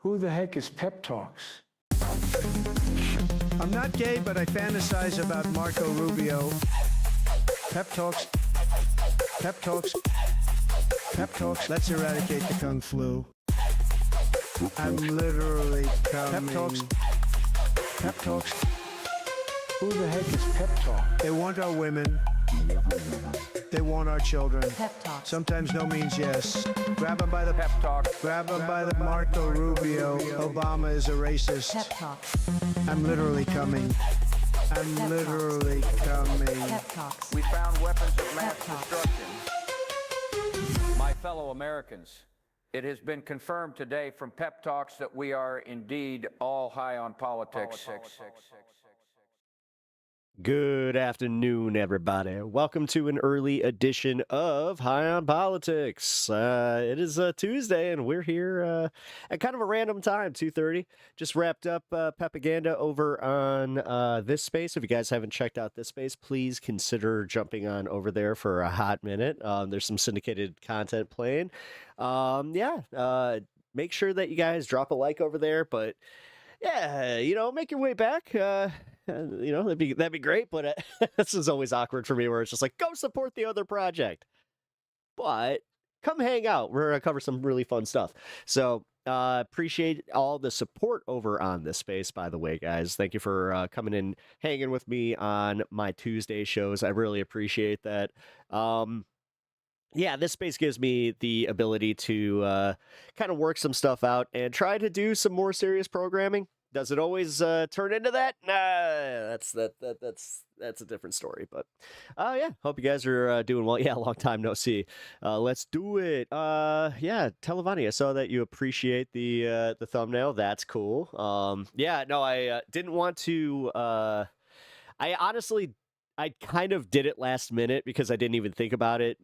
Who the heck is PepTalks? I'm not gay, but I fantasize about Marco Rubio. PepTalks. PepTalks. PepTalks. Let's eradicate the Kung Flu. I'm literally coming. PepTalks. PepTalks. Who the heck is PepTalk? They want our women. They want our children. PepTalks. Sometimes no means yes. Grab them by the PepTalks. Grab them by the Marco Rubio. Obama is a racist. PepTalks. I'm literally coming. I'm literally coming. PepTalks. We found weapons of mass PepTalks. destruction. My fellow Americans, it has been confirmed today from PepTalks that we are indeed all high on politics. Good afternoon, everybody. Welcome to an early edition of High on Politics. It is Tuesday, and we're here at kind of a random time, 2:30. Just wrapped up Pepaganda over on this space. If you guys haven't checked out this space, please consider jumping on over there for a hot minute. There's some syndicated content playing. Make sure that you guys drop a like over there, but yeah, make your way back. That'd be great, but this is always awkward for me where it's just like, go support the other project. But come hang out. We're going to cover some really fun stuff. So appreciate all the support over on this space, by the way, guys. Thank you for coming in, hanging with me on my Tuesday shows. I really appreciate that. This space gives me the ability to kind of work some stuff out and try to do some more serious programming. Does it always turn into that? Nah, that's a different story. But hope you guys are doing well. Yeah, long time no see. Let's do it. Televani, I saw that you appreciate the thumbnail. That's cool. I didn't want to. I kind of did it last minute because I didn't even think about it.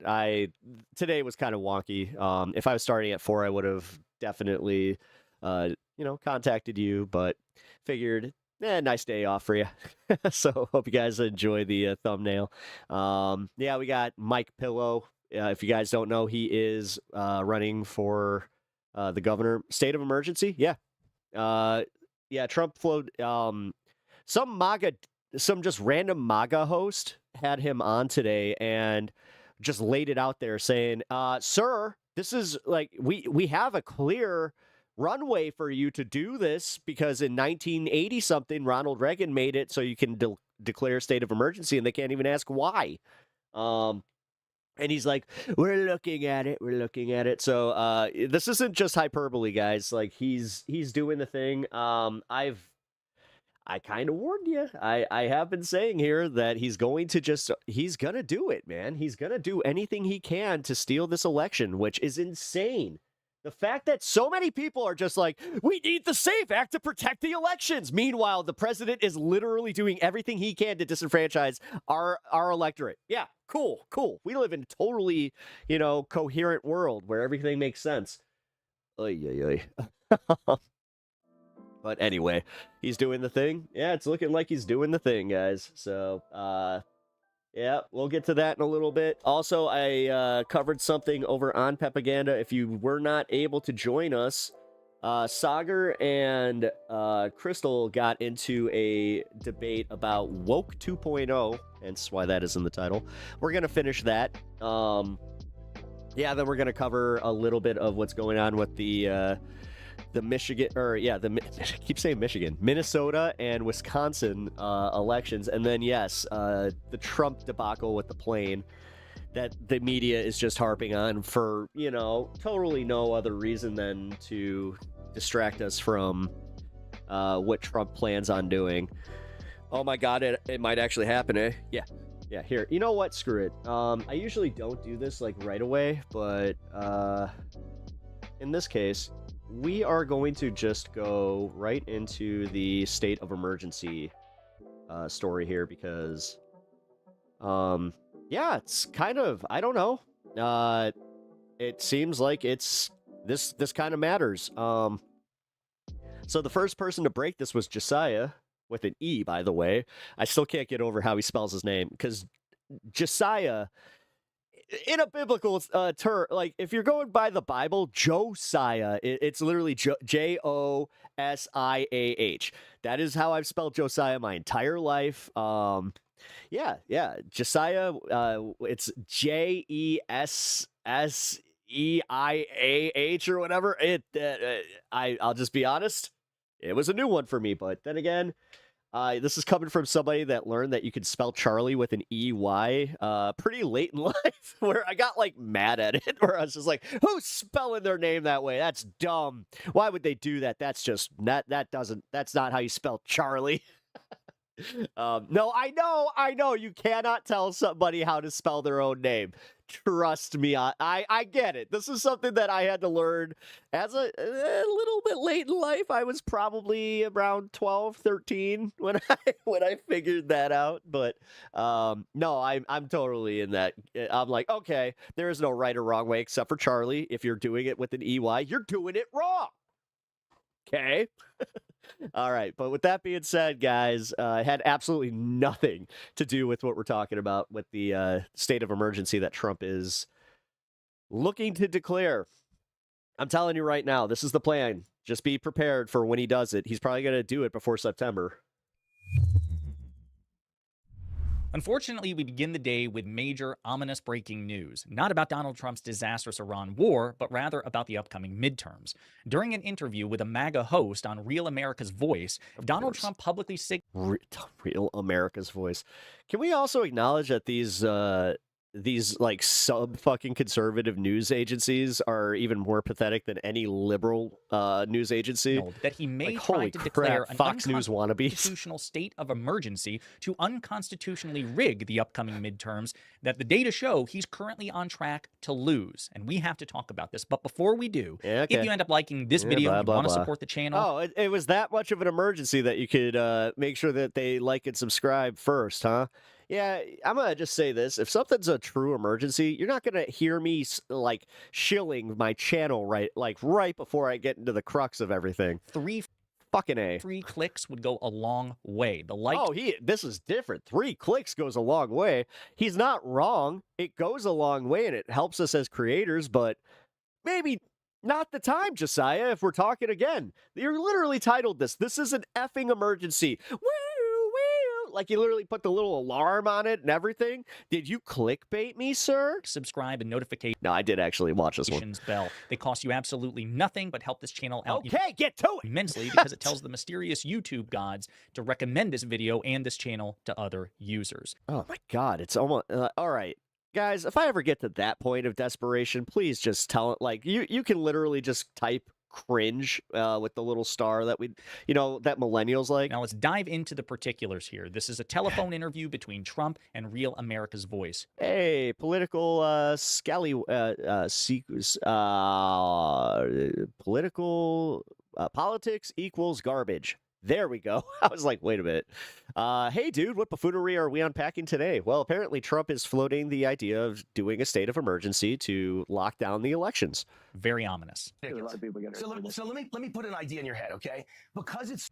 Today was kind of wonky. If I was starting at 4, I would have definitely contacted you, but figured, nice day off for you. So hope you guys enjoy the thumbnail. We got Mike Pillow. If you guys don't know, he is running for the governor. State of emergency. Trump flowed some just random MAGA host had him on today and just laid it out there saying, sir, this is like, we have a clear runway for you to do this because in 1980 something Ronald Reagan made it so you can declare a state of emergency and they can't even ask why. And he's like, we're looking at it. So this isn't just hyperbole, guys. Like he's doing the thing. I kind of warned you. I have been saying here that he's going to do it, man. He's going to do anything he can to steal this election, which is insane. The fact that so many people are just like, we need the SAFE Act to protect the elections. Meanwhile, the president is literally doing everything he can to disenfranchise our electorate. Yeah, cool. We live in a totally, coherent world where everything makes sense. Oy. But anyway, he's doing the thing. Yeah, it's looking like he's doing the thing, guys. So, we'll get to that in a little bit. Also, I covered something over on Pepaganda. If you were not able to join us, Sagar and Crystal got into a debate about Woke 2.0, hence why that is in the title. We're going to finish that. Then we're going to cover a little bit of what's going on with the Michigan, keep saying Michigan, Minnesota and Wisconsin elections. And then, the Trump debacle with the plane that the media is just harping on for, totally no other reason than to distract us from what Trump plans on doing. Oh my God, it might actually happen, eh? Yeah, here. You know what? Screw it. I usually don't do this like right away, but in this case, we are going to just go right into the state of emergency story here because, it's kind of, I don't know. It seems like this kind of matters. So the first person to break this was Josiah, with an E, by the way. I still can't get over how he spells his name because Josiah, in a biblical term, like if you're going by the Bible, Josiah, it's literally Josiah. That is how I've spelled Josiah my entire life. Yeah, Josiah. It's Jesseiah or whatever. I'll just be honest. It was a new one for me, but then again, this is coming from somebody that learned that you could spell Charlie with an EY pretty late in life, where I got like mad at it, where I was just like, who's spelling their name that way? That's dumb. Why would they do that? That's just that's not how you spell Charlie. No, I know you cannot tell somebody how to spell their own name. Trust me, I get it. This is something that I had to learn as a little bit late in life. I was probably around 12, 13 when I figured that out. But no, I'm totally in that. I'm like, okay, there is no right or wrong way except for Charlie. If you're doing it with an EY, you're doing it wrong. Okay. All right. But with that being said, guys, it had absolutely nothing to do with what we're talking about with the state of emergency that Trump is looking to declare. I'm telling you right now, this is the plan. Just be prepared for when he does it. He's probably going to do it before September. Unfortunately, we begin the day with major, ominous breaking news, not about Donald Trump's disastrous Iran war, but rather about the upcoming midterms. During an interview with a MAGA host on Real America's Voice, Donald Trump publicly Real America's Voice. Can we also acknowledge that these like sub-fucking conservative news agencies are even more pathetic than any liberal news agency? That he may like, try to declare an Fox News wannabes. Unconstitutional state of emergency to unconstitutionally rig the upcoming midterms that the data show he's currently on track to lose. And we have to talk about this. But before we do, if you end up liking this video and you want to support the channel... Oh, it was that much of an emergency that you could make sure that they like and subscribe first, huh? Yeah, I'm going to just say this. If something's a true emergency, you're not going to hear me, like, shilling my channel right before I get into the crux of everything. Fucking A. 3 clicks would go a long way. This is different. 3 clicks goes a long way. He's not wrong. It goes a long way, and it helps us as creators, but maybe not the time, Josiah, if we're talking again. You're literally titled this. This is an effing emergency. Woo! Like you literally put the little alarm on it and everything. Did you clickbait me, sir? Subscribe and notifications. No, I did actually watch this one. Bell. They cost you absolutely nothing, but help this channel out. Okay, get to it. Immensely, because it tells the mysterious YouTube gods to recommend this video and this channel to other users. Oh my God, it's almost all right. Guys, if I ever get to that point of desperation, please just tell it. Like you can literally just type cringe with the little star that that millennials like. Now let's dive into the particulars here. This is a telephone interview between Trump and Real America's Voice. Hey, political politics equals garbage. There we go. I was like, wait a minute. Hey, dude, what buffoonery are we unpacking today? Well, apparently Trump is floating the idea of doing a state of emergency to lock down the elections. Very ominous. So let me put an idea in your head, okay? Because it's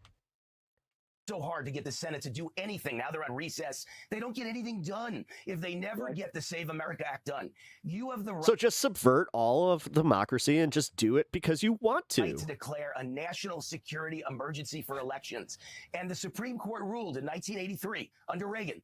so hard to get the Senate to do anything. Now they're on recess. They don't get anything done if they never get the Save America Act done. You have the right. So just subvert all of democracy and just do it because you want to. Right to declare a national security emergency for elections. And the Supreme Court ruled in 1983 under Reagan.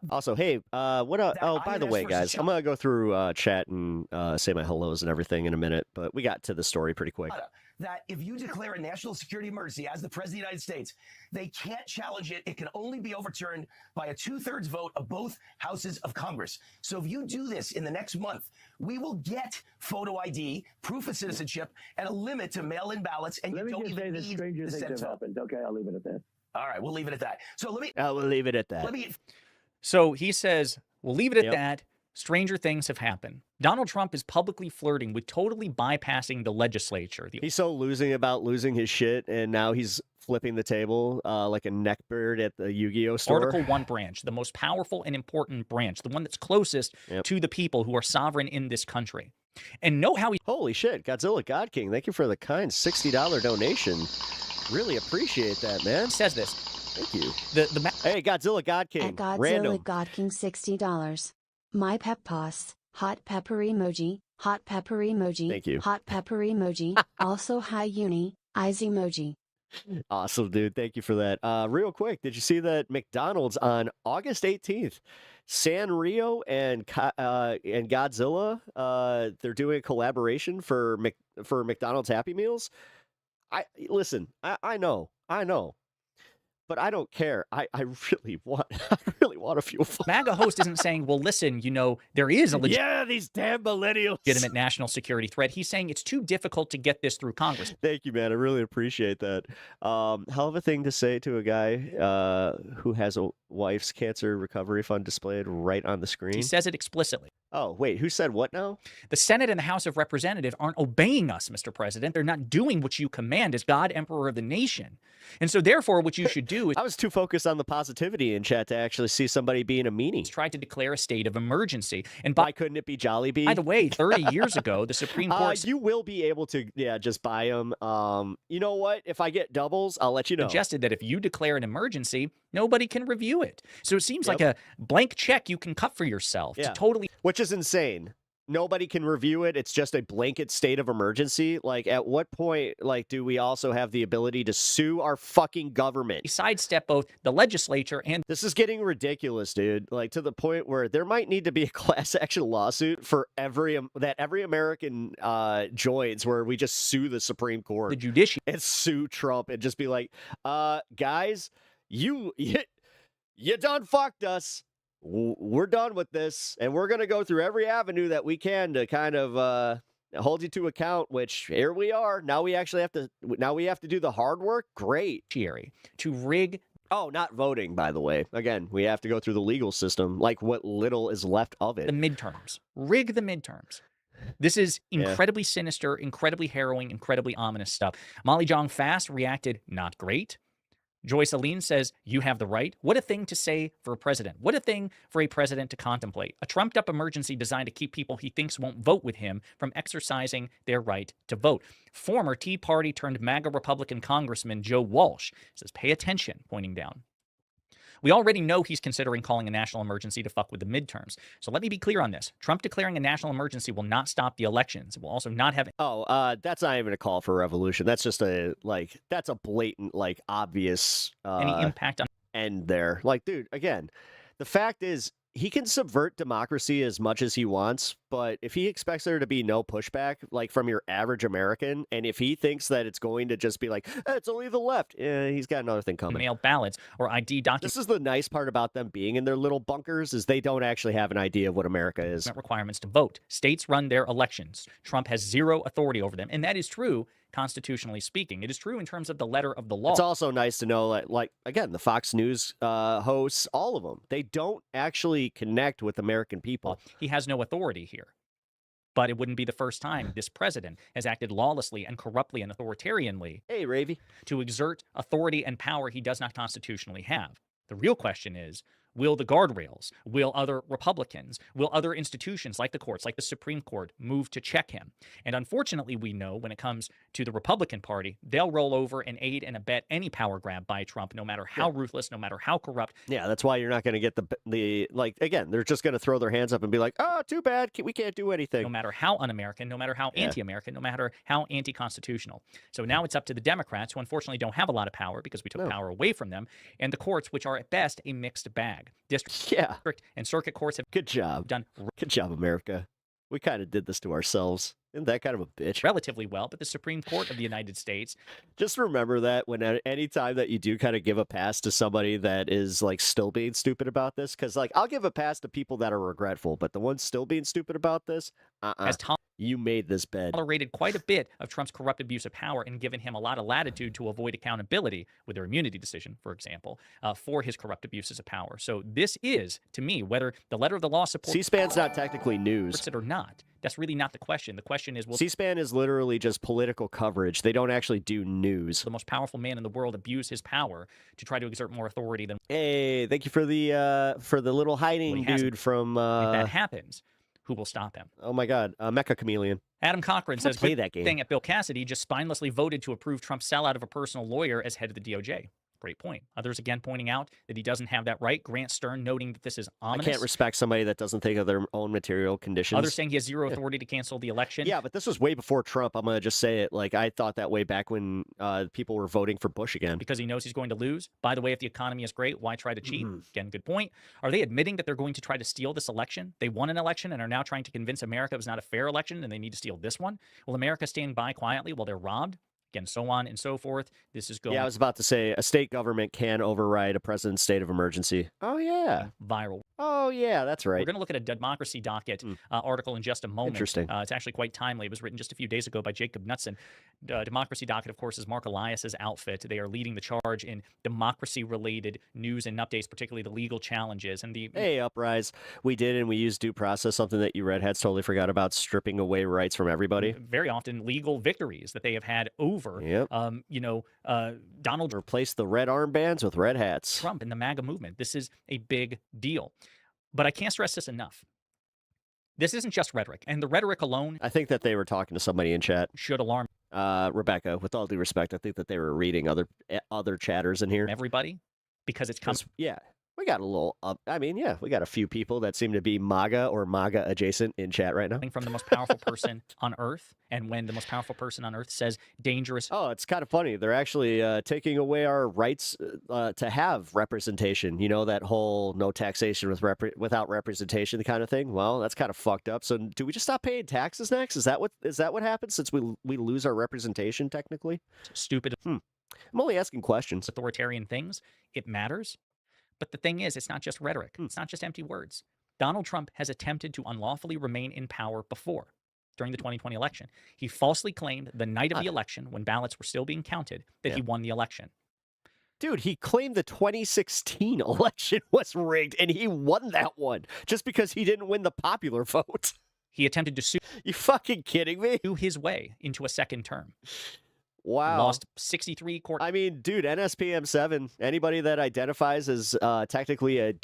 Also, hey, by the way, guys, I'm going to go through chat and say my hellos and everything in a minute, but we got to the story pretty quick. That if you declare a national security emergency as the President of the United States, they can't challenge it. It can only be overturned by a 2/3 vote of both houses of Congress. So if you do this in the next month, we will get photo ID, proof of citizenship, and a limit to mail-in ballots. And you don't even need the Senate vote. Okay, I'll leave it at that. All right, we'll leave it at that. So we'll leave it at that. So he says, we'll leave it at that. Stranger things have happened. Donald Trump is publicly flirting with totally bypassing the legislature. He's so losing his shit, and now he's flipping the table like a neckbeard at the Yu-Gi-Oh store. Article 1 branch, the most powerful and important branch, the one that's closest to the people who are sovereign in this country. And know how he... Holy shit, Godzilla God King, thank you for the kind $60 donation. Really appreciate that, man. He says this. Thank you. Hey, Godzilla God King. At Godzilla random. God King $60. My pep pos, hot pepper emoji, hot pepper emoji, Thank you. hot pepper emoji, also hi uni, eyes emoji. Awesome, dude. Thank you for that. Real quick, did you see that McDonald's on August 18th, Sanrio and Godzilla, they're doing a collaboration for McDonald's Happy Meals? Listen, I know, but I don't care. I really want a fuel fund. MAGA host isn't saying, well, listen, there is a Yeah, these damn millennials. legitimate national security threat. He's saying it's too difficult to get this through Congress. Thank you, man. I really appreciate that. Hell of a thing to say to a guy who has a wife's cancer recovery fund displayed right on the screen. He says it explicitly. Oh, wait, who said what now? The Senate and the House of Representatives aren't obeying us, Mr. President. They're not doing what you command as God, Emperor of the nation. And so therefore, what you should do is I was too focused on the positivity in chat to actually see somebody being a meanie. try to declare a state of emergency. And Why couldn't it be Jollibee? by the way, 30 years ago, the Supreme Court You will be able to, just buy them. You know what? If I get doubles, I'll let you know. suggested that if you declare an emergency, nobody can review it. So it seems like a blank check you can cut for yourself to totally Which is insane. Nobody can review it. It's just a blanket state of emergency. Like, at what point, do we also have the ability to sue our fucking government? sidestep both the legislature and This is getting ridiculous, dude. Like, to the point where there might need to be a class action lawsuit for every American joins, where we just sue the Supreme Court the judiciary. and sue Trump and just be like, guys, you done fucked us. We're done with this, and we're going to go through every avenue that we can to kind of hold you to account, which here we are. Now we actually have to do the hard work. Great. To rig Oh, not voting, by the way. Again, we have to go through the legal system, like what little is left of the it. midterms. Rig the midterms. This is incredibly sinister, incredibly harrowing, incredibly ominous stuff. Molly Jong Fast reacted not great. Joyce Aline says, you have the right. What a thing to say for a president. What a thing for a president to contemplate. A trumped-up emergency designed to keep people he thinks won't vote with him from exercising their right to vote. Former Tea Party turned MAGA Republican Congressman Joe Walsh says, pay attention, pointing down. We already know he's considering calling a national emergency to fuck with the midterms. So let me be clear on this. Trump declaring a national emergency will not stop the elections. It will also not have... That's not even a call for revolution. That's just that's a blatant, obvious any impact on end there. Like, dude, again, the fact is, he can subvert democracy as much as he wants, but if he expects there to be no pushback, from your average American, and if he thinks that it's going to just be it's only the left, he's got another thing coming. mail ballots or ID documents. This is the nice part about them being in their little bunkers, is they don't actually have an idea of what America is. Requirements to vote. States run their elections. Trump has zero authority over them, and that is true constitutionally speaking. It is true in terms of the letter of the law. It's also nice to know that, again, the Fox News hosts, all of them, they don't actually connect with American people. He has no authority here. But it wouldn't be the first time this president has acted lawlessly and corruptly and authoritarianly Hey, Ravy. to exert authority and power he does not constitutionally have. The real question is, will the guardrails, will other Republicans, will other institutions like the courts, like the Supreme Court, move to check him? And unfortunately, we know when it comes to the Republican Party, they'll roll over and aid and abet any power grab by Trump, no matter how ruthless, no matter how corrupt. Yeah, that's why you're not going to get again, they're just going to throw their hands up and be like, oh, too bad, we can't do anything. No matter how un-American, no matter how anti-American, no matter how anti-constitutional. So now it's up to the Democrats, who unfortunately don't have a lot of power because we took power away from them, and the courts, which are at best a mixed bag. District and circuit courts have Good job. done Good job, America. We kind of did this to ourselves. Isn't that kind of a bitch? relatively well, but the Supreme Court of the United States, Just remember that when any time that you do kind of give a pass to somebody that is still being stupid about this, because I'll give a pass to people that are regretful, but the ones still being stupid about this, has you made this bed. tolerated quite a bit of Trump's corrupt abuse of power and given him a lot of latitude to avoid accountability with their immunity decision, for example, for his corrupt abuses of power. So this is, to me, whether the letter of the law supports C-SPAN's not technically news. it or not. That's really not the question. The question is, will C-SPAN is literally just political coverage. They don't actually do news. the most powerful man in the world abuse his power to try to exert more authority than Hey, thank you for the little hiding dude from. if that happens? Who will stop him? Oh my God, Mecha Chameleon. Adam Cochran says, play good that game. thing at Bill Cassidy just spinelessly voted to approve Trump's sellout of a personal lawyer as head of the DOJ. Great point. Others again pointing out that he doesn't have that right. Grant Stern noting that this is I ominous. can't respect somebody that doesn't think of their own material conditions. Others saying he has zero authority to cancel the election. Yeah, but this was way before Trump. I'm going to just say it. Like, I thought that way back when people were voting for Bush again. Because he knows he's going to lose. By the way, if the economy is great, why try to cheat? Again, good point. Are they admitting that they're going to try to steal this election? They won an election and are now trying to convince America it was not a fair election and they need to steal this one? Will America stand by quietly while they're robbed? Again, so on and so forth. This is going Yeah, I was about to say a state government can override a president's state of emergency. Oh, yeah. viral. Oh, yeah, that's We're right. going to look at a Democracy Docket article in just a moment. Interesting. It's actually quite timely. It was written just a few days ago by Jacob Knudsen. Democracy Docket, of course, is Mark Elias's outfit. They are leading the charge in democracy-related news and updates, particularly the legal challenges. And the Hey, Uprise. We did, and we used due process, something that you redheads totally forgot about, stripping away rights from everybody. very often legal victories that they have had over, Yep. Donald Replace the red armbands with red hats. Trump and the MAGA movement. This is a big deal. But I can't stress this enough. This isn't just rhetoric, and the rhetoric alone I think that they were talking to somebody in chat. should alarm Rebecca, with all due respect, I think that they were reading other chatters in here. everybody because it's coming. 'Cause, yeah, we got a little we got a few people that seem to be MAGA or MAGA adjacent in chat right now. From the most powerful person on earth, and when the most powerful person on earth says dangerous, Oh, it's kind of funny. They're actually taking away our rights to have representation. You know, that whole no taxation without representation kind of thing. Well, that's kind of fucked up. So, do we just stop paying taxes next? Is that what happens since we lose our representation technically? stupid, I'm only asking questions. authoritarian things, it matters. But the thing is, it's not just rhetoric. It's not just empty words. Donald Trump has attempted to unlawfully remain in power before. During the 2020 election, he falsely claimed the night of the election, when ballots were still being counted, that he won the election. Dude, he claimed the 2016 election was rigged, and he won that one just because he didn't win the popular vote. He attempted to sue You fucking kidding me? his way into a second term. Wow. Lost 63 court. I mean, dude, NSPM7, anybody that identifies as technically a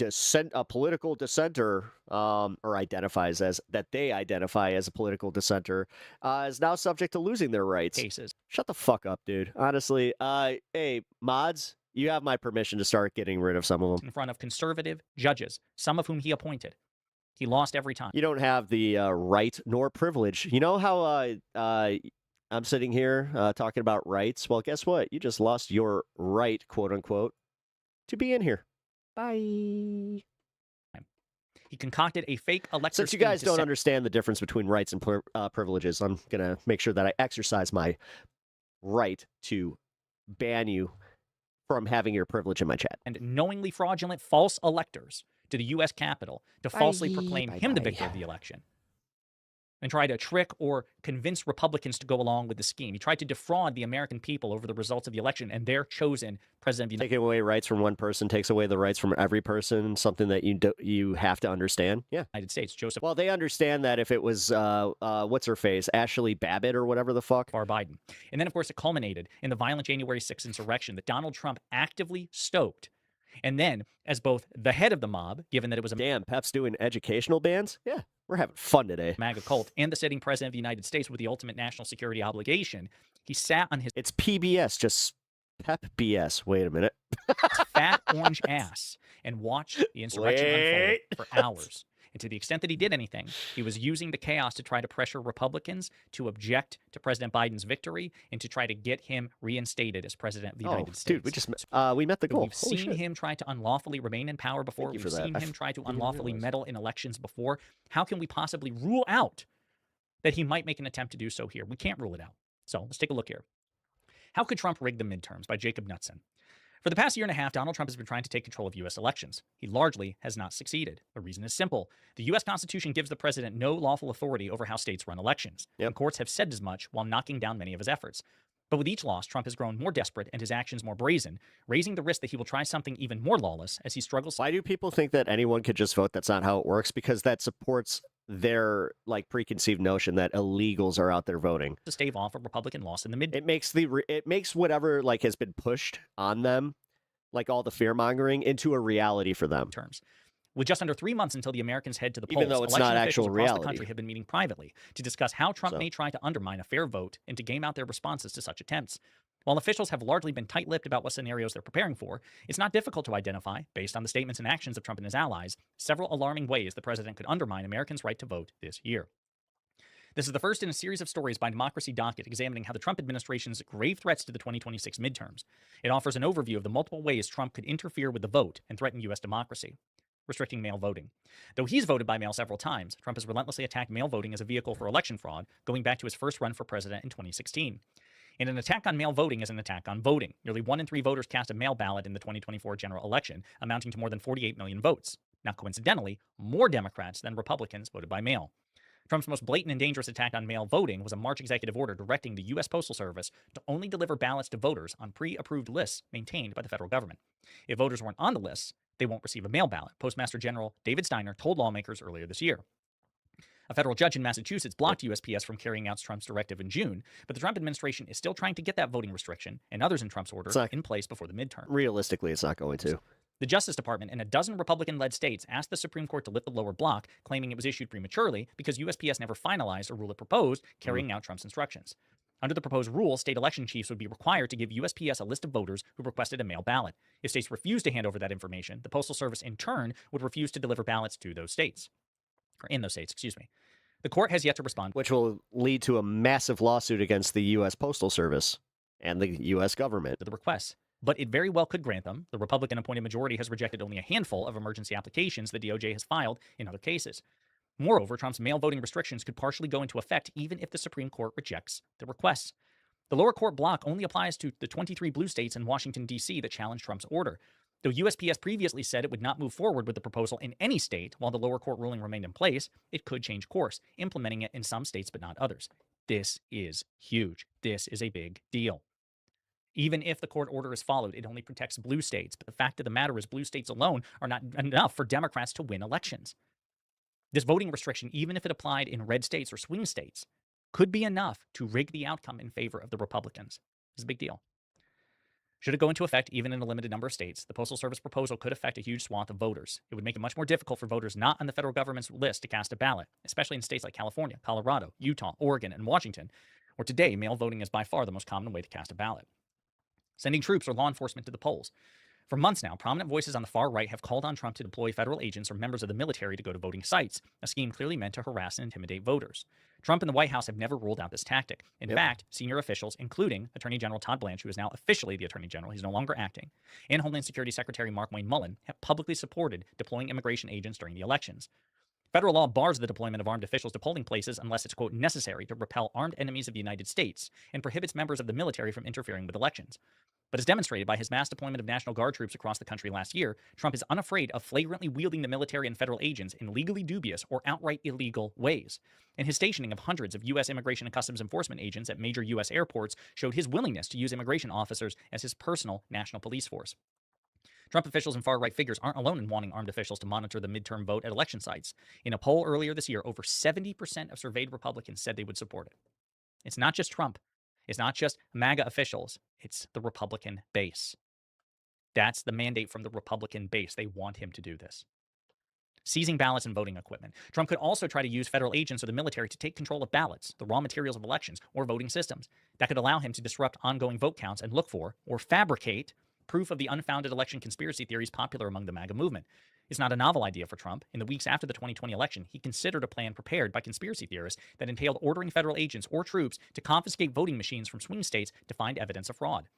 political dissenter, or identifies as that they identify as a political dissenter, is now subject to losing their rights. cases. Shut the fuck up, dude. Honestly, hey, mods, you have my permission to start getting rid of some of them. In front of conservative judges, some of whom he appointed. He lost every time. You don't have the right nor privilege. You know how I'm sitting here talking about rights? Well, guess what? You just lost your right, quote unquote, to be in here. Bye. He concocted a fake Alexa. Since you guys don't understand the difference between rights and privileges, I'm going to make sure that I exercise my right to ban you from having your privilege in my chat. And knowingly fraudulent false electors to the U.S. Capitol to falsely proclaim him the victor of the election and try to trick or convince Republicans to go along with the scheme. He tried to defraud the American people over the results of the election and their chosen president of the United Taking away rights from one person takes away the rights from every person, something that you have to understand. Yeah. States. Joseph Well, they understand that if it was, what's her face, Ashley Babbitt or whatever the fuck. Biden. And then, of course, it culminated in the violent January 6th insurrection that Donald Trump actively stoked. And then, as both the head of the mob, given that it was a Damn, Pep's doing educational bans? Yeah, we're having fun today. MAGA cult, and the sitting president of the United States with the ultimate national security obligation, he sat on his It's PBS, just Pep BS. Wait a minute. fat orange ass and watched the insurrection unfold for hours. And to the extent that he did anything, he was using the chaos to try to pressure Republicans to object to President Biden's victory and to try to get him reinstated as president of the United States. Dude, we met the goal. We've seen him try to unlawfully remain in power before. Thank you We've for that. seen him try to didn't unlawfully realize. meddle in elections before. How can we possibly rule out that he might make an attempt to do so here? We can't rule it out. So let's take a look here. How could Trump rig the midterms? By Jacob Knudsen. For the past year and a half, Donald Trump has been trying to take control of U.S. elections. He largely has not succeeded. The reason is simple. The U.S. Constitution gives the president no lawful authority over how states run elections. Yep. And courts have said as much while knocking down many of his efforts. But with each loss, Trump has grown more desperate and his actions more brazen, raising the risk that he will try something even more lawless as he struggles. Why do people think that anyone could just vote? That's not how it works, because that supports their preconceived notion that illegals are out there voting. To stave off a Republican loss in the mid. It makes whatever has been pushed on them, like all the fear mongering, into a reality for them. Terms. With just under 3 months until the Americans head to the polls, Even though it's election not officials actual across reality. the country have been meeting privately to discuss how Trump may try to undermine a fair vote and to game out their responses to such attempts. While officials have largely been tight-lipped about what scenarios they're preparing for, it's not difficult to identify, based on the statements and actions of Trump and his allies, several alarming ways the president could undermine Americans' right to vote this year. This is the first in a series of stories by Democracy Docket examining how the Trump administration's grave threats to the 2026 midterms. It offers an overview of the multiple ways Trump could interfere with the vote and threaten U.S. democracy. Restricting mail voting. Though he's voted by mail several times, Trump has relentlessly attacked mail voting as a vehicle for election fraud, going back to his first run for president in 2016. And an attack on mail voting is an attack on voting. Nearly 1 in 3 voters cast a mail ballot in the 2024 general election, amounting to more than 48 million votes. Now, coincidentally, more Democrats than Republicans voted by mail. Trump's most blatant and dangerous attack on mail voting was a March executive order directing the U.S. Postal Service to only deliver ballots to voters on pre-approved lists maintained by the federal government. If voters weren't on the lists, they won't receive a mail ballot, Postmaster General David Steiner told lawmakers earlier this year. A federal judge in Massachusetts blocked USPS from carrying out Trump's directive in June, but the Trump administration is still trying to get that voting restriction and others in Trump's order in place before the midterm. Realistically, it's not going to. The Justice Department and a dozen Republican-led states asked the Supreme Court to lift the lower block, claiming it was issued prematurely because USPS never finalized a rule it proposed carrying out Trump's instructions. Under the proposed rule, state election chiefs would be required to give USPS a list of voters who requested a mail ballot. If states refused to hand over that information, the Postal Service in turn would refuse to deliver ballots to those states. Or in those states, excuse me. The court has yet to respond. Which will lead to a massive lawsuit against the U.S. Postal Service and the U.S. government. To the requests. But it very well could grant them. The Republican-appointed majority has rejected only a handful of emergency applications the DOJ has filed in other cases. Moreover, Trump's mail voting restrictions could partially go into effect even if the Supreme Court rejects the requests. The lower court block only applies to the 23 blue states in Washington, D.C. that challenged Trump's order. Though USPS previously said it would not move forward with the proposal in any state while the lower court ruling remained in place, it could change course, implementing it in some states but not others. This is huge. This is a big deal. Even if the court order is followed, it only protects blue states. But the fact of the matter is blue states alone are not enough for Democrats to win elections. This voting restriction, even if it applied in red states or swing states, could be enough to rig the outcome in favor of the Republicans. It's a big deal. Should it go into effect even in a limited number of states, the Postal Service proposal could affect a huge swath of voters. It would make it much more difficult for voters not on the federal government's list to cast a ballot, especially in states like California, Colorado, Utah, Oregon, and Washington, where today mail voting is by far the most common way to cast a ballot. Sending troops or law enforcement to the polls. For months now, prominent voices on the far right have called on Trump to deploy federal agents or members of the military to go to voting sites, a scheme clearly meant to harass and intimidate voters. Trump and the White House have never ruled out this tactic. In fact, senior officials, including Attorney General Todd Blanche, who is now officially the Attorney General, he's no longer acting, and Homeland Security Secretary Mark Wayne Mullen, have publicly supported deploying immigration agents during the elections. Federal law bars the deployment of armed officials to polling places unless it's, quote, necessary to repel armed enemies of the United States, and prohibits members of the military from interfering with elections. But as demonstrated by his mass deployment of National Guard troops across the country last year, Trump is unafraid of flagrantly wielding the military and federal agents in legally dubious or outright illegal ways. And his stationing of hundreds of U.S. Immigration and Customs Enforcement agents at major U.S. airports showed his willingness to use immigration officers as his personal national police force. Trump officials and far-right figures aren't alone in wanting armed officials to monitor the midterm vote at election sites. In a poll earlier this year, over 70% of surveyed Republicans said they would support it. It's not just Trump. It's not just MAGA officials. It's the Republican base. That's the mandate from the Republican base. They want him to do this. Seizing ballots and voting equipment. Trump could also try to use federal agents or the military to take control of ballots, the raw materials of elections, or voting systems. That could allow him to disrupt ongoing vote counts and look for, or fabricate, proof of the unfounded election conspiracy theories popular among the MAGA movement. It's not a novel idea for Trump. In the weeks after the 2020 election, he considered a plan prepared by conspiracy theorists that entailed ordering federal agents or troops to confiscate voting machines from swing states to find evidence of fraud.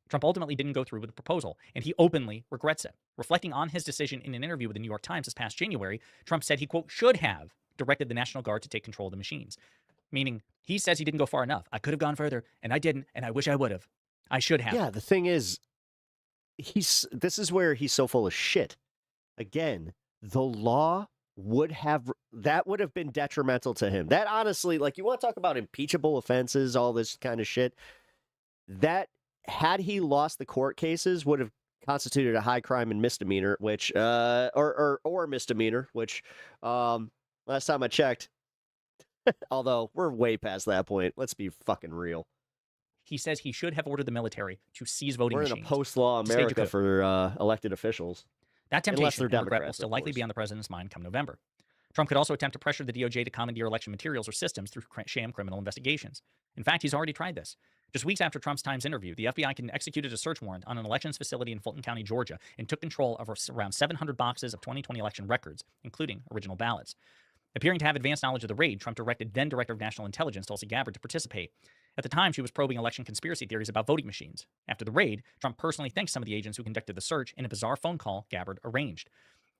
Trump ultimately didn't go through with the proposal, and he openly regrets it. Reflecting on his decision in an interview with the New York Times this past January, Trump said he, quote, should have directed the National Guard to take control of the machines. Meaning, he says he didn't go far enough. I could have gone further, and I didn't, and I wish I would have. I should have. Yeah, the thing is, this is where he's so full of shit. Again, the law would have been detrimental to him. That honestly, like, you want to talk about impeachable offenses, all this kind of shit, that had he lost the court cases would have constituted a high crime and misdemeanor, which or misdemeanor, which last time I checked, although we're way past that point, let's be fucking real. He says he should have ordered the military to seize voting machines. We're in a post-law America for elected officials. That temptation and regret will still likely be on the president's mind come November. Trump could also attempt to pressure the DOJ to commandeer election materials or systems through sham criminal investigations. In fact, he's already tried this. Just weeks after Trump's Times interview, the FBI executed a search warrant on an elections facility in Fulton County, Georgia, and took control of around 700 boxes of 2020 election records, including original ballots. Appearing to have advanced knowledge of the raid, Trump directed then Director of National Intelligence Tulsi Gabbard to participate. At the time, she was probing election conspiracy theories about voting machines. After the raid, Trump personally thanked some of the agents who conducted the search in a bizarre phone call Gabbard arranged.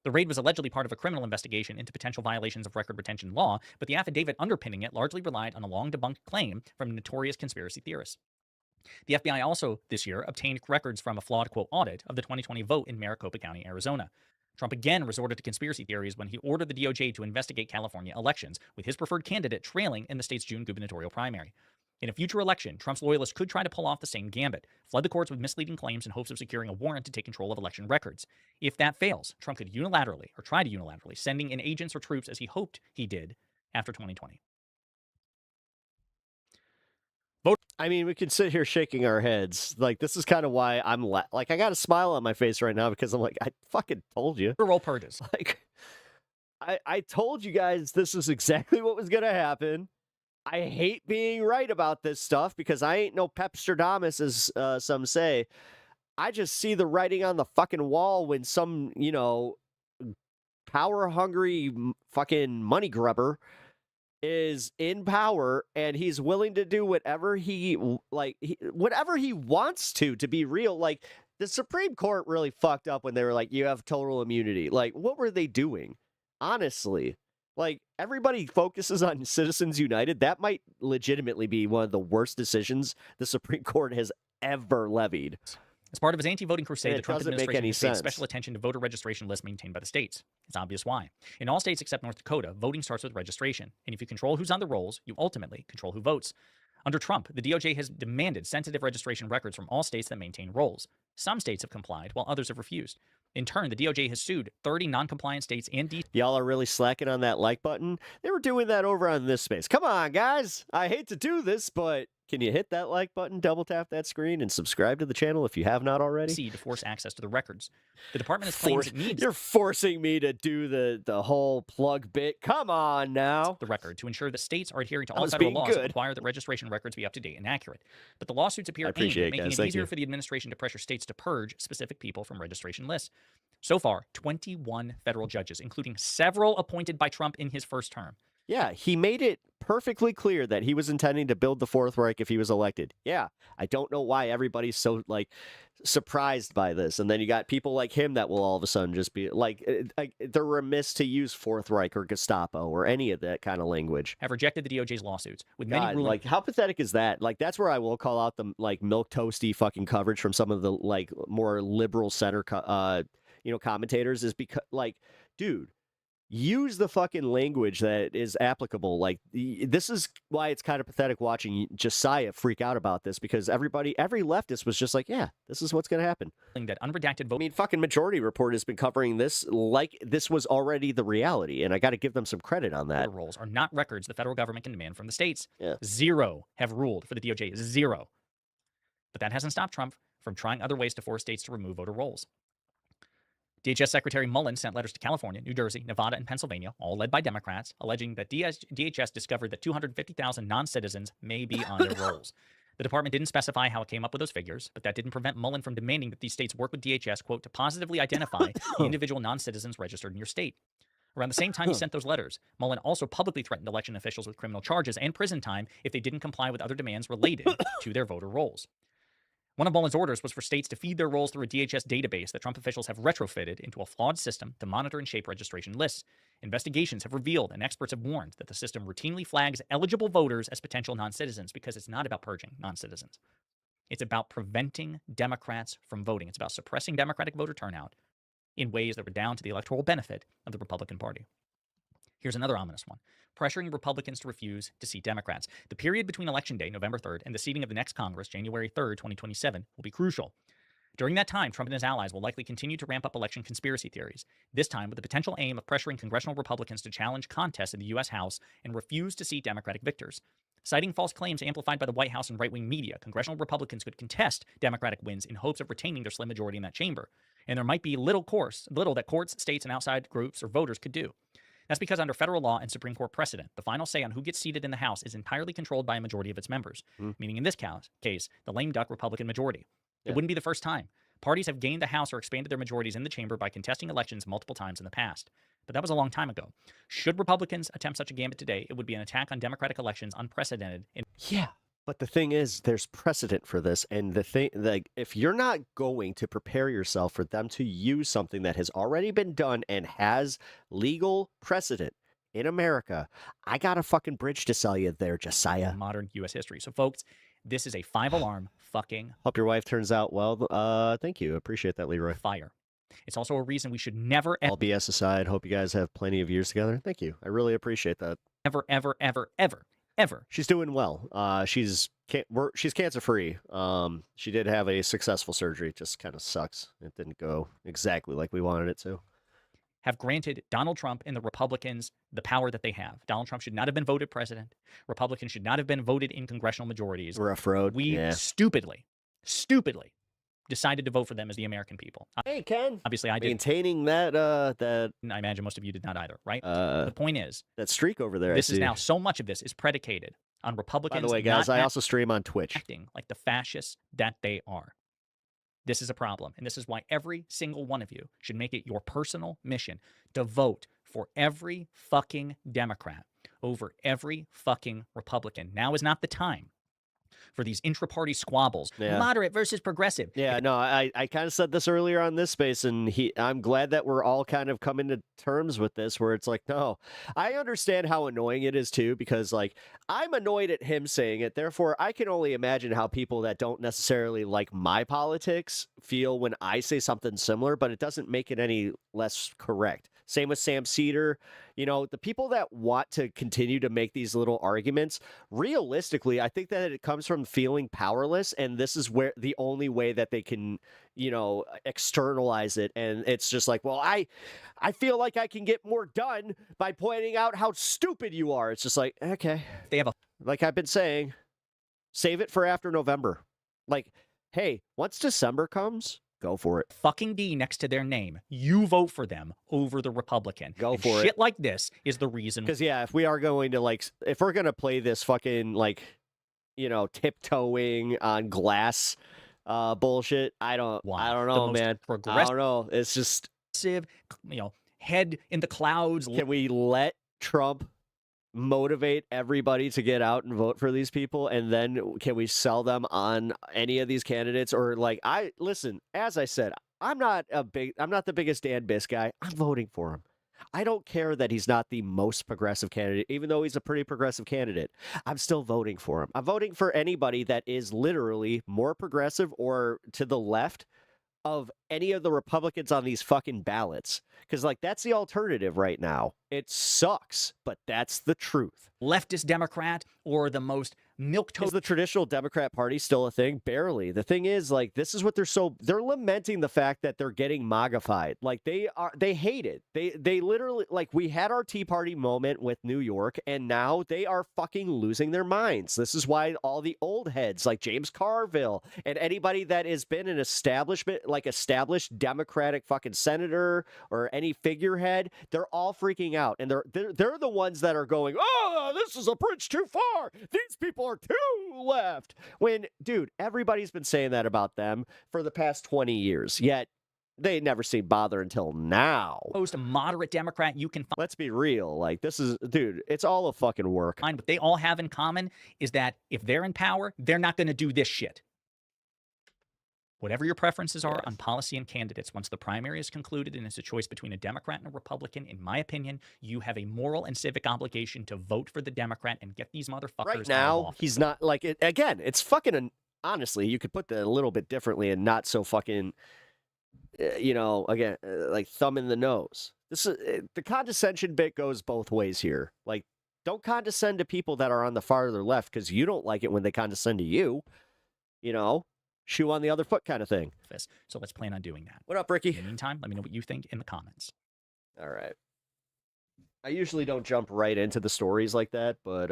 The raid was allegedly part of a criminal investigation into potential violations of record retention law, but the affidavit underpinning it largely relied on a long-debunked claim from notorious conspiracy theorists. The FBI also, this year, obtained records from a flawed, quote, audit of the 2020 vote in Maricopa County, Arizona. Trump again resorted to conspiracy theories when he ordered the DOJ to investigate California elections, with his preferred candidate trailing in the state's June gubernatorial primary. In a future election, Trump's loyalists could try to pull off the same gambit, flood the courts with misleading claims in hopes of securing a warrant to take control of election records. If that fails, Trump could unilaterally, or try to unilaterally, sending in agents or troops as he hoped he did after 2020. I mean, we could sit here shaking our heads. Like, this is kind of why I'm like, I got a smile on my face right now because I'm like, I fucking told you. Roll purges. Like, I told you guys this is exactly what was going to happen. I hate being right about this stuff because I ain't no Pepstradamus, as some say. I just see the writing on the fucking wall when some, power-hungry fucking money grubber is in power and he's willing to do whatever whatever he wants to be real. Like, the Supreme Court really fucked up when they were like, you have total immunity. Like, what were they doing? Honestly, like, everybody focuses on Citizens United. That might legitimately be one of the worst decisions the Supreme Court has ever levied. As part of his anti-voting crusade, And the Trump it doesn't make administration any has paid sense. special attention to voter registration lists maintained by the states. It's obvious why. In all states except North Dakota, voting starts with registration. And if you control who's on the rolls, you ultimately control who votes. Under Trump, the DOJ has demanded sensitive registration records from all states that maintain rolls. Some states have complied, while others have refused. In turn, the DOJ has sued 30 non-compliant states and D.C. Y'all are really slacking on that like button. They were doing that over on this space. Come on, guys. I hate to do this, but can you hit that like button, double tap that screen, and subscribe to the channel if you have not already? to force access to the records. The department has claimed it needs You're forcing me to do the whole plug bit. Come on now. the record to ensure that states are adhering to I all was federal being laws that good. require that registration records be up to date and accurate. But the lawsuits appear I aimed appreciate at it, making guys. it Thank easier you. for the administration to pressure states to purge specific people from registration lists. So far, 21 federal judges, including several appointed by Trump in his first term. Yeah, he made it perfectly clear that he was intending to build the Fourth Reich if he was elected. Yeah, I don't know why everybody's so, surprised by this. And then you got people like him that will all of a sudden just be like they're remiss to use Fourth Reich or Gestapo or any of that kind of language. Have rejected the DOJ's lawsuits, with many God, ruling how pathetic is that? Like, that's where I will call out the milk toasty fucking coverage from some of the more liberal center commentators is because dude, use the fucking language that is applicable. This is why it's kind of pathetic watching Josiah freak out about this, because every leftist was just like, yeah, this is what's going to happen. that unredacted vote. I mean, fucking Majority Report has been covering this like this was already the reality, and I got to give them some credit on that. Voter rolls are not records the federal government can demand from the states. Yeah. 0 have ruled for the DOJ. 0. But that hasn't stopped Trump from trying other ways to force states to remove voter rolls. DHS Secretary Mullen sent letters to California, New Jersey, Nevada, and Pennsylvania, all led by Democrats, alleging that DHS discovered that 250,000 non-citizens may be on their rolls. The department didn't specify how it came up with those figures, but that didn't prevent Mullen from demanding that these states work with DHS, quote, to positively identify the individual non-citizens registered in your state. Around the same time he sent those letters, Mullen also publicly threatened election officials with criminal charges and prison time if they didn't comply with other demands related to their voter rolls. One of Mullen's orders was for states to feed their rolls through a DHS database that Trump officials have retrofitted into a flawed system to monitor and shape registration lists. Investigations have revealed and experts have warned that the system routinely flags eligible voters as potential non-citizens because it's not about purging non-citizens. It's about preventing Democrats from voting. It's about suppressing Democratic voter turnout in ways that were down to the electoral benefit of the Republican Party. Here's another ominous one. Pressuring Republicans to refuse to seat Democrats. The period between Election Day, November 3rd, and the seating of the next Congress, January 3rd, 2027, will be crucial. During that time, Trump and his allies will likely continue to ramp up election conspiracy theories, this time with the potential aim of pressuring congressional Republicans to challenge contests in the U.S. House and refuse to seat Democratic victors. Citing false claims amplified by the White House and right-wing media, congressional Republicans could contest Democratic wins in hopes of retaining their slim majority in that chamber. And there might be little that courts, states, and outside groups or voters could do. That's because under federal law and Supreme Court precedent, the final say on who gets seated in the House is entirely controlled by a majority of its members, meaning in this case, the lame duck Republican majority. Yeah. It wouldn't be the first time. Parties have gained the House or expanded their majorities in the chamber by contesting elections multiple times in the past. But that was a long time ago. Should Republicans attempt such a gambit today, it would be an attack on democratic elections unprecedented. Yeah. But the thing is, there's precedent for this. And the thing, like, if you're not going to prepare yourself for them to use something that has already been done and has legal precedent in America, I got a fucking bridge to sell you there, Josiah. Modern U.S. history. So, folks, this is a 5-alarm fucking Hope your wife turns out well. Thank you. Appreciate that, Leroy. fire. It's also a reason we should never, All BS aside, hope you guys have plenty of years together. Thank you. I really appreciate that. ever. She's doing well. She's cancer free. She did have a successful surgery. It just kind of sucks. It didn't go exactly like we wanted it to. Have granted Donald Trump and the Republicans the power that they have. Donald Trump should not have been voted president. Republicans should not have been voted in congressional majorities. Rough road. We Yeah. stupidly decided to vote for them as the American people. Hey, Ken. Obviously, I did. Maintaining that I imagine most of you did not either, right? uh The point is, that streak over there. this I is see. now, so much of this is predicated on Republicans By the way, guys, not I also stream on Twitch. acting like the fascists that they are. This is a problem, and this is why every single one of you should make it your personal mission to vote for every fucking Democrat over every fucking Republican. Now is not the time for these intra-party squabbles. Yeah. Moderate versus progressive. Yeah, no, I kind of said this earlier on this space, and I'm glad that we're all kind of coming to terms with this, where it's like, no, I understand how annoying it is too, because like I'm annoyed at him saying it. Therefore, I can only imagine how people that don't necessarily like my politics feel when I say something similar, but it doesn't make it any less correct. Same with Sam Cedar. You know, the people that want to continue to make these little arguments, realistically, I think that it comes from feeling powerless. And this is where the only way that they can, you know, externalize it. And it's just like, well, I feel like I can get more done by pointing out how stupid you are. It's just like, okay. They have a Like I've been saying, save it for after November. Like, hey, once December comes, go for it. fucking D next to their name. You vote for them over the Republican. Go And for it. shit like this is the reason. Because yeah, if we are going to like, if we're gonna play this fucking like, you know, tiptoeing on glass, bullshit, I don't Why? The know, most man. I progressive- don't know. It's just, You know, head in the clouds. can we let Trump motivate everybody to get out and vote for these people, and then can we sell them on any of these candidates? Or like, listen, as I said, I'm not the biggest Dan Biss guy. I'm voting for him. I don't care that he's not the most progressive candidate, even though he's a pretty progressive candidate. I'm still voting for him. I'm voting for anybody that is literally more progressive or to the left of any of the Republicans on these fucking ballots. Because, like, that's the alternative right now. It sucks, but that's the truth. leftist Democrat or the most milquetoast. Is the traditional Democrat Party still a thing? Barely. The thing is, like, this is what they're lamenting the fact that they're getting MAGAfied. Like, they hate it. They literally, like, we had our Tea Party moment with New York, and now they are fucking losing their minds. This is why all the old heads, like James Carville, and anybody that has been an established Democratic fucking senator or any figurehead, they're all freaking out. And they're the ones that are going, oh, this is a bridge too far. These people are too left. When, dude, everybody's been saying that about them for the past 20 years, yet they never seem bother until now. most moderate Democrat you can Let's be real. Like, this is, dude, it's all a fucking work. find. What they all have in common is that if they're in power, they're not going to do this shit. Whatever your preferences are on policy and candidates, once the primary is concluded and it's a choice between a Democrat and a Republican, in my opinion, you have a moral and civic obligation to vote for the Democrat and get these motherfuckers Right out of now, office. he's not, like, again, it's fucking, honestly, you could put that a little bit differently and not so fucking, again, like thumb in the nose. This is, the condescension bit goes both ways here. Like, don't condescend to people that are on the farther left because you don't like it when they condescend to you, shoe on the other foot kind of thing. So let's plan on doing that. What up, In Ricky? the meantime, let me know what you think in the comments. All right. I usually don't jump right into the stories like that, but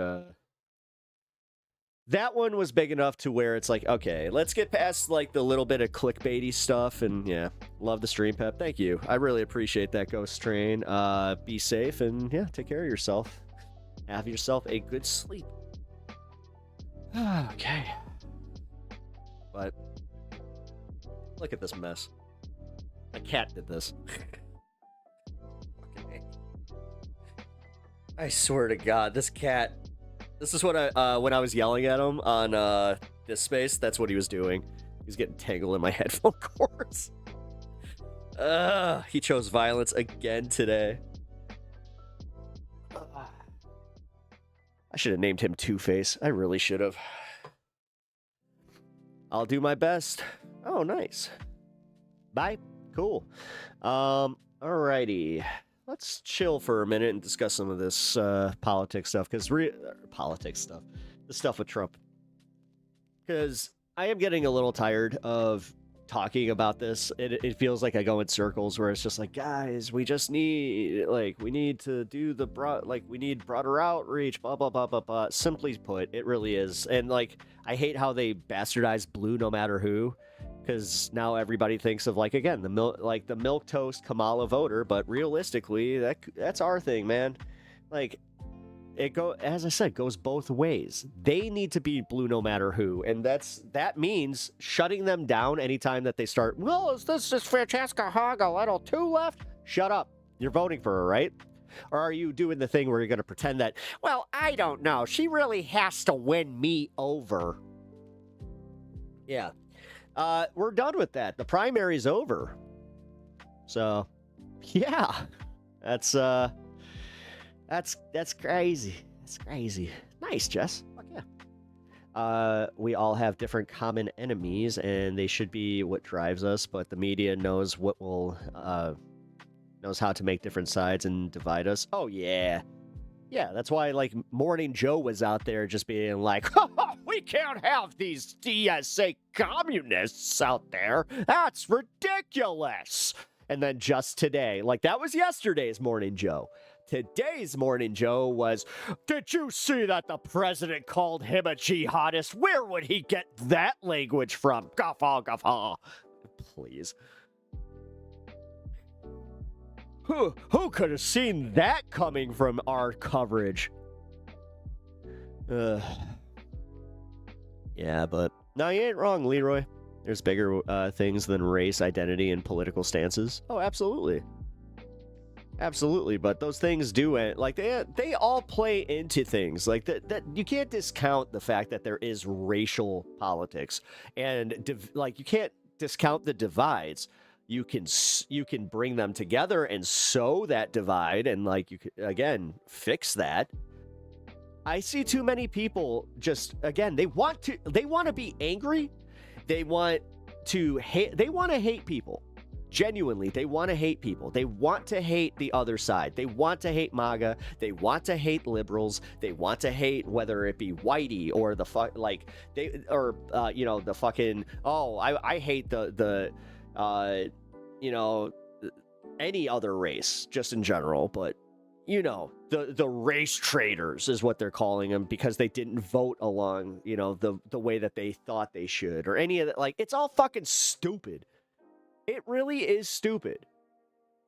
that one was big enough to where it's like, okay, let's get past like the little bit of clickbaity stuff. And yeah, love the stream, Pep. Thank you. I really appreciate that, Ghost Train. Be safe and yeah, take care of yourself. Have yourself a good sleep. Okay. But look at this mess. A cat did this. Fucking A. I swear to God, this cat. This is what I when I was yelling at him on this space. That's what he was doing. He was getting tangled in my headphone cords. He chose violence again today. I should have named him Two-Face. I really should have. I'll do my best. Oh, nice. Bye. Cool. Alrighty. Let's chill for a minute and discuss some of this politics stuff, because politics stuff, the stuff with Trump. Because I am getting a little tired of talking about this. It feels like I go in circles where it's just like, guys, we just need, like, we need to do the we need broader outreach, blah, blah, blah, blah, blah. Simply put, it really is. And, like, I hate how they bastardize blue no matter who. Because now everybody thinks of, like, again, the milquetoast Kamala voter, but realistically, that's our thing, man. Like, as I said, goes both ways. They need to be blue no matter who, and that means shutting them down anytime that they start. Well, is this just Francesca Hogg a little too left? Shut up. You're voting for her, right? Or are you doing the thing where you're going to pretend that, well, I don't know, she really has to win me over? Yeah. We're done with that. The primary's over. So, yeah. That's crazy. That's crazy. Nice, Jess. Fuck yeah. We all have different common enemies, and they should be what drives us, but the media knows knows how to make different sides and divide us. Oh, yeah. Yeah, that's why, like, Morning Joe was out there just being like, we can't have these DSA communists out there. That's ridiculous. And then just today, like, that was yesterday's Morning Joe. Today's Morning Joe was, did you see that the president called him a jihadist? Where would he get that language from? Guffaw, guffaw. Please. Who could have seen that coming from our coverage? Yeah, but no, you ain't wrong, Leroy. There's bigger things than race, identity, and political stances. Oh, absolutely. Absolutely, but those things do it. Like, they all play into things. Like, that you can't discount the fact that there is racial politics. And, like, you can't discount the divides. You can bring them together and sow that divide and, like, you could, again, fix that. I see too many people just, again, they want to be angry. They want to hate people. Genuinely, they want to hate people. They want to hate the other side. They want to hate MAGA. They want to hate liberals. They want to hate whether it be Whitey or the the fucking, oh, I hate the any other race just in general, but the race traitors is what they're calling them because they didn't vote along, the way that they thought they should, or any of that. Like, it's all fucking stupid. It really is stupid.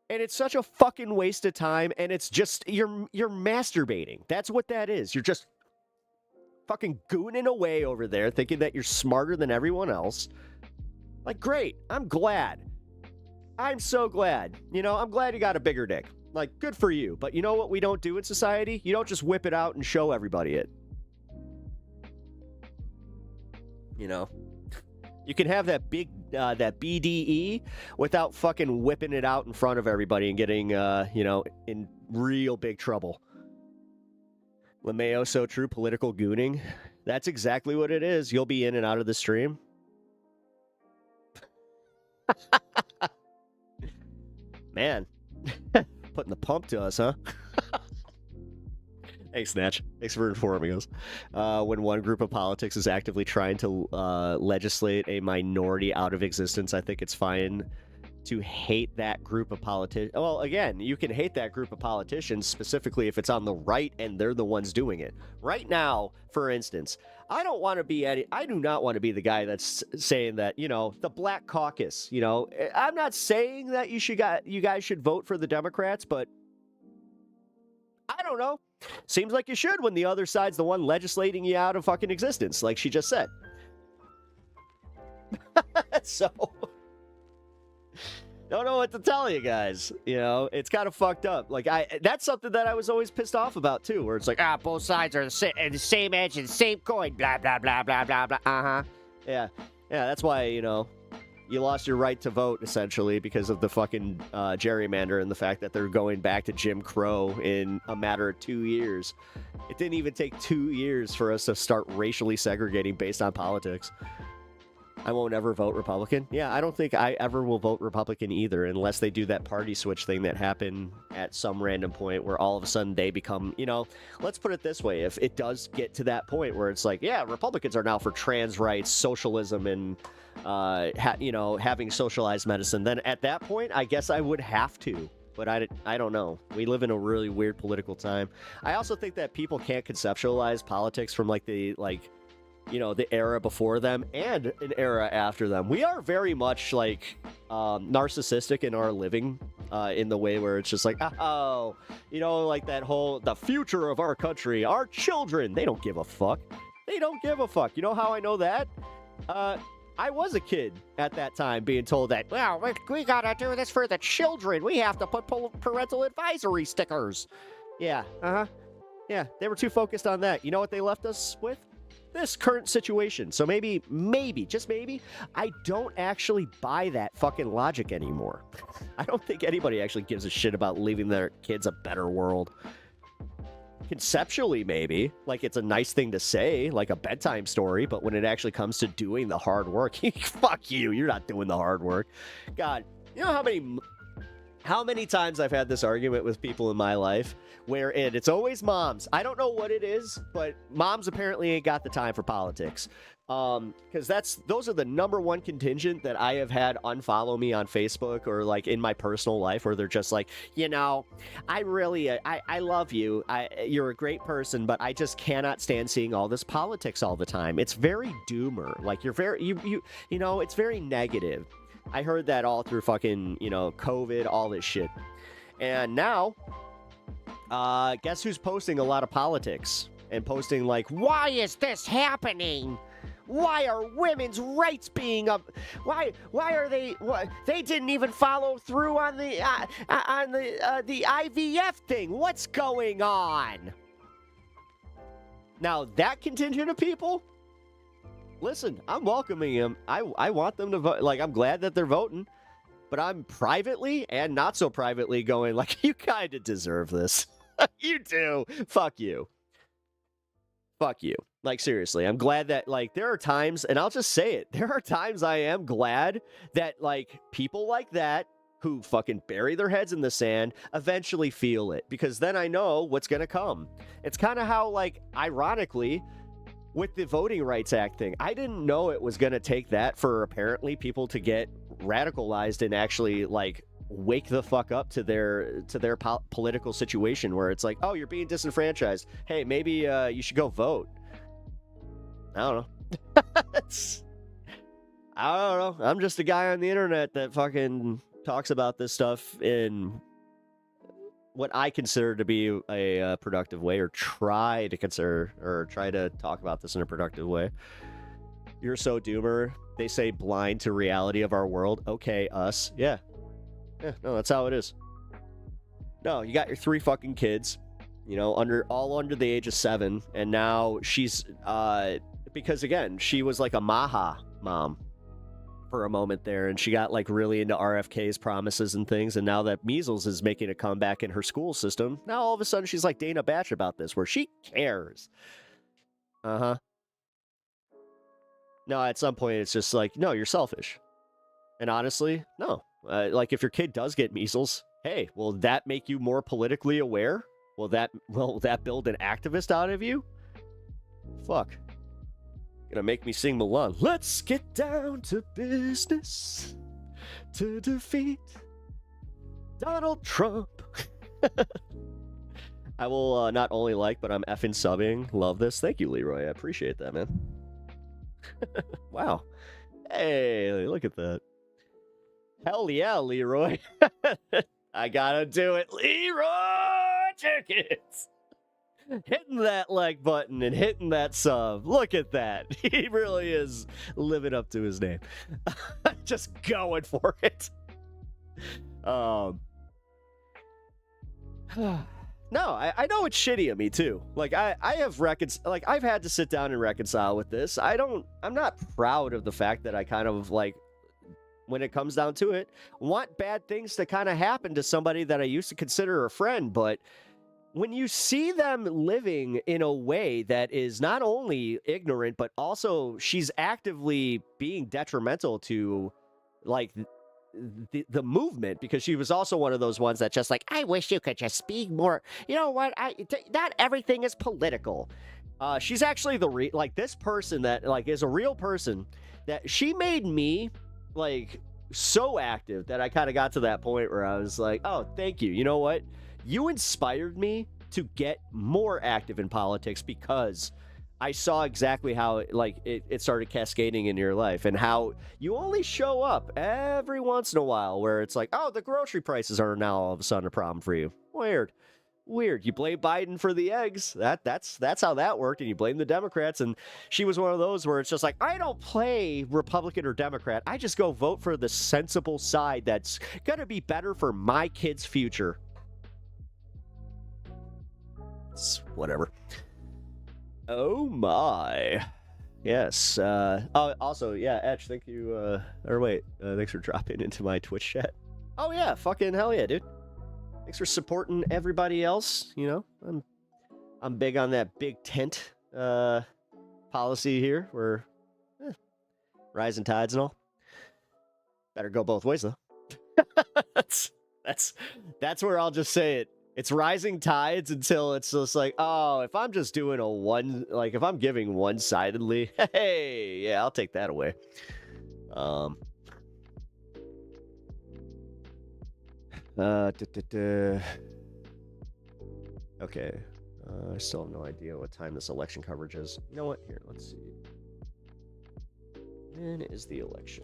And it's such a fucking waste of time, and it's just, you're masturbating. That's what that is. You're just fucking gooning away over there thinking that you're smarter than everyone else. Like, great. I'm glad. I'm so glad. I'm glad you got a bigger dick. Like, good for you. But you know what we don't do in society? You don't just whip it out and show everybody it. You can have that big, that BDE without fucking whipping it out in front of everybody and getting, in real big trouble. LeMayo, so true, political gooning. That's exactly what it is. You'll be in and out of the stream. Man, putting the pump to us, huh? Thanks, Snatch. Thanks for informing us. When one group of politics is actively trying to legislate a minority out of existence, I think it's fine to hate that group of politicians. Well, again, you can hate that group of politicians specifically if it's on the right and they're the ones doing it. Right now, for instance, I do not want to be the guy that's saying that, you know, the Black Caucus, you know, I'm not saying that you guys should vote for the Democrats, but I don't know. Seems like you should when the other side's the one legislating you out of fucking existence, like she just said. So, don't know what to tell you guys. You know, it's kind of fucked up. Like, that's something that I was always pissed off about, too, where it's like, both sides are the same edge and the same coin, blah, blah, blah, blah, blah, blah. Uh-huh. Yeah, that's why, you know, you lost your right to vote, essentially, because of the fucking gerrymander and the fact that they're going back to Jim Crow in a matter of 2 years. It didn't even take 2 years for us to start racially segregating based on politics. I won't ever vote Republican. Yeah, I don't think I ever will vote Republican either, unless they do that party switch thing that happened at some random point where all of a sudden they become, you know, let's put it this way. If it does get to that point where it's like, yeah, Republicans are now for trans rights, socialism, and, you know, having socialized medicine, then at that point, I guess I would have to. But I don't know. We live in a really weird political time. I also think that people can't conceptualize politics from, like, you know, the era before them and an era after them. We are very much like narcissistic in our living in the way where it's just like, oh, you know, like that whole, the future of our country, our children, they don't give a fuck. They don't give a fuck. You know how I know that? I was a kid at that time being told that, well, we gotta do this for the children. We have to put parental advisory stickers. Yeah, yeah, they were too focused on that. You know what they left us with? This current situation. So maybe, just maybe, I don't actually buy that fucking logic anymore. I don't think anybody actually gives a shit about leaving their kids a better world. Conceptually, maybe. Like, it's a nice thing to say, like a bedtime story, but when it actually comes to doing the hard work, fuck you, you're not doing the hard work. God, you know how many times I've had this argument with people in my life where it's always moms. I don't know what it is, but moms apparently ain't got the time for politics. Because those are the number one contingent that I have had unfollow me on Facebook or like in my personal life, where they're just like, you know, I really, I love you. You're a great person, but I just cannot stand seeing all this politics all the time. It's very doomer. Like, you're very, you know, it's very negative. I heard that all through fucking, you know, COVID, all this shit. And now, guess who's posting a lot of politics and posting like, why is this happening? Why are women's rights being up? Why are they? They didn't even follow through on the IVF thing. What's going on? Now that contingent of people, listen, I'm welcoming them. I want them to vote. Like, I'm glad that they're voting, but I'm privately and not so privately going like, you kind of deserve this. You do. Fuck you. Fuck you. Like, seriously, I'm glad that, like, there are times, and I'll just say it, there are times I am glad that, like, people like that who fucking bury their heads in the sand eventually feel it, because then I know what's gonna come. It's kind of how, like, ironically, with the Voting Rights Act thing, I didn't know it was gonna take that for apparently people to get radicalized and actually, like, wake the fuck up to their political situation, where it's like, oh, you're being disenfranchised. Hey, maybe you should go vote. I don't know. I don't know. I'm just a guy on the internet that fucking talks about this stuff in what I consider to be a productive way, or try to talk about this in a productive way. You're so doomer. They say blind to reality of our world. Okay, us. Yeah. Yeah, no, that's how it is. No, you got your 3 fucking kids, you know, all under the age of 7, and now she's because again, she was like a MAGA mom for a moment there, and she got like really into RFK's promises and things, and now that measles is making a comeback in her school system, now all of a sudden she's like Dana Batch about this, where she cares. No, at some point it's just like, no, you're selfish. And honestly, no. Like, if your kid does get measles, hey, will that make you more politically aware? Will that build an activist out of you? Fuck. Gonna make me sing Milan. Let's get down to business. to defeat Donald Trump. I will not only like, but I'm effing subbing. Love this. Thank you, Leroy. I appreciate that, man. Wow. Hey, look at that. Hell yeah, Leroy. I gotta do it. Leroy Jenkins. Hitting that like button and hitting that sub. Look at that. He really is living up to his name. Just going for it. No, I know it's shitty of me too. Like I have I've had to sit down and reconcile with this. I'm not proud of the fact that I kind of like, when it comes down to it, want bad things to kind of happen to somebody that I used to consider a friend, but when you see them living in a way that is not only ignorant, but also she's actively being detrimental to like the movement, because she was also one of those ones that just like, I wish you could just speak more. You know what? Not everything is political. She's actually this person that like is a real person that she made me like so active that I kind of got to that point where I was like, oh, thank you. You know what? You inspired me to get more active in politics because I saw exactly how it started cascading in your life, and how you only show up every once in a while where it's like, oh, the grocery prices are now all of a sudden a problem for you. Weird. You blame Biden for the eggs. That's how that worked, and you blame the Democrats. And she was one of those where it's just like, I don't play Republican or Democrat. I just go vote for the sensible side that's gonna be better for my kid's future. It's whatever. Oh my. Yes. Also, yeah, Etch, thank you. Thanks for dropping into my Twitch chat. Oh yeah, fucking hell yeah, dude. Thanks for supporting everybody else. You know, I'm big on that big tent policy here, where rising tides and all. Better go both ways though. that's where I'll just say it. It's rising tides until it's just like, oh, if I'm just doing if I'm giving one-sidedly, hey, yeah, I'll take that away. Okay. I still have no idea what time this election coverage is. You know what? Here, let's see. When is the election?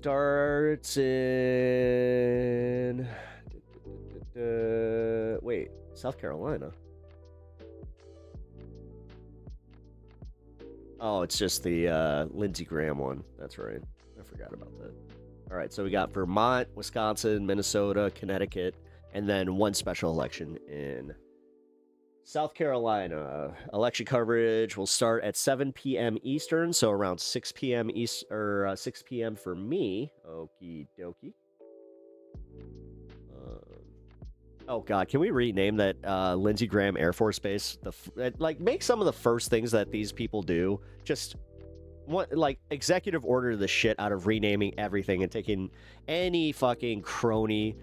Starts in wait, South Carolina. Oh, it's just the Lindsey Graham one. That's right. I forgot about that. All right, so we got Vermont, Wisconsin, Minnesota, Connecticut, and then one special election in South Carolina. Election coverage will start at 7 p.m. Eastern, so around 6 p.m. 6 p.m. for me. Okie dokie. Oh God, can we rename that Lindsey Graham Air Force Base? Make some of the first things that these people do. Just executive order the shit out of renaming everything and taking any fucking crony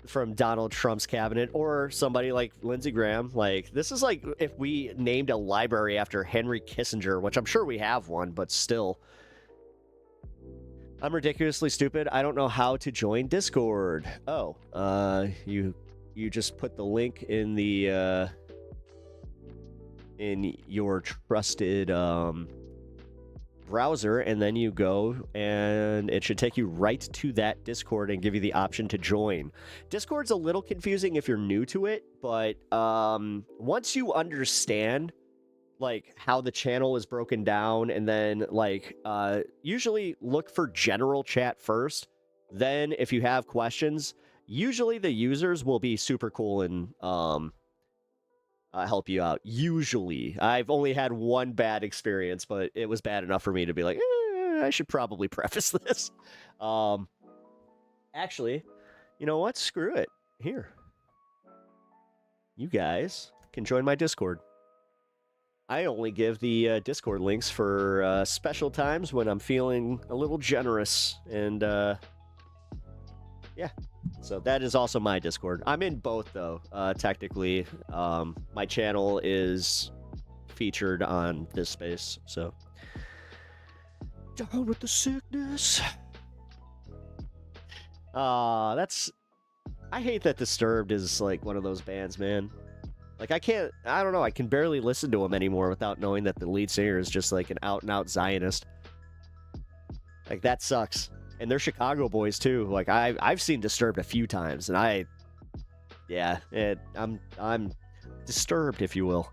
from Donald Trump's cabinet or somebody like Lindsey Graham. Like, this is like if we named a library after Henry Kissinger, which I'm sure we have one, but still. I'm ridiculously stupid. I don't know how to join Discord. Oh, you just put the link in the in your trusted browser, and then you go and it should take you right to that Discord and give you the option to join. Discord's a little confusing if you're new to it, but once you understand like how the channel is broken down, and then usually look for general chat first, then if you have questions, usually the users will be super cool and help you out. Usually. I've only had one bad experience, but it was bad enough for me to be like, I should probably preface this. Actually, you know what? Screw it. Here. You guys can join my Discord. I only give the Discord links for special times when I'm feeling a little generous. And, yeah. So that is also my Discord. I'm in both though. Technically, my channel is featured on this space. So down with the sickness. I hate that Disturbed is like one of those bands, man. Like I don't know, I can barely listen to them anymore without knowing that the lead singer is just like an out and out Zionist. Like that sucks. And they're Chicago boys too. Like I've seen Disturbed a few times, and I'm disturbed, if you will.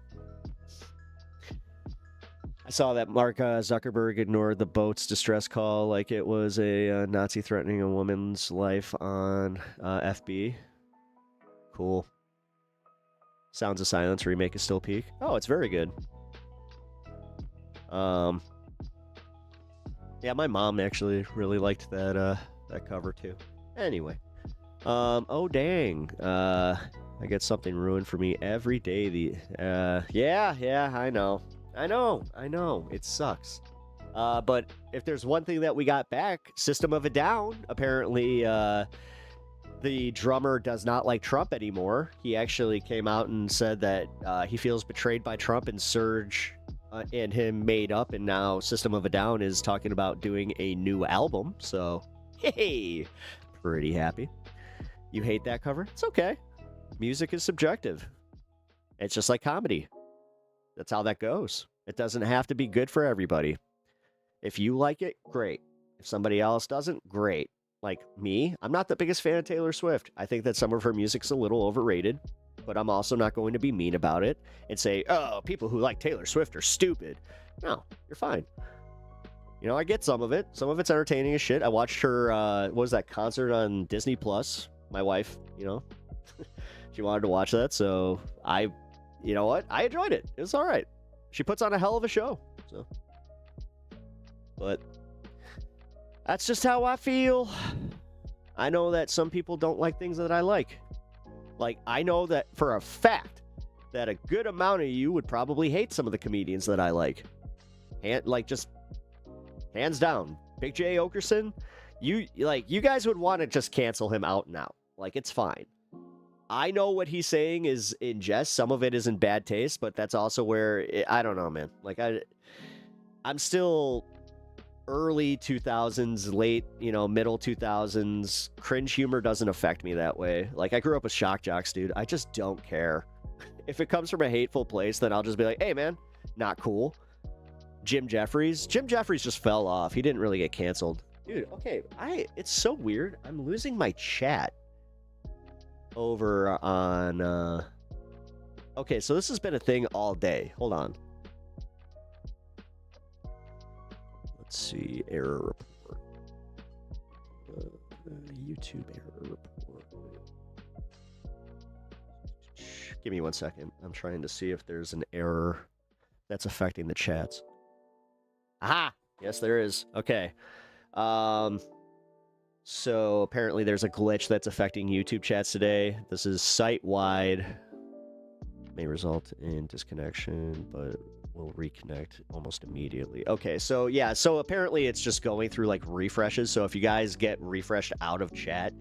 I saw that Mark Zuckerberg ignored the boat's distress call like it was a Nazi threatening a woman's life on FB. Cool. Sounds of Silence remake is still peak. Oh, it's very good. Yeah, my mom actually really liked that cover too. Anyway, oh dang, I get something ruined for me every day. Yeah, I know, it sucks. But if there's one thing that we got back, System of a Down. Apparently, the drummer does not like Trump anymore. He actually came out and said that he feels betrayed by Trump, and Surge and him made up, and now System of a Down is talking about doing a new album. So, hey, pretty happy. You hate that cover? It's okay. Music is subjective. It's just like comedy. That's how that goes. It doesn't have to be good for everybody. If you like it, great. If somebody else doesn't, great. Like me, I'm not the biggest fan of Taylor Swift. I think that some of her music's a little overrated, but I'm also not going to be mean about it and say, oh, people who like Taylor Swift are stupid. No, you're fine. You know, I get some of it. Some of it's entertaining as shit. I watched her, what was that concert on Disney Plus? My wife, you know, she wanted to watch that. So you know what? I enjoyed it. It was all right. She puts on a hell of a show. So, but that's just how I feel. I know that some people don't like things that I like. Like, I know that for a fact that a good amount of you would probably hate some of the comedians that I like. Just hands down. Big J. Okerson, you guys would want to just cancel him out and out. Like, it's fine. I know what he's saying is in jest. Some of it is in bad taste, but that's also where, I don't know, man. Like, I'm still early 2000s, late, middle 2000s. Cringe humor doesn't affect me that way. Like, I grew up with shock jocks, dude. I just don't care. If it comes from a hateful place, then I'll just be like, hey, man, not cool. Jim Jeffries just fell off. He didn't really get canceled. Dude, okay, it's so weird. I'm losing my chat over on, okay, so this has been a thing all day. Hold on. Let's see, error report. YouTube error report. Give me 1 second. I'm trying to see if there's an error that's affecting the chats. Aha! Yes, there is. Okay. So apparently there's a glitch that's affecting YouTube chats today. This is site-wide. May result in disconnection, but will reconnect almost immediately. Okay, so yeah, so apparently it's just going through like refreshes. So if you guys get refreshed out of chat,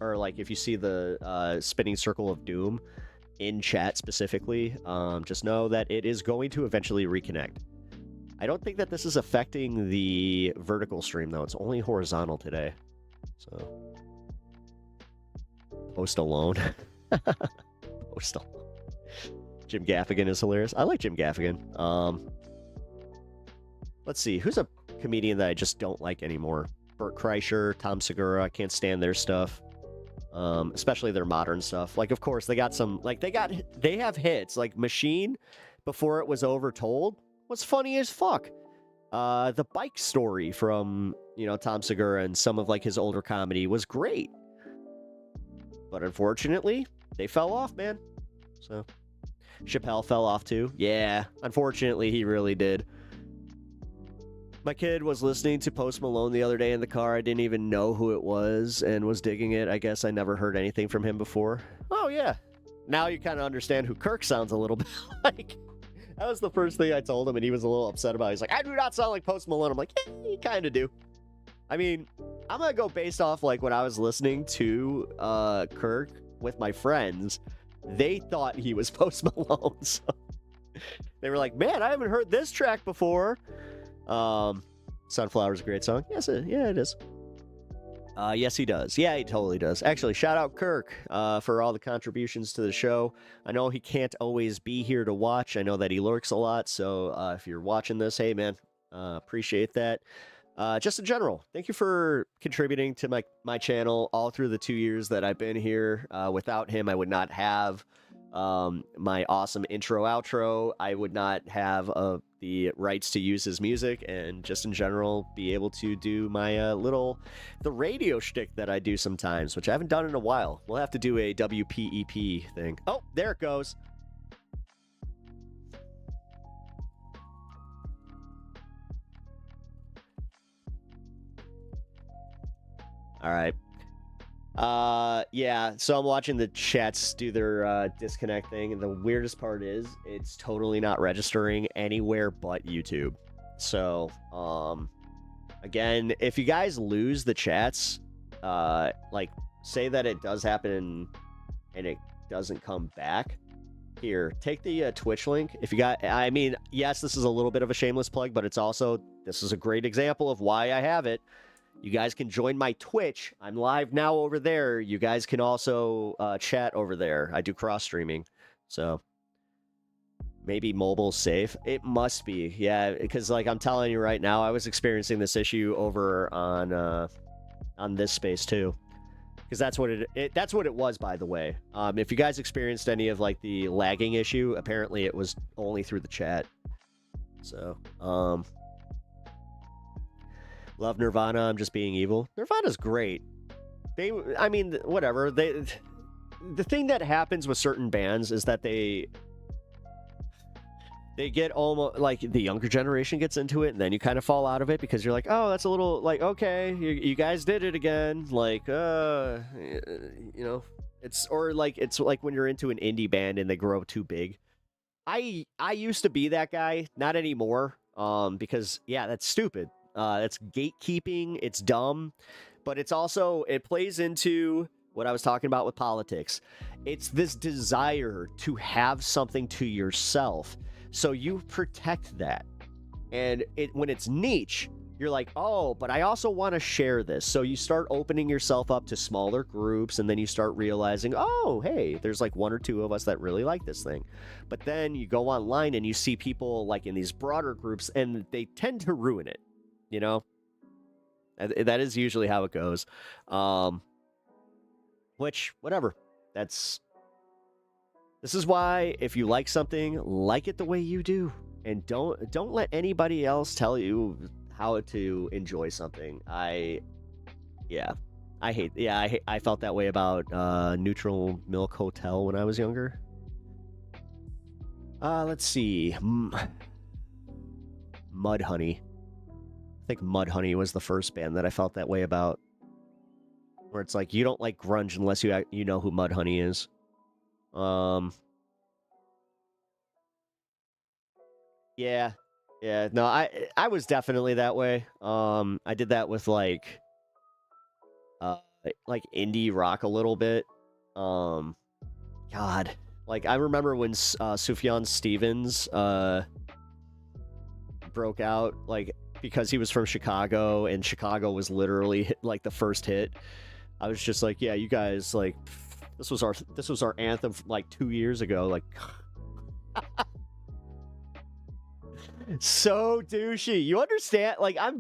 or like if you see the spinning circle of doom in chat specifically, just know that it is going to eventually reconnect. I don't think that this is affecting the vertical stream though. It's only horizontal today. So post alone. Post alone. Jim Gaffigan is hilarious. I like Jim Gaffigan. Let's see. Who's a comedian that I just don't like anymore? Bert Kreischer, Tom Segura. I can't stand their stuff. Especially their modern stuff. Like, of course, they got some... Like, they have hits. Like, Machine, before it was overtold, was funny as fuck. The bike story from, Tom Segura and some of, like, his older comedy was great. But unfortunately, they fell off, man. So... Chappelle fell off too. Yeah, unfortunately, he really did. My kid was listening to Post Malone the other day in the car. I didn't even know who it was and was digging it. I guess I never heard anything from him before. Oh, yeah. Now you kind of understand who Kirk sounds a little bit like. That was the first thing I told him, and he was a little upset about it. He's like, I do not sound like Post Malone. I'm like, yeah, you kind of do. I mean, I'm gonna go based off like when I was listening to Kirk with my friends. They thought he was Post Malone, so they were like, "Man, I haven't heard this track before." Sunflower's a great song. Yes, yeah, it is. Yes, he does. Yeah, he totally does. Actually, shout out Kirk for all the contributions to the show. I know he can't always be here to watch. I know that he lurks a lot. So if you're watching this, hey, man, appreciate that. Just in general, thank you for contributing to my channel all through the 2 years that I've been here. Without him, I would not have my awesome intro outro. I would not have the rights to use his music, and just in general be able to do my the radio shtick that I do sometimes, which I haven't done in a while. We'll have to do a WPEP thing. Oh, there it goes. All right. Yeah, so I'm watching the chats do their disconnect thing, and the weirdest part is it's totally not registering anywhere but YouTube. So, again, if you guys lose the chats, like, say that it does happen and it doesn't come back, here, take the Twitch link. If you got, I mean, yes, this is a little bit of a shameless plug, but it's also, this is a great example of why I have it. You guys can join my Twitch. I'm live now over there. You guys can also chat over there. I do cross-streaming. So maybe mobile's safe. It must be. Yeah, because like I'm telling you right now, I was experiencing this issue over on this space too. Because that's what that's what it was, by the way. If you guys experienced any of like the lagging issue, apparently it was only through the chat. So, love Nirvana, I'm just being evil. Nirvana's great. I mean, whatever. The thing that happens with certain bands is that they get almost like the younger generation gets into it, and then you kind of fall out of it because you're like, oh, that's a little like, okay, you guys did it again. Like, you know, it's like when you're into an indie band and they grow too big. I used to be that guy, not anymore. Because yeah, that's stupid. That's gatekeeping. It's dumb, but it's also, it plays into what I was talking about with politics. It's this desire to have something to yourself, so you protect that. And when it's niche, you're like, oh, but I also want to share this. So you start opening yourself up to smaller groups, and then you start realizing, oh, hey, there's like one or two of us that really like this thing. But then you go online and you see people like in these broader groups, and they tend to ruin it. You know, that is usually how it goes. Which, whatever. This is why if you like something, like it the way you do, and don't let anybody else tell you how to enjoy something. I felt that way about Neutral Milk Hotel when I was younger. Let's see. Mudhoney. I think Mudhoney was the first band that I felt that way about. Where it's like, you don't like grunge unless you know who Mudhoney is. Yeah. No, I was definitely that way. I did that with like indie rock a little bit. God, like I remember when Sufjan Stevens broke out, like, because he was from Chicago, and Chicago was literally like the first hit. I was just like, yeah, you guys, like, this was our anthem like 2 years ago. Like, so douchey. You understand? Like, I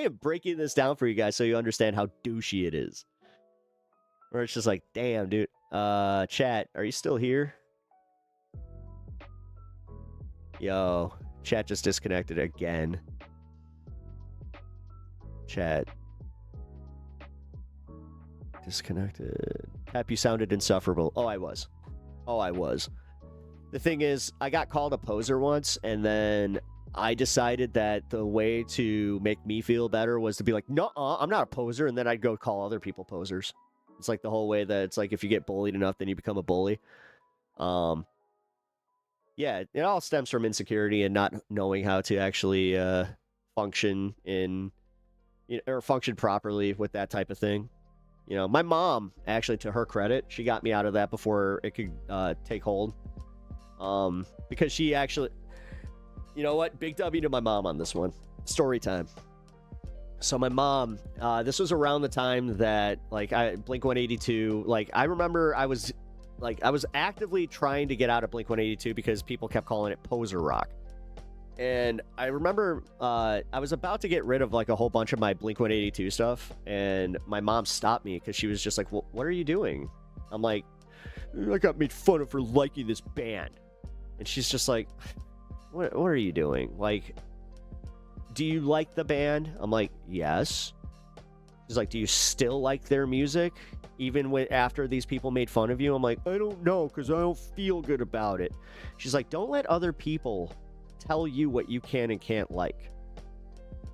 am breaking this down for you guys so you understand how douchey it is. Where it's just like, damn, dude. Chat, are you still here? Yo, chat just disconnected again. Chat. Disconnected. Pep, you sounded insufferable. Oh, I was. The thing is, I got called a poser once, and then I decided that the way to make me feel better was to be like, no, I'm not a poser, and then I'd go call other people posers. It's like the whole way that it's like if you get bullied enough, then you become a bully. Yeah, it all stems from insecurity and not knowing how to actually function in, or function properly with that type of thing. You know, my mom, actually, to her credit, she got me out of that before it could take hold. Because she actually, you know what? Big W to my mom on this one. Story time. So my mom, this was around the time that, like, Blink-182, like, I remember I was actively trying to get out of Blink-182 because people kept calling it poser rock. And I remember I was about to get rid of, like, a whole bunch of my Blink-182 stuff, and my mom stopped me because she was just like, well, what are you doing? I'm like, I got made fun of for liking this band. And she's just like, what are you doing? Like, do you like the band? I'm like, yes. She's like, do you still like their music? Even after these people made fun of you? I'm like, I don't know, because I don't feel good about it. She's like, don't let other people tell you what you can and can't like.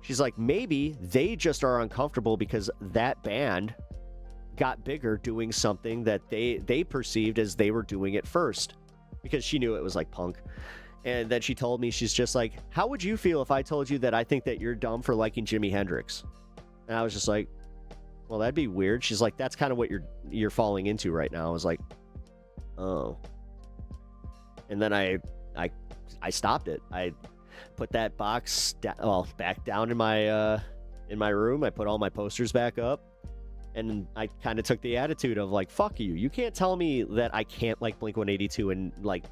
She's like, maybe they just are uncomfortable because that band got bigger doing something that they perceived as they were doing it first. Because she knew it was like punk. And then she told me, she's just like, how would you feel if I told you that I think that you're dumb for liking Jimi Hendrix? And I was just like, well, that'd be weird. She's like, that's kind of what you're falling into right now. I was like, oh. And then I stopped it. I put that box back down in my room. I put all my posters back up. And I kind of took the attitude of like, fuck you. You can't tell me that I can't like Blink-182 and like,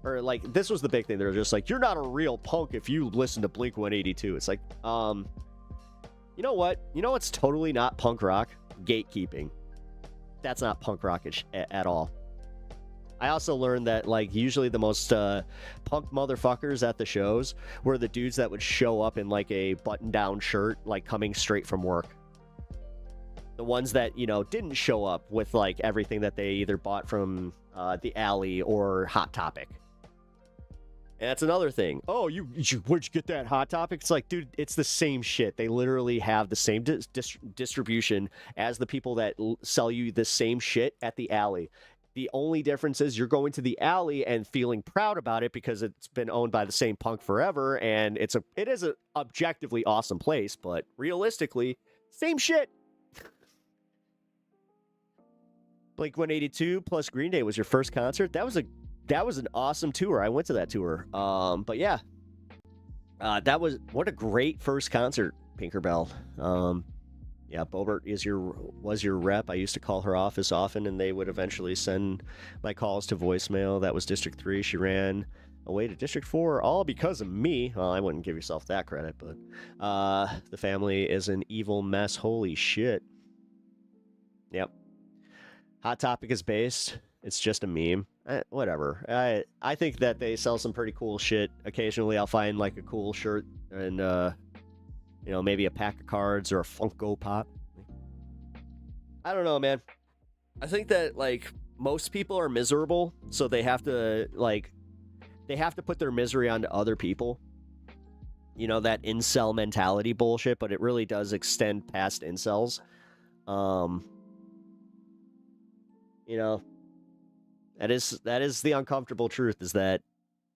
or like, this was the big thing. They were just like, you're not a real punk if you listen to Blink-182. It's like, you know what? You know what's totally not punk rock? Gatekeeping. That's not punk rock at all. I also learned that like usually the most punk motherfuckers at the shows were the dudes that would show up in like a button-down shirt, like coming straight from work. The ones that, you know, didn't show up with like everything that they either bought from the Alley or Hot Topic. And that's another thing. Oh, where'd you get that Hot Topic? It's like, dude, it's the same shit. They literally have the same distribution as the people that sell you the same shit at the Alley. The only difference is you're going to the Alley and feeling proud about it because it's been owned by the same punk forever, and it is an objectively awesome place, but realistically, same shit. Blink-182 plus Green Day was your first concert. That was an awesome tour. I went to that tour. But yeah, what a great first concert, Pinkerbell. Yeah, Bobert was your rep. I used to call her office often, and they would eventually send my calls to voicemail. That was District 3. She ran away to District 4, all because of me. Well, I wouldn't give yourself that credit, but the family is an evil mess. Holy shit. Yep. Hot Topic is based. It's just a meme. Whatever. I think that they sell some pretty cool shit. Occasionally I'll find like a cool shirt and you know, maybe a pack of cards or a Funko Pop. I don't know, man. I think that like most people are miserable, so they have to put their misery onto other people. You know, that incel mentality bullshit, but it really does extend past incels. You know, that is the uncomfortable truth, is that,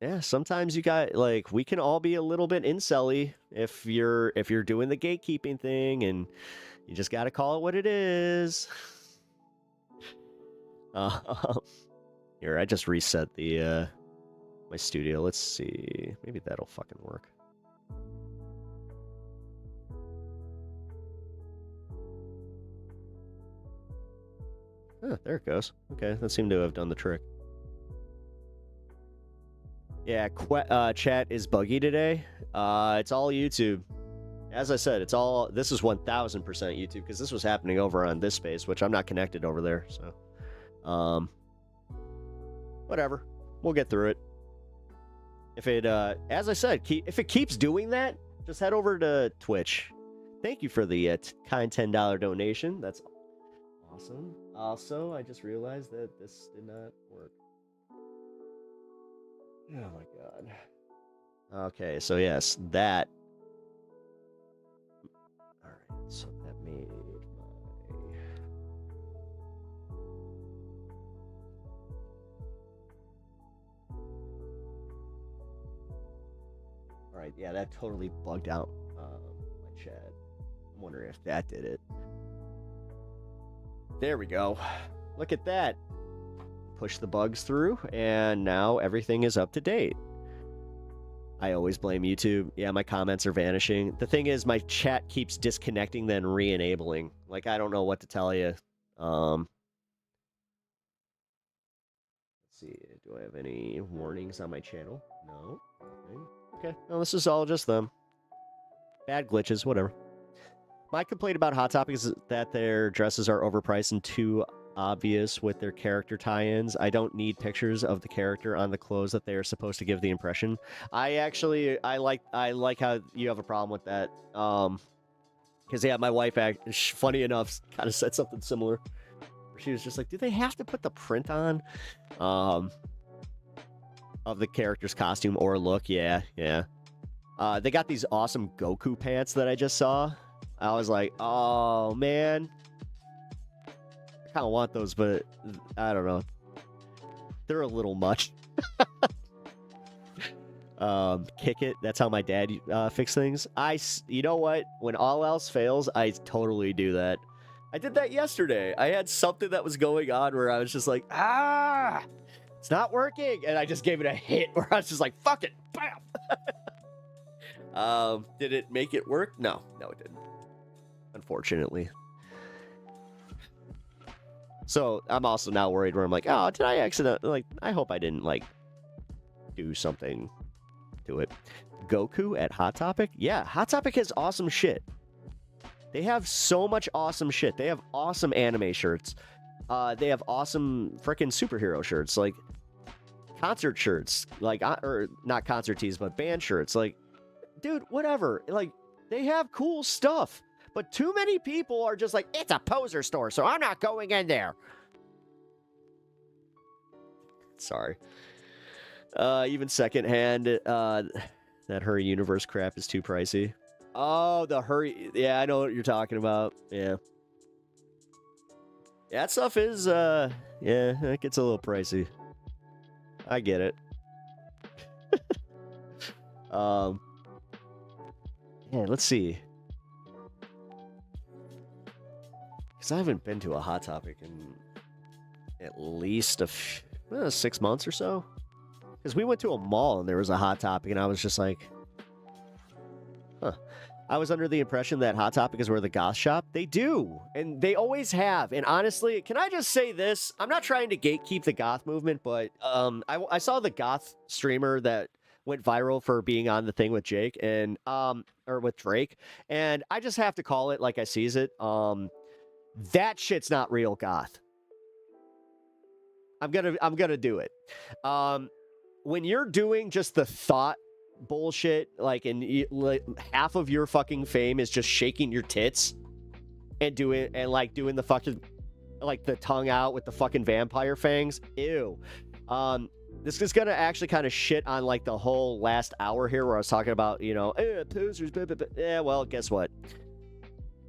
yeah, sometimes you got, like, we can all be a little bit incel-y if you're doing the gatekeeping thing, and you just got to call it what it is. Here, I just reset the my studio. Let's see. Maybe that'll fucking work. Oh, there it goes. Okay, that seemed to have done the trick. Yeah, chat is buggy today. It's all YouTube. As I said, this is 1000% YouTube, because this was happening over on this space, which I'm not connected over there, so. Whatever. We'll get through it. If it, as I said, if it keeps doing that, just head over to Twitch. Thank you for the kind $10 donation. That's awesome. Also, I just realized that this did not work. Oh my god. Okay, so yes, that. Alright, so that made my. Alright, yeah, that totally bugged out my chat. I'm wondering if that did it. There we go. Look at that. Push the bugs through, and now everything is up to date. I always blame YouTube. Yeah, my comments are vanishing. The thing is, my chat keeps disconnecting, then re-enabling. Like, I don't know what to tell you. Let's see. Do I have any warnings on my channel? No. Okay. Well, this is all just them. Bad glitches, whatever. My complaint about Hot Topic is that their dresses are overpriced and too obvious with their character tie-ins. I don't need pictures of the character on the clothes that they are supposed to give the impression. I like how you have a problem with that. Because yeah, my wife, funny enough, kind of said something similar. She was just like, do they have to put the print on of the character's costume or look? Yeah. They got these awesome Goku pants that I just saw. I was like, oh man, I kind of want those, but I don't know. They're a little much. Kick it. That's how my dad fix things. You know what? When all else fails, I totally do that. I did that yesterday. I had something that was going on where I was just like, it's not working. And I just gave it a hit where I was just like, fuck it. Bam. Did it make it work? No, it didn't. Unfortunately. So I'm also now worried where I'm like, oh, did I accidentally, like, I hope I didn't, like, do something to it. Goku at Hot Topic? Yeah, Hot Topic has awesome shit. They have so much awesome shit. They have awesome anime shirts. They have awesome freaking superhero shirts, like concert shirts, like, or not concert tees, but band shirts. Like, dude, whatever. Like, they have cool stuff. But too many people are just like, it's a poser store, so I'm not going in there. Sorry. Even secondhand, that Hurry Universe crap is too pricey. Oh, the Hurry. Yeah, I know what you're talking about. Yeah. That stuff is, yeah, it gets a little pricey. I get it. Yeah, let's see. Because I haven't been to a Hot Topic in at least 6 months or so. Because we went to a mall and there was a Hot Topic and I was just like, huh. I was under the impression that Hot Topic is where the goth shop. They do. And they always have. And honestly, can I just say this? I'm not trying to gatekeep the goth movement, but I saw the goth streamer that went viral for being on the thing with Jake and or with Drake. And I just have to call it like I sees it. That shit's not real goth. I'm gonna do it. When you're doing just the thought bullshit, like, half of your fucking fame is just shaking your tits and doing the fucking, like, the tongue out with the fucking vampire fangs. Ew. This is gonna actually kind of shit on, like, the whole last hour here where I was talking about, posers, blah, blah, blah. Yeah, well, guess what?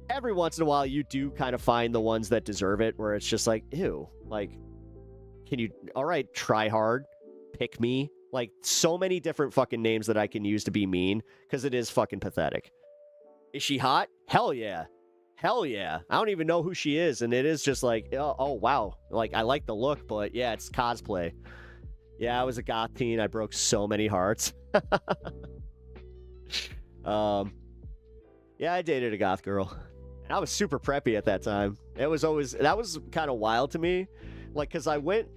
Every once in a while, you do kind of find the ones that deserve it, where it's just like, ew, like, can you, all right, try hard, pick me, like, so many different fucking names that I can use to be mean, because it is fucking pathetic. Is she hot? Hell yeah. Hell yeah. I don't even know who she is, and it is just like, oh wow, like, I like the look, but yeah, it's cosplay. Yeah, I was a goth teen, I broke so many hearts. Yeah, I dated a goth girl. And I was super preppy at that time. That was kind of wild to me. Like, because I went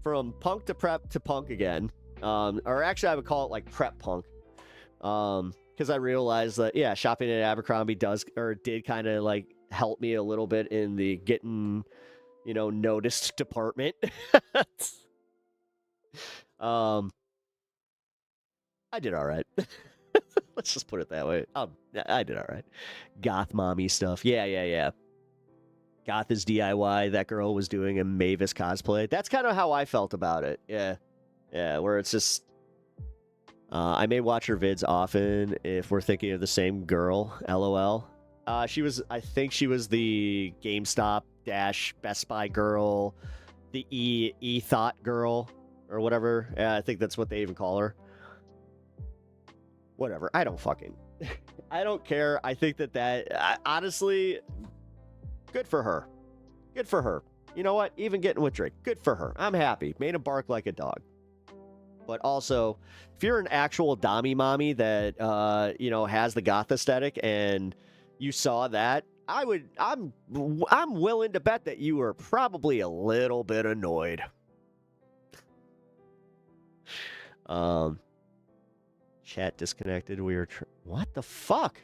from punk to prep to punk again. Or actually, I would call it, like, prep punk. Because I realized that, yeah, shopping at Abercrombie did kind of, like, help me a little bit in the getting, noticed department. I did all right. Let's just put it that way. I did all right. Goth mommy stuff. Yeah. Goth is DIY. That girl was doing a Mavis cosplay. That's kind of how I felt about it. Yeah, where it's just... I may watch her vids often if we're thinking of the same girl. LOL. I think she was the GameStop / Best Buy girl. The E-Thought girl. Or whatever. Yeah, I think that's what they even call her. Whatever. I don't fucking... I don't care. I think honestly, good for her. Good for her. You know what? Even getting with Drake, good for her. I'm happy. Made him bark like a dog. But also, if you're an actual dommy mommy that has the goth aesthetic and you saw that, I'm willing to bet that you were probably a little bit annoyed. Chat disconnected. What the fuck?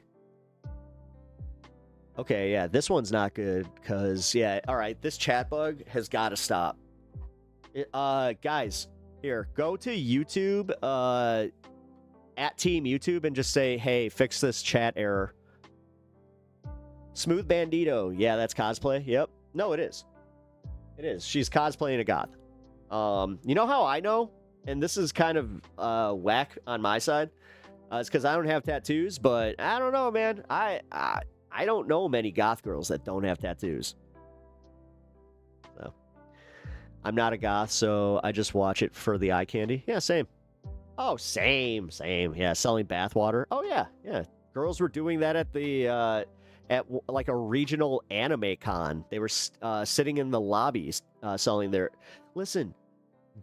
Okay, yeah, this one's not good because all right, this chat bug has got to stop. Guys, here, go to YouTube, at Team YouTube, and just say, hey, fix this chat error. Smooth Bandito. Yeah, that's cosplay. Yep. No, it is. It is. She's cosplaying a goth. You know how I know? And this is kind of whack on my side. It's because I don't have tattoos, but I don't know, man. I don't know many goth girls that don't have tattoos. So, I'm not a goth, so I just watch it for the eye candy. Yeah, same. Oh, same. Yeah, selling bathwater. Oh, yeah. Girls were doing that at the at like a regional anime con. They were sitting in the lobbies selling their... Listen,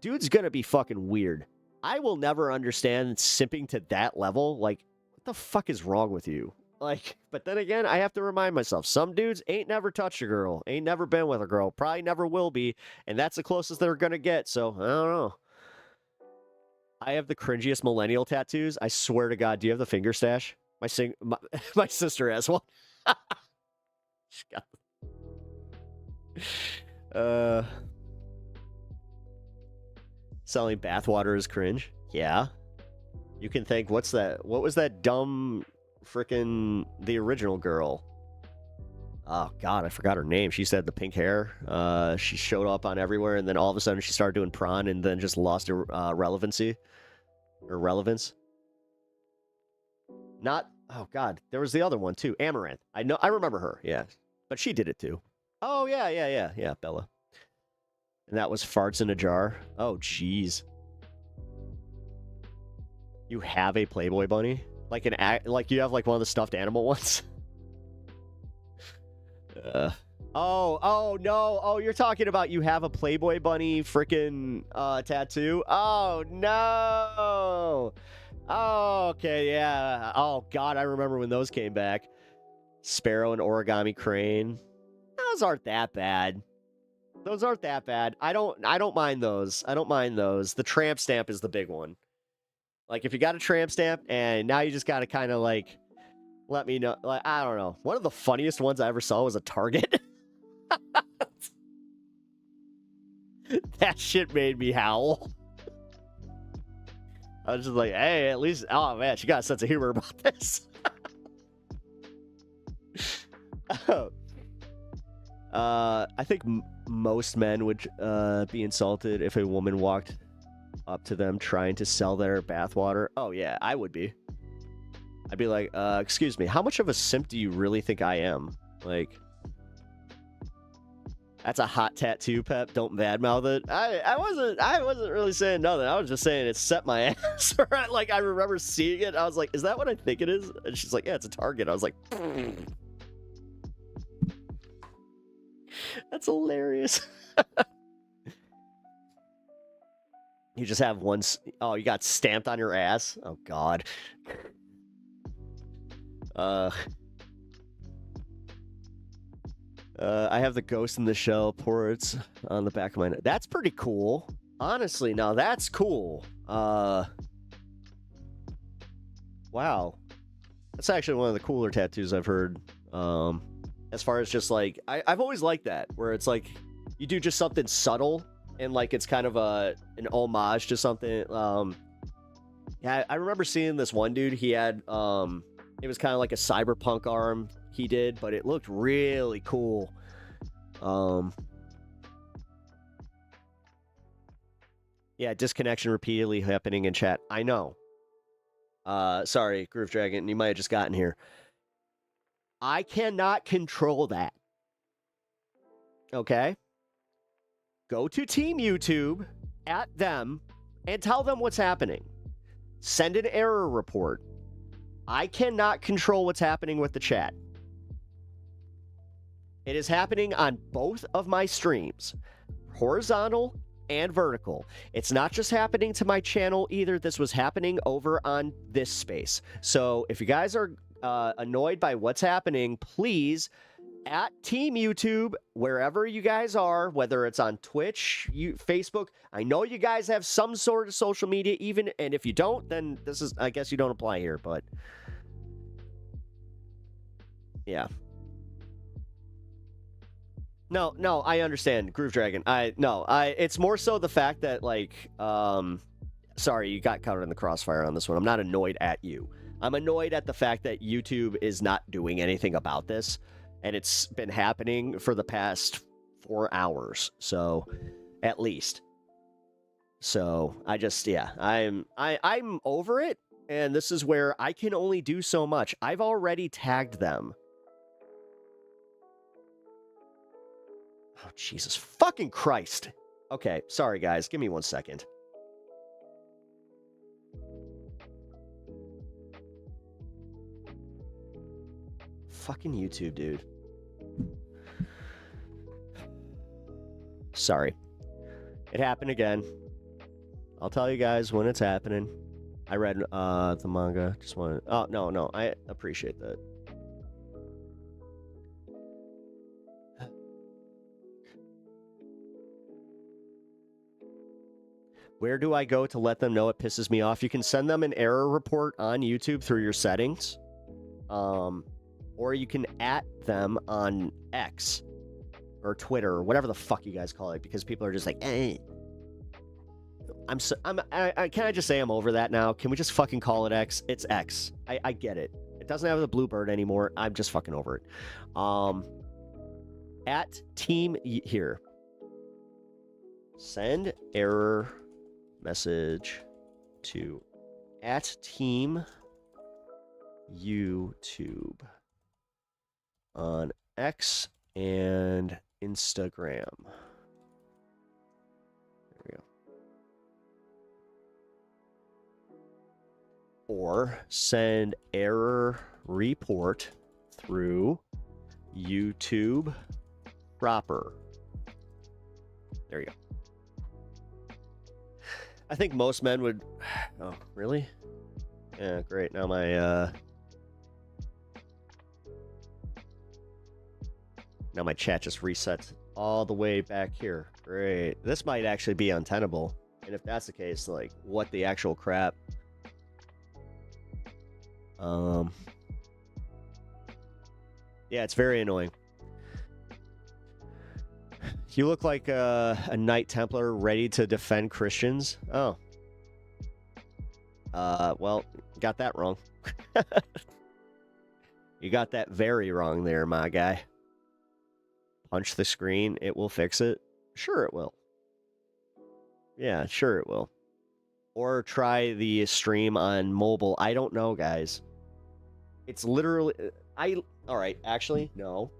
dude's gonna be fucking weird. I will never understand simping to that level. Like, what the fuck is wrong with you? Like, but then again, I have to remind myself, some dudes ain't never touched a girl, ain't never been with a girl, probably never will be, and that's the closest they're gonna get, so I don't know. I have the cringiest millennial tattoos. I swear to God, do you have the finger stash? My sister has one. She got... Selling bathwater is cringe. Yeah. You can think, what's that? What was that dumb frickin' the original girl? Oh, God, I forgot her name. She said the pink hair. She showed up on everywhere, and then all of a sudden she started doing prawn and then just lost her relevancy. Or relevance. Not... Oh, God. There was the other one, too. Amaranth. I remember her, yeah. But she did it, too. Oh, yeah, Bella. And that was farts in a jar. Oh, jeez. You have a Playboy bunny? Like you have like one of the stuffed animal ones? Oh, no. Oh, you're talking about you have a Playboy bunny freaking tattoo? Oh, no. Oh, okay, yeah. Oh, God, I remember when those came back. Sparrow and origami crane. Those aren't that bad. Those aren't that bad. I don't mind those. I don't mind those. The tramp stamp is the big one. Like, if you got a tramp stamp, and now you just got to kind of, like, let me know. Like, I don't know. One of the funniest ones I ever saw was a Target. That shit made me howl. I was just like, hey, at least... Oh, man, she got a sense of humor about this. I think most men would be insulted if a woman walked up to them trying to sell their bathwater. Oh, yeah, I would be. I'd be like, excuse me, how much of a simp do you really think I am? Like, that's a hot tattoo, Pep. Don't badmouth it. I wasn't really saying nothing. I was just saying it set my ass. Like, I remember seeing it. I was like, is that what I think it is? And she's like, yeah, it's a Target. I was like... That's hilarious. You just have one... Oh, you got stamped on your ass? Oh, God. I have the Ghost in the Shell portraits on the back of my neck. That's pretty cool. Honestly, now that's cool. Wow. That's actually one of the cooler tattoos I've heard. As far as just like, I've always liked that, where it's like, you do just something subtle, and like it's kind of an homage to something. Yeah, I remember seeing this one dude, he had, it was kind of like a cyberpunk arm he did, but it looked really cool. Yeah, disconnection repeatedly happening in chat. I know. Sorry, Groove Dragon, you might have just gotten here. I cannot control that. Okay? Go to Team YouTube, at them, and tell them what's happening. Send an error report. I cannot control what's happening with the chat. It is happening on both of my streams, horizontal and vertical. It's not just happening to my channel either. This was happening over on this space. So if you guys are annoyed by what's happening, please, at Team YouTube, wherever you guys are, whether it's on Twitch, Facebook, I know you guys have some sort of social media even, and if you don't, then this is, I guess you don't apply here, but yeah. No, I understand, Groove Dragon. It's more so the fact that, like, sorry, you got caught in the crossfire on this one. I'm not annoyed at you. I'm annoyed at the fact that YouTube is not doing anything about this, and it's been happening for the past 4 hours, so, at least. So, I just, yeah, I'm over it, and this is where I can only do so much. I've already tagged them. Oh, Jesus fucking Christ. Okay, sorry, guys. Give me 1 second. Fucking YouTube, dude. Sorry. It happened again. I'll tell you guys when it's happening. I read the manga. Just wanted... Oh, no. I appreciate that. Where do I go to let them know it pisses me off? You can send them an error report on YouTube through your settings. Or you can @ them on X or Twitter or whatever the fuck you guys call it, because people are just like, eh. Can I just say I'm over that now? Can we just fucking call it X? It's X. I get it. It doesn't have the blue bird anymore. I'm just fucking over it. At team here. Send error message to @team YouTube on X and Instagram. There we go. Or send error report through YouTube proper. There you go. I think most men would... Oh, really? Yeah, great. Now my, Now my chat just resets all the way back here. Great. This might actually be untenable. And if that's the case, like, what the actual crap? Yeah, it's very annoying. You look like a Knight Templar ready to defend Christians. Oh. Well, got that wrong. You got that very wrong there, my guy. Punch the screen, it will fix it. Sure it will. Yeah, sure it will. Or try the stream on mobile. I don't know, guys. It's literally... Alright, actually, no.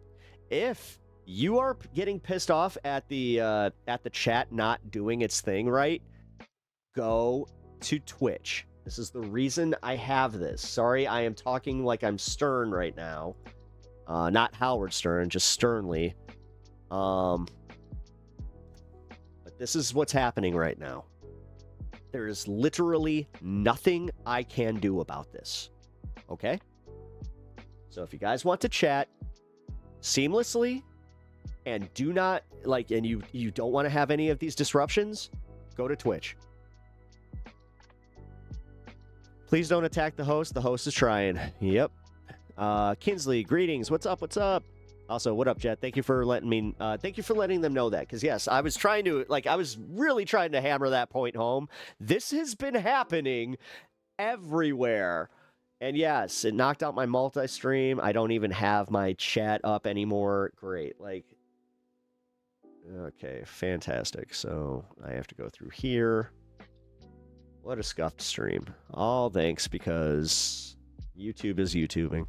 If you are getting pissed off at the chat not doing its thing right, go to Twitch. This is the reason I have this. Sorry, I am talking like I'm stern right now. Not Howard Stern, just sternly. But this is what's happening right now. There is literally nothing I can do about this. Okay? So if you guys want to chat seamlessly and do not, like, and you don't want to have any of these disruptions, go to Twitch. Please don't attack the host. The host is trying. Yep. Kinsley, greetings. What's up? What's up? Also, what up, Jet? Thank you for letting me. Thank you for letting them know that. Because yes, I was trying to, like, I was really trying to hammer that point home. This has been happening everywhere. And yes, it knocked out my multi-stream. I don't even have my chat up anymore. Great. Like, okay, fantastic. So I have to go through here. What a scuffed stream. All thanks because YouTube is YouTubing.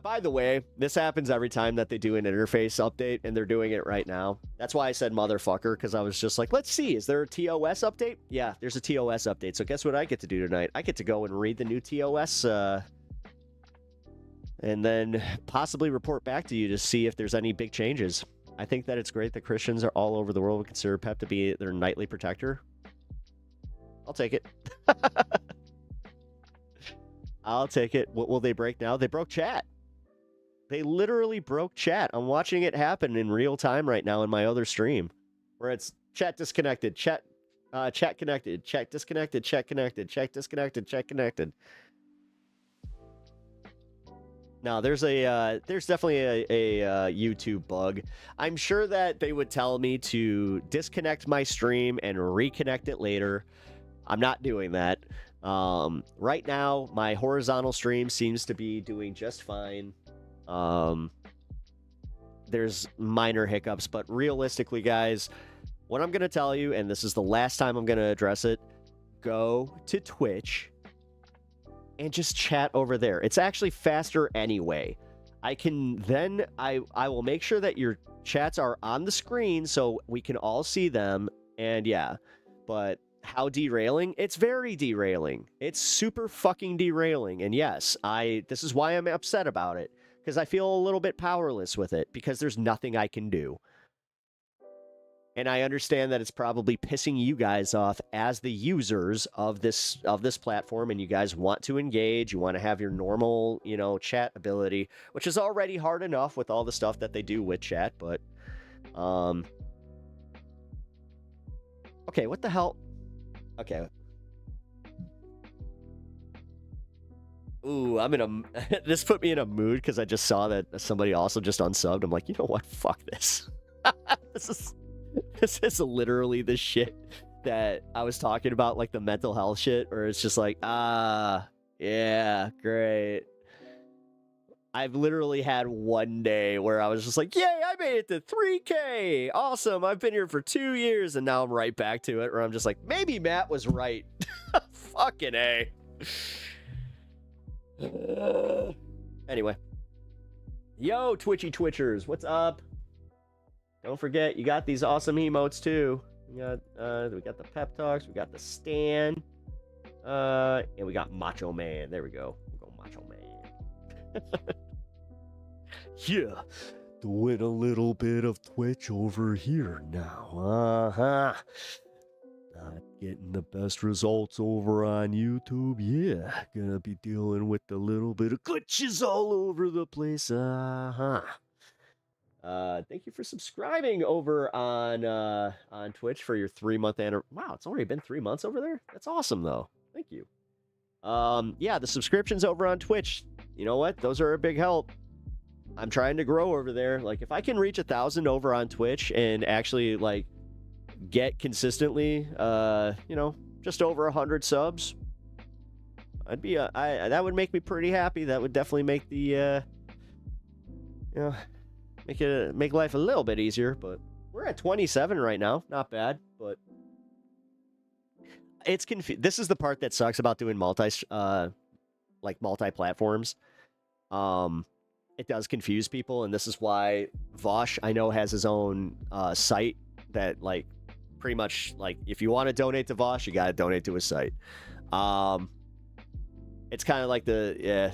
By the way, this happens every time that they do an interface update, and they're doing it right now. That's why I said motherfucker, because I was just like, let's see, is there a TOS update? Yeah, there's a TOS update. So guess what I get to do tonight? I get to go and read the new TOS, and then possibly report back to you to see if there's any big changes. I think that it's great that Christians are all over the world would consider Pep to be their nightly protector. I'll take it. I'll take it. What will they break now? They broke chat. They literally broke chat. I'm watching it happen in real time right now in my other stream, where it's chat disconnected, chat connected, chat disconnected, chat connected, chat disconnected, chat connected. No, there's definitely a YouTube bug. I'm sure that they would tell me to disconnect my stream and reconnect it later. I'm not doing that. Right now, my horizontal stream seems to be doing just fine. There's minor hiccups, but realistically, guys, what I'm going to tell you, and this is the last time I'm going to address it, go to Twitch and just chat over there. It's actually faster anyway. I will make sure that your chats are on the screen so we can all see them. And yeah, but how derailing? It's very derailing. It's super fucking derailing. And yes, this is why I'm upset about it, because I feel a little bit powerless with it, because there's nothing I can do. And I understand that it's probably pissing you guys off as the users of this platform, and you guys want to engage, you want to have your normal, chat ability, which is already hard enough with all the stuff that they do with chat, but okay, what the hell? Okay. Ooh, this put me in a mood because I just saw that somebody also just unsubbed. I'm like, you know what? Fuck this. This is literally the shit that I was talking about, like the mental health shit, or it's just like, yeah, great. I've literally had one day where I was just like, yay, I made it to 3K. Awesome. I've been here for 2 years, and now I'm right back to it, where I'm just like, maybe Matt was right. Fucking A. Anyway. Yo, Twitchy Twitchers, what's up? Don't forget, you got these awesome emotes too. We got the Pep Talks, we got the Stan, and we got Macho Man. There we go. We'll go Macho Man. Yeah, doing a little bit of Twitch over here now. Not getting the best results over on YouTube. Yeah, gonna be dealing with a little bit of glitches all over the place. Thank you for subscribing over on Twitch for your 3-month anniversary. Wow, it's already been 3 months over there? That's awesome, though. Thank you. Yeah, the subscriptions over on Twitch, you know what? Those are a big help. I'm trying to grow over there. Like, if I can reach 1,000 over on Twitch and actually, like, get consistently, just over 100 subs, I'd be, that would make me pretty happy. That would definitely make the, make life a little bit easier. But we're at 27 right now. Not bad, but it's this is the part that sucks about doing multi-platforms. It does confuse people, and this is why Vosh, I know, has his own site that, like, pretty much, like, if you want to donate to Vosh, you got to donate to his site. It's kind of like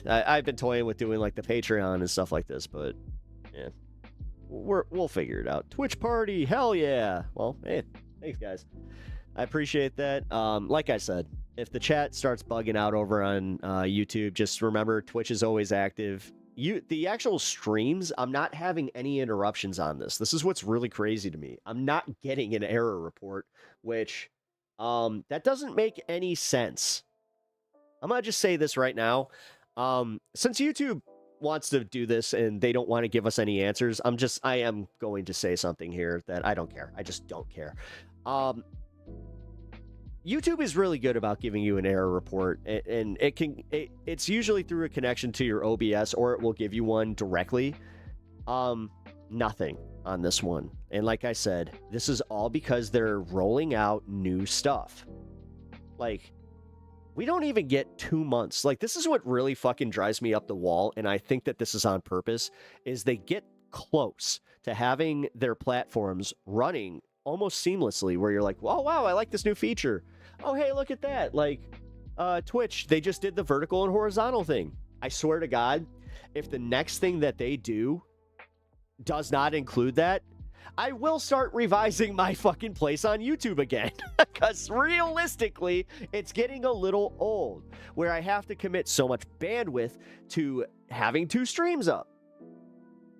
I've been toying with doing, like, the Patreon and stuff like this, but yeah, we'll figure it out. Twitch party, hell yeah. Well, hey, thanks, guys. I appreciate that. Like I said, if the chat starts bugging out over on YouTube, just remember Twitch is always active. The actual streams, I'm not having any interruptions on this. This is what's really crazy to me. I'm not getting an error report, which that doesn't make any sense. I'm gonna just say this right now. Since YouTube wants to do this and they don't want to give us any answers, I am going to say something here that I don't care. I just don't care. YouTube is really good about giving you an error report, and it's usually through a connection to your OBS, or it will give you one directly. Nothing on this one. And like I said, this is all because they're rolling out new stuff. Like, We don't even get 2 months. Like, this is what really fucking drives me up the wall, and I think that this is on purpose, is they get close to having their platforms running almost seamlessly, where you're like, oh, wow, I like this new feature. Oh, hey, look at that. Like, Twitch, they just did the vertical and horizontal thing. I swear to God, if the next thing that they do does not include that, I will start revising my fucking place on YouTube again. Because realistically, it's getting a little old, where I have to commit so much bandwidth to having 2 streams up.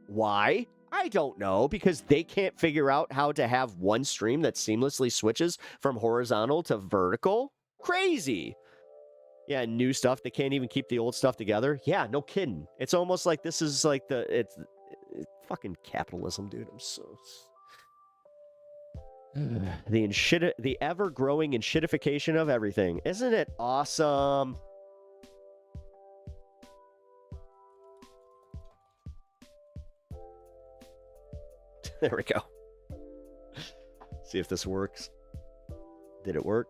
Why? I don't know, because they can't figure out how to have one stream that seamlessly switches from horizontal to vertical. Crazy. Yeah, new stuff. They can't even keep the old stuff together. Yeah, no kidding. It's almost like this is like it's fucking capitalism, dude. I'm so... the ever-growing enshittification of everything. Isn't it awesome? There we go. See if this works. Did it work?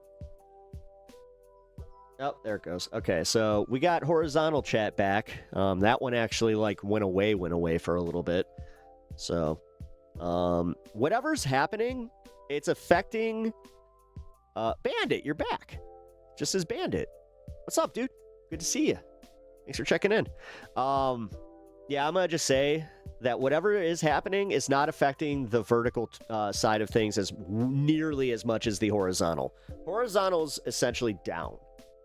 Oh, there it goes. Okay, so we got horizontal chat back. That one actually like went away for a little bit. So, whatever's happening, it's affecting Bandit. You're back. Just as Bandit. What's up, dude? Good to see you. Thanks for checking in. Yeah, I'm gonna just say that whatever is happening is not affecting the vertical side of things as nearly as much as the horizontal. Horizontal's essentially down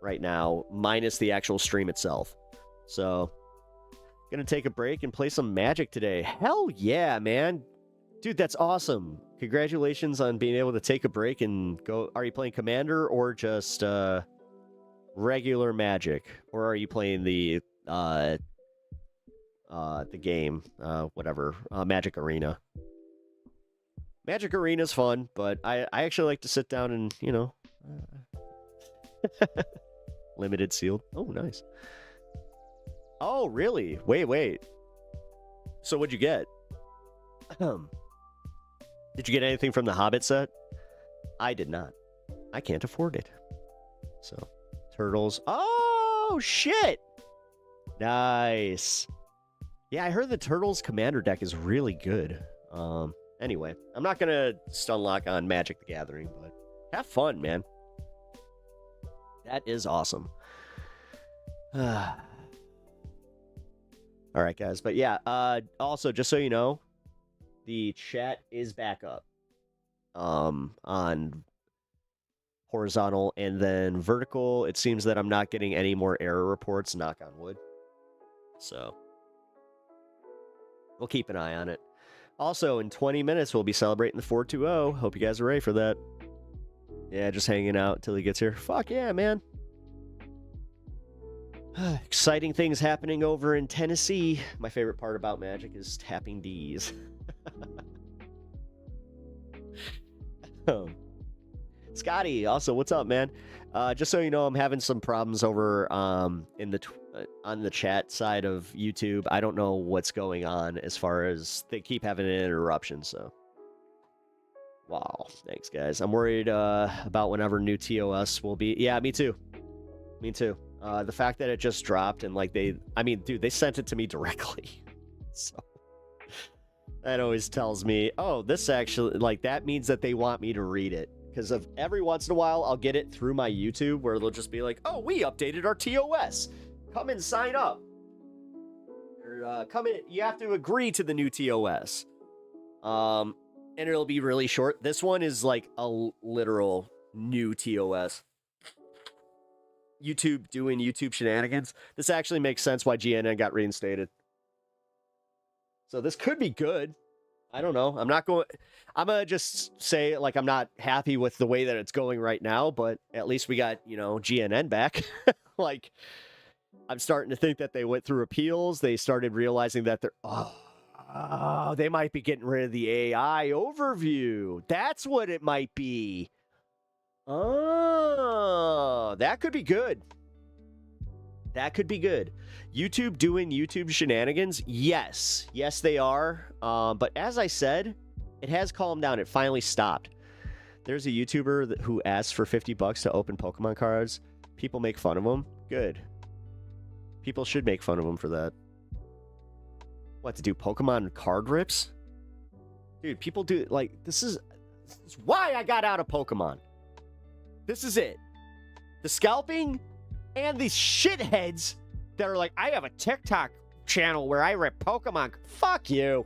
right now, minus the actual stream itself. So, gonna take a break and play some Magic today. Hell yeah, man. Dude, that's awesome. Congratulations on being able to take a break and go. Are you playing Commander or just regular Magic? Or are you playing the game, whatever, Magic Arena? Magic Arena's fun, but I actually like to sit down and, you know, limited sealed. Oh, nice. Oh, really? Wait. So what'd you get? Did you get anything from the Hobbit set? I did not. I can't afford it. So, Turtles. Oh, shit! Nice. Yeah, I heard the Turtles Commander deck is really good. Anyway, I'm not going to stun lock on Magic the Gathering, but have fun, man. That is awesome. All right, guys. But yeah, also, just so you know, the chat is back up on horizontal, and then vertical. It seems that I'm not getting any more error reports, knock on wood. So we'll keep an eye on it. Also, in 20 minutes, we'll be celebrating the 420. Hope you guys are ready for that. Yeah, just hanging out until he gets here. Fuck yeah, man. Exciting things happening over in Tennessee. My favorite part about Magic is tapping Ds. Scotty, also, what's up, man? Just so you know, I'm having some problems over in the on the chat side of YouTube. I don't know what's going on as far as they keep having an interruption. So, wow, thanks, guys. I'm worried about whenever new TOS will be. Yeah, me too. Me too. The fact that it just dropped and like I mean, dude, they sent it to me directly. So that always tells me, oh, this actually, like, that means that they want me to read it. Because of every once in a while, I'll get it through my YouTube where they'll just be like, oh, we updated our TOS. Come and sign up. Or come in. You have to agree to the new TOS. And it'll be really short. This one is like a literal new TOS. YouTube doing YouTube shenanigans. This actually makes sense why GNN got reinstated. So this could be good. I don't know. I'm going to just say, like, I'm not happy with the way that it's going right now, but at least we got, you know, GNN back. Like, I'm starting to think that they went through appeals. They started realizing that they might be getting rid of the AI overview. That's what it might be. Oh, that could be good. That could be good. YouTube doing YouTube shenanigans? Yes. Yes, they are. But as I said, it has calmed down. It finally stopped. There's a YouTuber who asked for $50 to open Pokemon cards. People make fun of him. Good. People should make fun of him for that. What, to do Pokemon card rips? Dude, people do, like, this is why I got out of Pokemon. This is it. The scalping and these shitheads that are like, I have a TikTok channel where I rip Pokemon. Fuck you.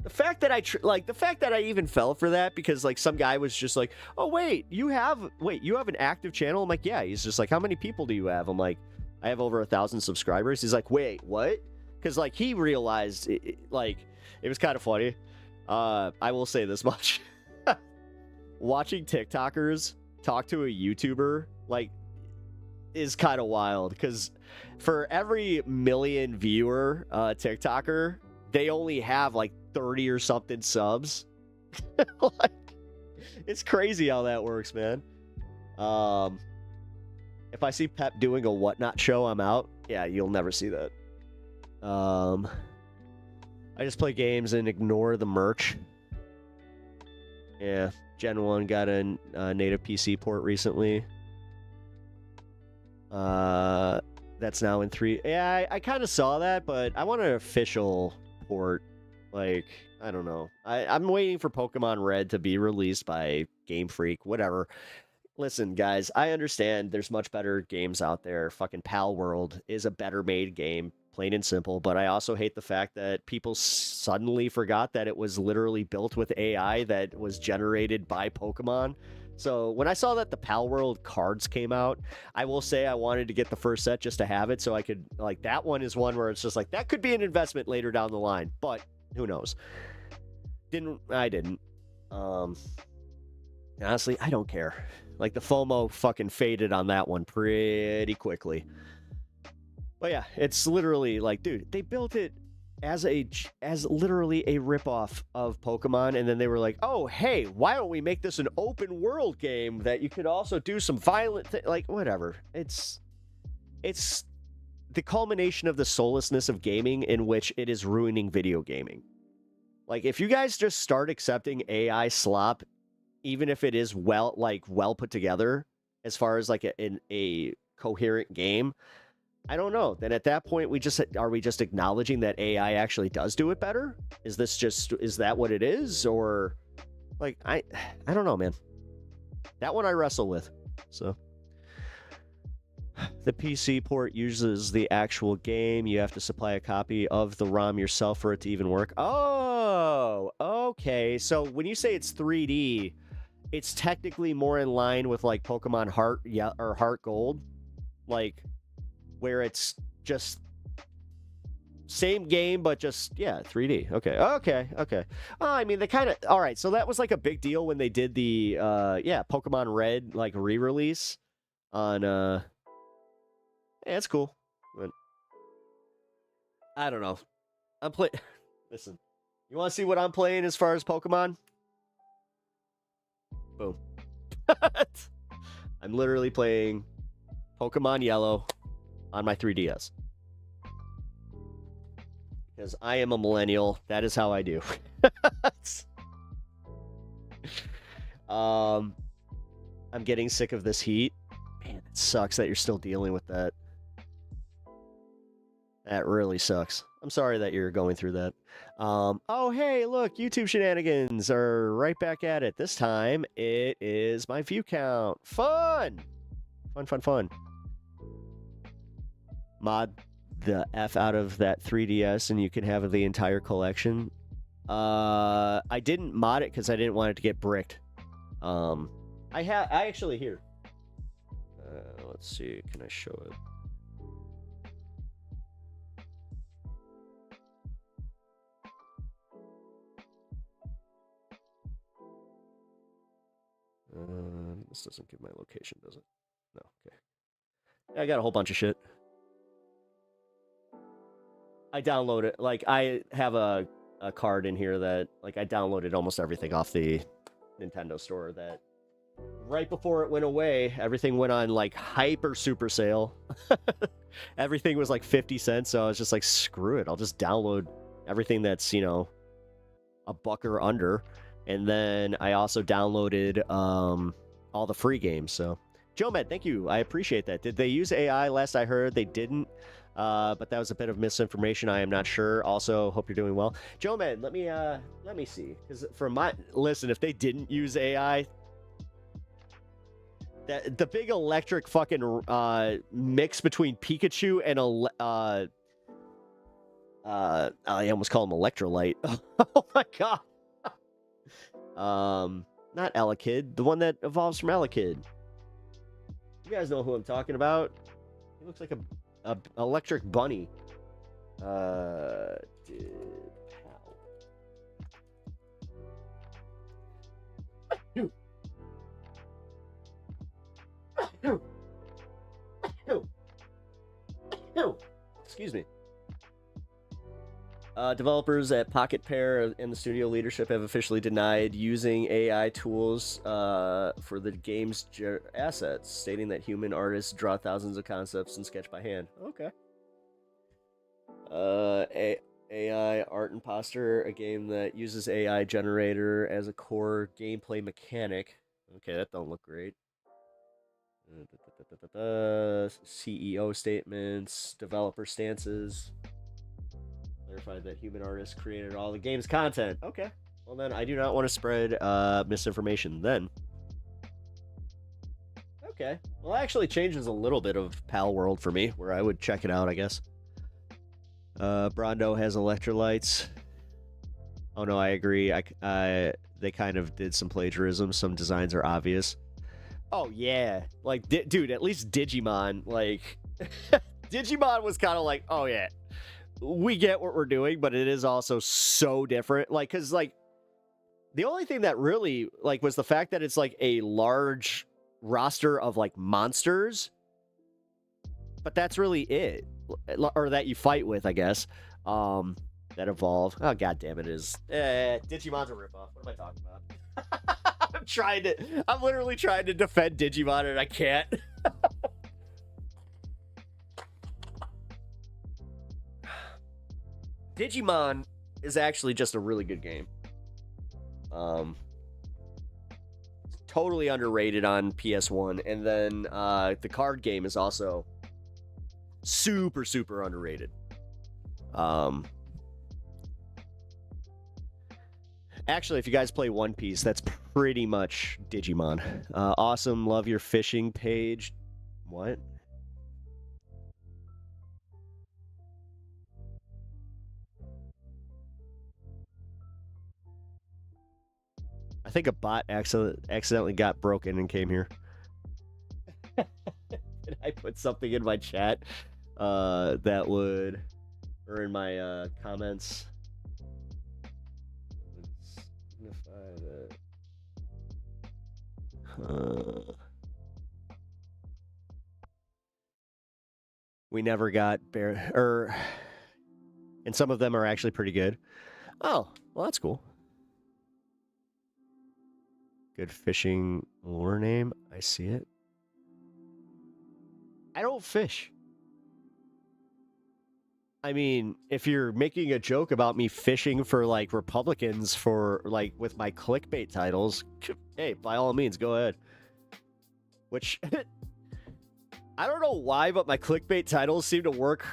The fact that I even fell for that because like some guy was just like, oh wait, you have an active channel? I'm like, yeah. He's just like, how many people do you have? I'm like, I have over 1,000 subscribers. He's like, wait, what? Because like he realized it was kind of funny. I will say this much. Watching TikTokers talk to a YouTuber like is kind of wild because for every million viewer TikToker, they only have like 30 or something subs. Like, it's crazy how that works, man. If I see Pep doing a whatnot show, I'm out. Yeah, you'll never see that. I just play games and ignore the merch. Yeah, Gen 1 got a native PC port recently. That's now in 3. Yeah, I kind of saw that, but I want an official port. Like, I don't know. I'm waiting for Pokemon Red to be released by Game Freak, whatever. Listen, guys, I understand there's much better games out there. Fucking Pal World is a better made game, plain and simple. But I also hate the fact that people suddenly forgot that it was literally built with AI that was generated by Pokemon. So when I saw that the Pal World cards came out, I will say I wanted to get the first set just to have it so I could, like, that one is one where it's just like, that could be an investment later down the line. But who knows? I didn't. Honestly, I don't care. Like, the FOMO fucking faded on that one pretty quickly. But yeah, it's literally like, dude, they built it as literally a ripoff of Pokemon, and then they were like, oh, hey, why don't we make this an open world game that you could also do some violent like, whatever. It's the culmination of the soullessness of gaming in which it is ruining video gaming. Like, if you guys just start accepting AI slop, even if it is well put together as far as like a coherent game, I don't know. Then at that point, are we just acknowledging that AI actually does do it better? Is that what it is? Or like, I don't know, man. That one I wrestle with. So the PC port uses the actual game. You have to supply a copy of the ROM yourself for it to even work. Oh, okay. So when you say it's 3D, it's technically more in line with like Pokemon Heart, or Heart Gold, like where it's just same game but just 3D. Okay. I mean, they kind of, all right. So that was like a big deal when they did the Pokemon Red like re-release on it's cool, but I don't know. Listen, you want to see what I'm playing as far as Pokemon? Boom. I'm literally playing Pokemon Yellow on my 3DS. Because I am a millennial. That is how I do. I'm getting sick of this heat. Man, it sucks that you're still dealing with that. That really sucks. I'm sorry that you're going through that. Oh, hey, look, YouTube shenanigans are right back at it. This time, it is my view count. Fun! Fun. Mod the F out of that 3DS and you can have the entire collection. I didn't mod it because I didn't want it to get bricked. I actually here. Let's see, can I show it? This doesn't give my location, does it? No, okay. I got a whole bunch of shit. I download it. Like, I have a card in here that, like, I downloaded almost everything off the Nintendo store that right before it went away, everything went on, like, hyper super sale. Everything was, like, 50 cents, so I was just like, screw it. I'll just download everything that's, you know, a buck or under. And then I also downloaded all the free games, so Joe Med, thank you. I appreciate that. Did they use AI? Last I heard, they didn't. But that was a bit of misinformation. I am not sure. Also, hope you're doing well. Joe Med, let me see. Because listen, if they didn't use AI, the big electric fucking mix between Pikachu and I almost call him Electrolyte. Oh my god. Not Elekid, the one that evolves from Elekid. You guys know who I'm talking about. He looks like a electric bunny. Excuse me. Developers at Pocket Pair and the studio leadership have officially denied using AI tools for the game's assets, stating that human artists draw thousands of concepts and sketch by hand. Okay. AI Art Imposter, a game that uses AI generator as a core gameplay mechanic. Okay, that don't look great. CEO statements, developer stances. Clarified that human artists created all the game's content. Okay. Well, then I do not want to spread misinformation then. Okay. Well, that actually changes a little bit of Pal World for me, where I would check it out, I guess. Brondo has electrolytes. Oh, no, I agree. They kind of did some plagiarism. Some designs are obvious. Oh, yeah. Like, dude, at least Digimon, like... Digimon was kind of like, oh, yeah. We get what we're doing, but it is also so different. Like, because, like, the only thing that really, like, was the fact that it's, like, a large roster of, like, monsters. But that's really it. Or that you fight with, I guess. That evolve. Oh, god damn it is. Digimon's a ripoff. What am I talking about? I'm literally trying to defend Digimon, and I can't. Digimon is actually just a really good game. Totally underrated on PS1, and then the card game is also super, super underrated. Actually, if you guys play One Piece, that's pretty much Digimon. Awesome, love your fishing page. What? I think a bot accidentally got broken and came here. Did I put something in my chat that would, or in my comments? We never got and some of them are actually pretty good. Oh, well, that's cool. Good fishing lure name. I see it. I don't fish. I mean, if you're making a joke about me fishing for, like, Republicans for, like, with my clickbait titles, hey, by all means, go ahead. Which, I don't know why, but my clickbait titles seem to work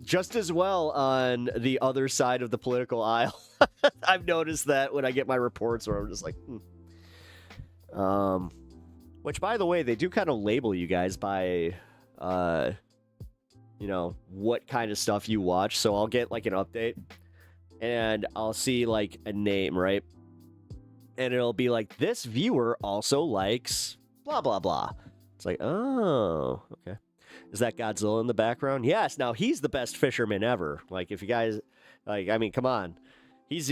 just as well on the other side of the political aisle. I've noticed that when I get my reports where I'm just like, Which, by the way, they do kind of label you guys by, you know, what kind of stuff you watch. So I'll get, like, an update, and I'll see, like, a name, right? And it'll be like, this viewer also likes blah, blah, blah. It's like, oh, okay. Is that Godzilla in the background? Yes. Now, he's the best fisherman ever. Like, if you guys, like, I mean, come on. He's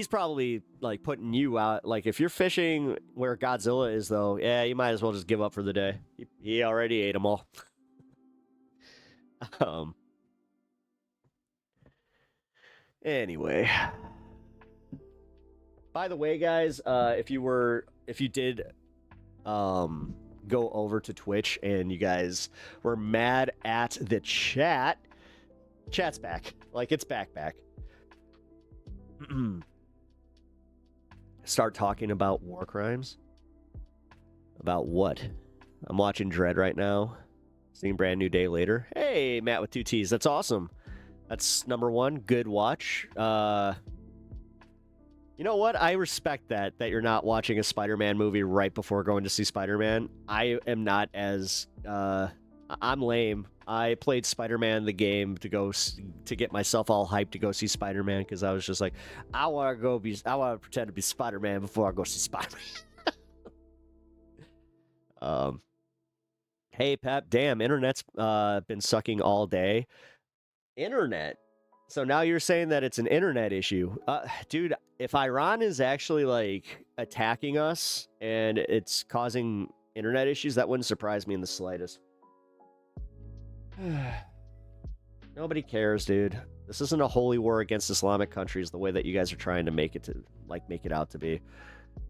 probably, like, putting you out. Like, if you're fishing where Godzilla is, though, yeah, you might as well just give up for the day. He already ate them all. Anyway. By the way, guys, if you did go over to Twitch and you guys were mad at the chat's back. Like, it's back. Start talking about war crimes. About what? I'm watching Dread right now. Seeing Brand New Day later. Hey, Matt with 2 T's. That's awesome. That's number one. Good watch. You know what? I respect that you're not watching a Spider-Man movie right before going to see Spider-Man. I am not as... I'm lame. I played Spider-Man the game to get myself all hyped to go see Spider-Man because I was just like, I want to pretend to be Spider-Man before I go see Spider-Man. Hey, Pep. Damn, internet's been sucking all day. Internet? So now you're saying that it's an internet issue. Dude, if Iran is actually, like, attacking us and it's causing internet issues, that wouldn't surprise me in the slightest. Nobody cares, dude. This isn't a holy war against Islamic countries the way that you guys are trying to make it out to be.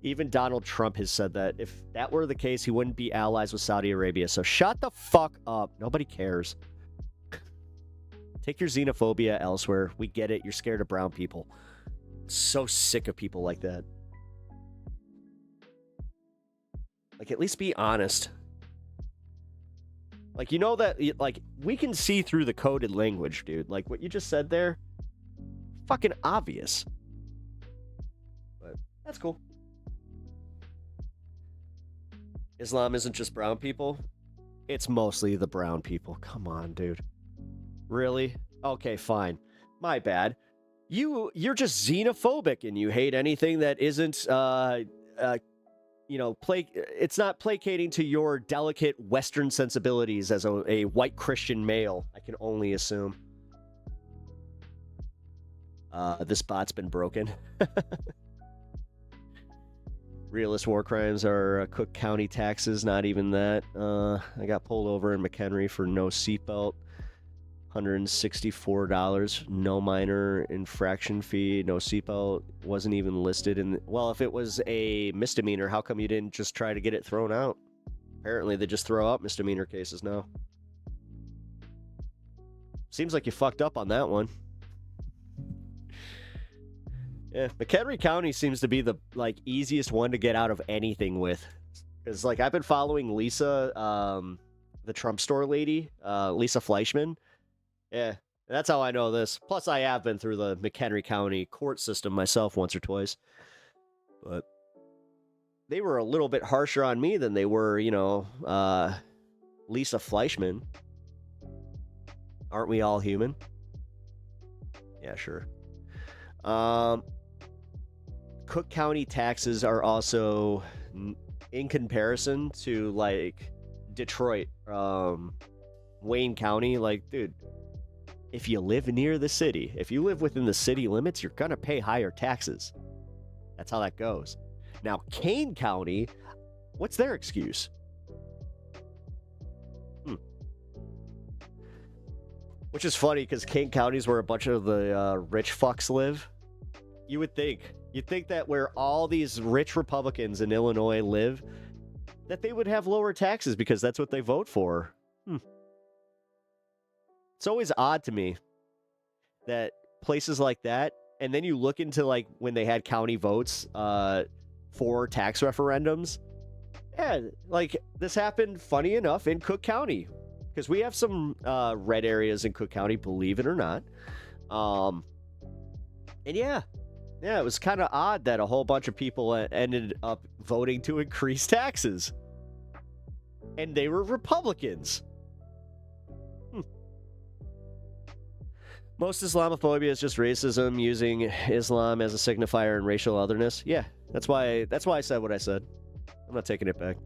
Even Donald Trump has said that if that were the case, he wouldn't be allies with Saudi Arabia. So shut the fuck up. Nobody cares. Take your xenophobia elsewhere. We get it. You're scared of brown people. So sick of people like that. Like, at least be honest. Like, you know that, like, we can see through the coded language, dude. Like, what you just said there, fucking obvious. But that's cool. Islam isn't just brown people. It's mostly the brown people. Come on, dude. Really? Okay, fine. My bad. You're just xenophobic and you hate anything that isn't, it's not placating to your delicate Western sensibilities as a white Christian male, I can only assume. This bot's been broken. Realist war crimes are Cook County taxes, not even that. I got pulled over in McHenry for no seatbelt. $164, no minor infraction fee, no seatbelt, wasn't even listed in... Well, if it was a misdemeanor, how come you didn't just try to get it thrown out? Apparently, they just throw out misdemeanor cases now. Seems like you fucked up on that one. Yeah, McHenry County seems to be the, like, easiest one to get out of anything with. Because, like, I've been following Lisa, the Trump store lady, Lisa Fleischman. Yeah, that's how I know this. Plus, I have been through the McHenry County court system myself once or twice. But they were a little bit harsher on me than they were, Lisa Fleischman. Aren't we all human? Yeah, sure. Cook County taxes are also, in comparison to, like, Detroit, Wayne County, like, dude... If you live near the city, if you live within the city limits, you're going to pay higher taxes. That's how that goes. Now, Kane County, what's their excuse? Which is funny because Kane County is where a bunch of the rich fucks live. You would think. You'd think that where all these rich Republicans in Illinois live, that they would have lower taxes because that's what they vote for. It's always odd to me that places like that, and then you look into, like, when they had county votes for tax referendums. Yeah, like, this happened, funny enough, in Cook County. Because we have some red areas in Cook County, believe it or not. And yeah, it was kind of odd that a whole bunch of people ended up voting to increase taxes. And they were Republicans. Most Islamophobia is just racism, using Islam as a signifier and racial otherness. Yeah, that's why I said what I said. I'm not taking it back.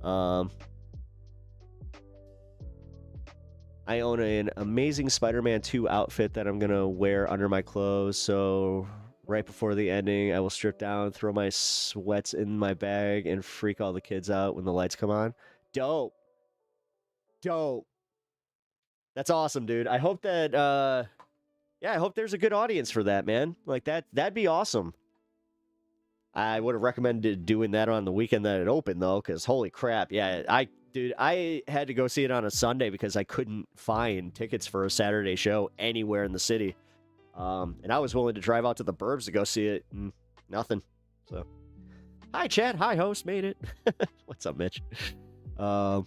I own an amazing Spider-Man 2 outfit that I'm gonna wear under my clothes, so right before the ending, I will strip down, throw my sweats in my bag, and freak all the kids out when the lights come on. Dope. That's awesome, dude. I hope that, I hope there's a good audience for that, man. Like, that'd be awesome. I would have recommended doing that on the weekend that it opened, though, because holy crap. Yeah, I had to go see it on a Sunday because I couldn't find tickets for a Saturday show anywhere in the city. And I was willing to drive out to the burbs to go see it, and nothing. So, Hi, chat. Hi, host. Made it. What's up, Mitch? I'm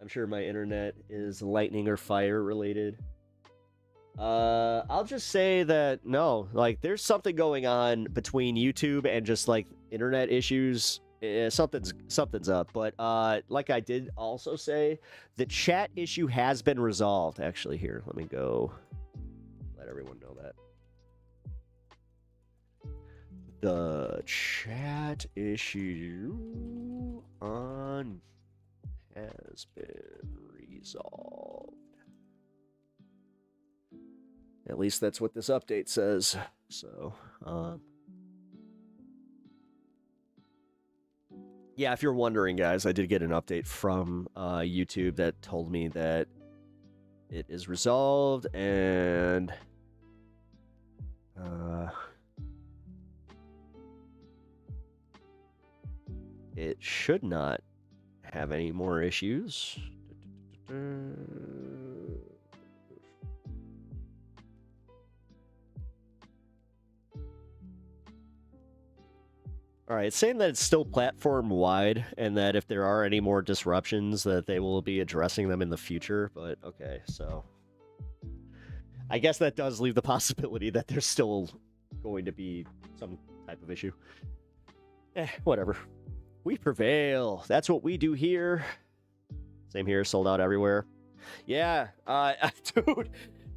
sure my internet is lightning or fire related. I'll just say that no, like there's something going on between YouTube and just like internet issues. Something's up. But like I did also say, the chat issue has been resolved. Actually, here, let me go let everyone know that. The chat issue on has been resolved. At least that's what this update says. So, yeah, if you're wondering, guys, I did get an update from YouTube that told me that it is resolved and it should not have any more issues. All right, it's saying that it's still platform-wide and that if there are any more disruptions that they will be addressing them in the future, but okay, so I guess that does leave the possibility that there's still going to be some type of issue. Whatever. We prevail. That's what we do here. Same here, sold out everywhere. Yeah, dude,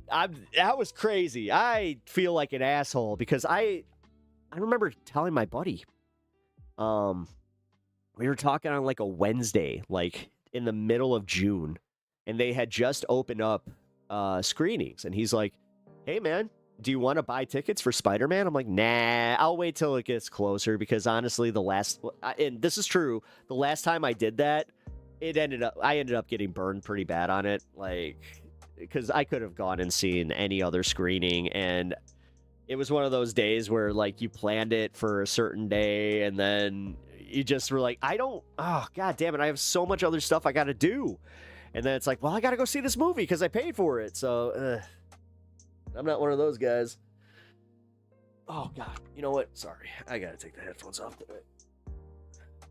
that was crazy. I feel like an asshole because I remember telling my buddy, we were talking on like a Wednesday, like in the middle of June, and they had just opened up screenings, and he's like, "Hey man, do you want to buy tickets for Spider-Man?" I'm like, "Nah, I'll wait till it gets closer," because honestly, and this is true, the last time I did that, I ended up getting burned pretty bad on it, like, because I could have gone and seen any other screening, and it was one of those days where, like, you planned it for a certain day, and then you just were like, oh, god damn it, I have so much other stuff I gotta do. And then it's like, well, I gotta go see this movie because I paid for it, so, I'm not one of those guys. Oh, god, you know what? Sorry, I gotta take the headphones off today.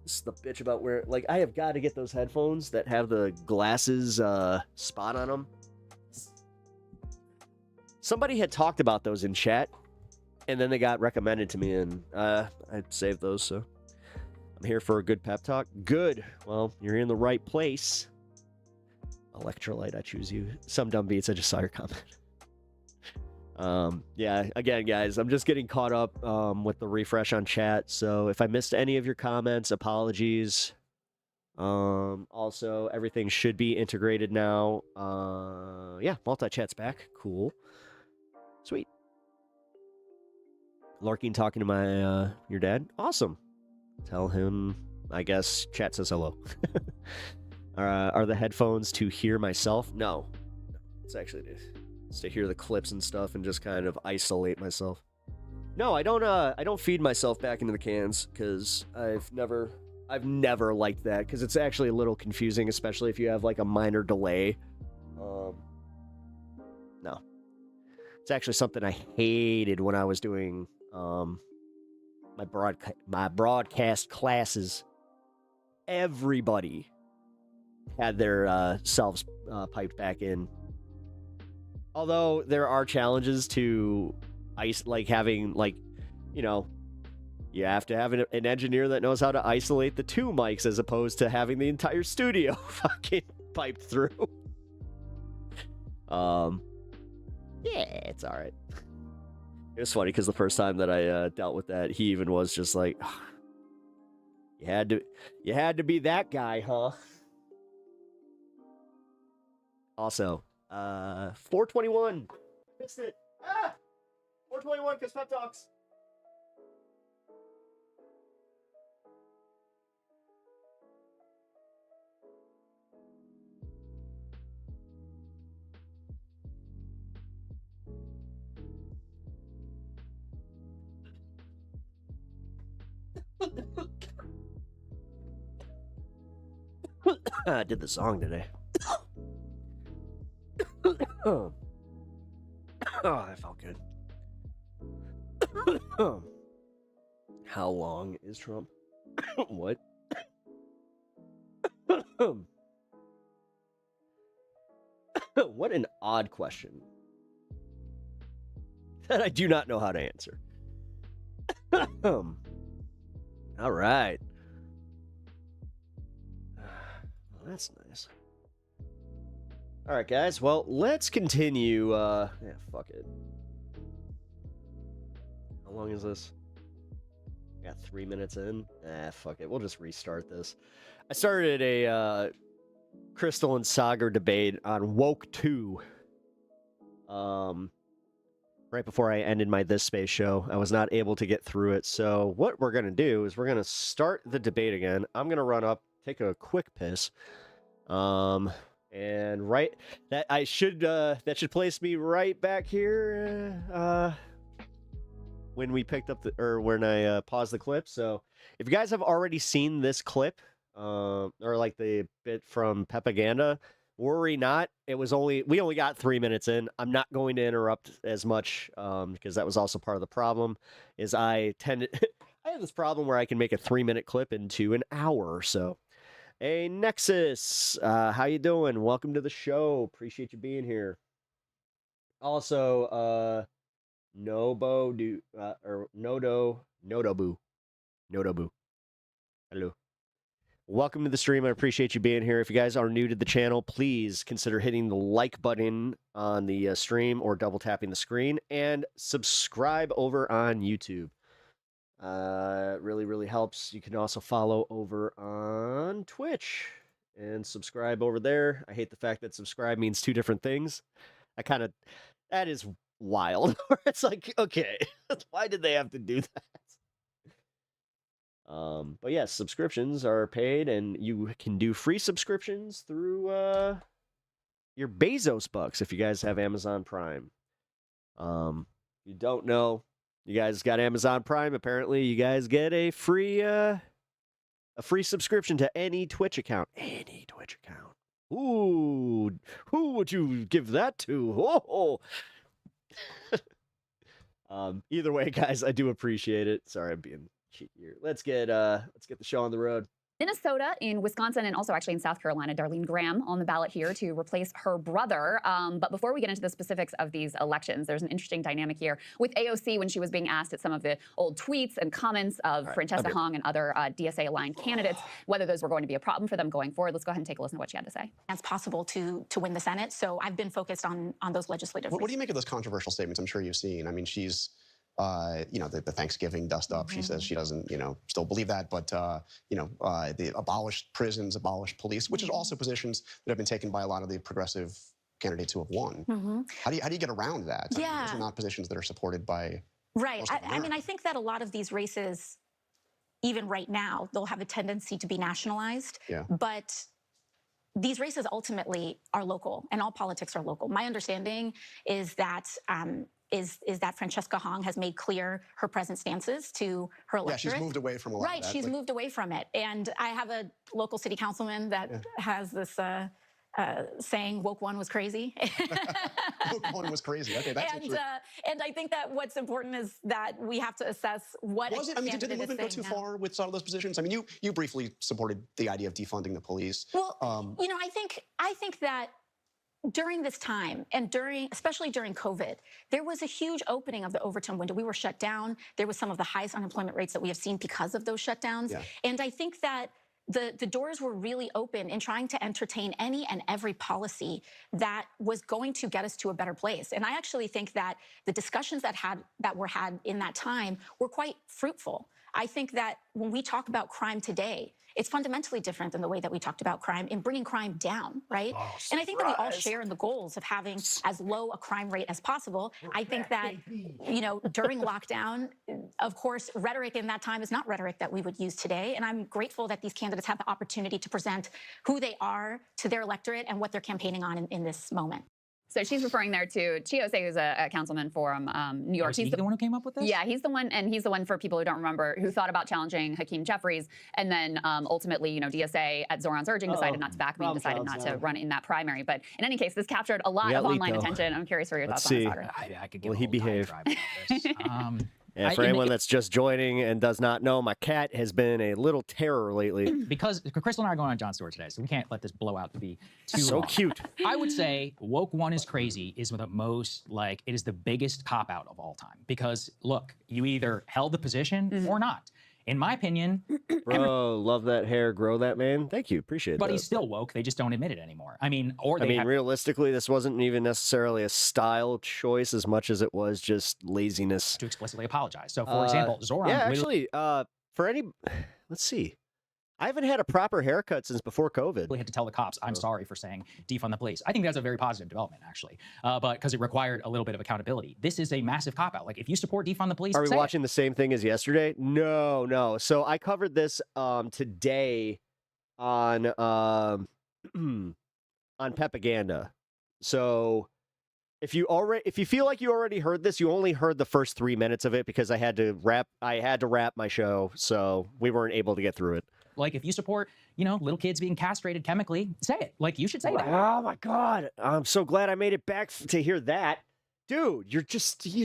This is the bitch about where, like, I have got to get those headphones that have the glasses spot on them. Somebody had talked about those in chat, and then they got recommended to me, and I saved those, so I'm here for a good pep talk. Good. Well, you're in the right place. Electrolyte, I choose you. Some dumb beats, I just saw your comment. Yeah, again, guys, I'm just getting caught up with the refresh on chat, so if I missed any of your comments, apologies. Also, everything should be integrated now. Yeah, multi-chat's back. Cool. Sweet. Larkin talking to my your dad. Awesome. Tell him, I guess, chat says hello. Are the headphones to hear myself? No. It's actually it's to hear the clips and stuff and just kind of isolate myself. No, I don't feed myself back into the cans because I've never liked that because it's actually a little confusing, especially if you have like a minor delay. No. It's actually something I hated when I was doing my broadcast classes. Everybody had their selves piped back in. Although there are challenges to having, like, you know, you have to have an engineer that knows how to isolate the two mics as opposed to having the entire studio fucking piped through. Yeah, it's all right. It was funny because the first time that I dealt with that, he even was just like, oh, you had to be that guy, huh? Also, 421. Missed it. 421 because PepTalks. I did the song today. Oh, that felt good. How long is Trump? What? What an odd question that I do not know how to answer. All right. Well, that's nice. All right, guys. Well, let's continue. Yeah, fuck it. How long is this? Got 3 minutes in. Fuck it. We'll just restart this. I started a Crystal and Sagar debate on Woke 2. Right before I ended my This Space show. I was not able to get through it. So what we're going to do is we're going to start the debate again. I'm going to run up, take a quick piss. And right that I should that should place me right back here when we picked up when I paused the clip. So if you guys have already seen this clip or like the bit from Pepaganda, worry not. We only got 3 minutes in. I'm not going to interrupt as much because that was also part of the problem. Is I have this problem where I can make a 3-minute clip into an hour or so. Hey, Nexus, how you doing? Welcome to the show. Appreciate you being here. Also, Nodobu. Hello. Welcome to the stream. I appreciate you being here. If you guys are new to the channel, please consider hitting the like button on the stream or double tapping the screen and subscribe over on YouTube. Really, really helps. You can also follow over on Twitch and subscribe over there. I hate the fact that subscribe means two different things. That is wild. It's like, okay, why did they have to do that? But yes, subscriptions are paid, and you can do free subscriptions through your Bezos bucks if you guys have Amazon Prime. You don't know. You guys got Amazon Prime. Apparently, you guys get a free subscription to any Twitch account. Any Twitch account. Ooh, who would you give that to? Oh. Either way, guys, I do appreciate it. Sorry, I'm being cheeky here. Let's get the show on the road. Minnesota, in Wisconsin, and also actually in South Carolina, Darlene Graham on the ballot here to replace her brother. But before we get into the specifics of these elections, there's an interesting dynamic here with AOC when she was being asked at some of the old tweets and comments of Francesca Hong and other DSA-aligned candidates, whether those were going to be a problem for them going forward. Let's go ahead and take a listen to what she had to say. As possible to win the Senate. So I've been focused on those legislative What do you make of those controversial statements? I'm sure you've seen. I mean, she's... the Thanksgiving dust up. She says she doesn't, still believe that, but, the abolished prisons, abolished police, which is also positions that have been taken by a lot of the progressive candidates who have won. How do you get around that? Yeah. I mean, those are not positions that are supported by... Right. I mean, I think that a lot of these races, even right now, they'll have a tendency to be nationalized. Yeah. But these races ultimately are local, and all politics are local. My understanding is that that Francesca Hong has made clear her present stances to her electorate. Yeah, she's moved away from a lot of that. Right, she's moved away from it. And I have a local city councilman that has this saying, woke one was crazy. Woke one was crazy. Okay, that's interesting. And I think that what's important is that we have to assess what was it? I mean, did the movement go too far with some of those positions? I mean, you briefly supported the idea of defunding the police. Well, I think that during this time and especially during COVID, there was a huge opening of the overtime window. We were shut down. There was some of the highest unemployment rates that we have seen because of those shutdowns. Yeah. And I think that the doors were really open in trying to entertain any and every policy that was going to get us to a better place. And I actually think that the discussions that were had in that time were quite fruitful. I think that when we talk about crime today, it's fundamentally different than the way that we talked about crime in bringing crime down, right? Oh, and I think that we all share in the goals of having as low a crime rate as possible. I think that, during lockdown, of course, rhetoric in that time is not rhetoric that we would use today. And I'm grateful that these candidates have the opportunity to present who they are to their electorate and what they're campaigning on in this moment. So she's referring there to Chiose, who's a councilman for New York. He's the one who came up with this? Yeah, he's the one, and he's the one, for people who don't remember, who thought about challenging Hakeem Jeffries, and then ultimately, DSA, at Zoran's urging, decided not to back me, and decided not to run in that primary. But in any case, this captured a lot of online attention. I'm curious for your thoughts on this, Sagar. I could give a whole diatribe about this. Yeah, for anyone that's just joining and does not know, my cat has been a little terror lately. Because Crystal and I are going on Jon Stewart today, so we can't let this blow out to be too So long. cute. I would say woke one is crazy is the most, like, it is the biggest cop-out of all time. Because, look, you either held the position or not. In my opinion, Bro, love that hair, grow that, man. Thank you, appreciate it. but he's still woke. They just don't admit it anymore. I mean, or they have, realistically, this wasn't even necessarily a style choice as much as it was just laziness. to explicitly apologize. So, for example, Zoran. Yeah, literally actually, for any, let's see. I haven't had a proper haircut since before COVID. had to tell the cops, I'm sorry for saying defund the police. I think that's a very positive development, actually, but because it required a little bit of accountability. This is a massive cop-out. Like, if you support defund the police, Are we say watching the same thing as yesterday? No. So I covered this today on on Pepaganda. So if you feel like you already heard this, you only heard the first 3 minutes of it because I had to wrap my show, so we weren't able to get through it. Like, if you support, little kids being castrated chemically, say it. Like, you should say that. Oh my God. I'm so glad I made it back to hear that. Dude, you're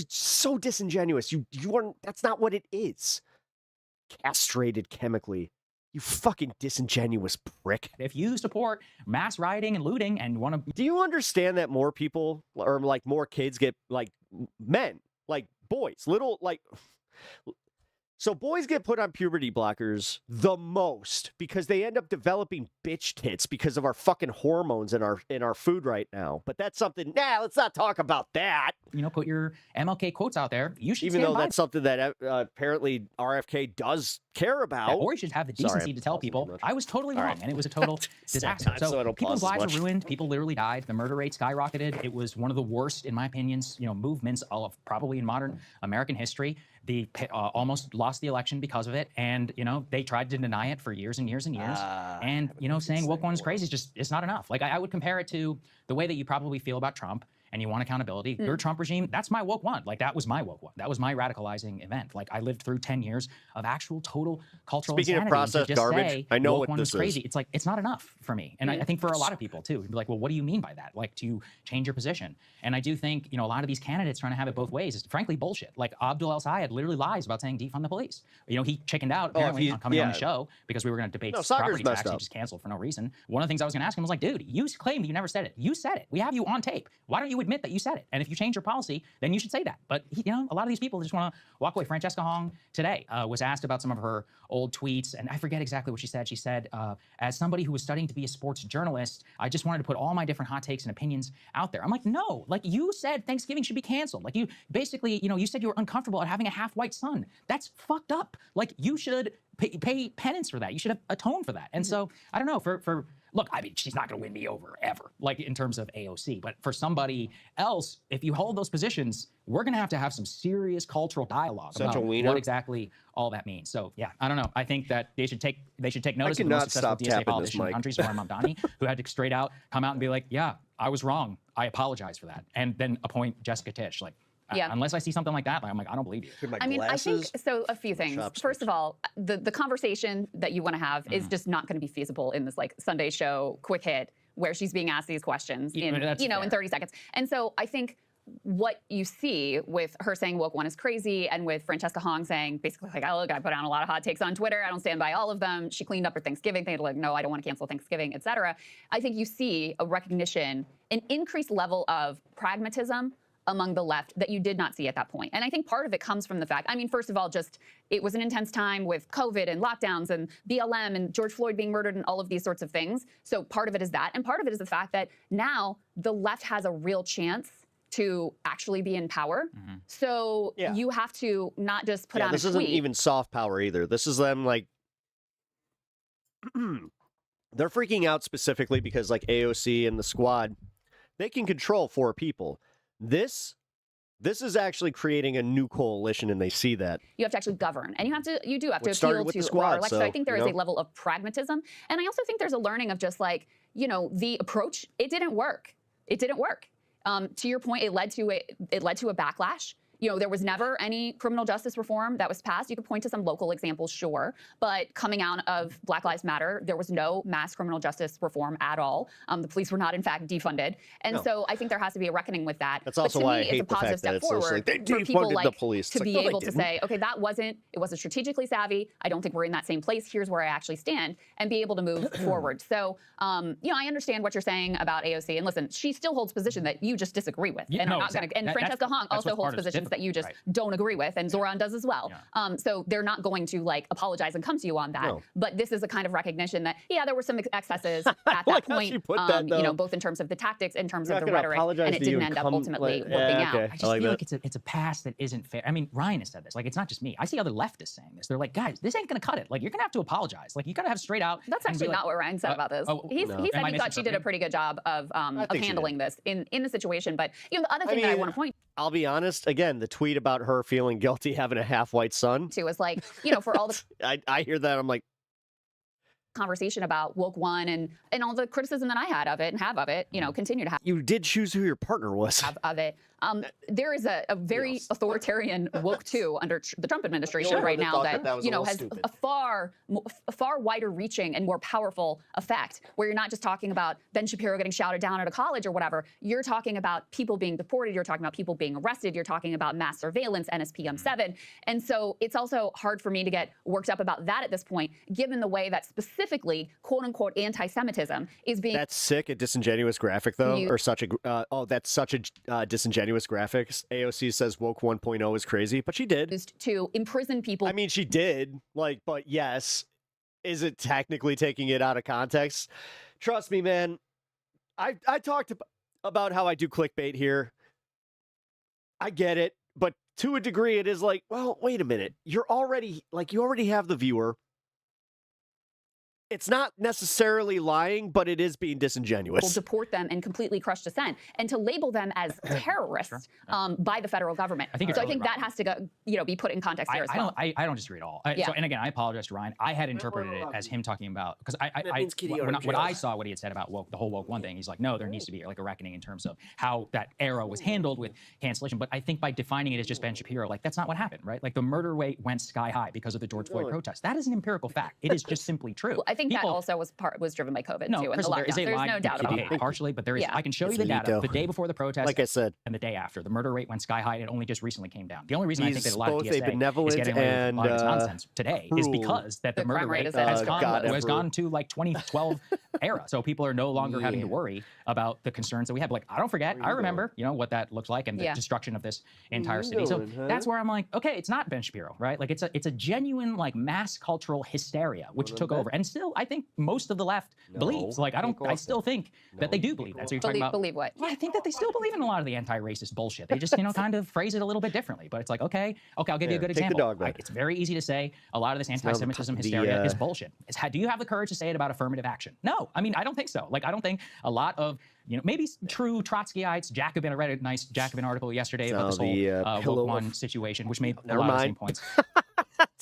so disingenuous. You aren't, that's not what it is. Castrated chemically. You fucking disingenuous prick. If you support mass rioting and looting and want to... Do you understand that more people, or like more kids get, like, men, like boys, little, like... So boys get put on puberty blockers the most because they end up developing bitch tits because of our fucking hormones in our food right now. But that's something. Let's not talk about that. Put your MLK quotes out there. You should, even though that's something that apparently RFK does care about. Yeah, or you should have the decency to tell people I was totally wrong and it was a total disaster. So people's lives were ruined. People literally died. The murder rate skyrocketed. It was one of the worst, in my opinions, movements of probably in modern American history. They almost lost the election because of it, and they tried to deny it for years and years and years. And saying woke one is crazy is just, it's not enough. Like, I would compare it to the way that you probably feel about Trump, and you want accountability. Your Trump regime, that's my woke one. Like, that was my woke one. That was my radicalizing event. Like, I lived through 10 years of actual total cultural Speaking insanity. of processed to just garbage, say, I know woke what one this was crazy. is. It's like, it's not enough for me. And I think for a lot of people too, be like, well, what do you mean by that? Like, to change your position. And I do think, a lot of these candidates trying to have it both ways is frankly bullshit. Like, Abdul El-Sayed literally lies about saying defund the police. He chickened out apparently on coming on the show because we were going to debate property tax. He just canceled for no reason. One of the things I was going to ask him was like, dude, you claim you never said it. You said it. We have you on tape. Why don't you admit that you said it? And if you change your policy, then you should say that. But a lot of these people just want to walk away. Francesca Hong today was asked about some of her old tweets, and I forget exactly what she said. She said, as somebody who was studying to be a sports journalist, I just wanted to put all my different hot takes and opinions out there. I'm like, no, like, you said Thanksgiving should be canceled. Like, you basically, you said you were uncomfortable at having a half-white son. That's fucked up. Like, you should pay penance for that. You should atone for that. And so, I don't know, look, I mean, she's not going to win me over ever, like, in terms of AOC. But for somebody else, if you hold those positions, we're going to have some serious cultural dialogue about what exactly all that means. So, yeah, I don't know. I think that they should take notice of the most successful DSA politician in the country, Zoran Mamdani, who had to straight out come out and be like, yeah, I was wrong. I apologize for that. And then appoint Jessica Tisch. Like, unless I see something like that, I'm like, I don't believe you. I mean, I think, so a few things. First of all, the conversation that you want to have is just not going to be feasible in this, like, Sunday show quick hit where she's being asked these questions in 30 seconds. And so I think what you see with her saying woke one is crazy, and with Francesca Hong saying basically, like, oh, look, I put on a lot of hot takes on Twitter. I don't stand by all of them. She cleaned up her Thanksgiving thing, like, no, I don't want to cancel Thanksgiving, et cetera. I think you see a recognition, an increased level of pragmatism among the left that you did not see at that point. And I think part of it comes from the fact, I mean, first of all, just it was an intense time with COVID and lockdowns and BLM and George Floyd being murdered and all of these sorts of things. So part of it is that. And part of it is the fact that now the left has a real chance to actually be in power. So you have to not just put on a tweet. This isn't even soft power either. This is them, like, they're freaking out specifically because, like, AOC and the squad, they can control 4 people. This is actually creating a new coalition, and they see that. You have to actually govern, and you do have to appeal to squad, our election. so, I think there is a level of pragmatism, and I also think there's a learning of just, like, the approach. It didn't work. It didn't work. To your point, it led to a backlash. there was never any criminal justice reform that was passed. You could point to some local examples, sure, but coming out of Black Lives Matter, there was no mass criminal justice reform at all. The police were not, in fact, defunded. And so I think there has to be a reckoning with that. That's also why I hate it's a positive step forward like, they for people defunded like the police. to be able to say, okay, it wasn't strategically savvy. I don't think we're in that same place. Here's where I actually stand, and be able to move forward. So, I understand what you're saying about AOC. And listen, she still holds position that you just disagree with. And Francesca Hong also holds positions that you just don't agree with, and Zoran does as well. So they're not going to apologize and come to you on that. No. But this is a kind of recognition that, there were some excesses at that point, both in terms of the tactics, in terms of the rhetoric, and it didn't end up ultimately working out. I just feel like it's a past that isn't fair. I mean, Ryan has said this. Like, it's not just me. I see other leftists saying this. They're like, guys, this ain't gonna cut it. Like, you're gonna have to apologize. Like, you gotta have straight out. That's actually not what Ryan said about this. He said he thought she did a pretty good job of handling this in the situation. But the other thing that I want to point. I'll be honest. Again, the tweet about her feeling guilty having a half-white son. To was like, for all the. I hear that. I'm like. Conversation about woke one and all the criticism that I had of it and have of it, continue to have. You did choose who your partner was. Have of it. There is a very authoritarian woke two under the Trump administration right now that has a far wider reaching and more powerful effect, where you're not just talking about Ben Shapiro getting shouted down at a college or whatever. You're talking about people being deported. You're talking about people being arrested. You're talking about mass surveillance, NSPM7. And so it's also hard for me to get worked up about that at this point, given the way that specifically quote unquote anti-Semitism is being. That's sick. A disingenuous graphic though, or such a that's such a disingenuous graphics. AOC says woke 1.0 is crazy, but she did. Used to imprison people. I mean, she did. But yes, is it technically taking it out of context? Trust me, man. I talked about how I do clickbait here. I get it, but to a degree, it is like, well, wait a minute. You already have the viewer. It's not necessarily lying, but it is being disingenuous. Will deport them and completely crush dissent, and to label them as terrorists by the federal government. I think that has to go, be put in context here as well. I don't disagree at all. So, and again, I apologize to Ryan. I had interpreted it as him talking about, because when I saw what he had said about the whole woke one thing, he's like, no, there needs to be a reckoning in terms of how that era was handled with cancellation. But I think by defining it as just Ben Shapiro, that's not what happened, right? Like, the murder rate went sky high because of the George Floyd protest. That is an empirical fact. It is just simply true. Well, I think that also was driven by COVID too, and the lockdown. There's no doubt about that. Partially, but there is. I can show you the data. The day before the protest, like I said, and the day after, the murder rate went sky high, and it only just recently came down. The only reason I think that a lot of TSA is getting away with a lot of this nonsense today is because that the murder rate has gone to 2012 era. So people are no longer having to worry about the concerns that we have. I don't forget. I remember, what that looked like and the destruction of this entire city. So that's where I'm like, okay, it's not Ben Shapiro, right? It's a genuine mass cultural hysteria which took over, and still I think most of the left believes. I still think that they do believe that. So you're talking about believe what? Well, I think that they still believe in a lot of the anti-racist bullshit. They just kind of phrase it a little bit differently. But it's like, okay, I'll give you a good example. It's very easy to say a lot of this anti-Semitism hysteria is bullshit. Do you have the courage to say it about affirmative action? No, I mean, I don't think so. I don't think a lot of maybe true Trotskyites, Jacobin. I read a nice Jacobin article yesterday about this whole woke one situation, which made a lot of the same points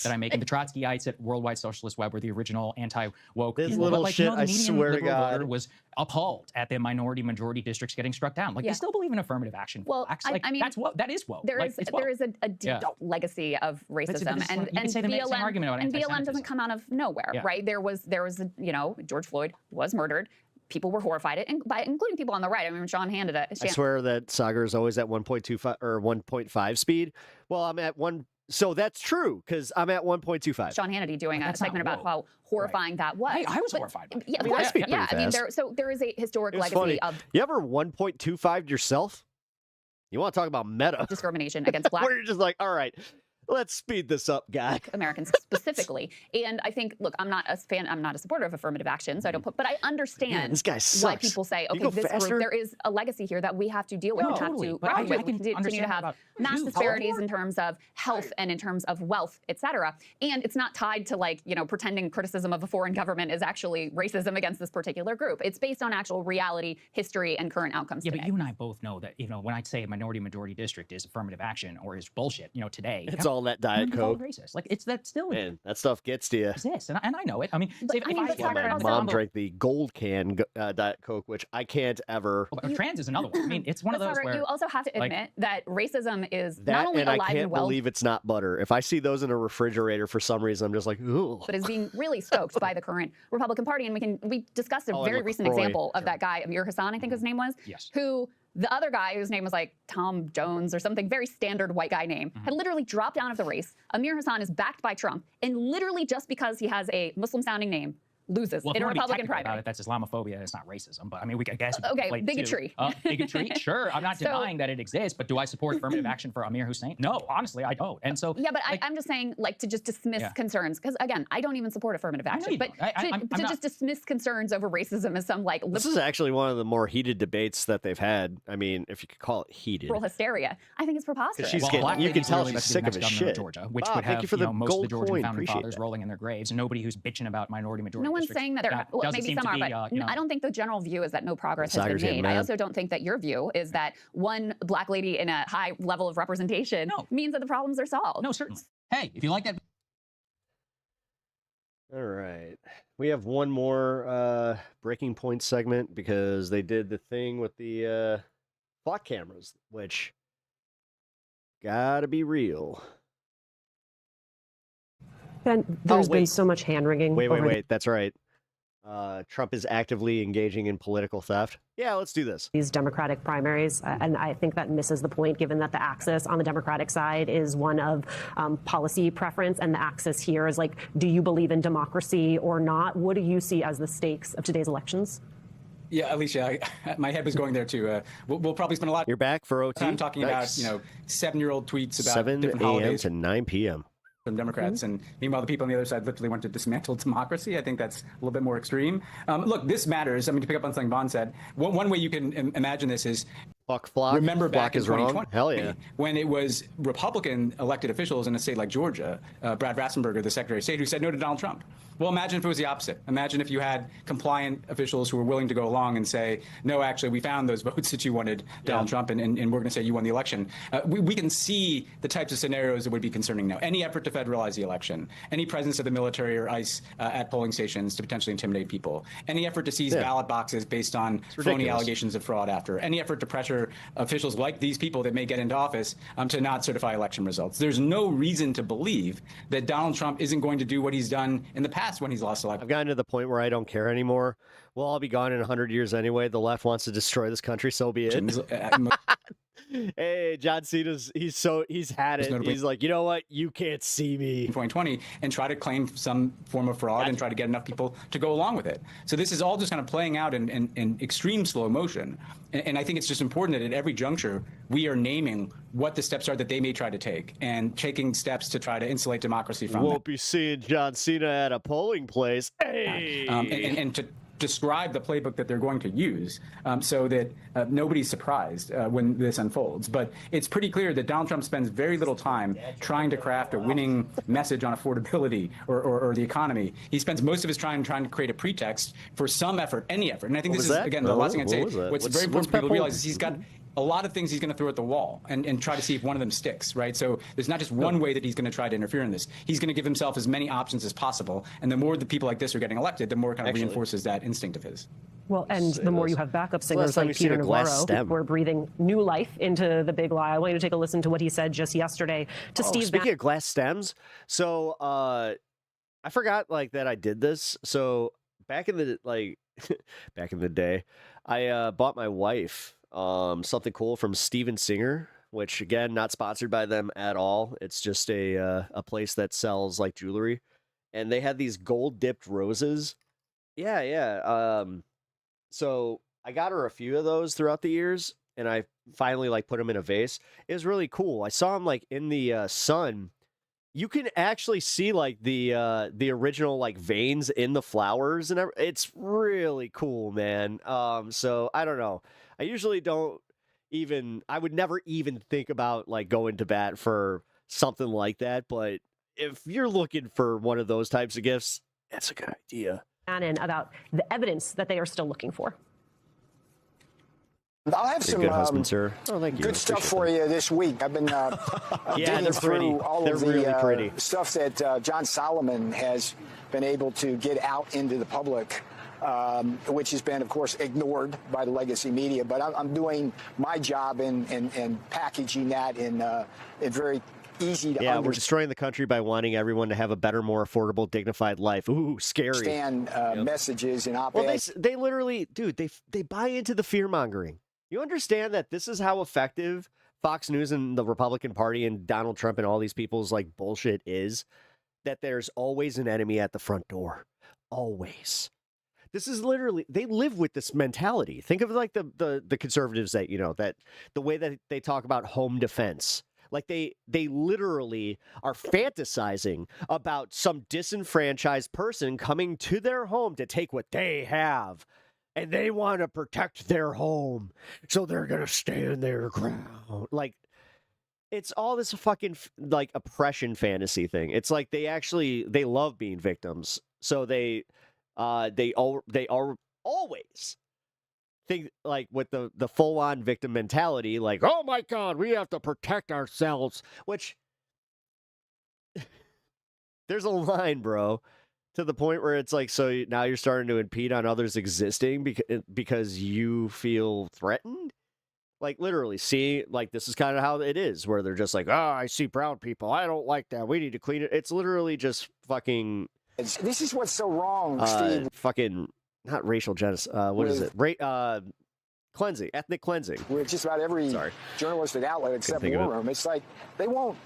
that I'm making. The Trotskyites at Worldwide Socialist Web were the original anti-woke. This little shit, I swear to God, was appalled at the minority-majority districts getting struck down. They still believe in affirmative action. Well, I mean, that is woke. There is a deep legacy of racism, and BLM doesn't come out of nowhere, right? There was George Floyd was murdered. People were horrified, including people on the right. I mean, Sean Hannity. I swear that Sagar is always at 1.25 or 1.5 speed. Well, I'm at 1. So that's true, because I'm at 1.25. Sean Hannity doing a segment about how horrifying that was. I was horrified. Yeah, I mean, there is a historic legacy of. You ever 1.25 yourself? You want to talk about meta discrimination against black? Where you're just like, all right, let's speed this up, guy. Americans specifically. And I think, look, I'm not a supporter of affirmative action, so I don't but I understand this guy sucks. Why people say, okay, this group, there is a legacy here that we have to deal with and have to continue to have mass disparities in terms of health and in terms of wealth, et cetera. And it's not tied to pretending criticism of a foreign government is actually racism against this particular group. It's based on actual reality, history, and current outcomes today. But you and I both know that, when I say a minority-majority district is affirmative action or is bullshit, today. It's all selling that Diet Coke. Racist. Like that still Man, that stuff gets to you. exists, and I know it. I mean, My mom drank the gold can Diet Coke, which I can't ever. Trans is another one. I mean, it's one of those where you also have to admit that racism is that, not only and alive I can't and well, believe it's not butter. If I see those in a refrigerator for some reason, I'm just like, ooh. but is being really stoked by the current Republican Party. And we discussed a very recent example of that guy, Amir Hassan, I think his name was, who the other guy whose name was like Tom Jones or something, very standard white guy name, had literally dropped out of the race. Amir Hassan is backed by Trump, and literally just because he has a Muslim-sounding name, loses in a Republican primary. That's Islamophobia. It's not racism, but I mean, I guess. Okay, bigotry. Bigotry. Sure, I'm not denying that it exists, but do I support affirmative action for Amir Hussein? No, honestly, I don't. And so. Yeah, but I'm just saying, like, to just dismiss concerns, because again, I don't even support affirmative action, but to just dismiss concerns over racism as some like. This is actually one of the more heated debates that they've had. I mean, if you could call it heated. Liberal hysteria. I think it's preposterous. She's getting, you can tell she's sick of his shit. Georgia, which would have most of the Georgian founding fathers rolling in their graves. Nobody who's bitching about minority majority. No one's saying that they're. Well, maybe some are, but I don't think the general view is that no progress has been made. I also don't think that your view is that one black lady in a high level of representation means that the problems are solved. No, certainly. Hey, if you like that. All right. We have one more breaking point segment because they did the thing with the clock cameras, which gotta be real. Ben, there's been so much hand-wringing. Wait. That's right. Trump is actively engaging in political theft. Yeah, let's do this. These Democratic primaries, and I think that misses the point, given that the axis on the Democratic side is one of policy preference, and the axis here is like, do you believe in democracy or not? What do you see as the stakes of today's elections? Yeah, Alicia, my head was going there too. We'll probably spend a lot. You're back for OT. Time talking about 7-year-old tweets about 7 different a.m. holidays to 9 p.m. from Democrats, and meanwhile the people on the other side literally want to dismantle democracy. I think that's a little bit more extreme. Look, this matters. I mean, to pick up on something Vaughn said, one way you can imagine this is remember back in 2020, Hell yeah. when it was Republican elected officials in a state like Georgia, Brad Rassenberger, the Secretary of State, who said no to Donald Trump. Well, imagine if it was the opposite. Imagine if you had compliant officials who were willing to go along and say, no, actually, we found those votes that you wanted Donald Trump, and we're going to say you won the election. We can see the types of scenarios that would be concerning now. Any effort to federalize the election, any presence of the military or ICE at polling stations to potentially intimidate people, any effort to seize ballot boxes based on phony allegations of fraud after, any effort to pressure officials like these people that may get into office to not certify election results. There's no reason to believe that Donald Trump isn't going to do what he's done in the past when he's lost election. I've gotten to the point where I don't care anymore. We'll all be gone in 100 years anyway. The left wants to destroy this country, so be it. Hey, John Cena's, he's had it. He's like, you know what? You can't see me. 2020 and try to claim some form of fraud and try to get enough people to go along with it. So this is all just kind of playing out in extreme slow motion. And I think it's just important that at every juncture, we are naming what the steps are that they may try to take and taking steps to try to insulate democracy from Won't be seeing John Cena at a polling place. Hey! And to describe the playbook that they're going to use so that nobody's surprised when this unfolds. But it's pretty clear that Donald Trump spends very little time trying to craft a winning message on affordability or the economy. He spends most of his time trying to create a pretext for some effort, any effort. And I think this is, again, the last thing I'd say. What's very important for people to realize is he's got a lot of things he's going to throw at the wall and try to see if one of them sticks, right? So there's not just one way that he's going to try to interfere in this. He's going to give himself as many options as possible. And the more the people like this are getting elected, the more it kind of reinforces that instinct of his. Well, and the more you have backup singers like Peter Navarro who are breathing new life into the big lie. I want you to take a listen to what he said just yesterday to Steve. Speaking of glass stems, so I forgot like that I did this. So back in the day, I bought my wife something cool from Steven Singer, which again, not sponsored by them at all. It's just a place that sells like jewelry, and they had these gold dipped roses. Yeah. So I got her a few of those throughout the years, and I finally like put them in a vase. It was really cool. I saw them like in the sun. You can actually see like the original like veins in the flowers, and it's really cool, man. So I don't know. I usually I would never even think about like going to bat for something like that. But if you're looking for one of those types of gifts, that's a good idea. About the evidence that they are still looking for. I'll have some good husband, sir. Oh, thank you. Good stuff for you this week. I've been digging through all of the stuff that John Solomon has been able to get out into the public, which has been, of course, ignored by the legacy media. But I'm doing my job in packaging that in very easy to we're destroying the country by wanting everyone to have a better, more affordable, dignified life. Ooh, scary. Understand messages and op-eds. Well, they literally, dude, they buy into the fear-mongering. You understand that this is how effective Fox News and the Republican Party and Donald Trump and all these people's like bullshit is? That there's always an enemy at the front door. Always. This is literally, they live with this mentality. Think of like the conservatives that, that the way that they talk about home defense. Like they literally are fantasizing about some disenfranchised person coming to their home to take what they have. And they want to protect their home. So they're going to stand their ground. Like, it's all this fucking like oppression fantasy thing. It's like they love being victims. So they are always think like with the full on victim mentality, like, oh my God, we have to protect ourselves, which there's a line, bro, to the point where it's like, so now you're starting to impede on others existing because you feel threatened. Like literally see, like this is kind of how it is where they're just like, oh, I see brown people. I don't like that. We need to clean it. It's literally just fucking. This is what's so wrong, Steve. Fucking not racial genocide. What is it? Cleansing, ethnic cleansing. With just about every journalistic outlet except War Room. It's like they won't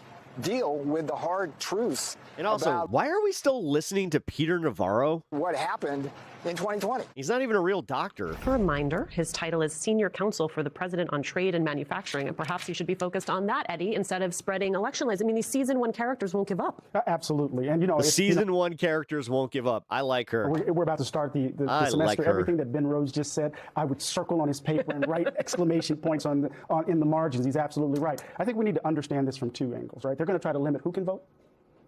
deal with the hard truth. And also, why are we still listening to Peter Navarro? What happened in 2020? He's not even a real doctor. A reminder, his title is Senior Counsel for the President on Trade and Manufacturing, and perhaps he should be focused on that, Eddie, instead of spreading election lies. I mean, these season one characters won't give up. Absolutely. And, the season one characters won't give up. I like her. We're about to start the semester. Like her. Everything that Ben Rose just said, I would circle on his paper and write exclamation points in the margins. He's absolutely right. I think we need to understand this from two angles, right? They're going to try to limit who can vote.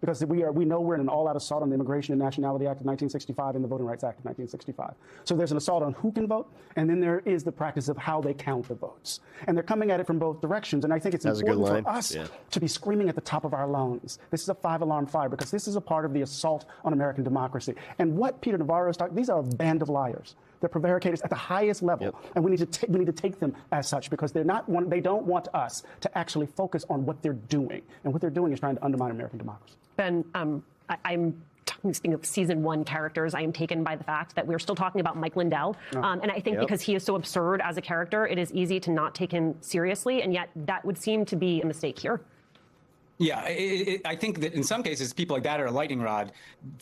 Because we know we're in an all-out assault on the Immigration and Nationality Act of 1965 and the Voting Rights Act of 1965. So there's an assault on who can vote, and then there is the practice of how they count the votes. And they're coming at it from both directions, and I think it's important for us to be screaming at the top of our lungs. This is a five-alarm fire, because this is a part of the assault on American democracy. And what Peter Navarro is talking, these are a band of liars. They're prevaricators at the highest level, and we need to take them as such, because they don't want us to actually focus on what they're doing, and what they're doing is trying to undermine American democracy. Ben, I'm speaking of season one characters, I am taken by the fact that we're still talking about Mike Lindell, and I think because he is so absurd as a character, it is easy to not take him seriously, and yet that would seem to be a mistake here. Yeah, I think that in some cases, people like that are a lightning rod.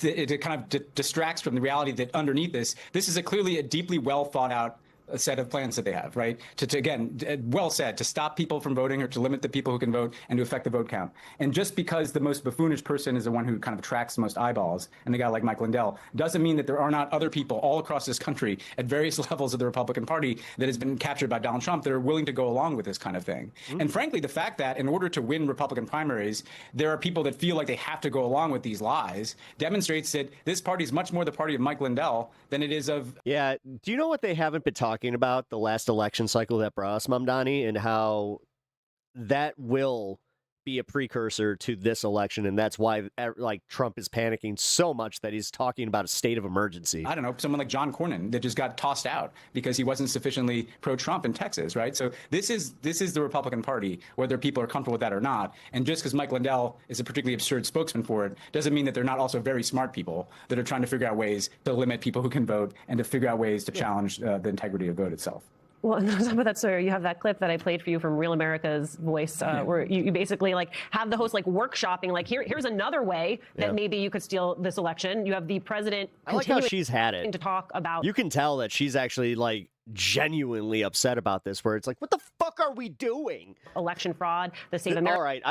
It kind of distracts from the reality that underneath this is clearly a deeply well thought out a set of plans that they have, right? To again, well said, to stop people from voting or to limit the people who can vote and to affect the vote count. And just because the most buffoonish person is the one who kind of attracts the most eyeballs, and a guy like Mike Lindell, doesn't mean that there are not other people all across this country at various levels of the Republican Party that has been captured by Donald Trump that are willing to go along with this kind of thing. And frankly, the fact that in order to win Republican primaries, there are people that feel like they have to go along with these lies demonstrates that this party is much more the party of Mike Lindell than it is of... Yeah, do you know what they haven't been talking about the last election cycle that brought us, Mamdani, and how that will be a precursor to this election, and that's why like Trump is panicking so much that he's talking about a state of emergency. I don't know, someone like John Cornyn that just got tossed out because he wasn't sufficiently pro-Trump in Texas, right? So this is the Republican Party, whether people are comfortable with that or not. And just because Mike Lindell is a particularly absurd spokesman for it doesn't mean that they're not also very smart people that are trying to figure out ways to limit people who can vote and to figure out ways to challenge the integrity of vote itself. Well, on top of that, sir, you have that clip that I played for you from Real America's Voice, where you basically like have the host like workshopping, like here's another way that maybe you could steal this election. You have the president. I like how she's had it to talk about. You can tell that she's actually like genuinely upset about this, where it's like, what the fuck are we doing? Election fraud, the Save America. All right,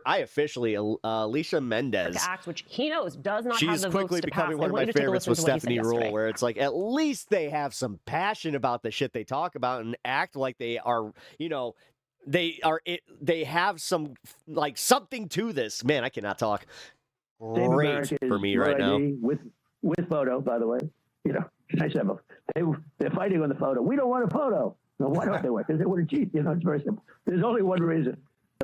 I officially, Alicia Mendez Act, which he knows does not have she's the quickly votes to becoming pass. one of my favorites with Stephanie Rule, where it's like, at least they have some passion about the shit they talk about and act like they are, they have some, like, something to this. Man, I cannot talk. Great for me right now. With photo, by the way. Nice to have they're fighting on the photo. We don't want a photo. No, why don't they work? Because they want to cheat. It's very simple. There's only one reason.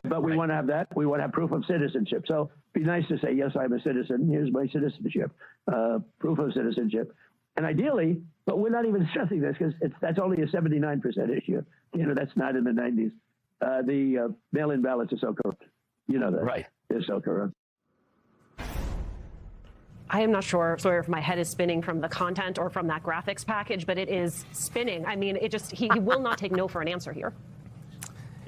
But we want to have that. We want to have proof of citizenship. So it'd be nice to say, yes, I'm a citizen. Here's my citizenship, proof of citizenship. And ideally, but we're not even stressing this because that's only a 79% issue. That's not in the 90s. The mail-in ballots are so corrupt. You know that. Right. They're so corrupt. I am not sure, sorry if my head is spinning from the content or from that graphics package, but it is spinning. I mean, he will not take no for an answer here.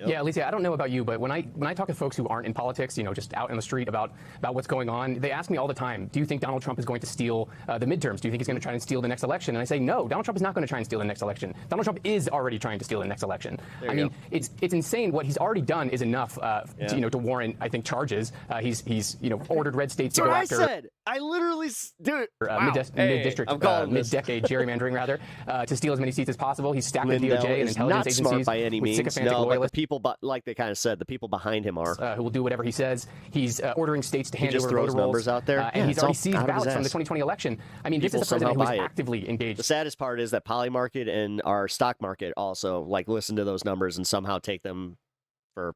Yeah, Alicia, I don't know about you, but when I talk to folks who aren't in politics, just out in the street about what's going on, they ask me all the time, do you think Donald Trump is going to steal the midterms? Do you think he's going to try and steal the next election? And I say, no, Donald Trump is not going to try and steal the next election. Donald Trump is already trying to steal the next election. I mean, it's insane. What he's already done is enough to warrant, I think, charges. He's ordered red states to go after. That's what I said. I literally, dude, wow. Mid-district, mid-decade gerrymandering, rather, to steal as many seats as possible. He's stacked the DOJ and intelligence not agencies smart by any means. sycophantic No, loyalists. but the people, like they kind of said, the people behind him are. Who will do whatever he says. He's ordering states to hand over throws voter rolls. numbers out there. And he's already seized ballots from the 2020 election. I mean, this is a president who is actively engaged. The saddest part is that Poly Market and our stock market also listen to those numbers and somehow take them for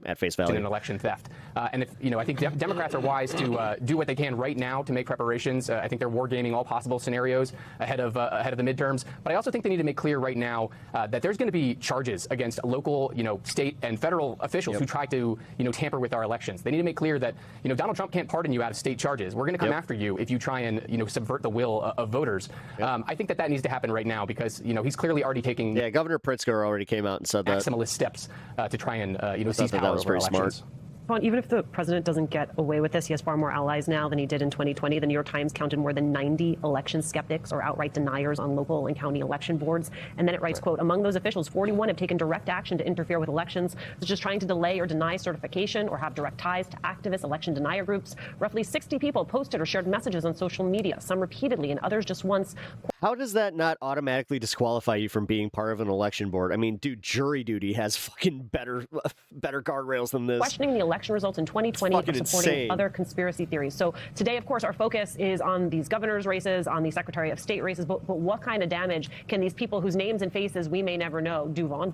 at face value. In an election theft. And if I think Democrats are wise to do what they can right now to make preparations. I think they're wargaming all possible scenarios ahead of the midterms. But I also think they need to make clear right now that there's going to be charges against local, state and federal officials who try to, tamper with our elections. They need to make clear that, Donald Trump can't pardon you out of state charges. We're going to come after you if you try and, subvert the will of voters. I think that needs to happen right now because, he's clearly already taking. Yeah, Governor Pritzker already came out and said that. Maximalist steps to try and, that was pretty smart. Well, even if the president doesn't get away with this, he has far more allies now than he did in 2020. The New York Times counted more than 90 election skeptics or outright deniers on local and county election boards. And then it writes, quote, among those officials, 41 have taken direct action to interfere with elections, such as trying to delay or deny certification or have direct ties to activist election denier groups. Roughly 60 people posted or shared messages on social media, some repeatedly and others just once. How does that not automatically disqualify you from being part of an election board? I mean, dude, jury duty has fucking better guardrails than this. Questioning the election results in 2020 or supporting other conspiracy theories. So today, of course, our focus is on these governor's races, on the Secretary of State races, but what kind of damage can these people whose names and faces we may never know do, Vaughn?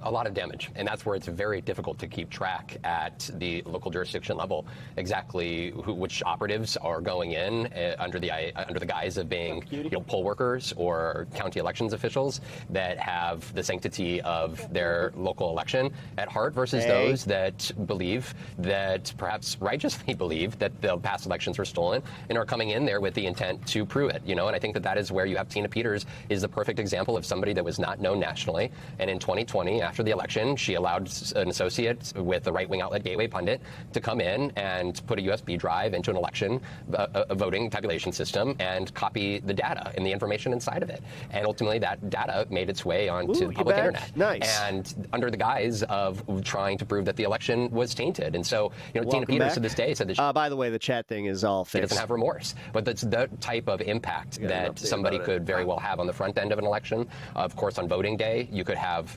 A lot of damage, and that's where it's very difficult to keep track at the local jurisdiction level exactly which operatives are going in under the guise of being poll workers or county elections officials that have the sanctity of their local election at heart versus those that believe that perhaps righteously believe that the past elections were stolen and are coming in there with the intent to prove it. And I think that is where you have Tina Peters is the perfect example of somebody that was not known nationally, and in 2020 after the election, she allowed an associate with the right-wing outlet Gateway Pundit to come in and put a USB drive into an election a voting tabulation system and copy the data and the information inside of it. And ultimately, that data made its way onto the public internet. Nice. And under the guise of trying to prove that the election was tainted. And so, Tina Peters to this day said that by the way, the chat thing is all fixed. She doesn't have remorse. But that's the type of impact that somebody could very well have on the front end of an election. Of course, on voting day, you could have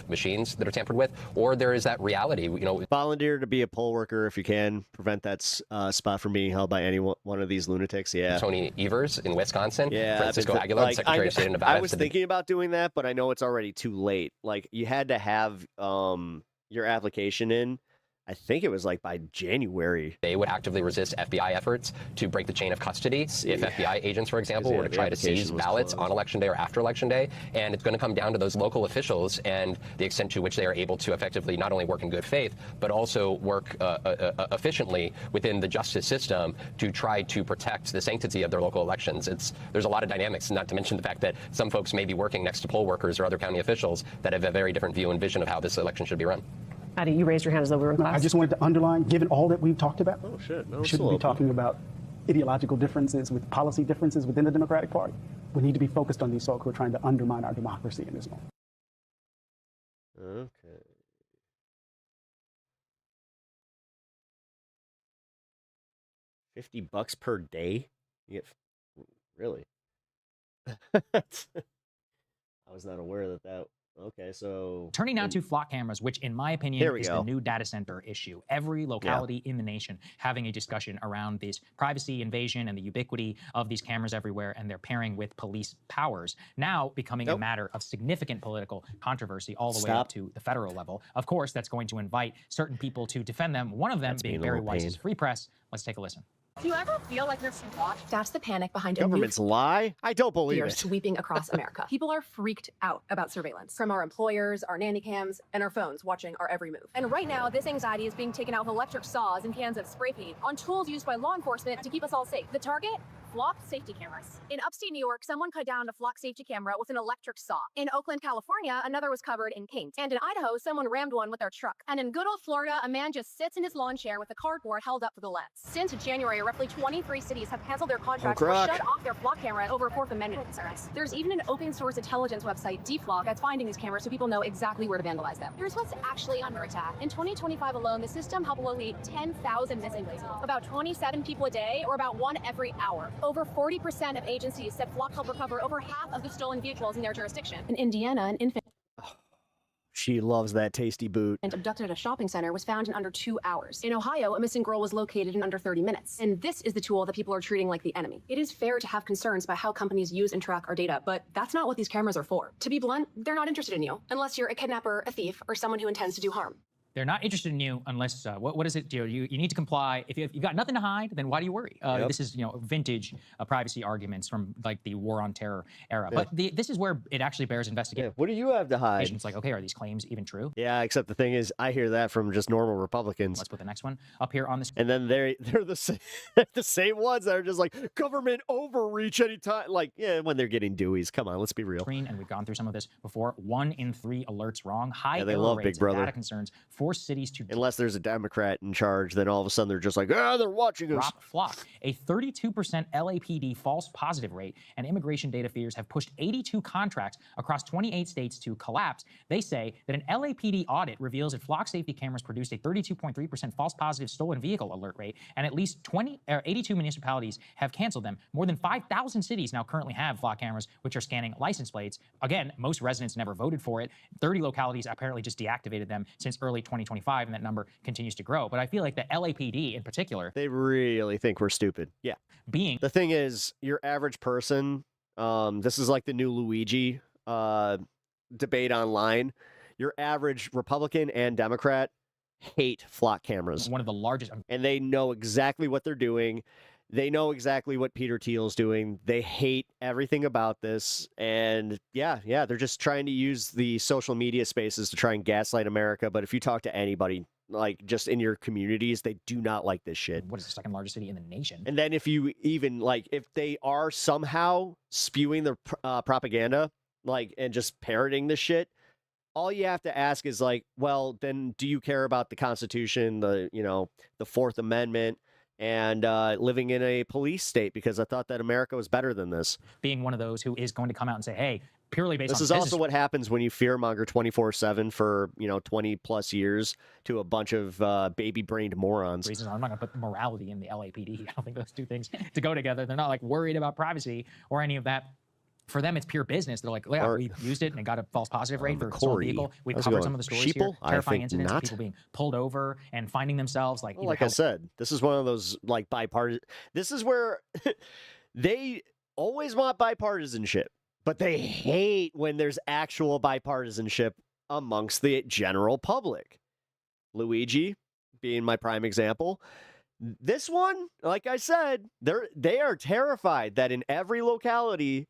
machines that are tampered with, or there is that reality. Volunteer to be a poll worker if you can. Prevent that spot from being held by any one of these lunatics. Yeah. Tony Evers in Wisconsin. Yeah. Francisco Aguilar, Secretary of State of Nevada. I was thinking about doing that, but I know it's already too late. You had to have your application in. I think it was by January. They would actively resist FBI efforts to break the chain of custody if FBI agents, for example, were to try to seize ballots on Election Day or after Election Day. And it's going to come down to those local officials and the extent to which they are able to effectively not only work in good faith, but also work efficiently within the justice system to try to protect the sanctity of their local elections. There's a lot of dynamics, not to mention the fact that some folks may be working next to poll workers or other county officials that have a very different view and vision of how this election should be run. Adi, you raised your hand as though we were in class. I just wanted to underline, given all that we've talked about, we shouldn't be talking about ideological differences with policy differences within the Democratic Party. We need to be focused on these folks who are trying to undermine our democracy in this moment. Okay. $50 per day? You get really? I was not aware that Okay, so turning now to flock cameras, which in my opinion is the new data center issue. Every locality in the nation having a discussion around this privacy invasion and the ubiquity of these cameras everywhere and their pairing with police powers, now becoming a matter of significant political controversy all the way up to the federal level. Of course, that's going to invite certain people to defend them, one of them being Barry Weiss's Free Press. Let's take a listen. Do you ever feel like you're being watched? That's the panic behind government's lie? I don't believe fear it. Sweeping across America. People are freaked out about surveillance from our employers, our nanny cams, and our phones watching our every move. And right now, this anxiety is being taken out with electric saws and cans of spray paint on tools used by law enforcement to keep us all safe. The target? Flock safety cameras. In upstate New York, someone cut down a flock safety camera with an electric saw. In Oakland, California, another was covered in paint. And in Idaho, someone rammed one with their truck. And in good old Florida, a man just sits in his lawn chair with a cardboard held up for the lens. Since January, roughly 23 cities have canceled their contracts or shut off their flock camera over Fourth Amendment concerns. There's even an open source intelligence website, Deflock, that's finding these cameras so people know exactly where to vandalize them. Here's what's actually under attack. In 2025 alone, the system helped locate 10,000 missing places. About 27 people a day, or about one every hour. Over 40% of agencies said Flock helped recover over half of the stolen vehicles in their jurisdiction. In Indiana, an infant She loves that tasty boot. abducted at a shopping center was found in under 2 hours. In Ohio, a missing girl was located in under 30 minutes. And this is the tool that people are treating like the enemy. It is fair to have concerns about how companies use and track our data, but that's not what these cameras are for. To be blunt, they're not interested in you, unless you're a kidnapper, a thief, or someone who intends to do harm. They're not interested in you unless, what is it? You need to comply. If you've got nothing to hide, then why do you worry? This is, vintage privacy arguments from like the War on Terror era. But this is where it actually bears investigating. What do you have to hide? It's like, okay, are these claims even true? Yeah, except the thing is, I hear that from just normal Republicans. Let's put the next one up here on this. And then they're the same, the same ones that are just like, government overreach anytime. Like, when they're getting Deweys. Come on, let's be real. And we've gone through some of this before. 1 in 3 alerts wrong. High they error love rates Big Brother. and data concerns force cities to unless there's a Democrat in charge, then all of a sudden they're just like, they're watching us. Drop flock. A 32% LAPD false positive rate and immigration data fears have pushed 82 contracts across 28 states to collapse. They say that an LAPD audit reveals that flock safety cameras produced a 32.3% false positive stolen vehicle alert rate, and at least 82 municipalities have canceled them. More than 5,000 cities now currently have flock cameras, which are scanning license plates. Again, most residents never voted for it. 30 localities apparently just deactivated them since early 2025, and that number continues to grow. But I feel like the LAPD in particular, they really think we're stupid. Yeah. The thing is, your average person, this is like the new Luigi debate online. Your average Republican and Democrat hate flock cameras. One of the largest. And they know exactly what they're doing. They know exactly what Peter Thiel's doing. They hate everything about this. And they're just trying to use the social media spaces to try and gaslight America. But if you talk to anybody, like just in your communities, they do not like this shit. What is the second largest city in the nation? And then if you even if they are somehow spewing their propaganda, and just parroting this shit, all you have to ask is well, then do you care about the Constitution, the Fourth Amendment, and living in a police state? Because I thought that America was better than this. Being one of those who is going to come out and say, hey, purely based on this is also what happens when you fearmonger 24/7 for 20 plus years to a bunch of baby-brained morons. Reasons I'm not going to put morality in the LAPD. I don't think those two things to go together. They're not worried about privacy or any of that. For them, it's pure business. They're like, we used it and it got a false positive rate for a stolen vehicle. We've covered some of the stories here. Terrifying incidents of people being pulled over and finding themselves I said, this is one of those bipartisan. This is where they always want bipartisanship, but they hate when there's actual bipartisanship amongst the general public. Luigi being my prime example. This one, like I said, they are terrified that in every locality,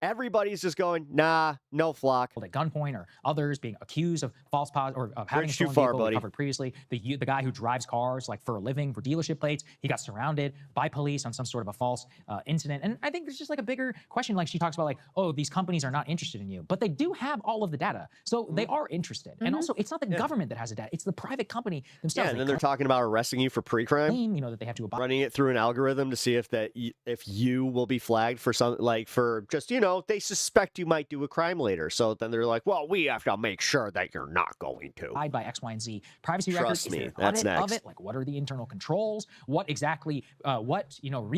everybody's just going, nah, no flock. At gunpoint, or others being accused of false or of having a stolen vehicle we covered previously. The guy who drives cars for a living for dealership plates, he got surrounded by police on some sort of a false incident. And I think there's just a bigger question. She talks about these companies are not interested in you, but they do have all of the data, so they are interested. And also, it's not the government that has the data; it's the private company themselves. Yeah, and then they're talking about arresting you for pre-crime. That they have to running it through an algorithm to see if you will be flagged for for just know, they suspect you might do a crime later. So then they're like, well, we have to make sure that you're not going to. By X, Y, and Z privacy Trust records. Is me, there an that's audit next. of it? Like, what are the internal controls? What exactly,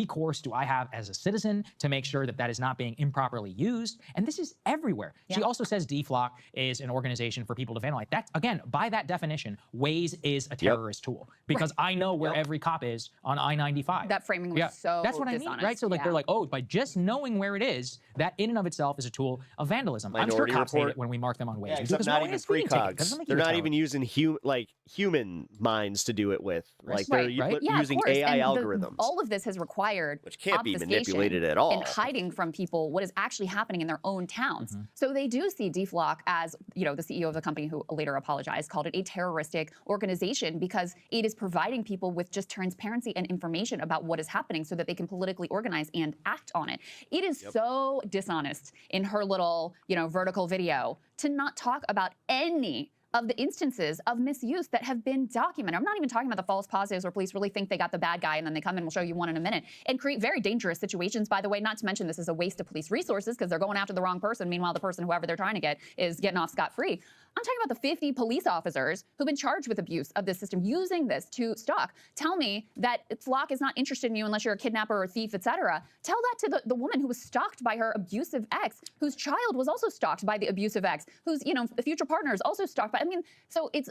recourse do I have as a citizen to make sure that that is not being improperly used? And this is everywhere. Yeah. She also says DFLOC is an organization for people to vandalize. That, again, by that definition, Waze is a terrorist tool because I know where every cop is on I-95. That framing was so That's what I dishonest. mean, right? So like they're like, oh, by just knowing where it is, that in and of itself is a tool of vandalism. I'm sure cops hate it when we mark them on Waze. Yeah, because not no even precogs. They're not even using human minds to do it with. Like they're using AI algorithms. All of this has required which can't be manipulated at all. And hiding from people what is actually happening in their own towns. So they do see DFLOC as, the CEO of the company who later apologized, called it a terroristic organization because it is providing people with just transparency and information about what is happening so that they can politically organize and act on it. It is so dishonest in her little, vertical video to not talk about any of the instances of misuse that have been documented. I'm not even talking about the false positives where police really think they got the bad guy and then they come in, we'll show you one in a minute, and create very dangerous situations, by the way, not to mention this is a waste of police resources because they're going after the wrong person. Meanwhile, the person, whoever they're trying to get, is getting off scot-free. I'm talking about the 50 police officers who've been charged with abuse of this system, using this to stalk. Tell me that FLOC is not interested in you unless you're a kidnapper or a thief, etc. Tell that to the woman who was stalked by her abusive ex, whose child was also stalked by the abusive ex, whose, the future partner is also stalked by, so it's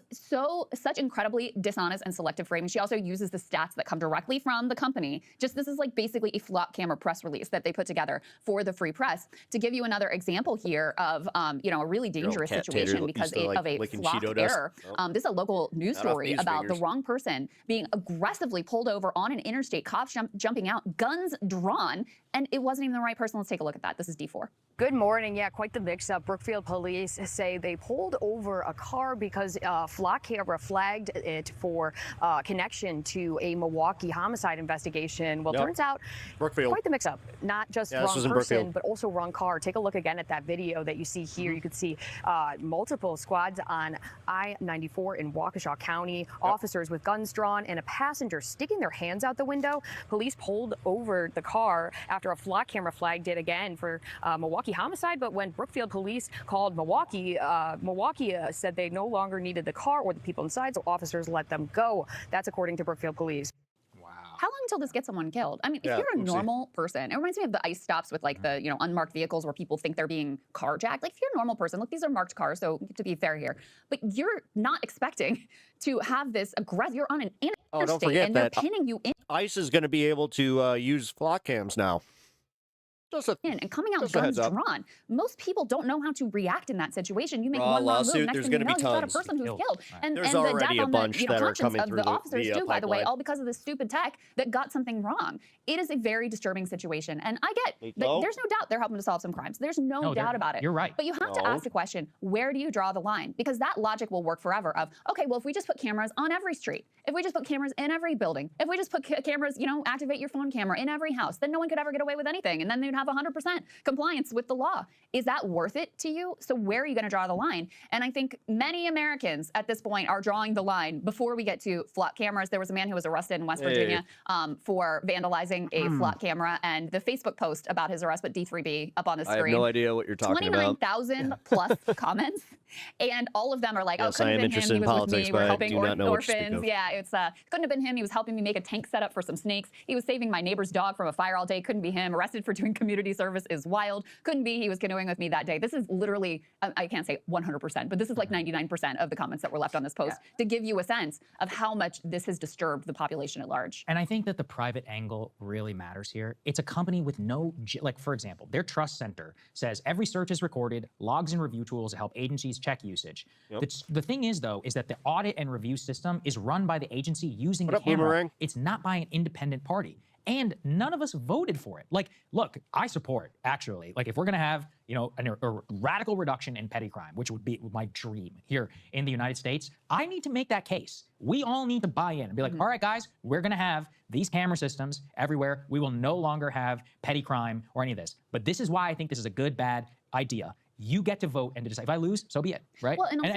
such incredibly dishonest and selective framing. She also uses the stats that come directly from the company. This is like basically a FLOC camera press release that they put together for the free press. To give you another example here of, a really dangerous situation because of a FLOC error. This is a local news story about the wrong person being aggressively pulled over on an interstate, cops jumping out, guns drawn, and it wasn't even the right person. Let's take a look at that. This is D4. Good morning. Yeah, quite the mix-up. Brookfield police say they pulled over a car because FLOC camera flagged it for connection to a Milwaukee homicide investigation. Well, turns out Brookfield. Quite the mix-up. Not just wrong person, but also wrong car. Take a look again at that video that you see here. You can see multiple squads on I-94 in Waukesha County, officers with guns drawn, and a passenger sticking their hands out the window. Police pulled over the car after a FLOC camera flagged it again for Milwaukee homicide, but when Brookfield police called Milwaukee, Milwaukee said they no longer needed the car or the people inside, so officers let them go. That's according to Brookfield police. How long until this gets someone killed? If you're a normal person, it reminds me of the ICE stops with like the unmarked vehicles where people think they're being carjacked. Like if you're a normal person, look, these are marked cars, so to be fair here, but you're not expecting to have this aggressive. You're on an interstate don't forget and they're that pinning you in. ICE is going to be able to use FLOC cams now. And coming out guns drawn. Most people don't know how to react in that situation. You make one wrong lawsuit, move, next there's thing you going to know, be you've got a person who's killed. And there's the already death a on bunch the that are conscience coming of through the officers too, by the way, pipeline. all because of the stupid tech that got something wrong. It is a very disturbing situation. And I get that there's no doubt they're helping to solve some crimes. There's no doubt about it. You're right. But you have to ask the question, where do you draw the line? Because that logic will work forever of, okay, well, if we just put cameras on every street, if we just put cameras in every building, if we just put cameras, activate your phone camera in every house, then no one could ever get away with anything. And then they'd have 100% compliance with the law. Is that worth it to you? So where are you going to draw the line? And I think many Americans at this point are drawing the line before we get to FLOC cameras. There was a man who was arrested in West Virginia for vandalizing a FLOC camera, and the Facebook post about his arrest put D3B up on the screen. I have no idea what you're talking about. 29,000 plus comments, and all of them are like, yes, couldn't have been him. He was with me. We're helping orphans. Yeah, It's couldn't have been him. He was helping me make a tank setup for some snakes. He was saving my neighbor's dog from a fire all day. Couldn't be him. Arrested for doing community service is wild. Couldn't be. He was canoeing with me that day. This is literally, I can't say 100%, but this is like 99% of the comments that were left on this post to give you a sense of how much this has disturbed the population at large. And I think that the private angle really matters here. It's a company with no, like for example, their trust center says every search is recorded, logs and review tools to help agencies check usage. The thing is though, is that the audit and review system is run by the agency using the camera. Boomerang? It's not by an independent party. And none of us voted for it. Like, look, I support, actually, like if we're going to have, a radical reduction in petty crime, which would be my dream here in the United States, I need to make that case. We all need to buy in and be like, all right, guys, we're going to have these camera systems everywhere. We will no longer have petty crime or any of this. But this is why I think this is a good, bad idea. You get to vote and to decide. If I lose, so be it, right? Well, and also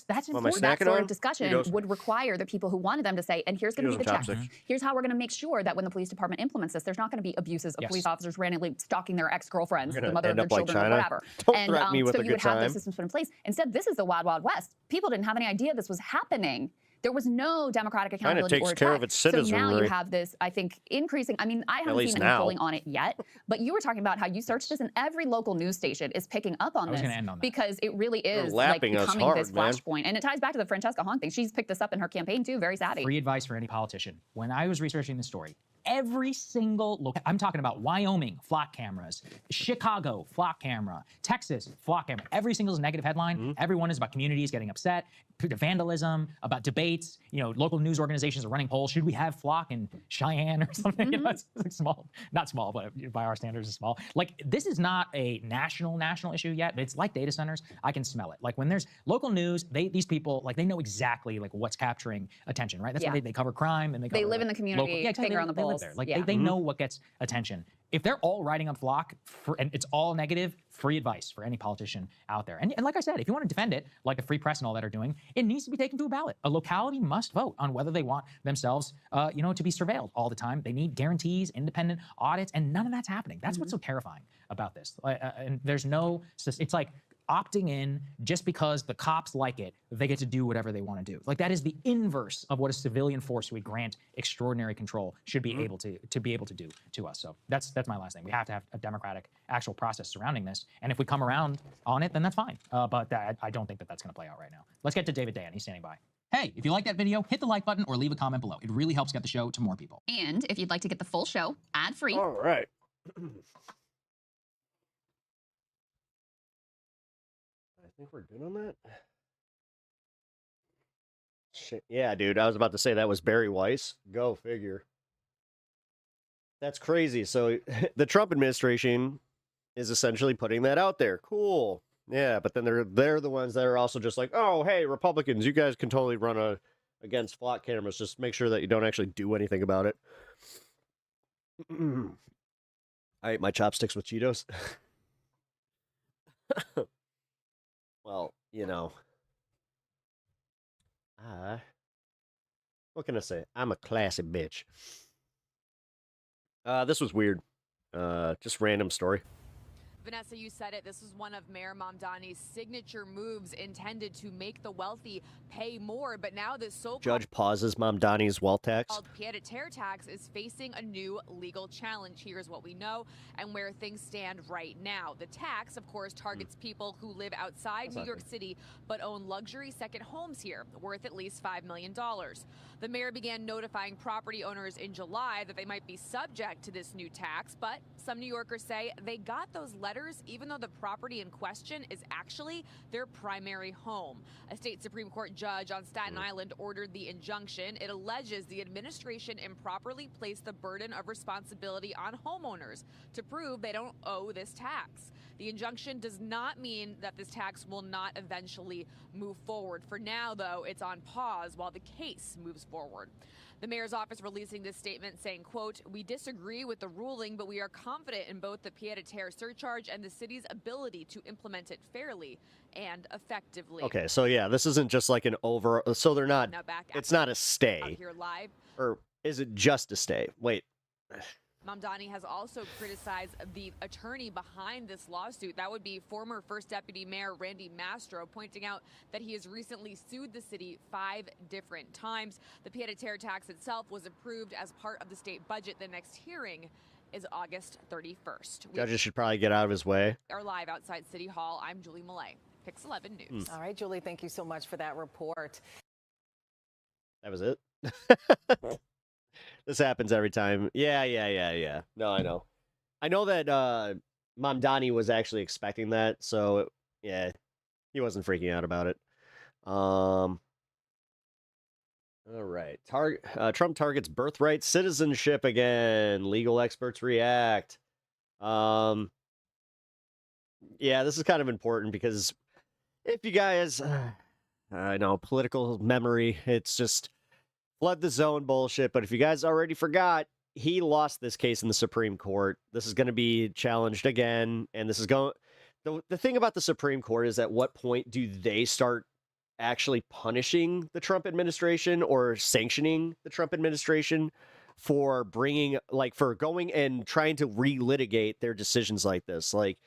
that's important. That sort of discussion would require the people who wanted them to say, and here's going to be the check. Here's how we're going to make sure that when the police department implements this, there's not going to be abuses of police officers randomly stalking their ex-girlfriends, the mother of their children, or whatever. Don't threaten me with so a you good would have time. those systems put in place. Instead, this is the wild, wild west. People didn't have any idea this was happening. There was no democratic accountability takes or care check. of its So now you citizenry. have this, I think, increasing. I mean, I haven't least seen any now. polling on it yet, but you were talking about how you searched this, and every local news station is picking up on I was this gonna end on that. because it really They're is like lapping us becoming hard, this man. flashpoint. And it ties back to the Francesca Hong thing. She's picked this up in her campaign too. Very savvy. Free advice for any politician. When I was researching the story, every single I'm talking about Wyoming, flock cameras, Chicago, flock camera, Texas, flock camera. Every single negative headline. Everyone is about communities getting upset, vandalism, about debates. Local news organizations are running polls. Should we have flock in Cheyenne or something? It's like small, not small, but by our standards, it's small. Like, this is not a national issue yet, but it's like data centers. I can smell it. Like, when there's local news, these people, like, they know exactly like what's capturing attention, right? That's why they cover crime and they live in the community, finger on the they live pulse. there. Like, they know what gets attention. If they're all writing on flock and it's all negative, free advice for any politician out there. And like I said, if you want to defend it, like the Free Press and all that are doing, it needs to be taken to a ballot. A locality must vote on whether they want themselves, to be surveilled all the time. They need guarantees, independent audits, and none of that's happening. That's what's so terrifying about this. And there's no, it's like opting in just because the cops like it, they get to do whatever they want to do. Like, that is the inverse of what a civilian force we grant extraordinary control should be able to be able to do to us. So that's my last thing. We have to have a democratic actual process surrounding this. And if we come around on it, then that's fine. But I don't think that's going to play out right now. Let's get to David Dan. He's standing by. Hey, if you like that video, hit the like button or leave a comment below. It really helps get the show to more people. And if you'd like to get the full show ad-free. All right. I think we're good on that. Shit. Yeah, dude, I was about to say that was Barry Weiss. Go figure. That's crazy. So the Trump administration is essentially putting that out there. Cool. Yeah, but then they're the ones that are also just like, oh, hey, Republicans, you guys can totally run against flock cameras. Just make sure that you don't actually do anything about it. I ate my chopsticks with Cheetos. Well, what can I say? I'm a classy bitch. This was weird. Just random story. Vanessa, you said it. This is one of Mayor Mamdani's signature moves intended to make the wealthy pay more. But now this so-called Judge pauses Mamdani's wealth tax. pied-à-terre tax is facing a new legal challenge. Here's what we know and where things stand right now. The tax, of course, targets people who live outside New York City but own luxury second homes here, worth at least $5 million. The mayor began notifying property owners in July that they might be subject to this new tax, but some New Yorkers say they got those letters even though the property in question is actually their primary home. A state Supreme Court judge on Staten Island ordered the injunction. It alleges the administration improperly placed the burden of responsibility on homeowners to prove they don't owe this tax. The injunction does not mean that this tax will not eventually move forward. For now, though, it's on pause while the case moves forward. The mayor's office releasing this statement saying, quote, "We disagree with the ruling, but we are confident in both the pied-à-terre surcharge and the city's ability to implement it fairly and effectively." Okay, so yeah, this isn't just like an over. So they're not. It's not a stay. Out here live. Or is it just a stay? Wait. Mamdani has also criticized the attorney behind this lawsuit. That would be former First Deputy Mayor Randy Mastro, pointing out that he has recently sued the city 5 different times. The pied-à-terre tax itself was approved as part of the state budget. The next hearing is August 31st. Judges should probably get out of his way. We are live outside City Hall. I'm Julie Millay, Pix 11 News. All right, Julie, thank you so much for that report. That was it. This happens every time. Yeah. No, I know. I know that Mamdani was actually expecting that, so yeah, he wasn't freaking out about it. All right. Trump targets birthright citizenship again. Legal experts react. Yeah, this is kind of important because if you guys, I know, political memory, it's just flood the zone bullshit. But if you guys already forgot, he lost this case in the Supreme Court. This is going to be challenged again, and this is going. the thing about the Supreme Court is, at what point do they start actually punishing the Trump administration or sanctioning the Trump administration for for going and trying to relitigate their decisions like this? Like,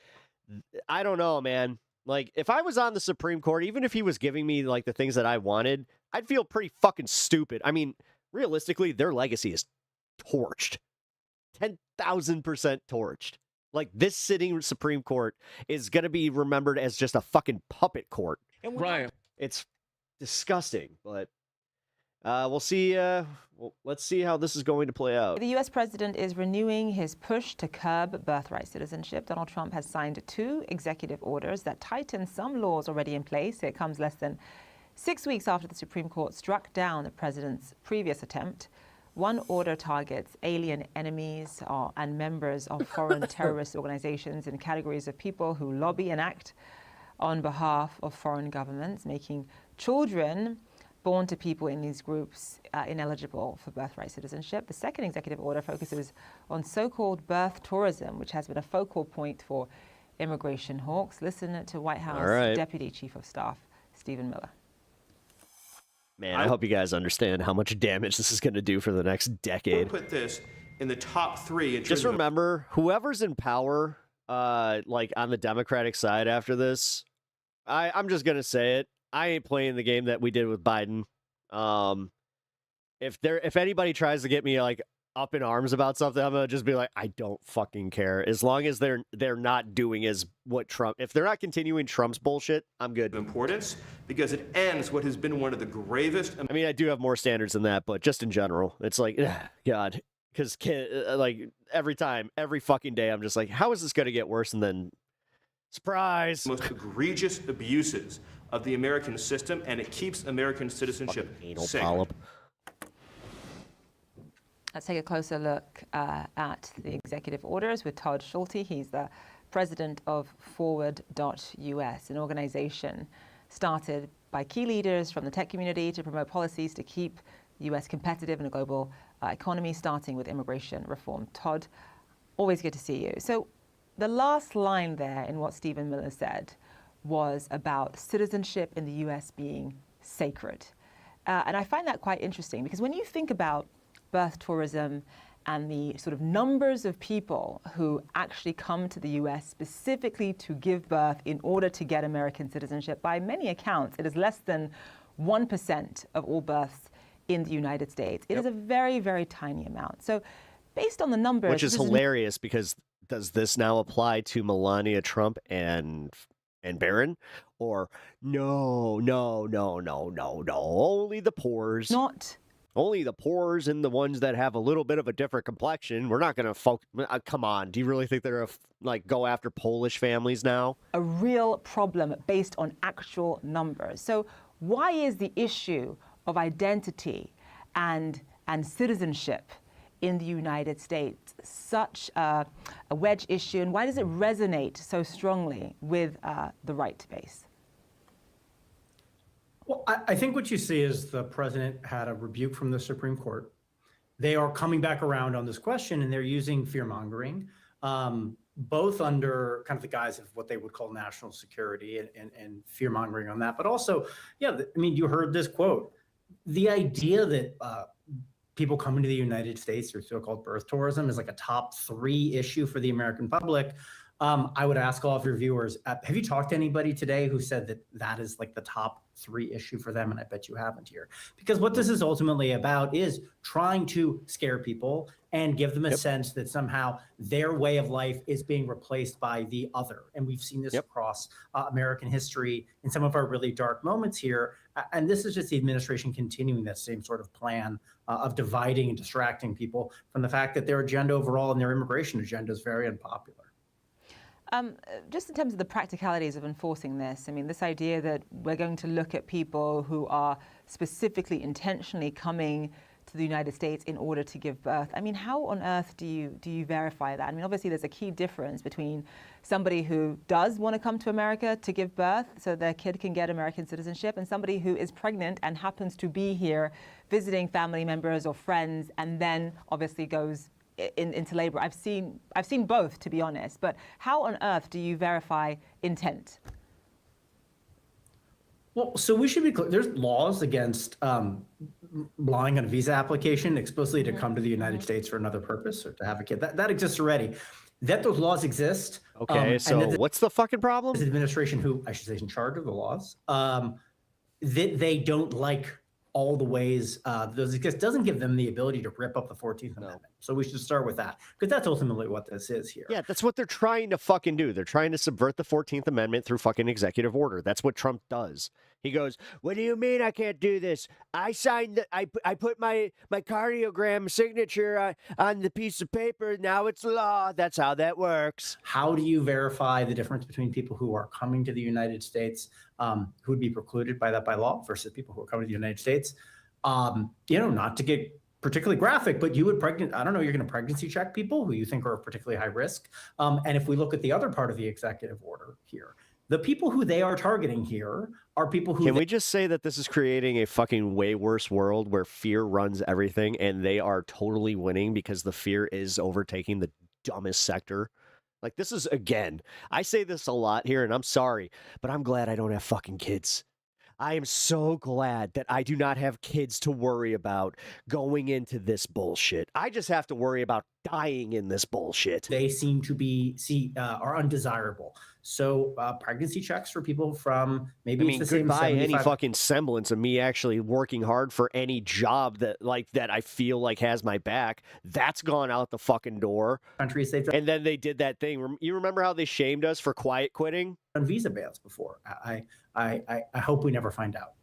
I don't know, man. Like, if I was on the Supreme Court, even if he was giving me like the things that I wanted, I'd feel pretty fucking stupid. I mean, realistically, their legacy is torched. 10,000% torched. Like, this sitting Supreme Court is going to be remembered as just a fucking puppet court. Right. It's disgusting, but we'll see. Let's see how this is going to play out. The U.S. president is renewing his push to curb birthright citizenship. Donald Trump has signed 2 executive orders that tighten some laws already in place. It comes less than 6 weeks after the Supreme Court struck down the president's previous attempt. One order targets alien enemies and members of foreign terrorist organizations in categories of people who lobby and act on behalf of foreign governments, making children born to people in these groups ineligible for birthright citizenship. The second executive order focuses on so-called birth tourism, which has been a focal point for immigration hawks. Listen to White House Deputy Chief of Staff Stephen Miller. Man, I hope you guys understand how much damage this is going to do for the next decade. Put this in the top 3. Just remember, whoever's in power, like on the Democratic side after this, I'm just going to say it. I ain't playing the game that we did with Biden. If anybody tries to get me like up in arms about something, I'm gonna just be like, I don't fucking care. As long as they're not doing as what Trump, if they're not continuing Trump's bullshit, I'm good. Importance, because it ends what has been one of the gravest. I mean, I do have more standards than that, but just in general, it's like, God, because like every fucking day, I'm just like, how is this gonna get worse? And then, surprise, most egregious abuses of the American system, and it keeps American citizenship safe. Let's take a closer look at the executive orders with Todd Schulte. He's the president of Forward.us, an organization started by key leaders from the tech community to promote policies to keep the U.S. competitive in a global economy, starting with immigration reform. Todd, always good to see you. So the last line there in what Stephen Miller said was about citizenship in the U.S. being sacred. And I find that quite interesting, because when you think about birth tourism and the sort of numbers of people who actually come to the U.S. specifically to give birth in order to get American citizenship, by many accounts, it is less than 1% of all births in the United States. It is a very, very tiny amount. So based on the numbers... Which is hilarious, because does this now apply to Melania Trump and Barron? Or no, only the poors. Only the poors and the ones that have a little bit of a different complexion. We're not going to come on. Do you really think they're going to go after Polish families now? A real problem based on actual numbers. So why is the issue of identity and citizenship in the United States such a wedge issue, and why does it resonate so strongly with the right base? Well, I think what you see is the president had a rebuke from the Supreme Court. They are coming back around on this question, and they're using fear-mongering, both under kind of the guise of what they would call national security and fear-mongering on that. But also, I mean, you heard this quote. The idea that people coming to the United States through so-called birth tourism is like a top 3 issue for the American public. I would ask all of your viewers, have you talked to anybody today who said that that is like the top 3 issue for them? And I bet you haven't here. Because what this is ultimately about is trying to scare people and give them a sense that somehow their way of life is being replaced by the other. And we've seen this across American history in some of our really dark moments here. And this is just the administration continuing that same sort of plan of dividing and distracting people from the fact that their agenda overall and their immigration agenda is very unpopular. Just in terms of the practicalities of enforcing this, I mean, this idea that we're going to look at people who are specifically, intentionally coming to the United States in order to give birth. I mean, how on earth do you verify that? I mean, obviously, there's a key difference between somebody who does want to come to America to give birth so their kid can get American citizenship, and somebody who is pregnant and happens to be here visiting family members or friends and then obviously goes into labor. I've seen both, to be honest. But how on earth do you verify intent? Well, so we should be clear. There's laws against lying on a visa application explicitly to come to the United States for another purpose or to have a kid. That exists already. That those laws exist. Okay, so what's the fucking problem? The administration, who I should say is in charge of the laws, they don't like all the ways those exist, doesn't give them the ability to rip up the 14th Amendment. So we should start with that, because that's ultimately what this is here. Yeah, that's what they're trying to fucking do. They're trying to subvert the 14th Amendment through fucking executive order. That's what Trump does. He goes, what do you mean I can't do this? I signed, I put my cardiogram signature on the piece of paper. Now it's law. That's how that works. How do you verify the difference between people who are coming to the United States, who would be precluded by that by law, versus people who are coming to the United States? Not to get particularly graphic, but you would I don't know, you're going to pregnancy check people who you think are particularly high risk. And if we look at the other part of the executive order here, the people who they are targeting here are people who... Can we just say that this is creating a fucking way worse world where fear runs everything, and they are totally winning because the fear is overtaking the dumbest sector? Like, this is, again, I say this a lot here, and I'm sorry, but I'm glad I don't have fucking kids. I am so glad that I do not have kids to worry about going into this bullshit. I just have to worry about dying in this bullshit. They seem to are undesirable. So pregnancy checks for people from maybe it's the same goodbye any fucking semblance of me actually working hard for any job that I feel like has my back. That's gone out the fucking door. Countries they've done. And then they did that thing. You remember how they shamed us for quiet quitting? On visa bans before. I hope we never find out.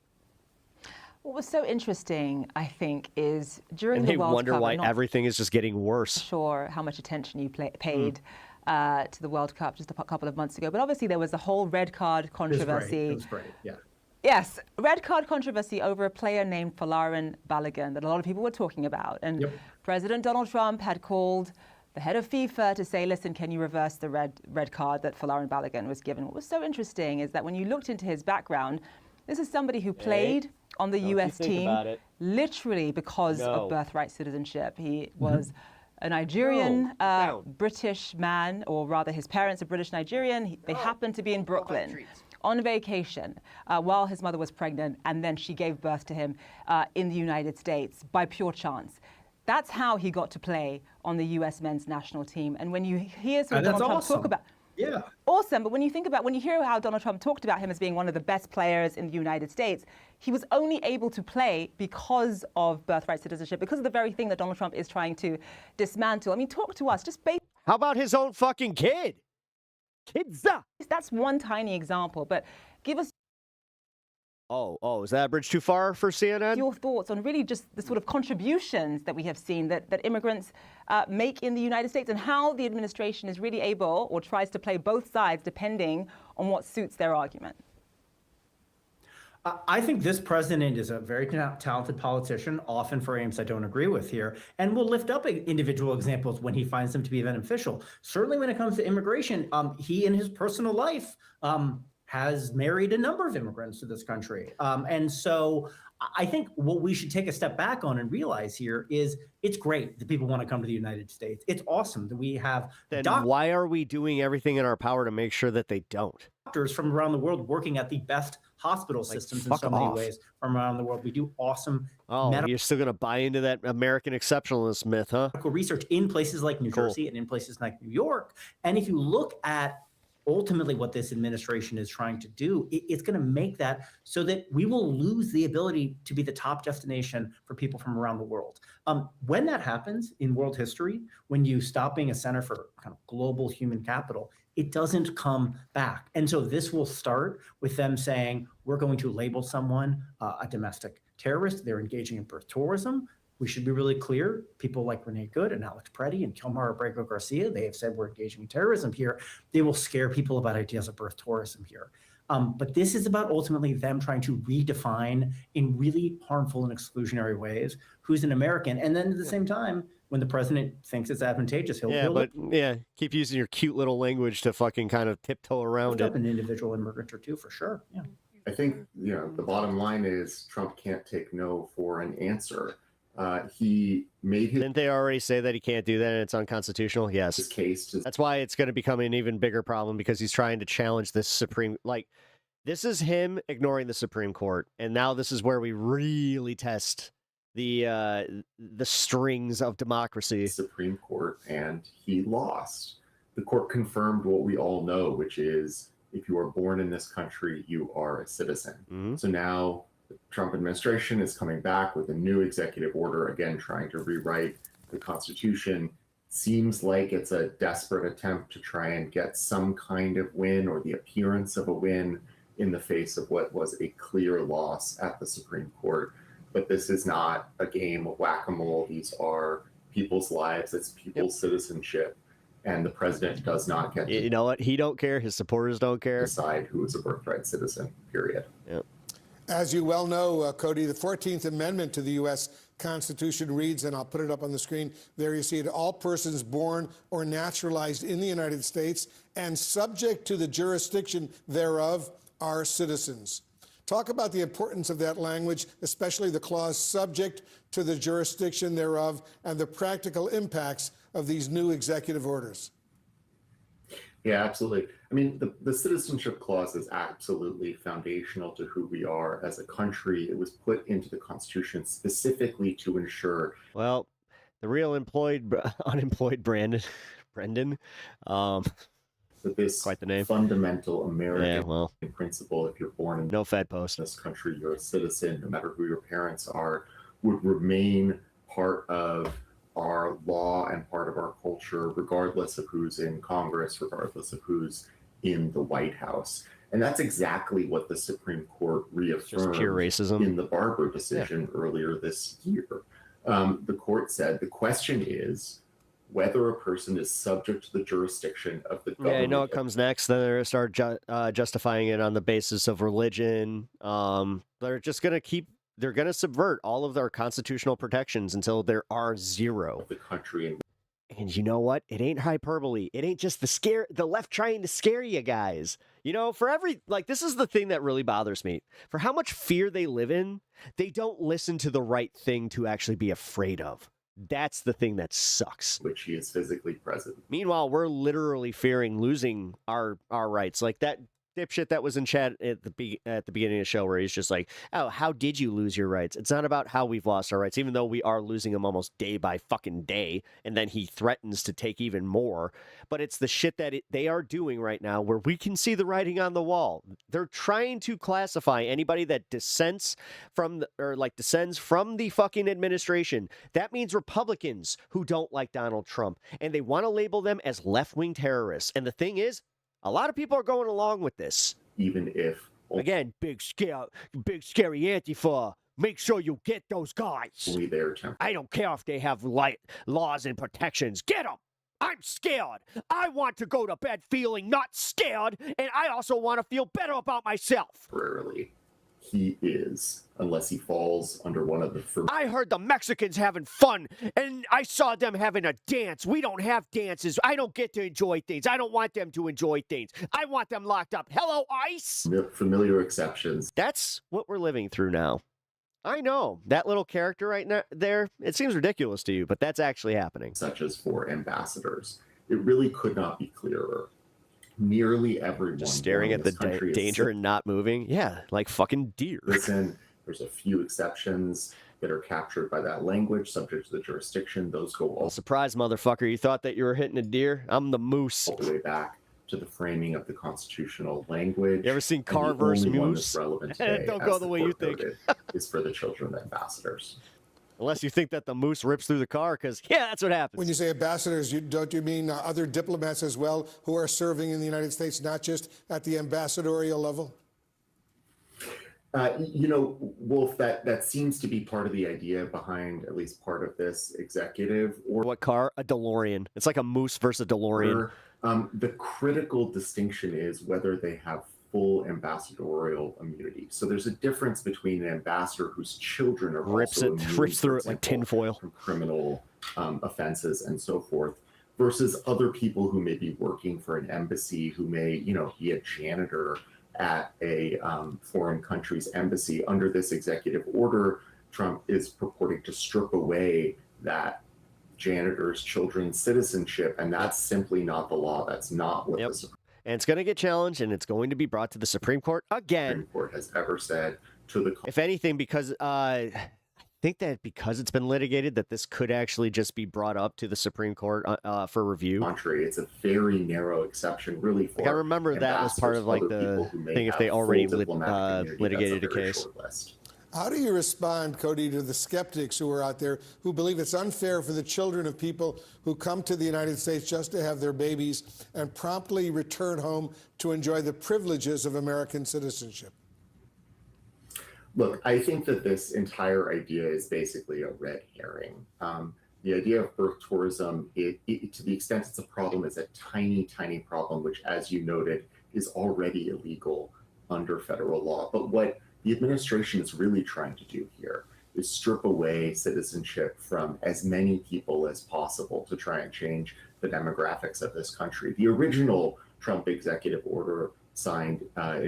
What was so interesting, I think, is during the World Cup... And they wonder why everything is just getting worse. Sure how much attention you paid to the World Cup just a couple of months ago. But obviously there was the whole red card controversy. It was great, yeah. Yes, red card controversy over a player named Folarin Balogun that a lot of people were talking about. And President Donald Trump had called the head of FIFA to say, listen, can you reverse the red card that Folarin Balogun was given? What was so interesting is that when you looked into his background, this is somebody who played on the U.S. team literally because of birthright citizenship. He was a Nigerian British man, or rather his parents are British Nigerian. They happened to be in Brooklyn on vacation while his mother was pregnant, and then she gave birth to him in the United States by pure chance. That's how he got to play on the U.S. men's national team. And when you hear Donald Trump talk about... Yeah. Awesome. But when you hear how Donald Trump talked about him as being one of the best players in the United States, he was only able to play because of birthright citizenship, because of the very thing that Donald Trump is trying to dismantle. I mean, talk to us. How about his own fucking kid? Kids. That's one tiny example, but give us... Oh, is that a bridge too far for CNN? Your thoughts on really just the sort of contributions that we have seen that immigrants make in the United States, and how the administration is really able or tries to play both sides depending on what suits their argument. I think this president is a very talented politician, often for aims I don't agree with here, and will lift up individual examples when he finds them to be beneficial. Certainly when it comes to immigration, he in his personal life has married a number of immigrants to this country. And so I think what we should take a step back on and realize here is it's great that people want to come to the United States. It's awesome that we have why are we doing everything in our power to make sure that they don't? Doctors from around the world working at the best hospital systems in so many ways from around the world. We do awesome you're still going to buy into that American exceptionalist myth, huh? Medical research in places like New Jersey and in places like New York. And if you look at ultimately what this administration is trying to do, it's going to make that so that we will lose the ability to be the top destination for people from around the world. When that happens in world history, when you stop being a center for kind of global human capital, it doesn't come back. And so this will start with them saying, we're going to label someone a domestic terrorist. They're engaging in birth tourism. We should be really clear. People like Renee Good and Alex Preddy and Kilmar Abrego Garcia, they have said we're engaging in terrorism here. They will scare people about ideas of birth tourism here. But this is about ultimately them trying to redefine in really harmful and exclusionary ways who's an American. And then at the same time, when the president thinks it's advantageous, he'll keep using your cute little language to fucking kind of tiptoe around it. An individual immigrant or two for sure. Yeah. I think the bottom line is Trump can't take no for an answer. He made his... Didn't they already say that he can't do that and it's unconstitutional? Yes. His case to... That's why it's going to become an even bigger problem, because he's trying to challenge this Supreme... Like, this is him ignoring the Supreme Court, and now this is where we really test the strings of democracy. Supreme Court, and he lost. The court confirmed what we all know, which is if you are born in this country, you are a citizen. Mm-hmm. So now the Trump administration is coming back with a new executive order, again, trying to rewrite the Constitution. Seems like it's a desperate attempt to try and get some kind of win or the appearance of a win in the face of what was a clear loss at the Supreme Court. But this is not a game of whack-a-mole. These are people's lives. It's people's citizenship. And the president does not get to... You know what? He don't care. His supporters don't care. ...decide who is a birthright citizen, period. Yep. As you well know, Cody, the 14th Amendment to the U.S. Constitution reads, and I'll put it up on the screen, there you see it, all persons born or naturalized in the United States and subject to the jurisdiction thereof are citizens. Talk about the importance of that language, especially the clause subject to the jurisdiction thereof, and the practical impacts of these new executive orders. Yeah, absolutely. I mean, the citizenship clause is absolutely foundational to who we are as a country. It was put into the Constitution specifically to ensure... Well, the real unemployed Brendan, that this quite the name. Fundamental American principle, if you're born in no Fed post this country, you're a citizen, no matter who your parents are, would remain part of our law and part of our culture, regardless of who's in Congress, regardless of who's in the White House. And that's exactly what the Supreme Court reaffirmed just pure racism in the Barber decision earlier this year. The court said the question is whether a person is subject to the jurisdiction of the government. Yeah, I know it comes next. Then they're going to start justifying it on the basis of religion. They're just going to they're going to subvert all of their constitutional protections until there are zero. Of the country. And you know what? It ain't hyperbole. It ain't just the left trying to scare you guys. You know, this is the thing that really bothers me. For how much fear they live in, they don't listen to the right thing to actually be afraid of. That's the thing that sucks. Which he is physically present. Meanwhile, we're literally fearing losing our rights. Like that dipshit that was in chat at the beginning of the show where he's just like, oh, how did you lose your rights? It's not about how we've lost our rights, even though we are losing them almost day by fucking day. And then he threatens to take even more. But it's the shit that they are doing right now where we can see the writing on the wall. They're trying to classify anybody that descends from the fucking administration. That means Republicans who don't like Donald Trump. And they want to label them as left-wing terrorists. And the thing is, a lot of people are going along with this. Even if... Again, big scary Antifa. Make sure you get those guys. I don't care if they have laws and protections. Get them. I'm scared. I want to go to bed feeling not scared, and I also want to feel better about myself. Rarely. He is, unless he falls under one of the first. I heard the Mexicans having fun, and I saw them having a dance. We don't have dances. I don't get to enjoy things. I don't want them to enjoy things. I want them locked up. Hello, ICE? Familiar exceptions. That's what we're living through now. I know. That little character right now, there, it seems ridiculous to you, but that's actually happening. Such as for ambassadors. It really could not be clearer. Nearly everyone just staring at the danger and not moving. Yeah, like fucking deer. Listen, there's a few exceptions that are captured by that language, subject to the jurisdiction. Those go all... Surprise, motherfucker. You thought that you were hitting a deer? I'm the moose. All the way back to the framing of the constitutional language. You ever seen Car vs. Moose? Relevant today, don't go the way you think. Is for the children of ambassadors. Unless you think that the moose rips through the car, because, yeah, that's what happens. When you say ambassadors, don't you mean other diplomats as well who are serving in the United States, not just at the ambassadorial level? You know, Wolf, that seems to be part of the idea behind at least part of this executive. Or what car? A DeLorean. It's like a moose versus a DeLorean. The critical distinction is whether they have full ambassadorial immunity. So there's a difference between an ambassador whose children are rips through it like tinfoil from criminal offenses and so forth, versus other people who may be working for an embassy, who may, be a janitor at a foreign country's embassy. Under this executive order, Trump is purporting to strip away that janitor's children's citizenship, and that's simply not the law. That's not what the Supreme And it's going to get challenged, and it's going to be brought to the Supreme Court again. Court has ever said to the. If anything, because I think that because it's been litigated, that this could actually just be brought up to the Supreme Court for review. Contrary, it's a very narrow exception, really. For I remember that was part of like the thing if they already litigated a case. How do you respond, Cody, to the skeptics who are out there who believe it's unfair for the children of people who come to the United States just to have their babies and promptly return home to enjoy the privileges of American citizenship? Look, I think that this entire idea is basically a red herring. The idea of birth tourism, to the extent it's a problem, is a tiny, tiny problem, which, as you noted, is already illegal under federal law. But what the administration is really trying to do here is strip away citizenship from as many people as possible to try and change the demographics of this country. The original Trump executive order signed at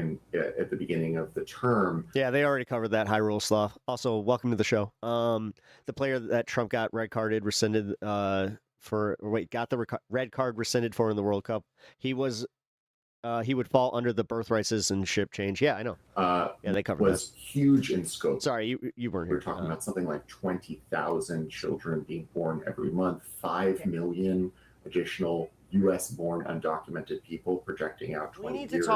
the beginning of the term. Yeah, they already covered that high rule stuff. Also, welcome to the show. The player that Trump got red carded, rescinded got the red card rescinded for in the World Cup. He would fall under the birthright citizenship change. Yeah, I know. Yeah, they covered was that. Huge in scope. Sorry, you weren't here. We're talking about something like 20,000 children being born every month, 5 million additional U.S.-born undocumented people, projecting out 20 years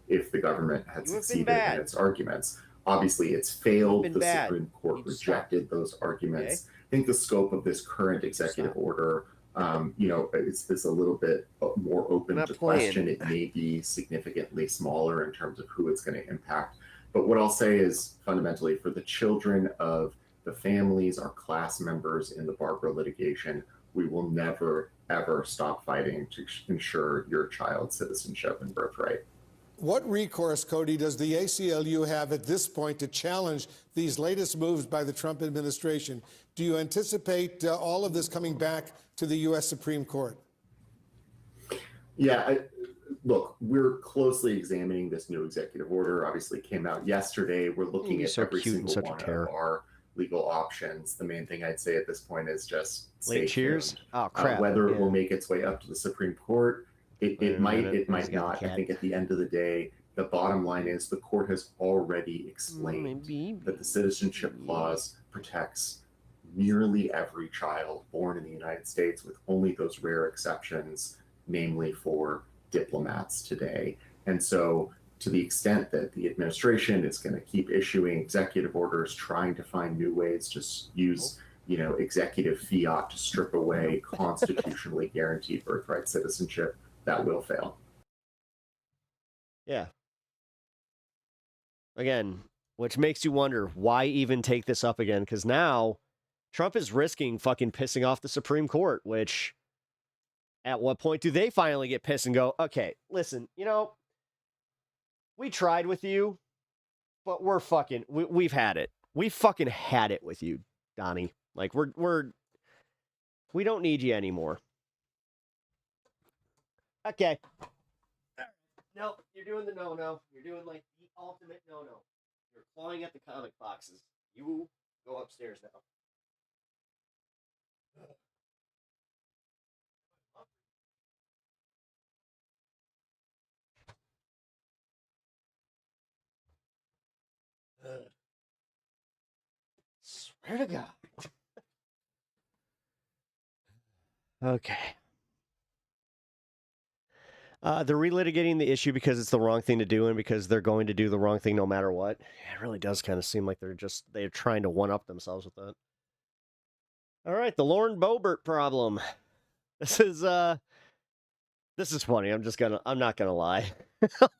if the government had succeeded in its arguments. Obviously, it's failed. The Supreme Court rejected those arguments. I think the scope of this current executive order, it's a little bit more open to question. It may be significantly smaller in terms of who it's going to impact. But what I'll say is fundamentally for the children of the families, our class members in the Barbara litigation, we will never, ever stop fighting to ensure your child's citizenship and birthright. What recourse, Cody, does the ACLU have at this point to challenge these latest moves by the Trump administration? Do you anticipate all of this coming back to the U.S. Supreme Court? Yeah, look, we're closely examining this new executive order. Obviously, it came out yesterday. We're looking at every single one of our legal options. The main thing I'd say at this point is just late cheers. Oh crap! Whether it will make its way up to the Supreme Court, it might not. I think at the end of the day, the bottom line is the court has already explained that the citizenship clause protects nearly every child born in the United States, with only those rare exceptions, namely for diplomats today. And so, to the extent that the administration is going to keep issuing executive orders, trying to find new ways to use, executive fiat to strip away constitutionally guaranteed birthright citizenship, that will fail. Yeah. Again, which makes you wonder why even take this up again? Because now Trump is risking fucking pissing off the Supreme Court, which at what point do they finally get pissed and go, okay, listen, we tried with you, but we've had it. We fucking had it with you, Donnie. Like we don't need you anymore. Okay. No, you're doing the no-no. You're doing like the ultimate no-no. You're clawing at the comic boxes. You go upstairs now. Swear to God. Okay. They're relitigating the issue because it's the wrong thing to do and because they're going to do the wrong thing no matter what. It really does kind of seem like they're trying to one-up themselves with that. All right, the Lauren Boebert problem. This is funny. I'm not gonna lie.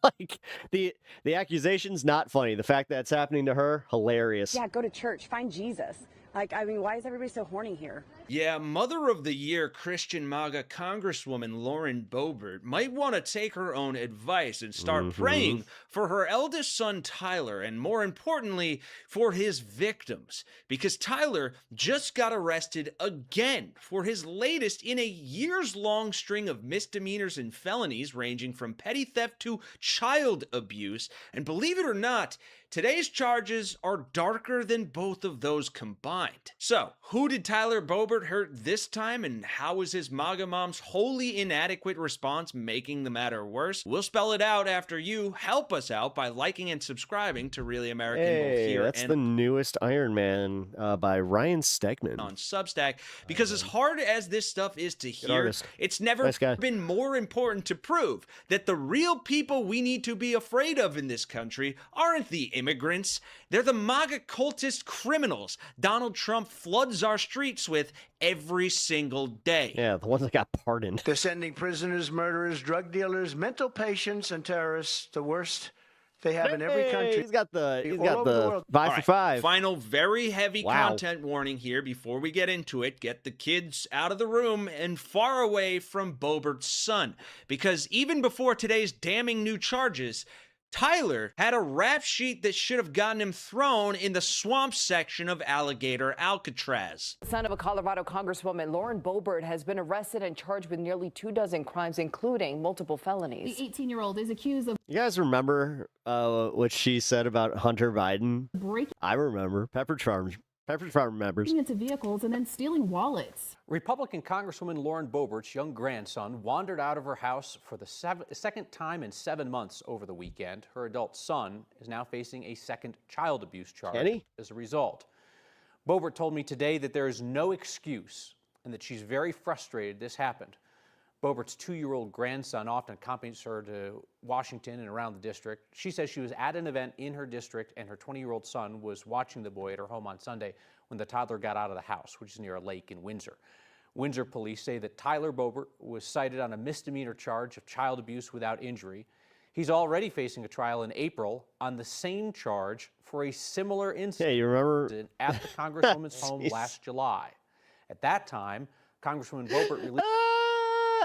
Like the accusation's not funny. The fact that it's happening to her, hilarious. Yeah, go to church, find Jesus. Like, I mean, why is everybody so horny here? Yeah, Mother of the Year Christian MAGA Congresswoman Lauren Boebert might want to take her own advice and start praying for her eldest son Tyler, and more importantly, for his victims. Because Tyler just got arrested again for his latest in a years-long string of misdemeanors and felonies ranging from petty theft to child abuse. And believe it or not, today's charges are darker than both of those combined. So, who did Tyler Boebert hurt this time, and how is his MAGA mom's wholly inadequate response making the matter worse? We'll spell it out after you help us out by liking and subscribing to Really American both here that's and the newest Iron Man by Ryan Stegman on Substack. Because as hard as this stuff is to hear, it's never been more important to prove that the real people we need to be afraid of in this country aren't the immigrants. They're the MAGA cultist criminals Donald Trump floods our streets with every single day. Yeah, the ones that got pardoned. They're sending prisoners, murderers, drug dealers, mental patients, and terrorists, the worst they have in every country. He's got the 5 for 5. Final very heavy content warning here before we get into it. Get the kids out of the room and far away from Boebert's son. Because even before today's damning new charges, Tyler had a rap sheet that should have gotten him thrown in the swamp section of Alligator Alcatraz. Son of a Colorado Congresswoman, Lauren Boebert has been arrested and charged with nearly 24 crimes, including multiple felonies. The 18-year-old is accused of You guys remember what she said about Hunter Biden? I remember. Pepper Farm remembers. breaking into vehicles and then stealing wallets. Republican Congresswoman Lauren Boebert's young grandson wandered out of her house for the second time in 7 months over the weekend. Her adult son is now facing a second child abuse charge as a result. Boebert told me today that there is no excuse and that she's very frustrated this happened. Boebert's 2-year-old grandson often accompanies her to Washington and around the district. She says she was at an event in her district and her 20-year-old son was watching the boy at her home on Sunday when the toddler got out of the house, which is near a lake in Windsor. Windsor police say that Tyler Boebert was cited on a misdemeanor charge of child abuse without injury. He's already facing a trial in April on the same charge for a similar incident you remember at the Congresswoman's home last July. At that time, Congresswoman Boebert released...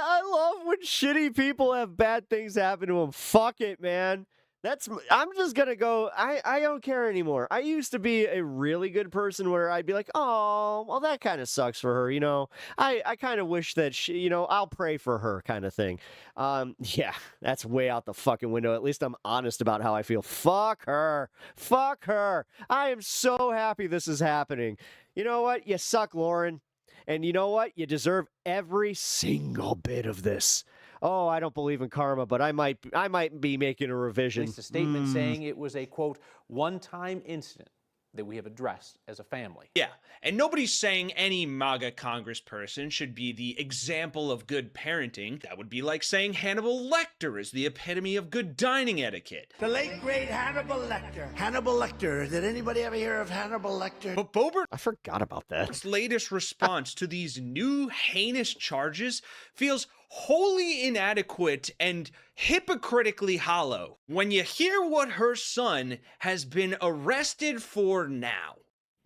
I love when shitty people have bad things happen to them. Fuck it, man. I'm just gonna go, I don't care anymore. I used to be a really good person where I'd be like, oh, well, that kind of sucks for her, you know. I kind of wish that she, you know, I'll pray for her kind of thing. Yeah, that's way out the fucking window. At least I'm honest about how I feel. Fuck her. Fuck her. I am so happy this is happening. You know what? You suck, Lauren. And you know what? You deserve every single bit of this. Oh, I don't believe in karma, but I might be making a revision. Released a statement saying it was a, quote, one-time incident that we have addressed as a family. Yeah, and nobody's saying any MAGA congressperson should be the example of good parenting. That would be like saying Hannibal Lecter is the epitome of good dining etiquette. The late, great Hannibal Lecter. Hannibal Lecter. Did anybody ever hear of Hannibal Lecter? But Boebert, I forgot about that. His latest response to these new heinous charges feels wholly inadequate and hypocritically hollow when you hear what her son has been arrested for now.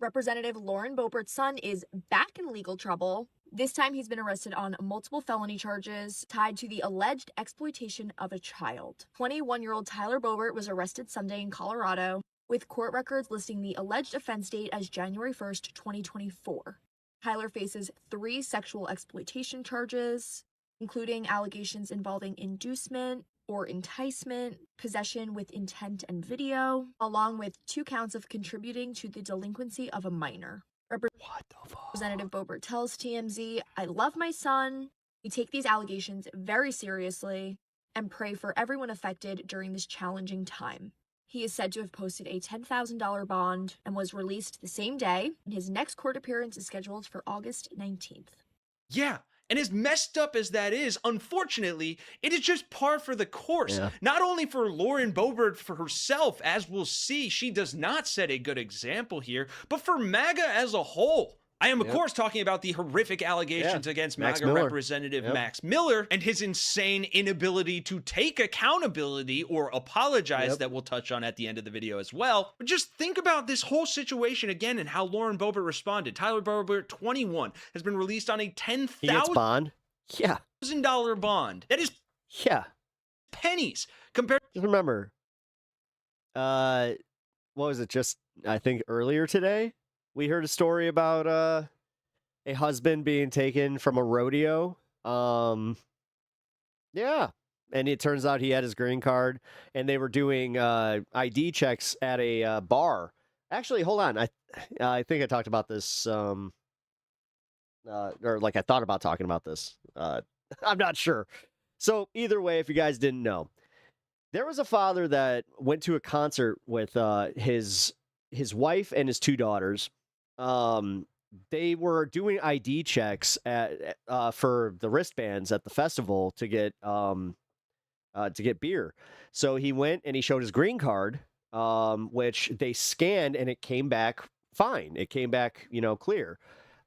Representative Lauren Boebert's son is back in legal trouble. This time he's been arrested on multiple felony charges tied to the alleged exploitation of a child. 21-year-old Tyler Boebert was arrested Sunday in Colorado, with court records listing the alleged offense date as January 1st, 2024. Tyler faces 3 sexual exploitation charges, including allegations involving inducement or enticement, possession with intent and video, along with 2 counts of contributing to the delinquency of a minor. Representative Boebert tells TMZ, "I love my son. We take these allegations very seriously and pray for everyone affected during this challenging time." He is said to have posted a $10,000 bond and was released the same day, and his next court appearance is scheduled for August 19th. Yeah. And as messed up as that is, unfortunately, it is just par for the course. Yeah. Not only for Lauren Boebert for herself, as we'll see, she does not set a good example here, but for MAGA as a whole. I am, of course, talking about the horrific allegations against MAGA Representative Max Miller and his insane inability to take accountability or apologize that we'll touch on at the end of the video as well. But just think about this whole situation again and how Lauren Boebert responded. Tyler Boebert, 21, has been released on a $10,000 bond. Yeah. Bond. That is pennies compared. Just remember, what was it? Just I think earlier today, we heard a story about a husband being taken from a rodeo. Yeah, and it turns out he had his green card, and they were doing ID checks at a bar. Actually, hold on, I think I talked about this, or like I thought about talking about this. I'm not sure. So either way, if you guys didn't know, there was a father that went to a concert with his wife and his 2 daughters. They were doing ID checks for the wristbands at the festival to get beer. So he went and he showed his green card, which they scanned, and it came back fine. It came back, clear.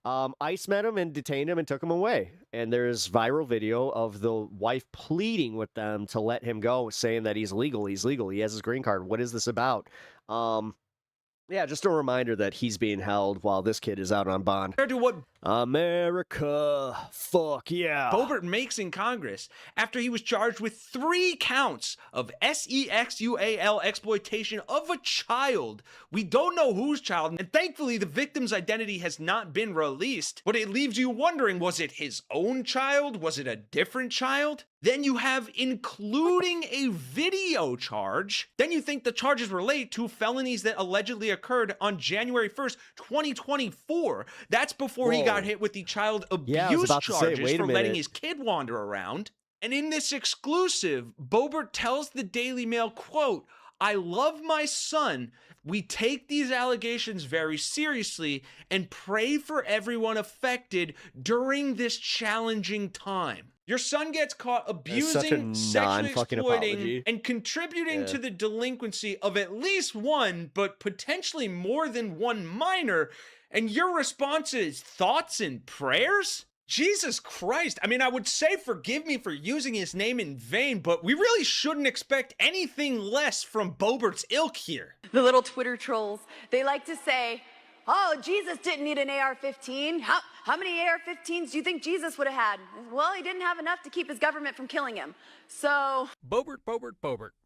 ICE met him and detained him and took him away. And there's viral video of the wife pleading with them to let him go, saying that he's legal. He's legal. He has his green card. What is this about? Yeah, just a reminder that he's being held while this kid is out on bond. Compared to what America, fuck yeah, Boebert makes in Congress after he was charged with 3 counts of sexual exploitation of a child. We don't know whose child, and thankfully the victim's identity has not been released. But it leaves you wondering, was it his own child? Was it a different child? Then you have including a video charge. Then you think the charges relate to felonies that allegedly occurred on January 1st, 2024. That's before he got hit with the child abuse charges for letting his kid wander around. And in this exclusive, Boebert tells the Daily Mail, quote, "I love my son. We take these allegations very seriously and pray for everyone affected during this challenging time." Your son gets caught abusing, sexually exploiting, and contributing to the delinquency of at least one, but potentially more than one minor, and your response is thoughts and prayers? Jesus Christ. I mean, I would say forgive me for using his name in vain, but we really shouldn't expect anything less from Boebert's ilk here. The little Twitter trolls, they like to say, oh, Jesus didn't need an AR-15. How many AR-15s do you think Jesus would have had? Well, he didn't have enough to keep his government from killing him. So... Boebert.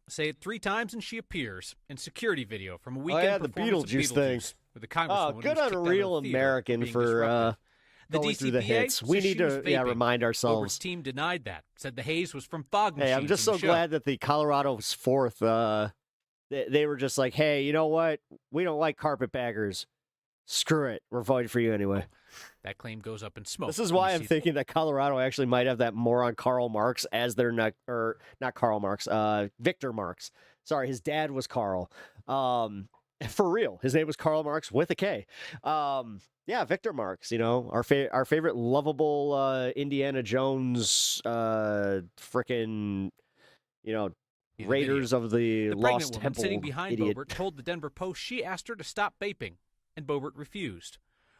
Say it 3 times and she appears in security video from a weekend the performance Beetlejuice of thing. With the congresswoman good on a real American for going through the hits. We need to remind ourselves. Boebert's team denied that. Said the haze was from fog machines. Hey, I'm just so glad that the Colorado's 4th, they were just like, hey, you know what? We don't like carpetbaggers. Screw it. We're voting for you anyway. That claim goes up in smoke. This is why I'm thinking that Colorado actually might have that moron Karl Marx as their not Karl Marx, Victor Marx. Sorry, his dad was Karl. For real, his name was Karl Marx with a K. Yeah, Victor Marx. Our favorite lovable Indiana Jones, frickin', Raiders of the Lost Temple. Temple. Sitting behind idiot. Boebert told the Denver Post she asked her to stop vaping, and Boebert refused.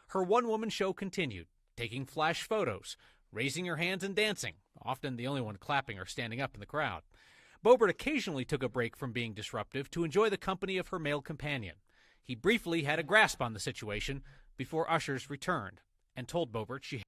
Her one-woman show continued, taking flash photos, raising her hands and dancing, often the only one clapping or standing up in the crowd. Boebert occasionally took a break from being disruptive to enjoy the company of her male companion. He briefly had a grasp on the situation before ushers returned and told Boebert she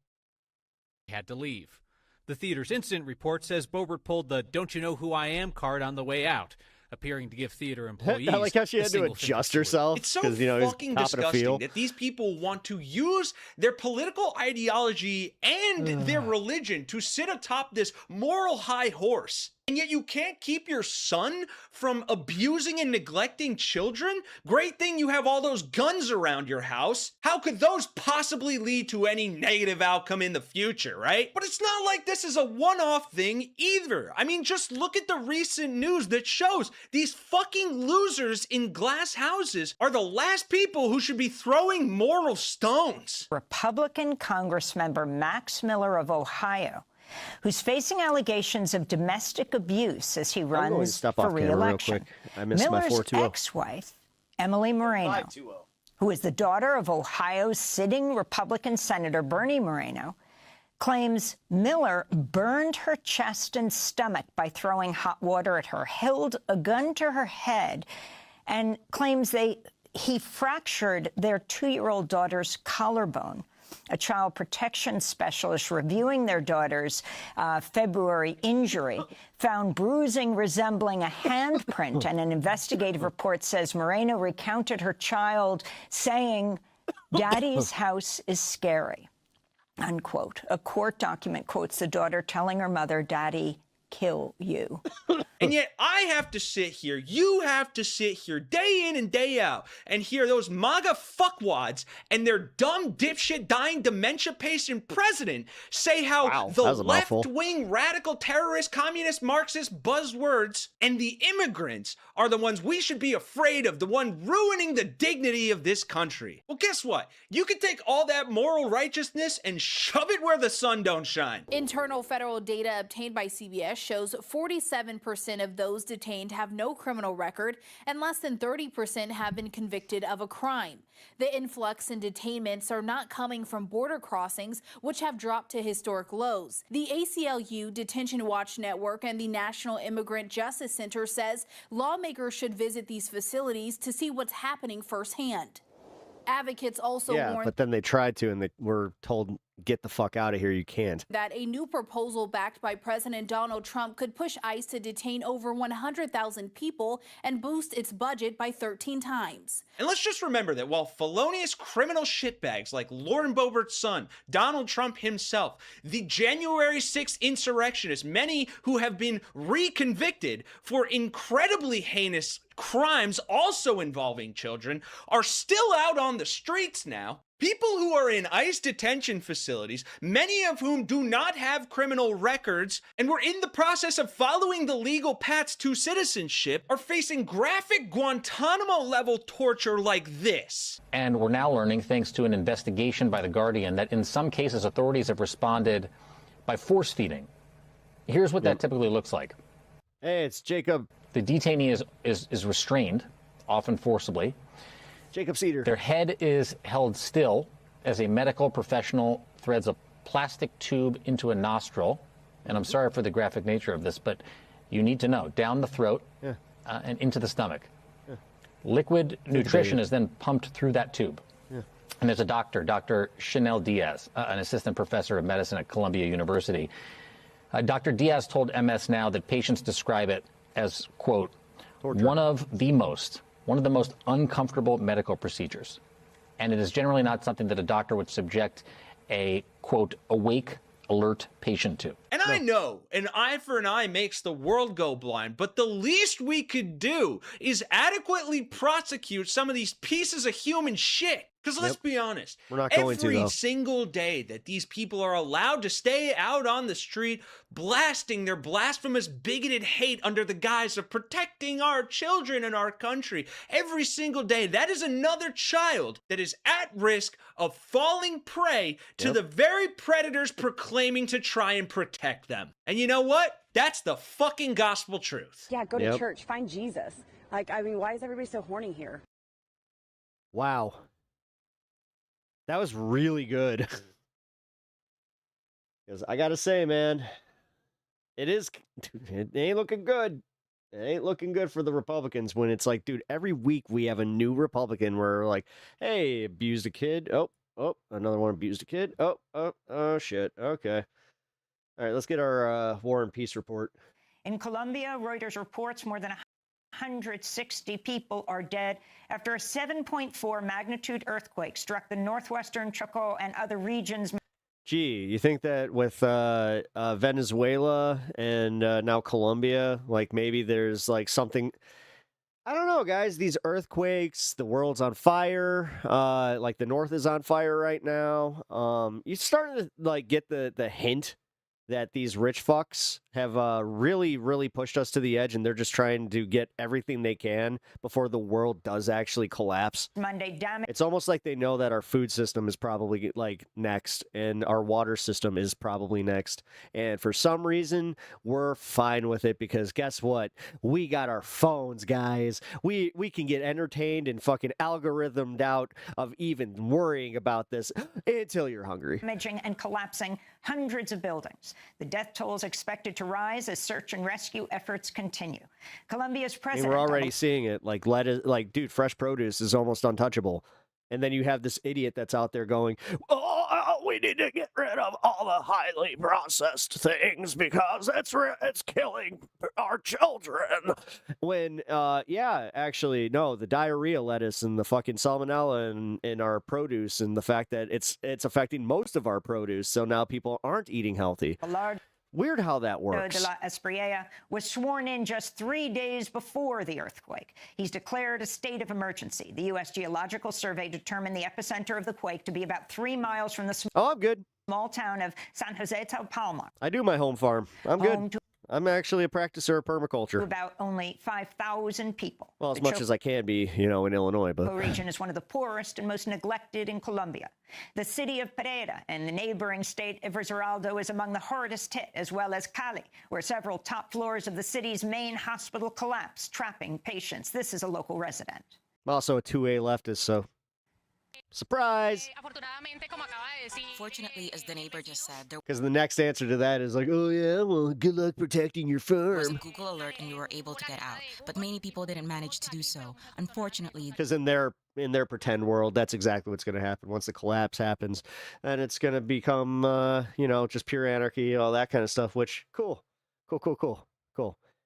had to leave. The theater's incident report says Boebert pulled the "Don't you know who I am" card on the way out, appearing to give theater employees. I like how she had to adjust herself. It's so fucking disgusting that these people want to use their political ideology and their religion to sit atop this moral high horse. And yet you can't keep your son from abusing and neglecting children? Great thing you have all those guns around your house. How could those possibly lead to any negative outcome in the future, right? But it's not like this is a one-off thing either. I mean, just look at the recent news that shows these fucking losers in glass houses are the last people who should be throwing moral stones. Republican Congressmember Max Miller of Ohio, who's facing allegations of domestic abuse as he runs for re-election. I missed my Miller's 420. ex-wife, Emily Moreno, who is the daughter of Ohio's sitting Republican Senator Bernie Moreno, claims Miller burned her chest and stomach by throwing hot water at her, held a gun to her head, and claims he fractured their 2-year-old daughter's collarbone. A child protection specialist reviewing their daughter's February injury found bruising resembling a handprint, and an investigative report says Moreno recounted her child saying, "Daddy's house is scary," unquote. A court document quotes the daughter telling her mother, "Daddy, kill you." And yet I have to sit here, you have to sit here day in and day out and hear those MAGA fuckwads and their dumb dipshit dying dementia-patient president say how the left-wing radical terrorist communist Marxist buzzwords and the immigrants are the ones we should be afraid of, the one ruining the dignity of this country. Well, guess what? You can take all that moral righteousness and shove it where the sun don't shine. Internal federal data obtained by CBS shows 47% of those detained have no criminal record and less than 30% have been convicted of a crime. The influx in detainments are not coming from border crossings, which have dropped to historic lows. The ACLU, Detention Watch Network, and the National Immigrant Justice Center says lawmakers should visit these facilities to see what's happening firsthand. Advocates also warn but then they tried to, and they were told, get the fuck out of here, you can't. That a new proposal backed by President Donald Trump could push ICE to detain over 100,000 people and boost its budget by 13 times. And let's just remember that while felonious criminal shitbags like Lauren Boebert's son, Donald Trump himself, the January 6th insurrectionists, many who have been reconvicted for incredibly heinous crimes also involving children, are still out on the streets now. People who are in ICE detention facilities, many of whom do not have criminal records and were in the process of following the legal paths to citizenship, are facing graphic Guantanamo-level torture like this. And we're now learning, thanks to an investigation by The Guardian, that in some cases authorities have responded by force feeding. Here's what that typically looks like. Hey, it's Jacob. The detainee is restrained, often forcibly. Jacob Cedar. Their head is held still as a medical professional threads a plastic tube into a nostril. And I'm sorry for the graphic nature of this, but you need to know, down the throat and into the stomach. Liquid nutrition is then pumped through that tube. And there's a doctor, Dr. Chanel Diaz, an assistant professor of medicine at Columbia University. Dr. Diaz told MS Now that patients describe it as, quote, one of the most uncomfortable medical procedures. And it is generally not something that a doctor would subject a, quote, awake, alert patient to. And I know an eye for an eye makes the world go blind, but the least we could do is adequately prosecute some of these pieces of human shit. Because let's be honest, we're not going to, every though. single day that these people are allowed to stay out on the street blasting their blasphemous, bigoted hate under the guise of protecting our children and our country, every single day, that is another child that is at risk of falling prey to the very predators proclaiming to try and protect them. And you know what? That's the fucking gospel truth. Yeah, go to church, find Jesus. Like, I mean, why is everybody so horny here? Wow. That was really good. Because I gotta say, man, it ain't looking good. It ain't looking good for the Republicans when it's like, dude, every week we have a new Republican where we're like, hey, abused a kid. Oh, another one abused a kid. Oh, shit. Okay. All right, let's get our War and Peace report. In Colombia, Reuters reports more than 160 people are dead after a 7.4 magnitude earthquake struck the northwestern Chocó and other regions. Gee, you think that with Venezuela and now Colombia, like maybe there's like something, I don't know, guys, these earthquakes, the world's on fire, like the north is on fire right now. You're starting to like get the hint that these rich fucks have really, really pushed us to the edge, and they're just trying to get everything they can before the world does actually collapse. Monday damage. It's almost like they know that our food system is probably like next, and our water system is probably next. And for some reason, we're fine with it because guess what? We got our phones, guys. We can get entertained and fucking algorithmed out of even worrying about this until you're hungry. Damaging and collapsing hundreds of buildings. The death toll is expected to rise as search and rescue efforts continue. Colombia's I mean, president. we're already seeing it. Like lettuce, like dude, fresh produce is almost untouchable. And then you have this idiot that's out there going, "Oh, we need to get rid of all the highly processed things because it's killing our children." When, yeah, actually, no, the diarrhea lettuce and the fucking salmonella in our produce and the fact that it's affecting most of our produce. So now people aren't eating healthy. Weird how that works. De la Espriella was sworn in just 3 days before the earthquake. He's declared a state of emergency. The U.S. Geological Survey determined the epicenter of the quake to be about 3 miles from the small town of San Jose del Palmar. I do my home farm. I'm good. I'm actually a practicer of permaculture. About only 5,000 people. Well, as much as I can be, in Illinois, but The region is one of the poorest and most neglected in Colombia. The city of Pereira and the neighboring state of Risaraldo is among the hardest hit, as well as Cali, where several top floors of the city's main hospital collapsed, trapping patients. This is a local resident. I'm also a 2A leftist, so surprise. Fortunately, as the neighbor just said, there Because the next answer to that is like, oh yeah, well, good luck protecting your was a farm. Google alert and we were able to get out. But many people didn't manage to do so. Unfortunately, Because in their pretend world, that's exactly what's going to happen. Once the collapse happens, and it's going to become, just pure anarchy, all that kind of stuff. Which cool.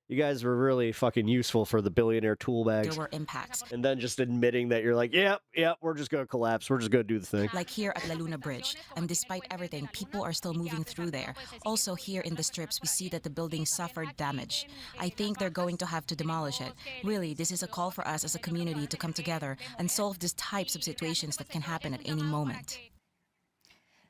You guys were really fucking useful for the billionaire tool bags. there were impacts. And then just admitting that you're like, yep, we're just going to collapse. We're just going to do the thing. Like here at La Luna Bridge. And despite everything, people are still moving through there. Also here in the strips, we see that the building suffered damage. I think they're going to have to demolish it. Really, this is a call for us as a community to come together and solve these types of situations that can happen at any moment.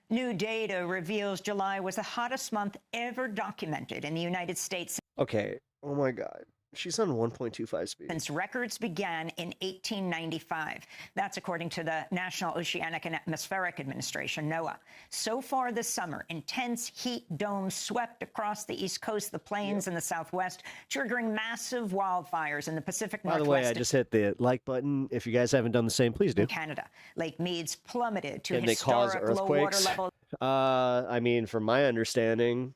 New data reveals July was the hottest month ever documented in the United States. Okay. Oh my God. She's on 1.25 speed. Since records began in 1895. That's according to the National Oceanic and Atmospheric Administration, NOAA. So far this summer, intense heat domes swept across the East Coast, the plains, and the Southwest, triggering massive wildfires in the Pacific Northwest. By the way, I just hit the like button. If you guys haven't done the same, please do. In Canada, Lake Mead's plummeted to And they cause historic low water earthquakes. levels. I mean, from my understanding,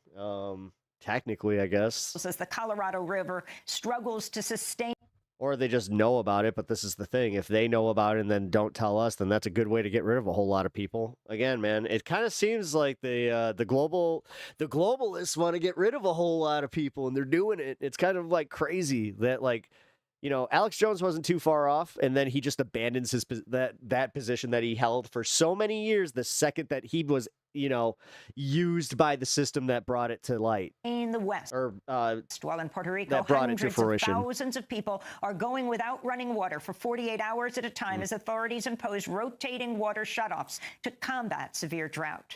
technically, I guess. As the Colorado River struggles to sustain. Or they just know about it, but this is the thing. If they know about it and then don't tell us, then that's a good way to get rid of a whole lot of people. Again, man, it kind of seems like the globalists want to get rid of a whole lot of people, and they're doing it. It's kind of like crazy that Alex Jones wasn't too far off, and then he just abandons that position that he held for so many years the second that he was used by the system that brought it to light. In the West, while in Puerto Rico, that brought it to hundreds fruition. of thousands of people are going without running water for 48 hours at a time as authorities impose rotating water shutoffs to combat severe drought.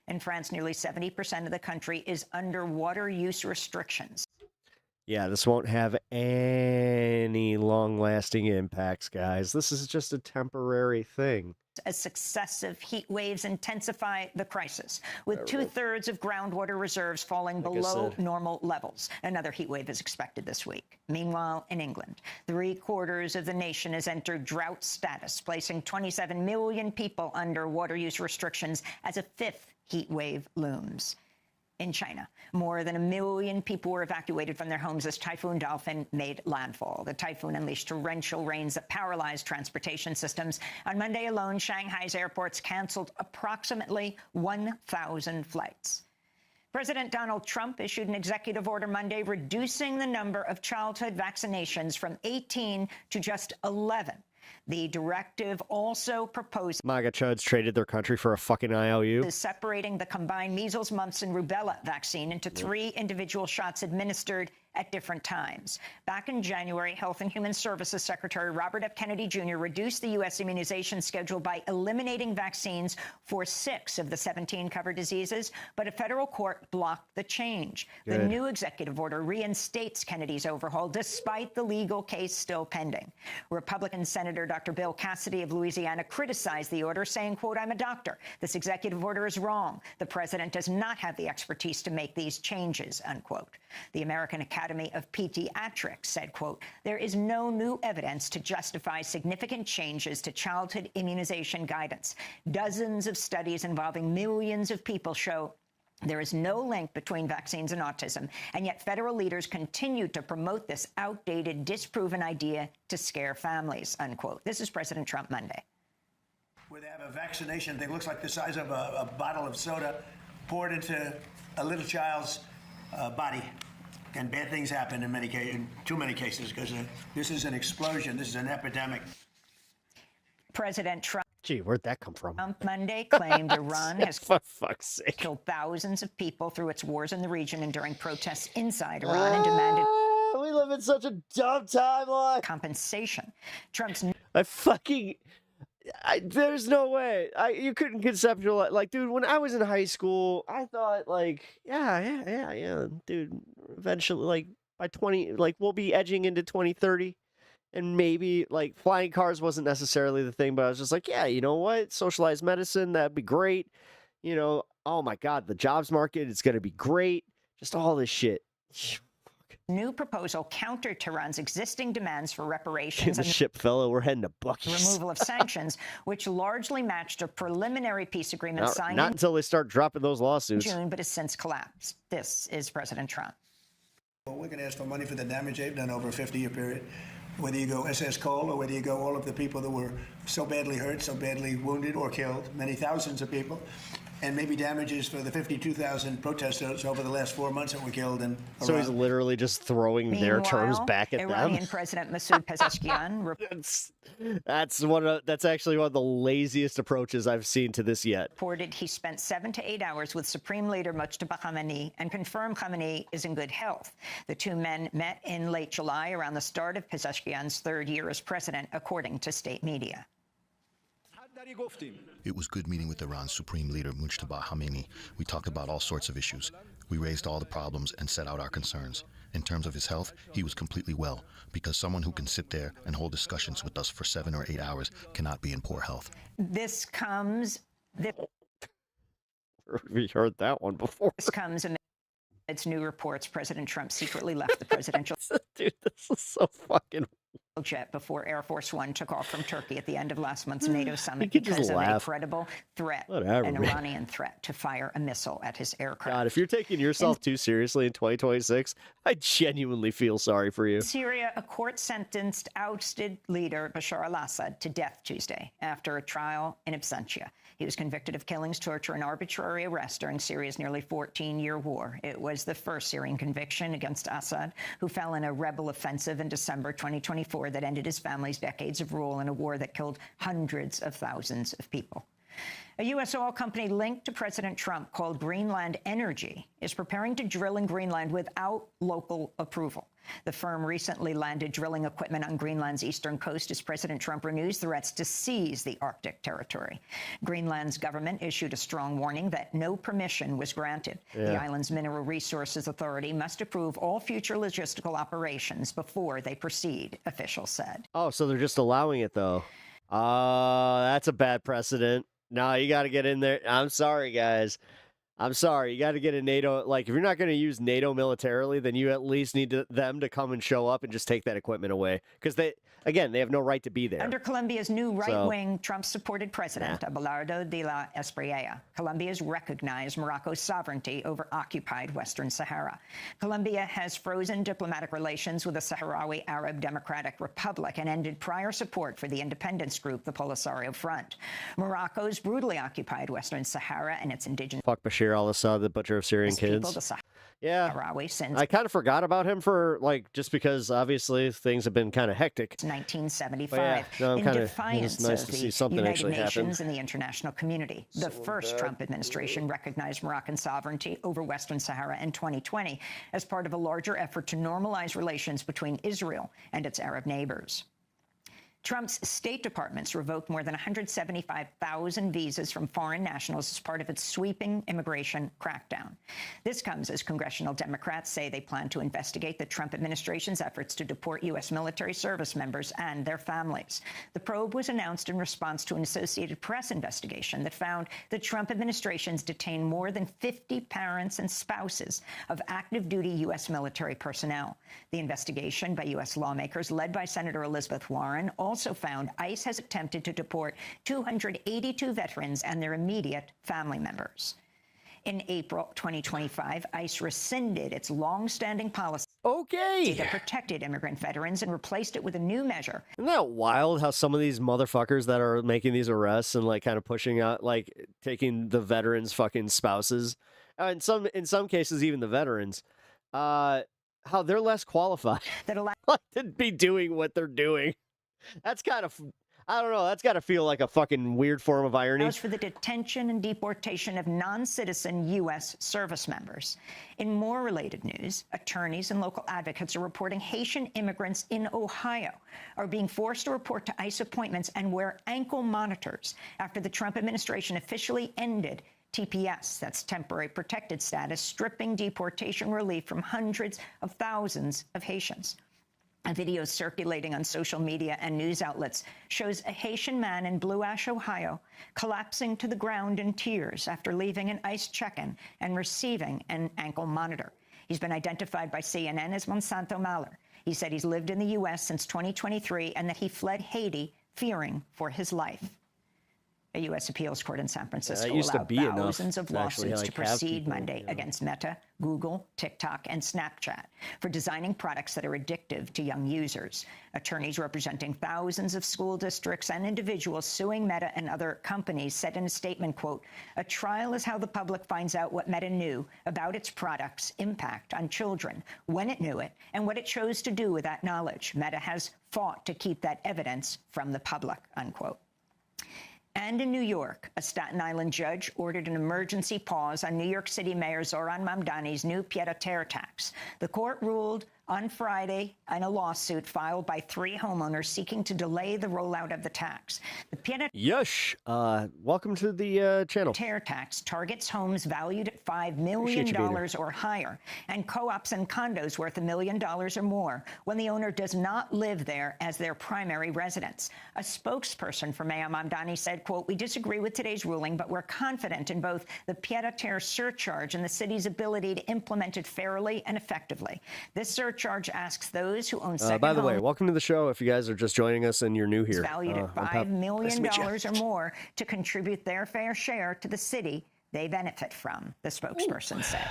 In France, nearly 70% of the country is under water use restrictions. Yeah, this won't have any long-lasting impacts, guys. This is just a temporary thing. As successive heat waves intensify the crisis, with two-thirds of groundwater reserves falling below normal levels. Another heat wave is expected this week. Meanwhile, in England, 3/4 of the nation has entered drought status, placing 27 million people under water use restrictions as a fifth heat wave looms. In China, more than 1 million people were evacuated from their homes as Typhoon Dolphin made landfall. The typhoon unleashed torrential rains that paralyzed transportation systems. On Monday alone, Shanghai's airports canceled approximately 1,000 flights. President Donald Trump issued an executive order Monday reducing the number of childhood vaccinations from 18 to just 11. The directive also proposes MAGA chuds traded their country for a fucking IOU. separating the combined measles, mumps, and rubella vaccine into 3 individual shots administered at different times. Back in January, Health and Human Services Secretary Robert F. Kennedy Jr. reduced the U.S. immunization schedule by eliminating vaccines for 6 of the 17 covered diseases, but a federal court blocked the change. The Good. new executive order reinstates Kennedy's overhaul despite the legal case still pending. Republican Senator Dr. Bill Cassidy of Louisiana criticized the order, saying, quote, "I'm a doctor. This executive order is wrong. The president does not have the expertise to make these changes," unquote. The American Academy of Pediatrics said, quote, "There is no new evidence to justify significant changes to childhood immunization guidance. Dozens of studies involving millions of people show there is no link between vaccines and autism, and yet federal leaders continue to promote this outdated, disproven idea to scare families," unquote. This is President Trump Monday. Where they have a vaccination thing, looks like the size of a bottle of soda poured into a little child's body. And bad things happen in too many cases, because this is an explosion. This is an epidemic. President Trump. Gee, where'd that come from? Monday claimed Iran has For fuck's sake. killed thousands of people through its wars in the region and during protests inside Iran, and demanded we live in such a dumb timeline. Compensation. Trump's there's no way. You couldn't conceptualize. Like, dude, when I was in high school, I thought, like, yeah, dude, eventually, like, by 20, like, we'll be edging into 2030. And maybe, like, flying cars wasn't necessarily the thing, but I was just like, yeah, you know what? Socialized medicine, that'd be great. You know, oh my God, the jobs market, it's going to be great. Just all this shit. new proposal countered Tehran's existing demands for reparations the and ship fellolow, we're heading to Buc-ee's. removal of sanctions, which largely matched a preliminary peace agreement signed Not in until they start dropping those lawsuits. June, but has since collapsed. This is President Trump. Well, we're going to ask for money for the damage they've done over a 50-year period. Whether you go SS Cole or whether you go all of the people that were so badly hurt, so badly wounded or killed, many thousands of people, and maybe damages for the 52,000 protesters over the last 4 months that were killed in Iran. So he's literally just throwing their terms back at Iranian them. President Masoud Pezeshkian that's actually one of the laziest approaches I've seen to this yet. reported he spent 7 to 8 hours with Supreme Leader Mujtaba Khamenei and confirmed Khamenei is in good health. The two men met in late July around the start of Pezeshkian's third year as president, according to state media. It was good meeting with Iran's Supreme Leader Mujtaba Khamenei. We talked about all sorts of issues. We raised all the problems and set out our concerns. In terms of his health, he was completely well, because someone who can sit there and hold discussions with us for 7 or 8 hours cannot be in poor health. This comes... We heard that one before. This comes amidst new reports President Trump secretly left the presidential Dude, this is so fucking... jet before Air Force One took off from Turkey at the end of last month's NATO summit could just because of a laugh. credible threat, Whatever, an man. Iranian threat to fire a missile at his aircraft. God, if you're taking yourself too seriously in 2026, I genuinely feel sorry for you. In Syria, a court sentenced ousted leader Bashar al-Assad to death Tuesday after a trial in absentia. He was convicted of killings, torture, and arbitrary arrest during Syria's nearly 14-year war. It was the first Syrian conviction against Assad, who fell in a rebel offensive in December 2024 that ended his family's decades of rule in a war that killed hundreds of thousands of people. A U.S. oil company linked to President Trump called Greenland Energy is preparing to drill in Greenland without local approval. The firm recently landed drilling equipment on Greenland's eastern coast as President Trump renews threats to seize the Arctic territory. Greenland's government issued a strong warning that no permission was granted. The Yeah. island's Mineral Resources Authority must approve all future logistical operations before they proceed, officials said. Oh, so they're just allowing it, though. That's a bad precedent. No, you got to get in there. I'm sorry, guys. I'm sorry. You got to get a NATO. Like, if you're not going to use NATO militarily, then you at least need them to come and show up and just take that equipment away. Because they have no right to be there. Under Colombia's new right-wing Trump-supported president, Abelardo de la Espriella, Colombia has recognized Morocco's sovereignty over occupied Western Sahara. Colombia has frozen diplomatic relations with the Sahrawi Arab Democratic Republic and ended prior support for the independence group, the Polisario Front. Morocco's brutally occupied Western Sahara and its indigenous Fuck Bashir al-Assad, the butcher of Syrian people, kids. the Yeah, since I kind of forgot about him for just because obviously things have been kind of hectic. 1975, no, in defiance it's nice of to see the something United actually happen. Nations and the international community. The first Trump administration recognized Moroccan sovereignty over Western Sahara in 2020 as part of a larger effort to normalize relations between Israel and its Arab neighbors. Trump's State Department's revoked more than 175,000 visas from foreign nationals as part of its sweeping immigration crackdown. This comes as congressional Democrats say they plan to investigate the Trump administration's efforts to deport U.S. military service members and their families. The probe was announced in response to an Associated Press investigation that found the Trump administration's detained more than 50 parents and spouses of active-duty U.S. military personnel. The investigation by U.S. lawmakers, led by Senator Elizabeth Warren, also found ICE has attempted to deport 282 veterans and their immediate family members. In April 2025, ICE rescinded its long-standing policy that protected immigrant veterans and replaced it with a new measure. Isn't that wild how some of these motherfuckers that are making these arrests and kind of pushing out, taking the veterans' fucking spouses, in some cases even the veterans, how they're less qualified to be doing what they're doing. That's kind of, I don't know, that's got to feel like a fucking weird form of irony. As for the detention and deportation of non-citizen U.S. service members. In more related news, attorneys and local advocates are reporting Haitian immigrants in Ohio are being forced to report to ICE appointments and wear ankle monitors after the Trump administration officially ended TPS, that's temporary protected status, stripping deportation relief from hundreds of thousands of Haitians. A video circulating on social media and news outlets shows a Haitian man in Blue Ash, Ohio, collapsing to the ground in tears after leaving an ICE check-in and receiving an ankle monitor. He's been identified by CNN as Monsanto Maller. He said he's lived in the U.S. since 2023 and that he fled Haiti fearing for his life. A U.S. appeals court in San Francisco allowed thousands of lawsuits to proceed Monday against Meta, Google, TikTok, and Snapchat for designing products that are addictive to young users. Attorneys representing thousands of school districts and individuals suing Meta and other companies said in a statement, quote, "A trial is how the public finds out what Meta knew about its products' impact on children, when it knew it, and what it chose to do with that knowledge. Meta has fought to keep that evidence from the public," unquote. And in New York, a Staten Island judge ordered an emergency pause on New York City Mayor Zohran Mamdani's new pied-à-terre tax. The court ruled on Friday in a lawsuit filed by 3 homeowners seeking to delay the rollout of the tax. The Yush, welcome to the channel. Terror tax targets homes valued at $5 million or higher, and co-ops and condos worth $1 million or more when the owner does not live there as their primary residence. A spokesperson for Mayor Mamdani said, quote, "We disagree with today's ruling, but we're confident in both the pied-à-terre surcharge and the city's ability to implement it fairly and effectively. This surcharge asks those who own second by the way, homes welcome to the show if you guys are just joining us and you're new here. valued at $5 million or more to contribute their fair share to the city they benefit from, the spokesperson said.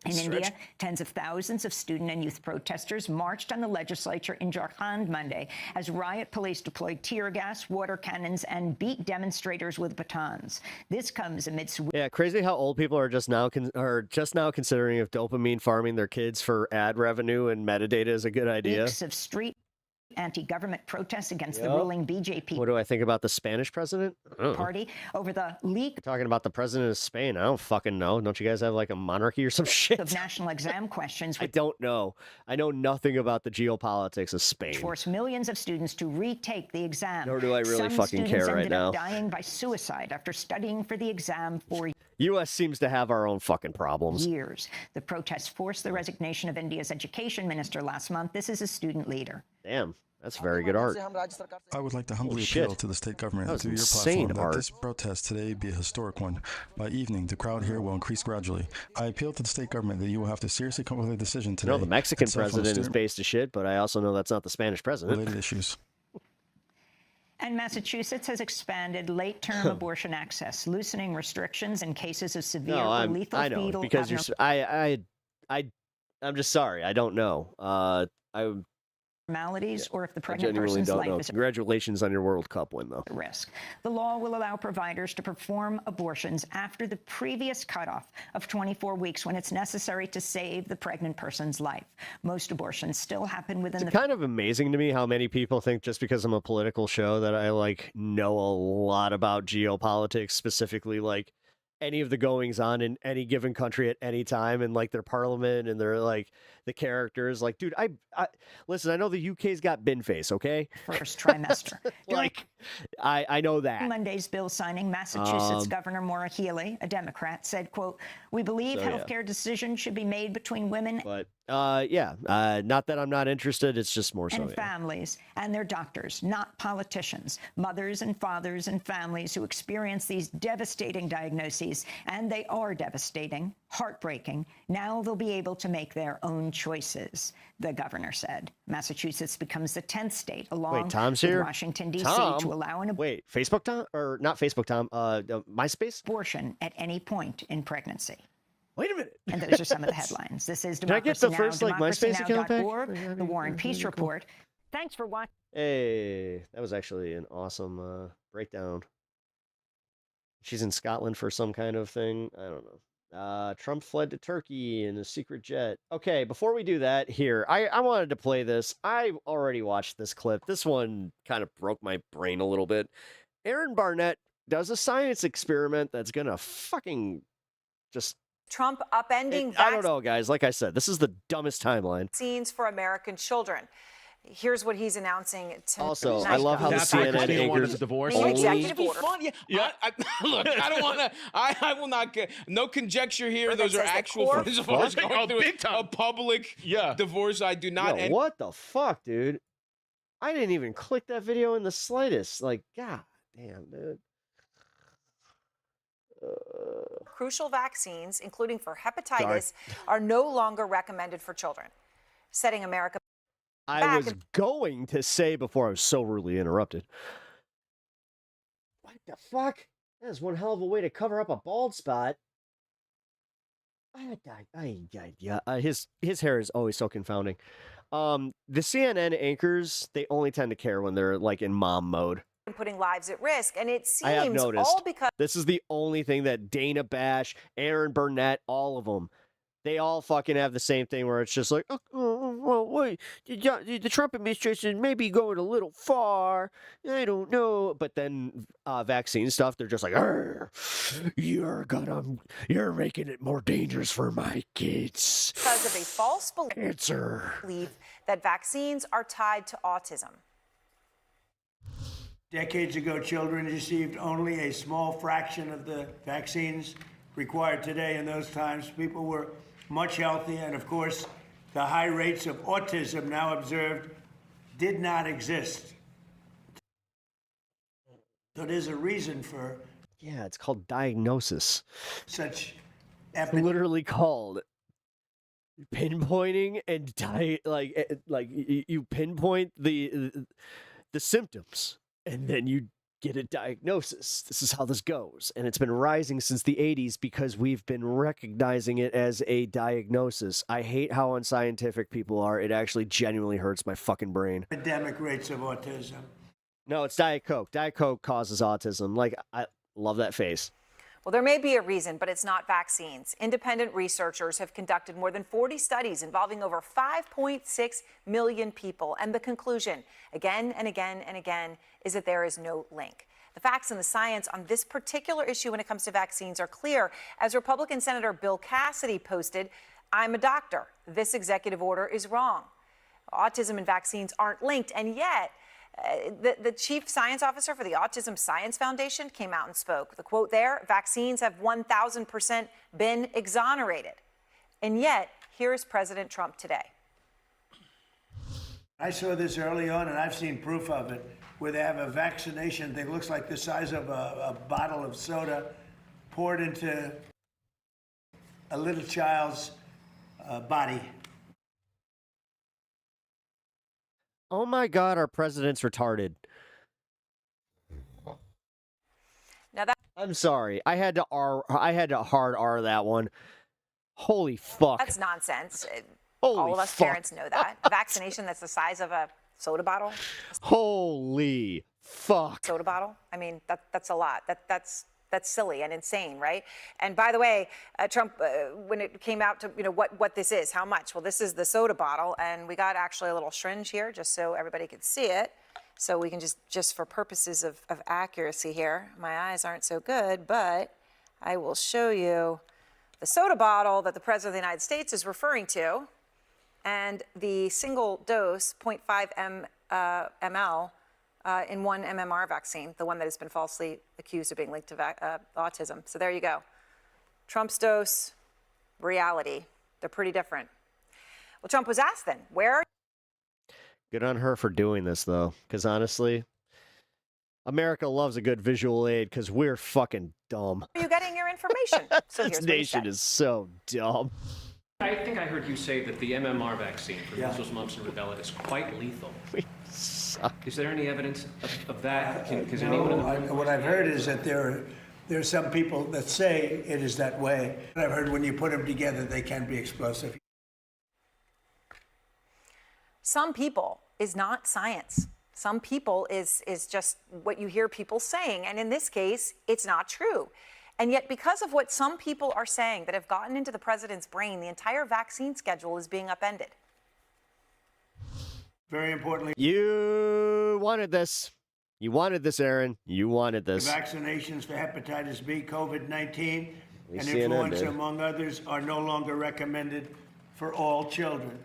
In India, tens of thousands of student and youth protesters marched on the legislature in Jharkhand Monday as riot police deployed tear gas, water cannons, and beat demonstrators with batons. This comes amidst crazy how old people are just now considering if dopamine farming their kids for ad revenue and metadata is a good idea. weeks of street anti-government protests against the ruling BJP What do I think about the Spanish president? party over the leak Talking about the president of Spain. I don't fucking know. Don't you guys have a monarchy or some shit? of national exam questions. I don't know. I know nothing about the geopolitics of Spain. Force millions of students to retake the exam. Nor do I really Some fucking care students right ended up now. dying by suicide after studying for the exam for U.S. seems to have our own fucking problems. years. The protests forced the resignation of India's education minister last month. This is a student leader. Damn, that's very good art. I would like to humbly Holy appeal shit. to the state government That and was through your insane platform art. that this protest today be a historic one. By evening, the crowd here will increase gradually. I appeal to the state government that you will have to seriously come up with a decision today. No, the Mexican and settle president is student based to shit, but I also know that's not the Spanish president. related issues. And Massachusetts has expanded late-term abortion access, loosening restrictions in cases of severe No, or lethal I know fetal because you're. I'm just sorry. I don't know. formalities or if the I pregnant genuinely person's don't life know. is Congratulations on your World Cup win, though. at risk. The law will allow providers to perform abortions after the previous cutoff of 24 weeks when it's necessary to save the pregnant person's life. Most abortions still happen within It's kind of amazing to me how many people think just because I'm a political show that I like know a lot about geopolitics, specifically like any of the goings on in any given country at any time and like their parliament and their like the characters. Like, dude, I listen, I know the UK's got bin face, okay? first trimester. Like, I know that. Monday's bill signing, Massachusetts Um, Governor Maura Healey, a Democrat, said, quote, "We believe So, yeah. healthcare decisions should be made between women But not that I'm not interested. It's just more so. and Yeah. families and their doctors, not politicians, mothers and fathers and families who experience these devastating diagnoses, and they are devastating, heartbreaking. Now they'll be able to make their own choices," the governor said. Massachusetts becomes the 10th state, along Wait, Tom's with here? Washington, D.C., Tom? to allow an Wait, Facebook Tom? Or not Facebook Tom, MySpace? abortion at any point in pregnancy. Wait a minute. And those are some of the headlines. This is Can I get the Democracy Now!, first, like, MySpace account back? democracynow.org, the War and Peace Report. Thanks for watching. Hey, that was actually an awesome breakdown. She's in Scotland for some kind of thing. I don't know. Trump fled to Turkey in a secret jet. Okay, before we do that, here, I wanted to play this. I already watched this clip. This one kind of broke my brain a little bit. Aaron Barnett does a science experiment that's gonna fucking just... Trump upending I don't know, guys. Like I said, this is the dumbest timeline. vaccines for American children. Here's what he's announcing tonight. Also, I love how the That's why CNN Christina wanted anchors the divorce. The only... executive Be order. fun. Yeah. Look, I don't want to. I will not get no conjecture here. That Those are says the actual core- friends of ours Fuck. going through a public divorce. I do not. Yo, what the fuck, dude? I didn't even click that video in the slightest. Like, god damn, dude. Crucial vaccines, including for hepatitis, are no longer recommended for children, setting America I back. was going to say before I was so rudely interrupted. What the fuck? That is one hell of a way to cover up a bald spot. His hair is always so confounding. The CNN anchors, they only tend to care when they're like in mom mode. Putting lives at risk, and it I have seems noticed. all because This is the only thing that Dana Bash, Aaron Burnett, all of them, they all fucking have the same thing where it's just like, oh, well, wait, the Trump administration may be going a little far. I don't know. But then vaccine stuff, they're just like, you're making it more dangerous for my kids. because of a false Answer. belief that vaccines are tied to autism. Decades ago, children received only a small fraction of the vaccines required today. In those times, people were much healthier, and of course, the high rates of autism now observed did not exist. So there's a reason for Yeah, it's called diagnosis. such It's literally called pinpointing and you pinpoint the symptoms and then you get a diagnosis. This is how this goes. And it's been rising since the 80s because we've been recognizing it as a diagnosis. I hate how unscientific people are. It actually genuinely hurts my fucking brain. epidemic rates of autism. No, it's Diet Coke. Diet Coke causes autism. Like, I love that face. Well, there may be a reason, but it's not vaccines. Independent researchers have conducted more than 40 studies involving over 5.6 million people. And the conclusion, again and again and again, is that there is no link. The facts and the science on this particular issue when it comes to vaccines are clear. As Republican Senator Bill Cassidy posted, "I'm a doctor. This executive order is wrong. Autism and vaccines aren't linked." And yet, the chief science officer for the Autism Science Foundation came out and spoke. The quote there, "Vaccines have 1,000% been exonerated." And yet, here is President Trump today. I saw this early on, and I've seen proof of it, where they have a vaccination thing, looks like the size of a bottle of soda, poured into a little child's body. Oh my God, our president's retarded. Now that I'm sorry. I had to hard R that one. Holy fuck. that's nonsense. All of us fuck. parents know that. A vaccination that's the size of a soda bottle. Holy fuck. Soda bottle. I mean, that's a lot. That's silly and insane, right? And by the way, Trump, when it came out to what this is, how much? Well, this is the soda bottle, and we got actually a little syringe here, just so everybody could see it. So we can just for purposes of accuracy here, my eyes aren't so good, but I will show you the soda bottle that the President of the United States is referring to, and the single dose 0.5 ml in one MMR vaccine, the one that has been falsely accused of being linked to autism. So there you go. Trump's dose, reality. They're pretty different. Well, Trump was asked then, where? Good on her for doing this, though, because honestly, America loves a good visual aid because we're fucking dumb. Are you getting your information? So This here's what he nation said. is so dumb. I think I heard you say that the MMR vaccine for measles, mumps, and rubella is quite lethal. We suck. Is there any evidence of that? What I've heard is that there are some people that say it is that way. I've heard when you put them together, they can be explosive. Some people is not science. Some people is just what you hear people saying. And in this case, it's not true. And yet, because of what some people are saying that have gotten into the president's brain, the entire vaccine schedule is being upended. Very importantly, You wanted this. You wanted this, Aaron. You wanted this. vaccinations for hepatitis B, COVID-19, We and CNN influenza, did. among others, are no longer recommended for all children.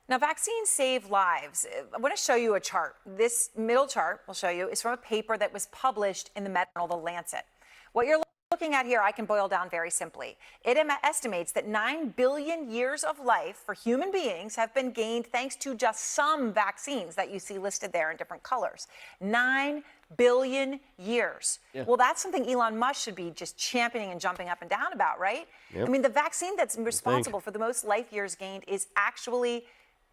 Now, vaccines save lives. I want to show you a chart. This middle chart, we'll show you, is from a paper that was published in the medical journal, The Lancet. What you're looking at here, I can boil down very simply. It estimates that 9 billion years of life for human beings have been gained thanks to just some vaccines that you see listed there in different colors. 9 billion years. Yeah. Well, that's something Elon Musk should be just championing and jumping up and down about, right? Yep. I mean, the vaccine that's responsible for the most life years gained is actually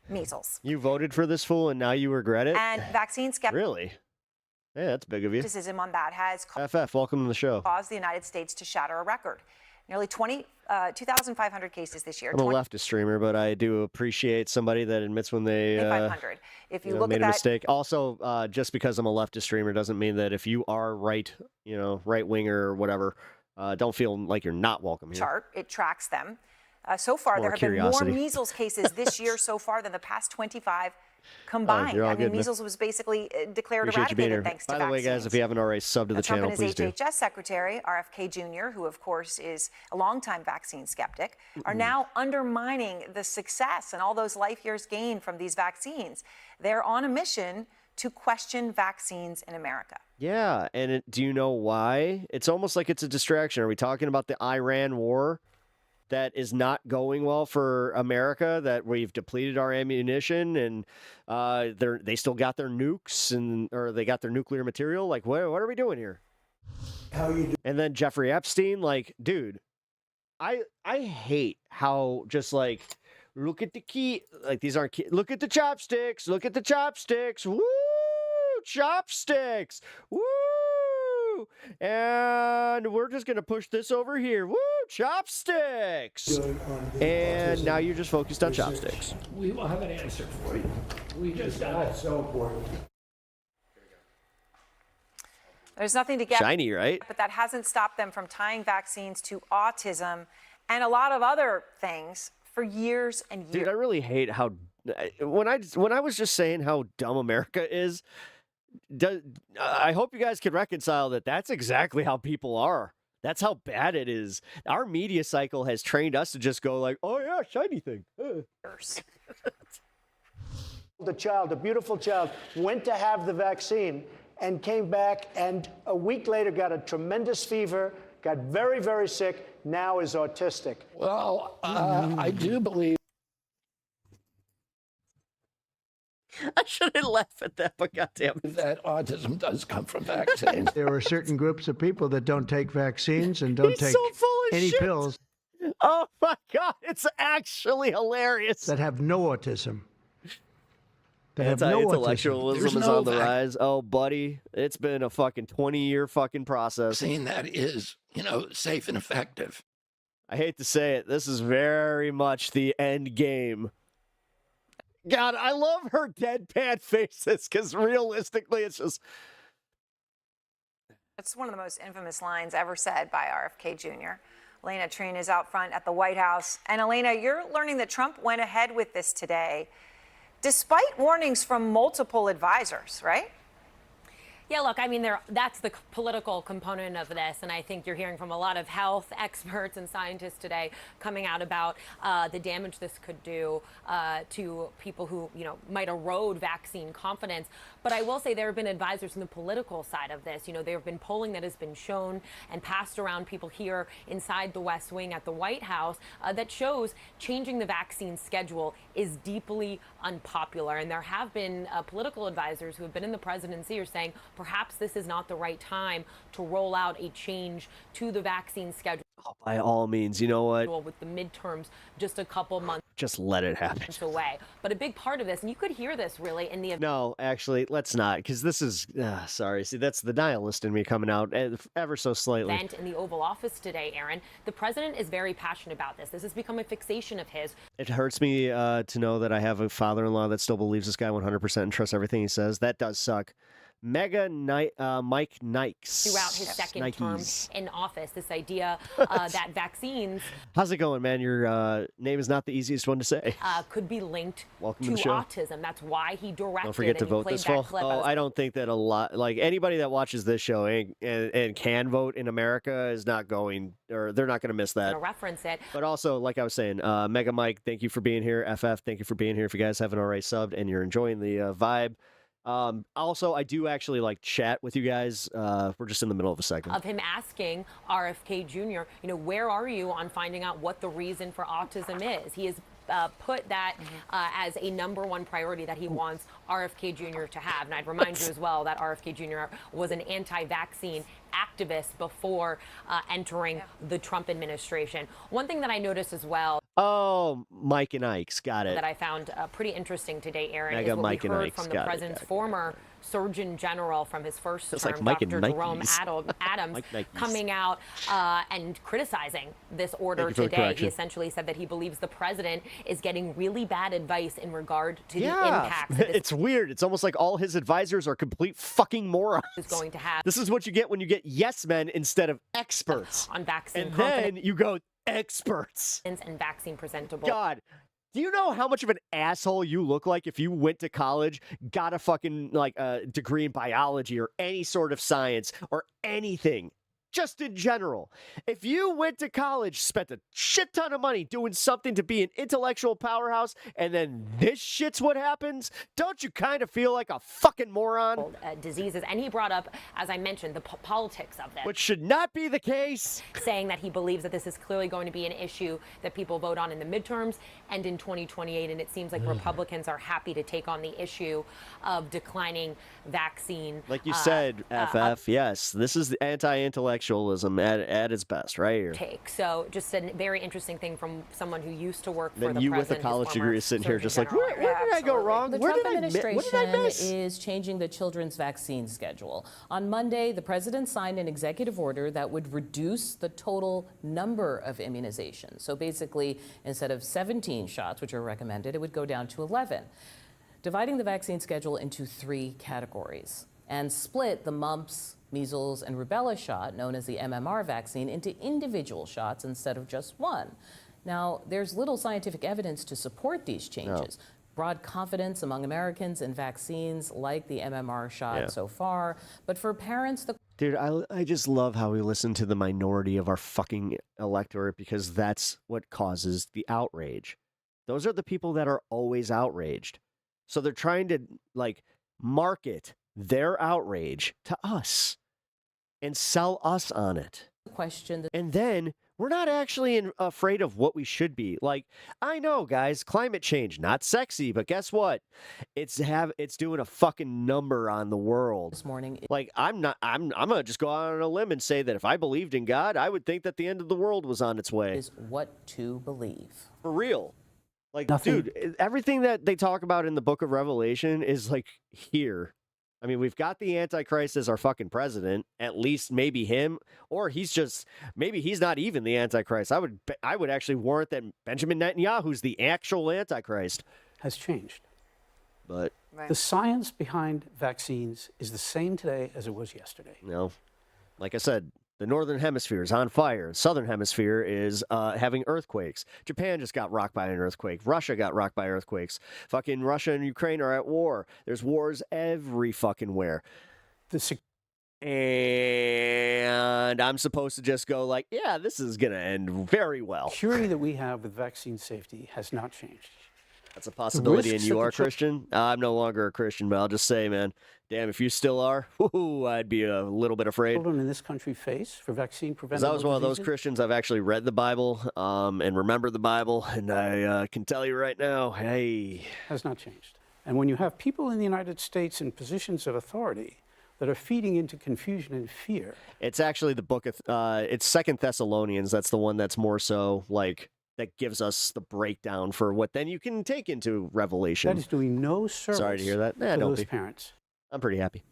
measles. You voted for this fool and now you regret it? And vaccine Really? Yeah, that's big of you. skepticism on that has FF, welcome to the show. caused the United States to shatter a record. Nearly 2,500 cases this year. I'm a leftist streamer, but I do appreciate somebody that admits when they 2,500. If you look made at a that, mistake. Also, just because I'm a leftist streamer doesn't mean that if you are right winger or whatever, don't feel like you're not welcome here. chart, it tracks them. So far, More there have curiosity. been more measles cases this year so far than the past 25 combined. you're all I mean, good, man. measles was basically declared Appreciate you being here. eradicated thanks to By the way, vaccines. guys, if you haven't already subbed to the Trump channel, and please his do. HHS secretary, RFK Jr., who of course is a longtime vaccine skeptic, are now undermining the success and all those life years gained from these vaccines. They're on a mission to question vaccines in America. Yeah, and do you know why? It's almost like it's a distraction. Are we talking about the Iran war that is not going well for America, that we've depleted our ammunition and they still got their nukes or they got their nuclear material? Like, what are we doing here? How you do? And then Jeffrey Epstein, like, dude, I hate how just like, look at the key, like these aren't key, look at the chopsticks, woo, chopsticks, woo, and we're just gonna push this over here, woo, chopsticks, and now you're just focused on chopsticks. We will have an answer for you. We just got so important. There's nothing to get Shiny, right? But that hasn't stopped them from tying vaccines to autism and a lot of other things for years and years. Dude, I really hate how when I was just saying how dumb America is. I hope you guys can reconcile that. That's exactly how people are. That's how bad it is. Our media cycle has trained us to just go like, oh yeah, shiny thing. The child, a beautiful child, went to have the vaccine and came back, and a week later got a tremendous fever, got very, very sick, now is autistic. Well, I do believe. I shouldn't laugh at that, but goddamn that autism does come from vaccines. There are certain groups of people that don't take vaccines and don't take any shit. pills Oh my God, it's actually hilarious. that have no autism. They have That's how no autism. intellectualism is on the rise. Oh, buddy, it's been a fucking 20-year fucking process. Vaccine that is, safe and effective. I hate to say it, this is very much the end game. God, I love her deadpan faces because realistically, it's just. That's one of the most infamous lines ever said by RFK Jr. Elena Trine is out front at the White House. And Elena, you're learning that Trump went ahead with this today, despite warnings from multiple advisors, right? Yeah, look, I mean, that's the political component of this, and I think you're hearing from a lot of health experts and scientists today coming out about the damage this could do to people who, might erode vaccine confidence. But I will say there have been advisors on the political side of this. There have been polling that has been shown and passed around people here inside the West Wing at the White House that shows changing the vaccine schedule is deeply unpopular. And there have been political advisors who have been in the presidency who are saying perhaps this is not the right time to roll out a change to the vaccine schedule. By all means, you know what? With the midterms just a couple months. Just let it happen. Away. But a big part of this, and you could hear this really in the. No, actually, let's not, because this is. Sorry, see, that's the nihilist in me coming out ever so slightly. Event in the Oval Office today, Aaron. The president is very passionate about this. This has become a fixation of his. It hurts me to know that I have a father-in-law that still believes this guy 100% and trusts everything he says. That does suck. Mike Nikes. Throughout his second term in office, this idea that vaccines. How's it going, man? Your name is not the easiest one to say. Could be linked Welcome to the show. autism. That's why he directed. Don't forget to vote this fall. Oh, I don't think that a lot, like anybody that watches this show and can vote in America is not going, or they're not going to miss that. Reference it. But also, like I was saying, Mega Mike, thank you for being here. FF, thank you for being here. If you guys haven't already subbed and you're enjoying the vibe. Also, I do actually chat with you guys. We're just in the middle of a segment. Of him asking RFK Jr., where are you on finding out what the reason for autism is? He has put that as a number one priority that he wants RFK Jr. to have. And I'd remind you as well that RFK Jr. was an anti-vaccine activist before entering the Trump administration. One thing that I noticed as well. Oh, Mike and Ike's got it. That I found pretty interesting today, Aaron, Mega is what Mike we and heard Ike's from the got it, president's got it. former Surgeon General from his first Just term, like Mike and Dr. Jerome Nikes. Adams, Mike Nikes. coming out and criticizing this order Thank you for the today. He correction. essentially said that he believes the president is getting really bad advice in regard to the impacts that this It's weird. It's almost like all his advisors are complete fucking morons. is going to have This is what you get when you get yes men instead of experts. on vaccine And confidence then you go experts. and vaccine presentable. God, do you know how much of an asshole you look like if you went to college, got a fucking degree in biology or any sort of science or anything? Just in general. If you went to college, spent a shit ton of money doing something to be an intellectual powerhouse, and then this shit's what happens, don't you kind of feel like a fucking moron? Diseases. And he brought up, as I mentioned, the politics of this. Which should not be the case. Saying that he believes that this is clearly going to be an issue that people vote on in the midterms and in 2028. And it seems like Republicans are happy to take on the issue of declining vaccine. Like you said, FF, yes, this is the anti-intellectualism at its best, right here. Take. So just a very interesting thing from someone who used to work for Then the you president. with a college his degree former is sitting here Surgeon just like, General. where did I go wrong? The Where Trump did I administration miss? is changing the children's vaccine schedule. On Monday, the president signed an executive order that would reduce the total number of immunizations. So basically, instead of 17 shots, which are recommended, it would go down to 11, dividing the vaccine schedule into 3 categories and split the mumps, measles, and rubella shot, known as the MMR vaccine, into individual shots instead of just one. Now, there's little scientific evidence to support these changes. No. Broad confidence among Americans in vaccines like the MMR shot so far. But for parents, the Dude, I just love how we listen to the minority of our fucking electorate because that's what causes the outrage. Those are the people that are always outraged. So they're trying to market their outrage to us and sell us on it. question. And then we're not actually afraid of what we should be. Like, I know, guys, climate change, not sexy, but guess what? It's doing a fucking number on the world. This morning, I'm gonna just go out on a limb and say that if I believed in God, I would think that the end of the world was on its way. Is what to believe. For real. Like, Nothing. dude, everything that they talk about in the book of Revelation is like here. I mean, we've got the Antichrist as our fucking president, at least maybe him, or maybe he's not even the Antichrist. I would actually warrant that Benjamin Netanyahu's the actual Antichrist. Has changed. But the science behind vaccines is the same today as it was yesterday. No, like I said, the northern hemisphere is on fire. Southern hemisphere is having earthquakes. Japan just got rocked by an earthquake. Russia got rocked by earthquakes. Fucking Russia and Ukraine are at war. There's wars every fucking where. And I'm supposed to just go like, yeah, this is going to end very well. Security that we have with vaccine safety has not changed. That's a possibility, and you are Christian? I'm no longer a Christian, but I'll just say, man, damn, if you still are, I'd be a little bit afraid. Children in this country face for vaccine Because preventable I was one of those diseases? Christians, I've actually read the Bible and remember the Bible, and I can tell you right now, hey. Has not changed. And when you have people in the United States in positions of authority that are feeding into confusion and fear. It's actually the book of, it's 2 Thessalonians. That's the one that's more so like, that gives us the breakdown for what then you can take into Revelation. That is doing no service Sorry to hear that. to Don't those be. parents. I'm pretty happy.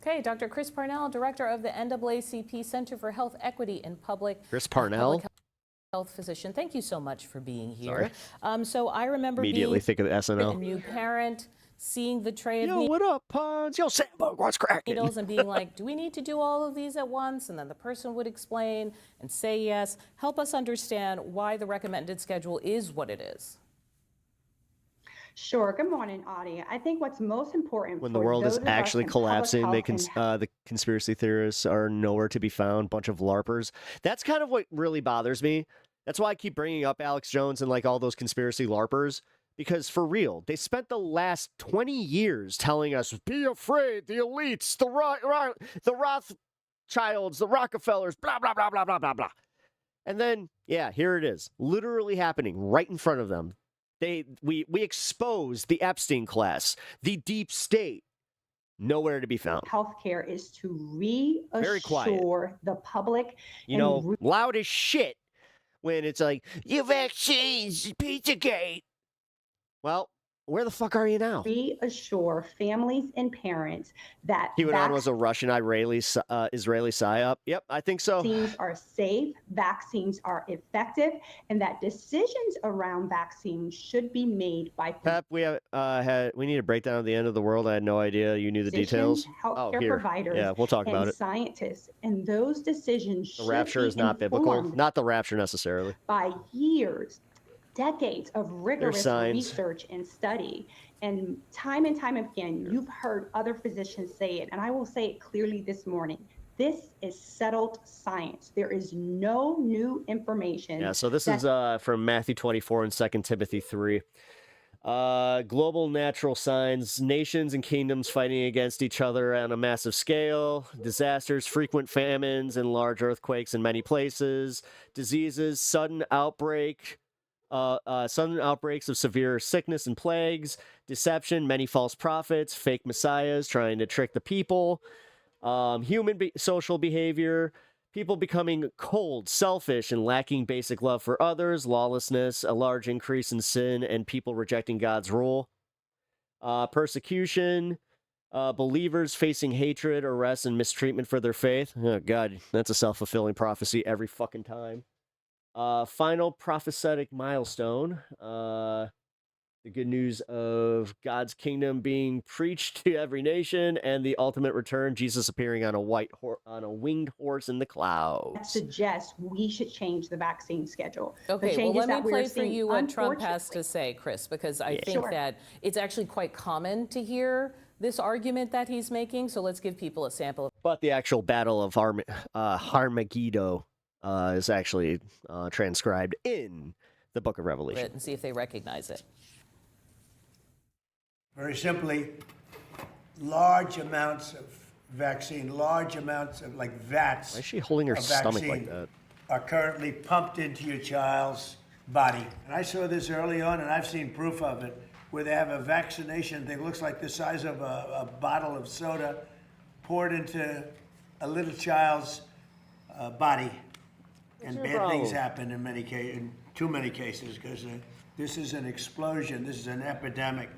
Okay, Dr. Chris Parnell, director of the NAACP Center for Health Equity in Public Chris Parnell? Public Health physician. Thank you so much for being here. So I remember Immediately think of being SNL. a new parent, seeing the tray of Yo, what up, Pons? Yo, Sandbug, what's cracking? needles and being like, do we need to do all of these at once? And then the person would explain and say yes. Help us understand why the recommended schedule is what it is. Sure. Good morning, Audie. I think what's most important When the for world those is of us actually in public collapsing, health the conspiracy theorists are nowhere to be found. Bunch of LARPers. That's kind of what really bothers me. That's why I keep bringing up Alex Jones and like all those conspiracy LARPers. Because for real, they spent the last 20 years telling us, be afraid, the elites, the Rothschilds, the Rockefellers, blah, blah, blah, blah, blah, blah, blah. And then, yeah, here it is, literally happening right in front of them. We exposed the Epstein class, the deep state, nowhere to be found. healthcare is to Very quiet. reassure the public. You know, loud as shit when it's like, you vaccines, Pizzagate. Well, where the fuck are you now? Reassure families and parents that QAnon was a Russian Israeli psyop. Yep, I think so. vaccines are safe, vaccines are effective, and that decisions around vaccines should be made by Pep, we need a breakdown of the end of the world. I had no idea you knew the details. healthcare here. providers, Yeah, we'll talk about and it. scientists, and those decisions The should rapture be is not biblical. informed Not the rapture necessarily. by years, decades of rigorous signs. research and study. And time again, you've heard other physicians say it, and I will say it clearly this morning. This is settled science. There is no new information. Yeah, so this that is from Matthew 24 and 2 Timothy 3. Global natural signs, nations and kingdoms fighting against each other on a massive scale, disasters, frequent famines, and large earthquakes in many places, diseases, sudden outbreaks of severe sickness and plagues, deception, many false prophets, fake messiahs trying to trick the people, social behavior, people becoming cold, selfish, and lacking basic love for others, lawlessness, a large increase in sin, and people rejecting God's rule, persecution, believers facing hatred, arrest, and mistreatment for their faith. Oh, God, that's a self-fulfilling prophecy every fucking time. Final prophetic milestone. The good news of God's kingdom being preached to every nation, and the ultimate return, Jesus appearing on a winged horse in the clouds. suggests we should change the vaccine schedule. The Okay, well, changes let me that we're play for seeing, you what Trump has unfortunately- to say, Chris, because I think Sure. that it's actually quite common to hear this argument that he's making. So let's give people a sample. But the actual battle of Armageddon is actually transcribed in the book of Revelation. And see if they recognize it. Very simply, large amounts of vaccine, large amounts of like vats. Why is she holding her of stomach like vaccine that? Are currently pumped into your child's body. And I saw this early on, and I've seen proof of it, where they have a vaccination thing, looks like the size of a bottle of soda, poured into a little child's body. And your bad problem? things happen in many cases, in too many cases, because this is an explosion. This is an epidemic.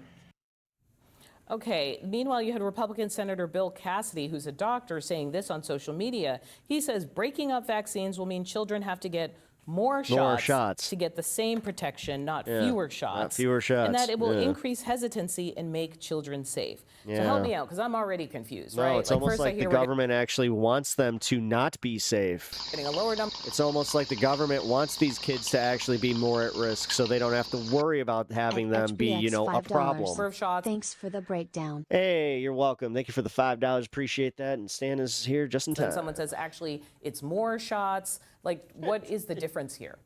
Okay, meanwhile, you had Republican Senator Bill Cassidy, who's a doctor, saying this on social media. He says breaking up vaccines will mean children have to get more shots to get the same protection, not fewer shots. Not fewer shots. And that it will increase hesitancy and make children safe. So help me out, because I'm already confused, right? No, it's almost like the government actually wants them to not be safe. Getting a lower number. It's almost like the government wants these kids to actually be more at risk, so they don't have to worry about having them be, you know, a problem. Thanks for the breakdown. Hey, you're welcome. Thank you for the $5. Appreciate that. And Stan is here just in time. And someone says, actually, it's more shots. Like, what is the difference here?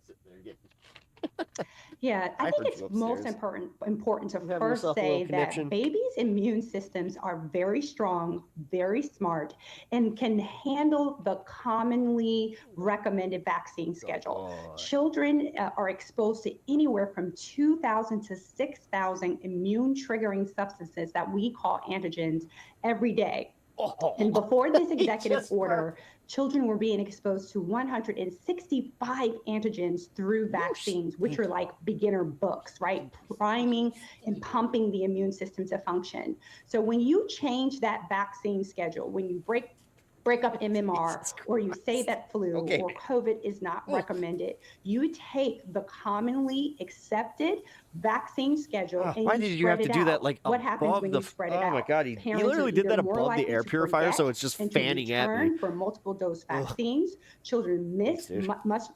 Yeah, I think it's most important to first say that babies' immune systems are very strong, very smart, and can handle the commonly recommended vaccine schedule. Children are exposed to anywhere from 2,000 to 6,000 immune triggering substances that we call antigens every day. And before this executive order, children were being exposed to 165 antigens through vaccines, which are like beginner books, right? Priming and pumping the immune system to function. So when you change that vaccine schedule, when you break up MMR, or you say that flu or COVID is not recommended, you take the commonly accepted vaccine schedule and why did you have to do that like what happens above when the you spread it out? Oh my god, he literally did that above the air purifier, so it's just fanning at me. For multiple dose vaccines, children miss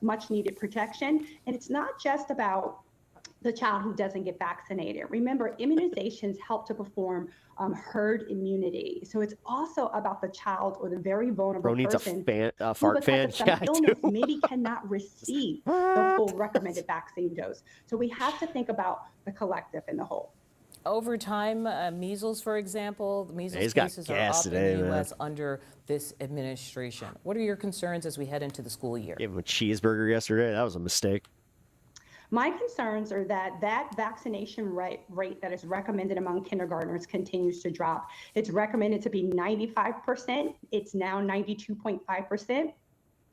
much needed protection, and it's not just about the child who doesn't get vaccinated. Remember, immunizations help to perform herd immunity. So it's also about the child or the very vulnerable person a fart fan. Who, because of some illness, maybe cannot receive the full recommended vaccine dose. So we have to think about the collective and the whole. Over time, measles, for example, the measles cases are up in the U.S. under this administration. What are your concerns as we head into the school year? Gave him a cheeseburger yesterday. That was a mistake. My concerns are that vaccination rate that is recommended among kindergartners continues to drop. It's recommended to be 95%. It's now 92.5%.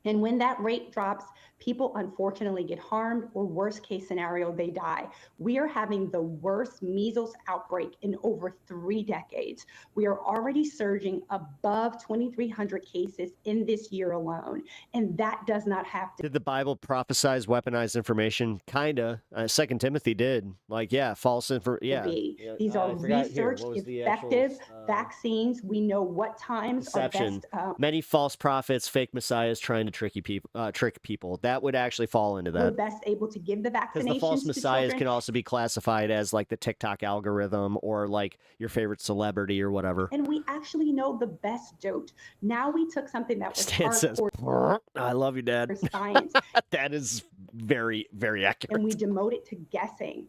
And when that rate drops, people unfortunately get harmed, or worst case scenario, they die. We are having the worst measles outbreak in over 3 decades. We are already surging above 2,300 cases in this year alone. And that does not have to. Did the Bible prophesize weaponized information? Kinda. 2 Timothy did. Like, false information. These are researched, effective vaccines. We know what times Deception. are best. Many false prophets, fake messiahs trying to trick people. That would actually fall into that. We're best able to give the vaccinations. Because the false to messiahs children. can also be classified as like the TikTok algorithm or like your favorite celebrity or whatever. And we actually know the best dose. Now we took something that was Stan says, I love you, Dad. for science. That is very, very accurate. And we demote it to guessing.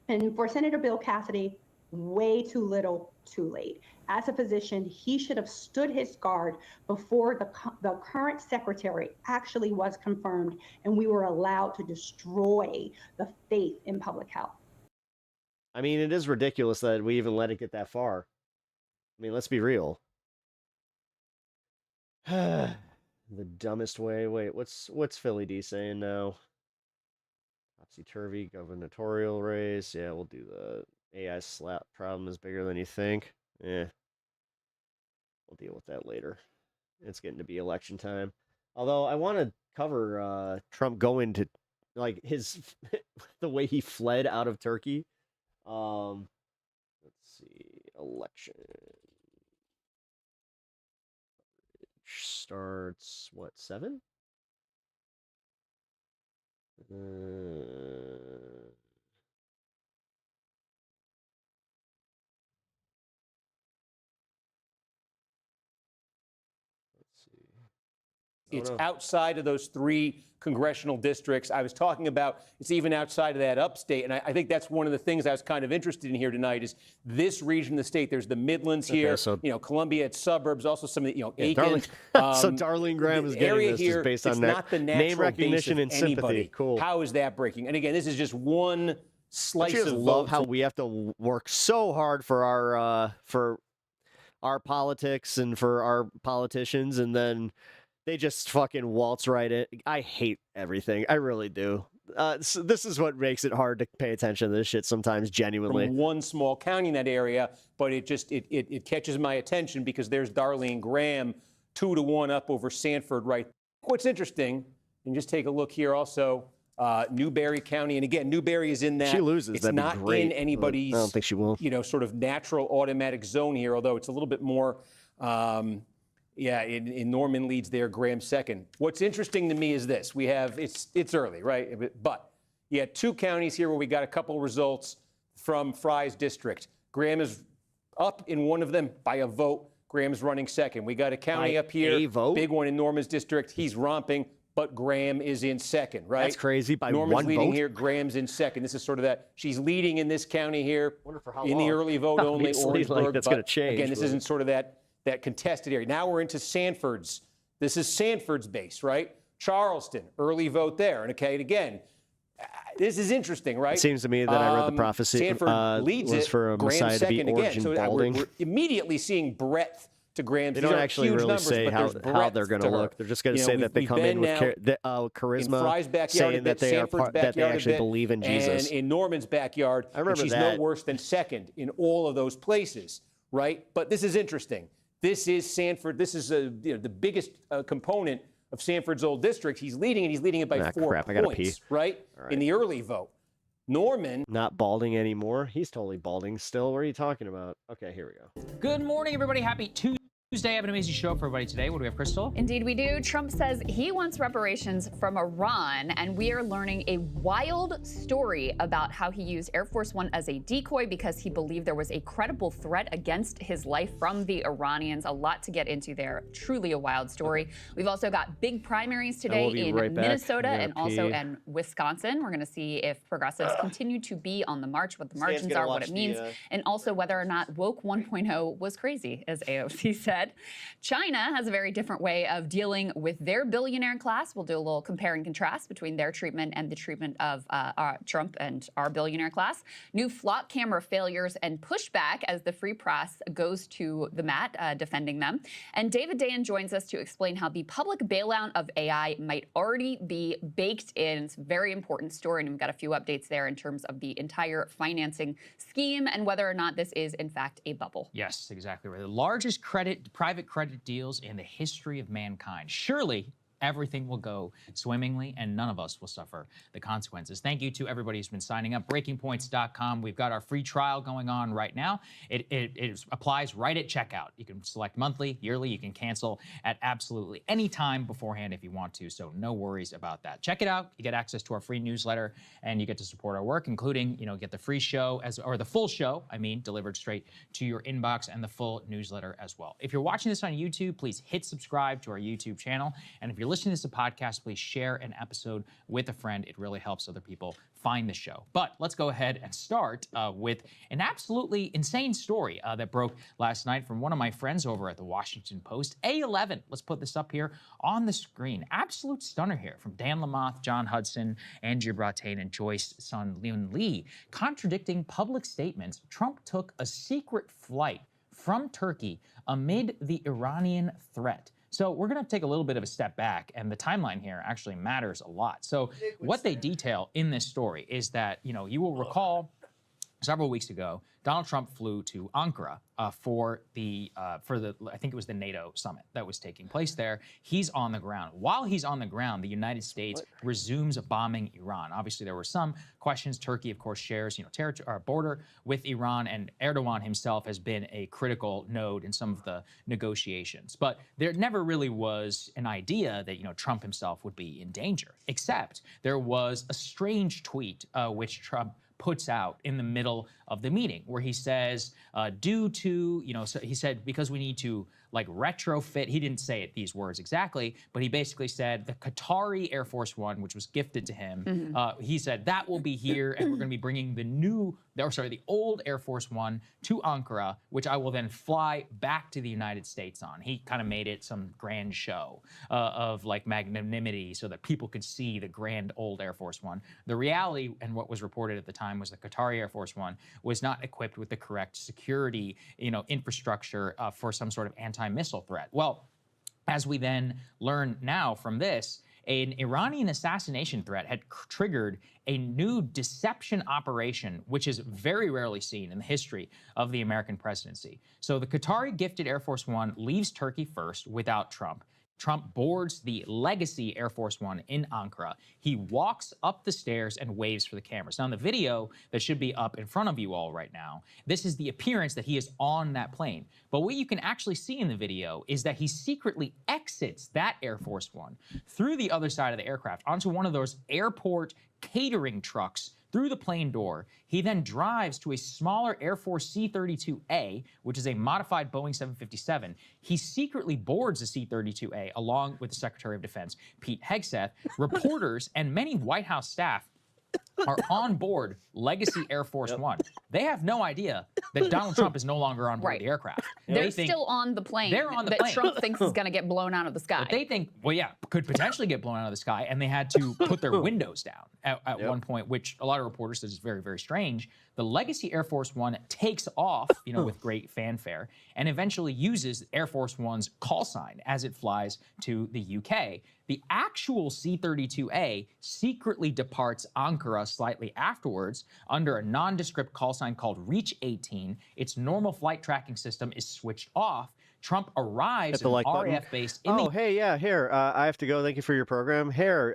And for Senator Bill Cassidy, way too little, too late. As a physician, he should have stood his guard before the current secretary actually was confirmed, and we were allowed to destroy the faith in public health. I mean, it is ridiculous that we even let it get that far. I mean, let's be real. The dumbest way. Wait, what's Philly D saying now? Topsy-turvy gubernatorial race. Yeah, we'll do the AI slap problem is bigger than you think. We'll deal with that later. It's getting to be election time. Although I want to cover Trump going to, like, his the way he fled out of Turkey. Let's see, election starts what, 7? It's outside of those 3 congressional districts I was talking about. It's even outside of that upstate. And I think that's one of the things I was kind of interested in here tonight is this region of the state. There's the Midlands here, so, Columbia, it's suburbs, also some of the, Aiken. So Darlene Graham is getting this here, just based on it's that not the natural name recognition and base of sympathy. anybody. Cool. How is that breaking? And again, this is just one slice I just of love votes. how we have to work so hard for our politics and for our politicians, and then they just fucking waltz right in. I hate everything. I really do. so this is what makes it hard to pay attention to this shit sometimes, genuinely. From one small county in that area, but it catches my attention because there's Darlene Graham 2-1 up over Sanford right. What's interesting, and just take a look here also, Newberry County, and again, Newberry is in that. She loses, it's that'd be not great, in but anybody's, I don't think she will. sort of natural automatic zone here, although it's a little bit more, in Norman leads there, Graham second. What's interesting to me is this. We have, it's early, right? But you had 2 counties here where we got a couple results from Fry's district. Graham is up in one of them by a vote. Graham's running second. We got a county up here, a vote? big one in Norman's district. He's romping, but Graham is in second, right? That's crazy. By Norman's one leading vote? here, Graham's in second. This is sort of that. She's leading in this county here in the long. early vote only. Obviously, Orangeburg, that's but gonna change, again, this but- isn't sort of that contested area. Now we're into Sanford's. This is Sanford's base, right? Charleston, early vote there. And again, this is interesting, right? It seems to me that I read the prophecy Sanford leads was it, for a Graham Messiah to be second orange again. and So balding. we're immediately seeing breadth to Graham. They These don't aren't actually huge really numbers, say but how there's breadth they're going to her. look. They're just going to say that they we've come in been with now charisma, in Fry's backyard saying a bit, that they are Sanford's that they backyard a actually bit, believe in Jesus. And in Norman's backyard, I remember she's that. no worse than second in all of those places, right? But this is interesting. This is Sanford. This is the biggest component of Sanford's old district. He's leading, and he's leading it by 4 crap, I gotta points, pee. right? In the early vote. Norman. Not balding anymore. He's totally balding still. What are you talking about? Okay, here we go. Good morning, everybody. Happy Tuesday. I have an amazing show for everybody today. What do we have, Crystal? Indeed, we do. Trump says he wants reparations from Iran, and we are learning a wild story about how he used Air Force One as a decoy because he believed there was a credible threat against his life from the Iranians. A lot to get into there. Truly a wild story. We've also got big primaries today in right back. Minnesota Yeah, and also pee. in Wisconsin. We're going to see if progressives continue to be on the march, what the margins are, what it means, and also whether or not woke 1.0 was crazy, as AOC said. China has a very different way of dealing with their billionaire class. We'll do a little compare and contrast between their treatment and the treatment of Trump and our billionaire class. New flop camera failures and pushback as the free press goes to the mat defending them. And David Dayen joins us to explain how the public bailout of AI might already be baked in. It's a very important story, and we've got a few updates there in terms of the entire financing scheme and whether or not this is, in fact, a bubble. Yes, exactly right. The largest private credit deals in the history of mankind. Surely everything will go swimmingly and none of us will suffer the consequences. Thank you to everybody who's been signing up. BreakingPoints.com. We've got our free trial going on right now. It applies right at checkout. You can select monthly, yearly. You can cancel at absolutely any time beforehand if you want to, so no worries about that. Check it out. You get access to our free newsletter and you get to support our work, including, get the free show, or the full show, delivered straight to your inbox, and the full newsletter as well. If you're watching this on YouTube, please hit subscribe to our YouTube channel. And if you're listening to this podcast, please share an episode with a friend. It really helps other people find the show. But let's go ahead and start with an absolutely insane story that broke last night from one of my friends over at the Washington Post. A11, let's put this up here on the screen. Absolute stunner here from Dan Lamothe, John Hudson, Andrea Brattain, and Joyce Sun Leon Lee, contradicting public statements. Trump took a secret flight from Turkey amid the Iranian threat. So we're going to take a little bit of a step back, and the timeline here actually matters a lot. So what they detail in this story is that, you will recall several weeks ago, Donald Trump flew to Ankara for the I think it was the NATO summit that was taking place there. He's on the ground. While he's on the ground, the United States resumes bombing Iran. Obviously, there were some questions. Turkey, of course, shares border with Iran, and Erdogan himself has been a critical node in some of the negotiations. But there never really was an idea that Trump himself would be in danger, except there was a strange tweet which Trump puts out in the middle of the meeting where he says, so he said, because we need to retrofit, he didn't say these words exactly, but he basically said the Qatari Air Force One, which was gifted to him, he said that will be here, and we're going to be bringing the old Air Force One to Ankara, which I will then fly back to the United States on. He kind of made it some grand show of magnanimity so that people could see the grand old Air Force One. The reality, and what was reported at the time, was the Qatari Air Force One was not equipped with the correct security, infrastructure for some sort of anti-missile threat. Well, as we then learn now from this, an Iranian assassination threat had triggered a new deception operation, which is very rarely seen in the history of the American presidency. So the Qatari gifted Air Force One leaves Turkey first without Trump. Trump boards the Legacy Air Force One in Ankara. He walks up the stairs and waves for the cameras. Now, in the video that should be up in front of you all right now, this is the appearance that he is on that plane. But what you can actually see in the video is that he secretly exits that Air Force One through the other side of the aircraft onto one of those airport catering trucks through the plane door. He then drives to a smaller Air Force C-32A, which is a modified Boeing 757. He secretly boards the C-32A along with the Secretary of Defense, Pete Hegseth. Reporters and many White House staff are on board Legacy Air Force One. They have no idea that Donald Trump is no longer on board the aircraft. They're still on the plane. They're on the that plane. Trump thinks is going to get blown out of the sky. But they think, well, yeah, could potentially get blown out of the sky, and they had to put their windows down at one point, which a lot of reporters said is very, very strange. The Legacy Air Force One takes off, with great fanfare, and eventually uses Air Force One's call sign as it flies to the UK. The actual C-32A secretly departs Ankara slightly afterwards under a nondescript call sign called Reach 18. Its normal flight tracking system is switched off. Trump arrives at an RAF base in the hey, yeah, here, I have to go. Thank you for your program. Here,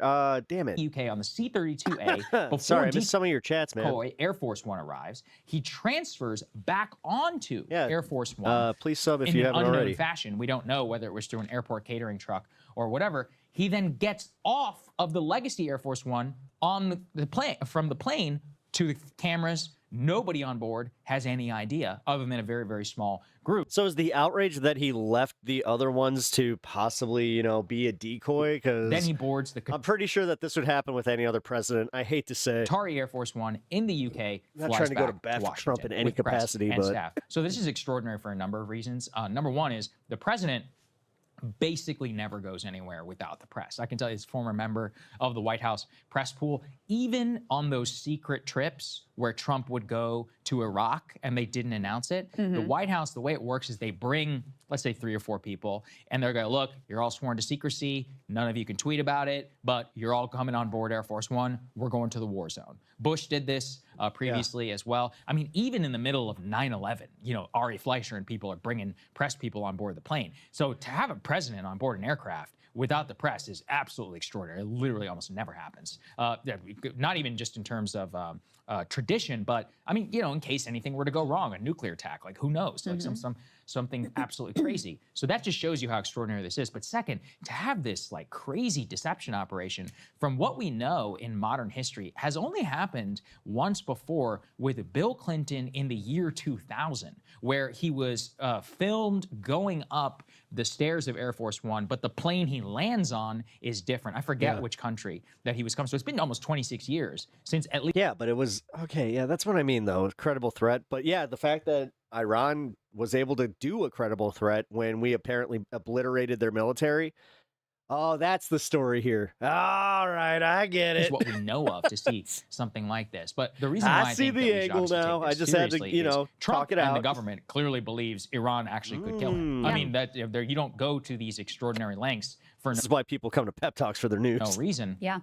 damn it. UK on the C-32A. Before Sorry, I missed some of your chats, man. Air Force One arrives. He transfers back onto Air Force One. Please sub if in you an haven't unknown already. fashion. We don't know whether it was through an airport catering truck or whatever. He then gets off of the Legacy Air Force One on the plane, from the plane to the cameras. Nobody on board has any idea other than a very, very small group. So is the outrage that he left the other ones to possibly, be a decoy? Because then he boards the... I'm pretty sure that this would happen with any other president. I hate to say. Qatari Air Force One in the UK I'm not flies trying to go to back bat for Washington Trump in any with press capacity, and but... staff. So this is extraordinary for a number of reasons. Number one is the president basically never goes anywhere without the press. I can tell you, as a former member of the White House press pool, even on those secret trips where Trump would go to Iraq and they didn't announce it, the White House, the way it works is they bring, let's say, 3 or 4 people, and they're going, look, you're all sworn to secrecy. None of you can tweet about it, but you're all coming on board Air Force One. We're going to the war zone. Bush did this previously as well. I mean, even in the middle of 9/11, Ari Fleischer and people are bringing press people on board the plane. So to have a president on board an aircraft without the press is absolutely extraordinary. It literally almost never happens. Not even just in terms of tradition, but I mean, in case anything were to go wrong, a nuclear attack, like who knows, like something absolutely crazy. So that just shows you how extraordinary this is. But second, to have this like crazy deception operation, from what we know in modern history, has only happened once before with Bill Clinton in the year 2000, where he was filmed going up the stairs of Air Force One, but the plane he lands on is different. I forget which country that he was coming. So it's been almost 26 years since at least. Yeah, but it was, okay, yeah, that's what I mean, though. Credible threat. But yeah, the fact that Iran was able to do a credible threat when we apparently obliterated their military. Oh, that's the story here. All right, I get it. Is what we know of to see something like this. But the reason why I see think the that we should angle obviously now. take I this just had to, seriously is Trump talk it and out. the government clearly believes Iran actually could kill him. I mean, that you don't go to these extraordinary lengths for This is why people come to Pep Talks for their news. no reason. Yeah.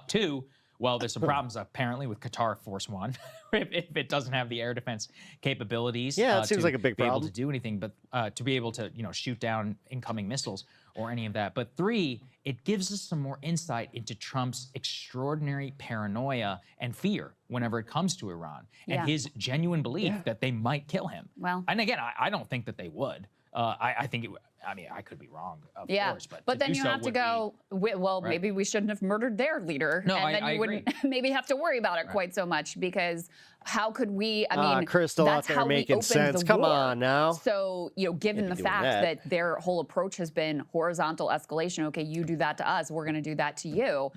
2, well, there's some problems apparently with Qatar Force One if it doesn't have the air defense capabilities. Yeah, it seems to like a big be able problem. to do anything, but to be able to shoot down incoming missiles or any of that. But 3, it gives us some more insight into Trump's extraordinary paranoia and fear whenever it comes to Iran, and his genuine belief that they might kill him. Well, and again, I don't think that they would. I think it. I mean, I could be wrong, of course, but to then do you so have to would go, well, right. maybe we shouldn't have murdered their leader. No, and then I you wouldn't agree. maybe have to worry about it quite so much, because how could we, I mean, Crystal out that's there how we making opened sense. the Come war. on now. So, given the doing fact that. that their whole approach has been horizontal escalation, okay, you do that to us, we're going to do that to you.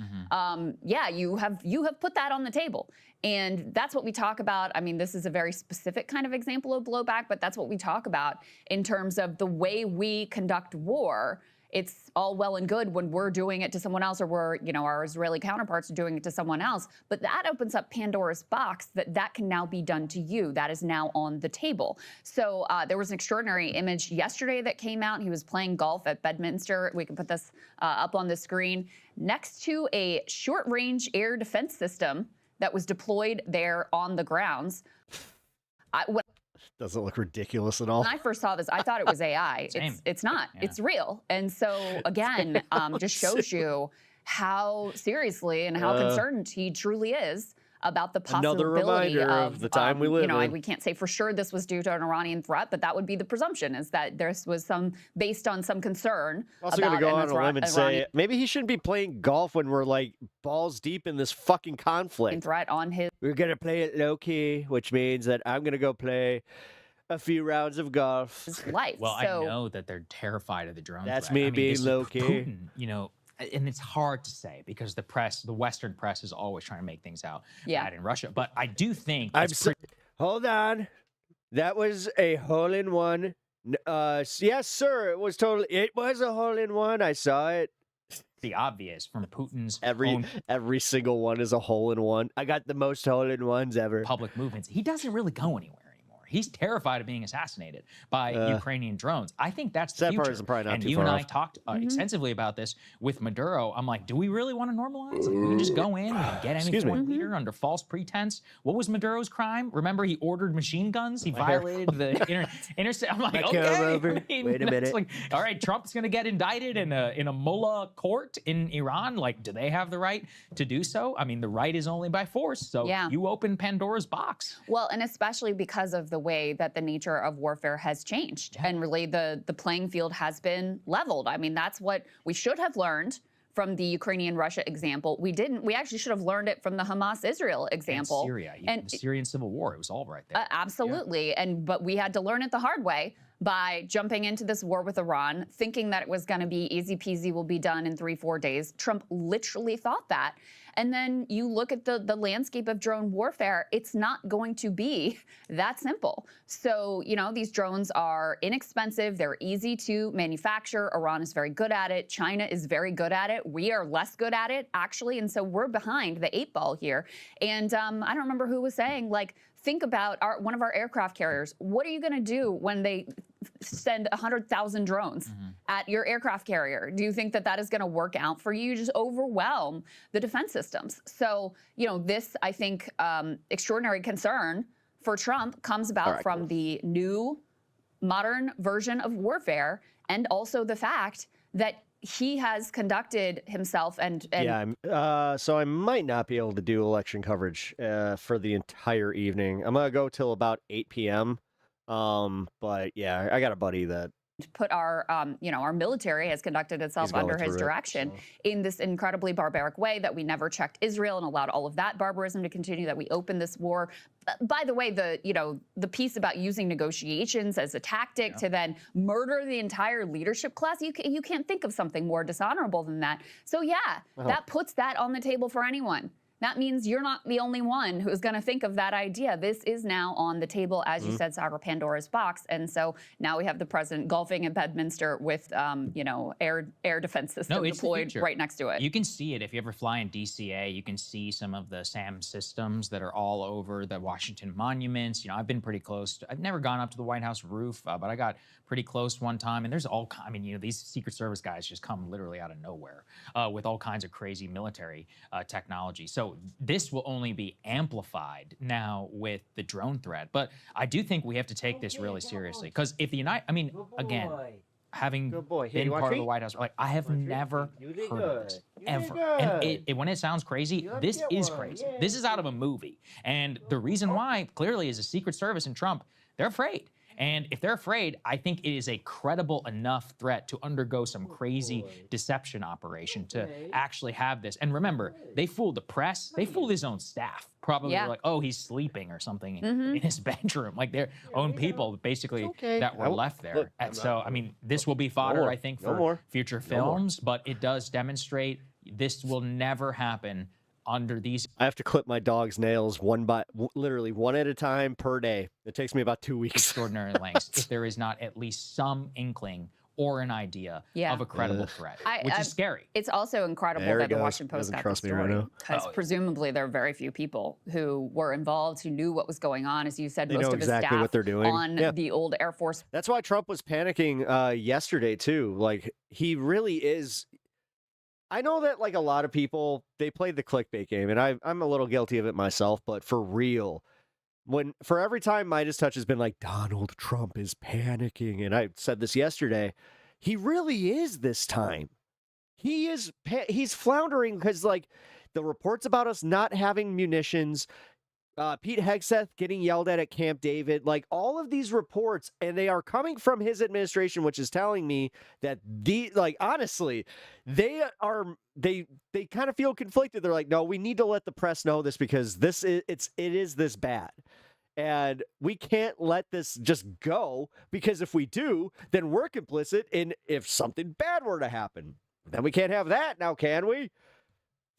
You have put that on the table. And that's what we talk about. I mean, this is a very specific kind of example of blowback, but that's what we talk about in terms of the way we conduct war it's all well and good when we're doing it to someone else, or we're, you know, our Israeli counterparts are doing it to someone else. But that opens up Pandora's box that can now be done to you. That is now on the table. So there was an extraordinary image yesterday that came out. He was playing golf at Bedminster. We can put this up on the screen next to a short-range air defense system that was deployed there on the grounds. Doesn't look ridiculous at all. When I first saw this, I thought it was AI. It's not. Yeah. It's real. And so, again, just shows you how seriously and how concerned he truly is about the possibility Another reminder of the time we live you know, in. We can't say for sure this was due to an Iranian threat, but that would be the presumption, is that there was some, based on some concern Also about going to go on a limb and Iranian say maybe he shouldn't be playing golf when we're like balls deep in this fucking conflict. Threat on his. We're going to play it low key, which means that I'm going to go play a few rounds of golf. Life. Well, I know that they're terrified of the drone That's threat. me I mean, being this is low key. Putin, you know, and it's hard to say because the press, the Western press, is always trying to make things out bad in Russia. But I do think hold on, that was a hole-in-one. Yes, sir, it was a hole-in-one. I saw it. The obvious from Putin's every single one is a hole-in-one. I got the most hole-in-ones ever. Public movements. He doesn't really go anywhere. He's terrified of being assassinated by Ukrainian drones. I think that's the future. Part is probably not and too you far and I off. talked extensively about this with Maduro. I'm like, do we really want to normalize? Like, we can just go in and get any foreign leader under false pretense. What was Maduro's crime? Remember, he ordered machine guns. He violated the interstate. I'm like, okay. Wait a minute. Like, all right, Trump's going to get indicted in a mullah court in Iran. Like, do they have the right to do so? I mean, the right is only by force. So you open Pandora's box. Well, and especially because of the way that the nature of warfare has changed, and really the playing field has been leveled. I mean, that's what we should have learned from the Ukrainian-Russia example. We didn't. We actually should have learned it from the Hamas-Israel example. And Syria, and the Syrian civil war. It was all right there. Absolutely. Yeah. But we had to learn it the hard way by jumping into this war with Iran, thinking that it was going to be easy peasy, will be done in 3-4 days. Trump literally thought that. And then you look at the landscape of drone warfare, it's not going to be that simple. So, you know, these drones are inexpensive. They're easy to manufacture. Iran is very good at it. China is very good at it. We are less good at it, actually. And so we're behind the 8 ball here. And I don't remember who was saying, like, think about one of our aircraft carriers. What are you going to do when they send 100,000 drones at your aircraft carrier? Do you think that that is going to work out for you? You just overwhelm the defense systems. So, you know, this, I think, extraordinary concern for Trump comes about from the new modern version of warfare, and also the fact that he has conducted himself and so I might not be able to do election coverage for the entire evening. I'm gonna go till about 8 p.m. But yeah, I got a buddy that put our, you know, our military has conducted itself under his direction in this incredibly barbaric way, that we never checked Israel and allowed all of that barbarism to continue, that we opened this war. By the way, the piece about using negotiations as a tactic to then murder the entire leadership class, you can't think of something more dishonorable than that. So that puts that on the table for anyone. That means you're not the only one who's going to think of that idea. This is now on the table, as you said, Saagar, Pandora's box. And so now we have the president golfing in Bedminster with, you know, air defense system deployed right next to it. You can see it if you ever fly in DCA. You can see some of the SAM systems that are all over the Washington monuments. You know, I've been pretty close. I've never gone up to the White House roof, but I got pretty close one time. And there's I mean, you know, these Secret Service guys just come literally out of nowhere with all kinds of crazy military technology. So this will only be amplified now with the drone threat. But I do think we have to take this really seriously, because if the again, having been part of the White House, like, I have never heard of this, ever. And when it sounds crazy, this is crazy. This is out of a movie. And the reason why, clearly, is the Secret Service and Trump, they're afraid. And if they're afraid, I think it is a credible enough threat to undergo some crazy deception operation to actually have this. And remember, they fooled the press. They fooled his own staff. Probably like, oh, he's sleeping or something in his bedroom. Like, their own people, basically, that were left there. Look, and so, I mean, this will be fodder, I think, for future films. But it does demonstrate this will never happen under these. I have to clip my dog's nails literally one at a time per day. It takes me about 2 weeks. Extraordinary lengths. If there is not at least some inkling or an idea of a credible threat, which is scary. It's also incredible that the Washington Post got this story, because presumably there are very few people who were involved, who knew what was going on. As you said, most of his staff what they're doing on the old Air Force. That's why Trump was panicking yesterday too. Like, he really is. I know that, like, a lot of people, they played the clickbait game, and I'm a little guilty of it myself, but for real, for every time Midas Touch has been like, Donald Trump is panicking, and I said this yesterday, he really is this time. He's floundering because, like, the reports about us not having munitions, Pete Hegseth getting yelled at Camp David, like, all of these reports, and they are coming from his administration, which is telling me that honestly, they kind of feel conflicted. They're like, no, we need to let the press know this because it is this bad. And we can't let this just go, because if we do, then we're complicit in if something bad were to happen. Then we can't have that now, can we?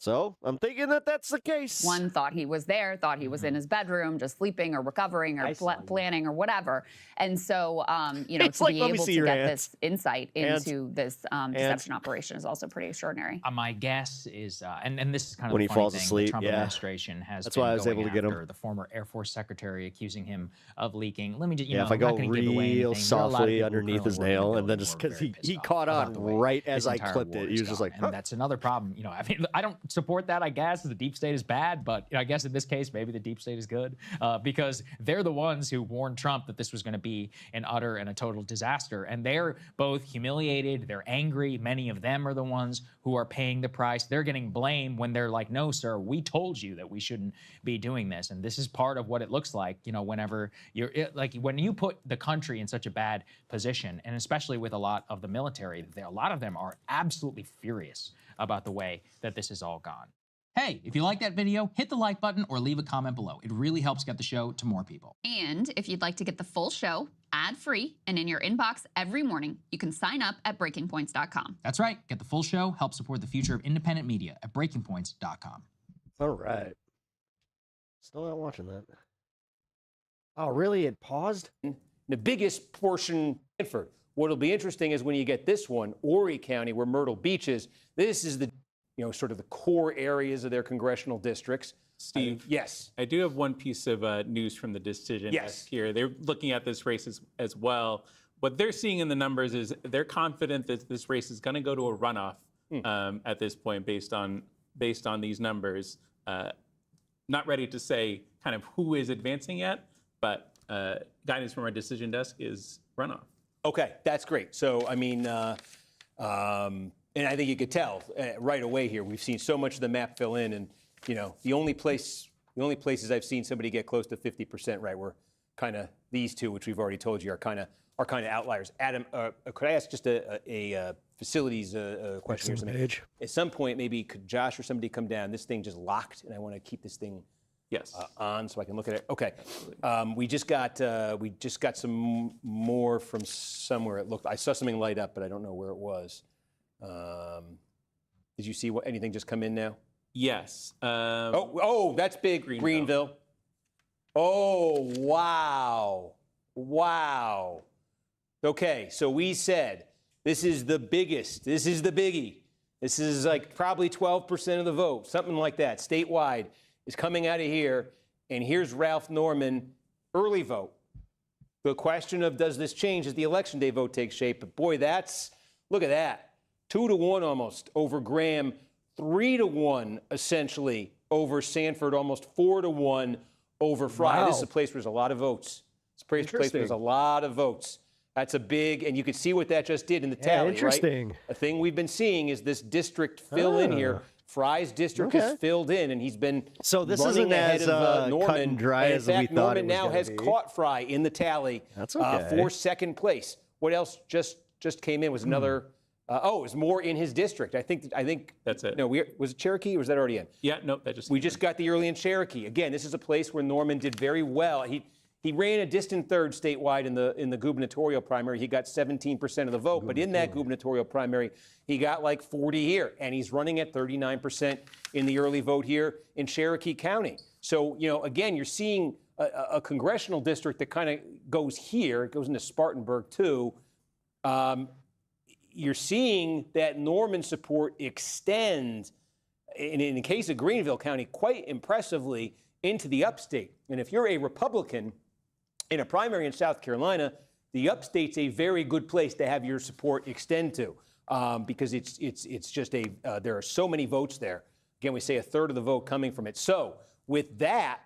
So I'm thinking that that's the case. One thought he was there, thought he was in his bedroom, just sleeping or recovering or planning or whatever. And so, to be able to get this insight into this deception operation is also pretty extraordinary. My guess is, and this is kind of when the he funny falls thing, asleep, the Trump administration has that's been why I was going able to get him. after the former Air Force secretary, accusing him of leaking. Let me just, if I go real softly underneath his nail, and then just because he caught on right as I clipped it, he was just like, and that's another problem. I mean, I don't support that, I guess. The deep state is bad, but I guess in this case, maybe the deep state is good, because they're the ones who warned Trump that this was going to be an utter and a total disaster. And they're both humiliated, they're angry. Many of them are the ones who are paying the price. They're getting blamed when they're like, no, sir, we told you that we shouldn't be doing this. And this is part of what it looks like, whenever when you put the country in such a bad position, and especially with a lot of the military, a lot of them are absolutely furious about the way that this has all gone. Hey, if you like that video, hit the like button or leave a comment below. It really helps get the show to more people. And if you'd like to get the full show ad-free and in your inbox every morning, you can sign up at breakingpoints.com. That's right. Get the full show. Help support the future of independent media at breakingpoints.com. All right. Still not watching that. Oh, really? It paused? The biggest portion, Stanford. What'll be interesting is when you get this one, Horry County, where Myrtle Beach is. This is the sort of the core areas of their congressional districts. Steve, yes. I do have one piece of news from the decision here. They're looking at this race as well. What they're seeing in the numbers is they're confident that this race is going to go to a runoff at this point based on these numbers. Not ready to say kind of who is advancing yet, but guidance from our decision desk is runoff. Okay, that's great. So, I mean, and I think you could tell right away here. We've seen so much of the map fill in, and the only places I've seen somebody get close to 50% right were kind of these two, which we've already told you are kind of outliers. Adam, could I ask just a facilities question here? At some point, maybe could Josh or somebody come down? This thing just locked, and I want to keep this thing on so I can look at it. Okay, we just got some more from somewhere. I saw something light up, but I don't know where it was. Did you see anything just come in now? Yes. That's big. Greenville. Oh, wow. Okay, so we said this is the biggest. This is the biggie. This is like probably 12% of the vote, something like that, statewide, is coming out of here. And here's Ralph Norman, early vote. The question of does this change as the election day vote takes shape? But boy, look at that. 2-1 almost over Graham, 3-1 essentially over Sanford, almost 4-1 over Fry. Wow. This is a place where there's a lot of votes. It's a place where there's a lot of votes. That's a big, and you could see what that just did in the tally, interesting. Right? A thing we've been seeing is this district fill in here. Fry's district is filled in, and he's been this running isn't ahead as of Norman. cut and dry as we thought Norman it was now gonna has be. caught Fry in the tally for second place. What else just came in was another. It was more in his district. I think that's it. No, was it Cherokee or was that already in? Yeah, no, we just got the early in Cherokee. Again, this is a place where Norman did very well. He ran a distant third statewide in the gubernatorial primary. He got 17% of the vote, but in that gubernatorial primary, he got like 40 here, and he's running at 39% in the early vote here in Cherokee County. So, again, you're seeing a congressional district that kind of goes here. It goes into Spartanburg too. you're seeing that Norman support extend, in the case of Greenville County, quite impressively into the upstate. And if you're a Republican in a primary in South Carolina, the upstate's a very good place to have your support extend to, because it's just there are so many votes there. Again, we say a third of the vote coming from it. So with that,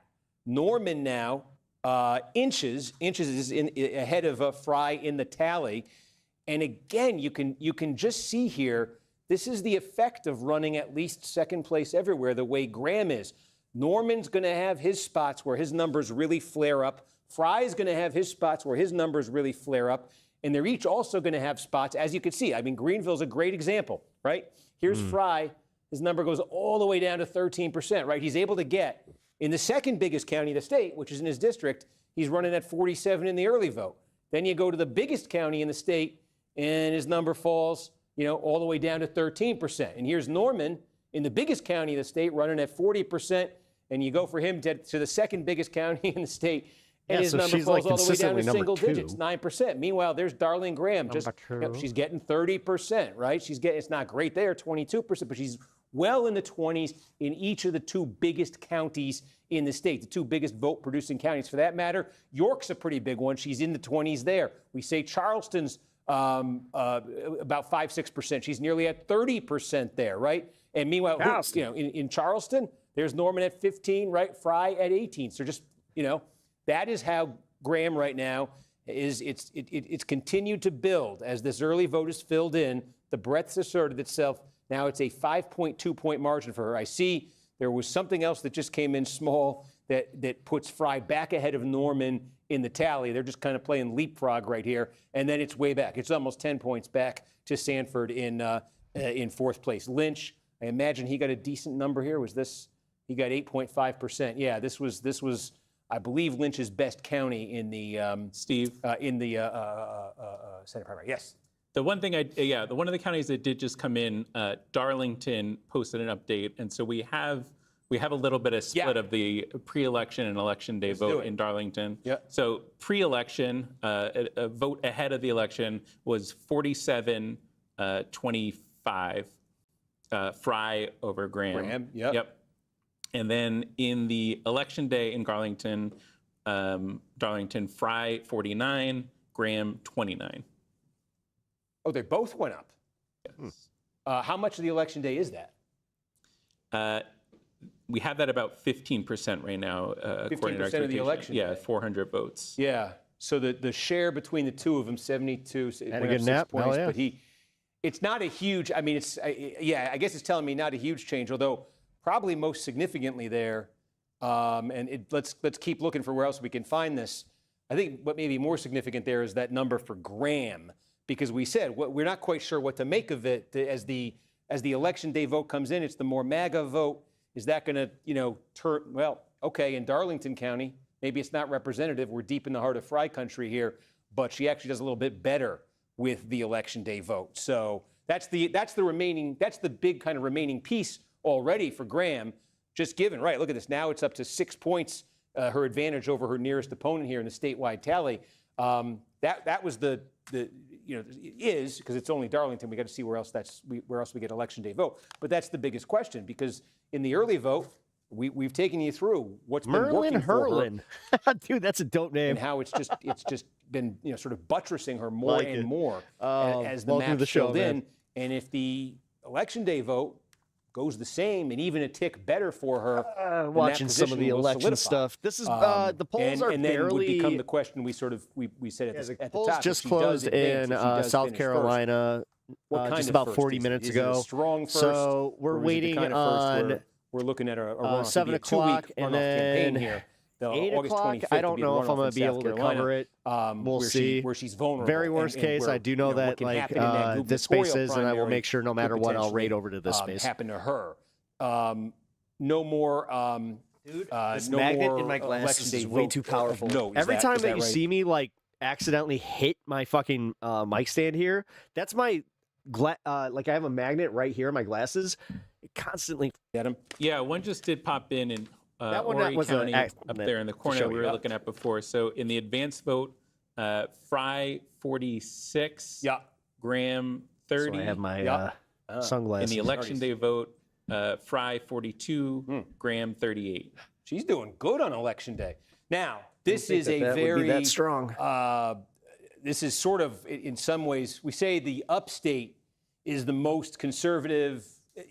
Norman now inches is ahead of Fry in the tally. And again, you can just see here, this is the effect of running at least second place everywhere the way Graham is. Norman's going to have his spots where his numbers really flare up. Fry's going to have his spots where his numbers really flare up. And they're each also going to have spots, as you can see. I mean, Greenville's a great example, right? Here's Fry. His number goes all the way down to 13%, right? He's able to get, in the second biggest county in the state, which is in his district, he's running at 47 in the early vote. Then you go to the biggest county in the state, and his number falls, all the way down to 13%. And here's Norman in the biggest county in the state running at 40%, and you go for him to the second biggest county in the state, and his number falls all the way down to single digits, 9%. Meanwhile, there's Darlene Graham, she's getting 30%, right? It's not great there, 22%, but she's well in the 20s in each of the two biggest counties in the state, the two biggest vote-producing counties for that matter. York's a pretty big one. She's in the 20s there. We say Charleston's about 5-6%. She's nearly at 30% there, right? And meanwhile, in Charleston, there's Norman at 15, right? Fry at 18. So just, that is how Graham right now is. It's continued to build as this early vote is filled in. The breadth's asserted itself. Now it's a 5.2-point margin for her. I see there was something else that just came in small that puts Fry back ahead of Norman in the tally. They're just kind of playing leapfrog right here, and then it's way back. It's almost 10 points back to Sanford in fourth place. Lynch, I imagine he got a decent number here. Was this? He got 8.5%. Yeah, this was, I believe, Lynch's best county in the Senate primary. Yes. The one thing the one of the counties that did just come in, Darlington posted an update, and so we have a little bit of split of the pre-election and election day vote in Darlington. Yeah. So pre-election, a vote ahead of the election was 47-25, Fry over Graham. Yep. And then in the election day in Darlington, Fry 49, Graham 29. Oh, they both went up. Yes. How much of the election day is that? We have that about 15% right now. 15% of the election. Yeah, 400 votes. Yeah. So the share between the two of them, 72. And a good nap. Points, but it's not a huge. I mean, I guess it's telling me not a huge change, although probably most significantly there. Let's keep looking for where else we can find this. I think what may be more significant there is that number for Graham. Because we said we're not quite sure what to make of it as the election day vote comes in. It's the more MAGA vote. Is that going to turn? Well, okay, in Darlington County, maybe it's not representative. We're deep in the heart of Fry country here, but she actually does a little bit better with the election day vote. So that's the big kind of remaining piece already for Graham. Just given, right? Look at this. Now it's up to 6 points, her advantage over her nearest opponent here in the statewide tally. That was is because it's only Darlington. We got to see where else we get election day vote. But that's the biggest question, because in the early vote, we've taken you through what's been working for her. Dude, that's a dope name. And how it's just been sort of buttressing her more and more as the map filled in. And if the election day vote goes the same and even a tick better for her, watching some of the election stuff. This is the polls are and then barely would become the question we said at the polls top. just closed in South Carolina just about 40 minutes ago. Strong first, so we're waiting on. We're looking at a 7 o'clock and then here. 8 o'clock. I don't know if I'm going to be able to cover it. We'll see. Where she's vulnerable. Very worst case, I do know that this space is, and I will make sure no matter what, I'll raid over to this space. Happen to her. No more. Dude, this magnet in my glasses is way too powerful. No, every time that you see me accidentally hit my fucking mic stand here, that's my I have a magnet right here in my glasses. It constantly get them. Yeah, one just did pop in and. That one Horry was County up there in the corner we were looking at before. So in the advanced vote, Fry 46, Graham 30. So I have my sunglasses. In the election day vote, Fry 42, Graham 38. She's doing good on election day. Now, this think is that a that would be very that strong. This is sort of, in some ways, we say the upstate is the most conservative,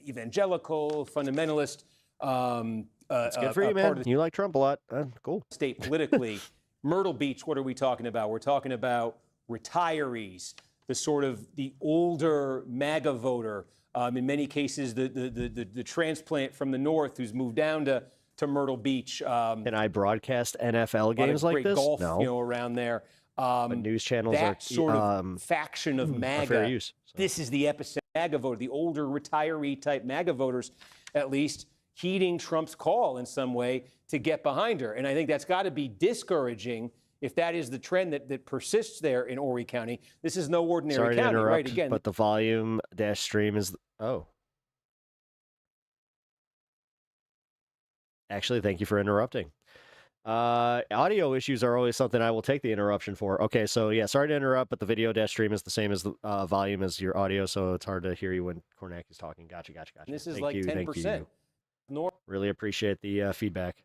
evangelical, fundamentalist. That's good for you, man. You like Trump a lot. Cool. State politically. Myrtle Beach, what are we talking about? We're talking about retirees, the sort of the older MAGA voter. In many cases, the transplant from the north who's moved down to Myrtle Beach. Can I broadcast NFL games like great this? Golf, No. around there. But news channels that are sort of faction of MAGA. fair use. This is the epicenter of MAGA voter, the older retiree type MAGA voters, at least heeding Trump's call in some way to get behind her. And I think that's got to be discouraging if that is the trend that persists there in Horry County. This is no ordinary Sorry county, to interrupt, right? Again, but the volume dash stream is Actually, thank you for interrupting. Audio issues are always something I will take the interruption for. Okay, so yeah, sorry to interrupt, but the video dash stream is the same as the volume as your audio, so it's hard to hear you when Kornak is talking. Gotcha. And this is Thank like you, 10%. Really appreciate the feedback.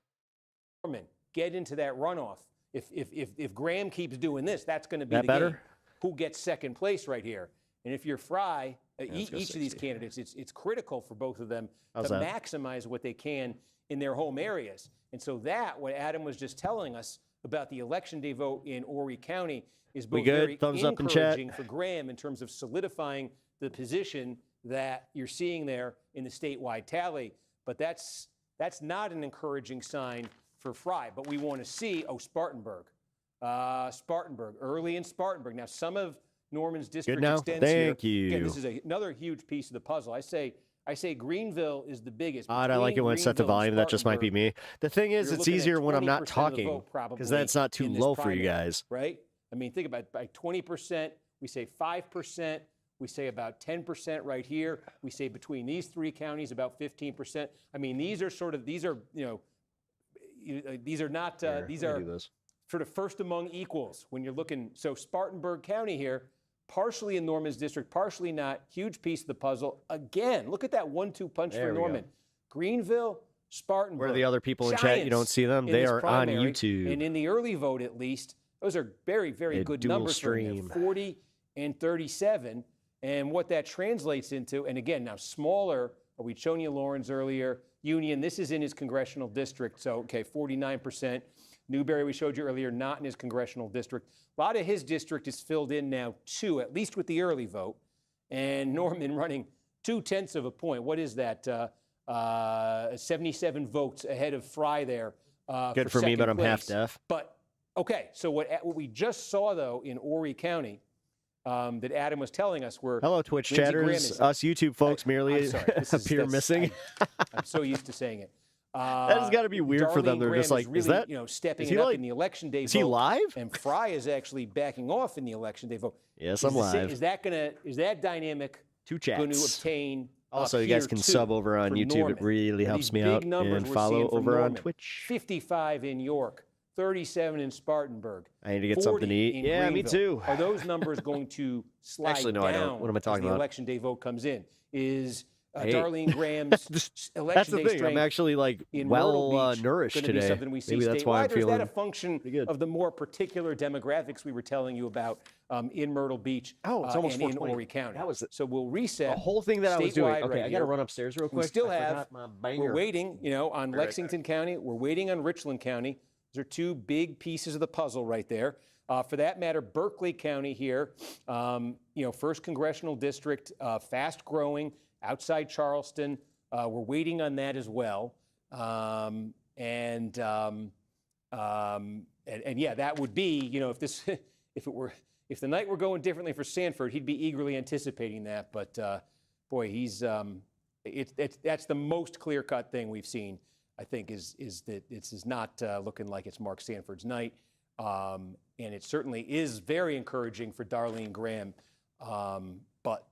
Norman, get into that runoff. If Graham keeps doing this, that's going to be That the better? game. Who gets second place right here? And if you're Fry, let's go each of these 60. candidates, it's critical for both of them How's to that? maximize what they can in their home areas. And so that, what Adam was just telling us about the election day vote in Horry County, is We both good? very Thumbs up in chat. encouraging for Graham in terms of solidifying the position that you're seeing there in the statewide tally. But that's not an encouraging sign for Fry. But we want to see, Spartanburg. Spartanburg, early in Spartanburg. Now, some of Norman's district now? extends Thank here. you. Again, this is another huge piece of the puzzle. I say Greenville is the biggest. Odd, I like it when it's set to Greenville and volume. That just might be Spartanburg, me. The thing is, you're it's looking at easier when I'm 20% not of the talking vote probably because that's not too in this low for you primary, guys. right? I mean, think about it. By 20%, we say 5%. We say about 10% right here. We say between these three counties about 15%. I mean, these are not these are sort of first among equals when you're looking. So Spartanburg County here, partially in Norman's district, partially not. Huge piece of the puzzle. Again, look at that 1-2 punch There for we Norman. go. Greenville, Spartanburg. Where are the other people in chat? You don't see them. in They this are on primary. YouTube. And in the early vote, at least, those are very, very A good dual numbers for him. stream. 40 and 37. And what that translates into, and again, now smaller, we'd shown you Lawrence earlier. Union, this is in his congressional district. So, okay, 49%. Newberry, we showed you earlier, not in his congressional district. A lot of his district is filled in now, too, at least with the early vote. And Norman running 0.2 of a point. What is that? 77 votes ahead of Fry there. Good for me, second but I'm place. half deaf. But, okay, so what we just saw, though, in Horry County, that Adam was telling us were... Hello, Twitch Lindsey Graham chatters. is- Us YouTube folks merely I'm sorry, appear missing. I'm so used to saying it. That has gotta be weird for them. Darlene They're Graham just like, really, is that- stepping is he it up like- in the election day is vote. he live? And Fry is actually backing off in the election day vote. Yes, Is I'm the- live. Is that dynamic Two going to chats. obtain? Also, up you guys here, can too, sub over on for YouTube. Norman? It really Are helps these me big out. numbers And we're follow seeing from over on Norman. Twitch. 55 in York, 37 in Spartanburg. I need to get something to 40 eat. in Yeah, me Greenville. too. Are those numbers going to slide Actually, no, I down don't. What am I talking as the about? election day vote comes in? Is Hey. Darlene Graham's election That's the day thing. I'm strength actually like in Myrtle well Beach nourished gonna be today. something we see Maybe that's why I'm statewide, or is that feeling a function good. of the more particular demographics we were telling you about in Myrtle Beach Oh, it's almost and in 4:20. Horry County? That was it. So we'll reset The whole thing that I was doing. statewide Okay, right I got to here. run upstairs real quick. We still I have. forgot my banger. We're waiting, on Be right Lexington County. We're waiting on Richland County. Those are two big pieces of the puzzle right there. For that matter, Berkeley County here, first congressional district, fast growing outside Charleston. We're waiting on that as well. And yeah, that would be, if the night were going differently for Sanford, he'd be eagerly anticipating that. But boy, that's the most clear-cut thing we've seen, I think, is that this is not looking like it's Mark Sanford's night. And it certainly is very encouraging for Darlene Graham. But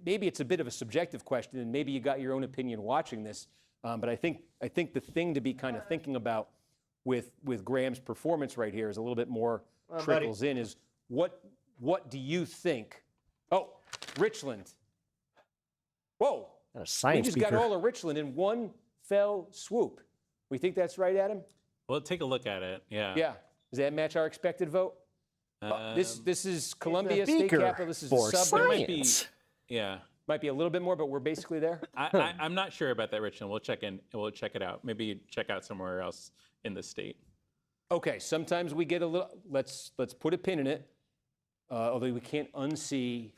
maybe it's a bit of a subjective question, and maybe you got your own opinion watching this. But I think the thing to be kind of thinking about with Graham's performance right here is a little bit more trickles in. Is what do you think? Oh, Richland. Whoa. A science we just speaker. got all of Richland in one fell swoop. We think that's right, Adam? Well, take a look at it. Yeah. Yeah. Does that match our expected vote? This is Columbia State Beaker Capitol. This is a for suburb. science. Yeah. Might be a little bit more, but we're basically there. I'm not sure about that, Richland. We'll check in. We'll check it out. Maybe check out somewhere else in the state. Okay. Sometimes we get a little. Let's put a pin in it. Although we can't unsee.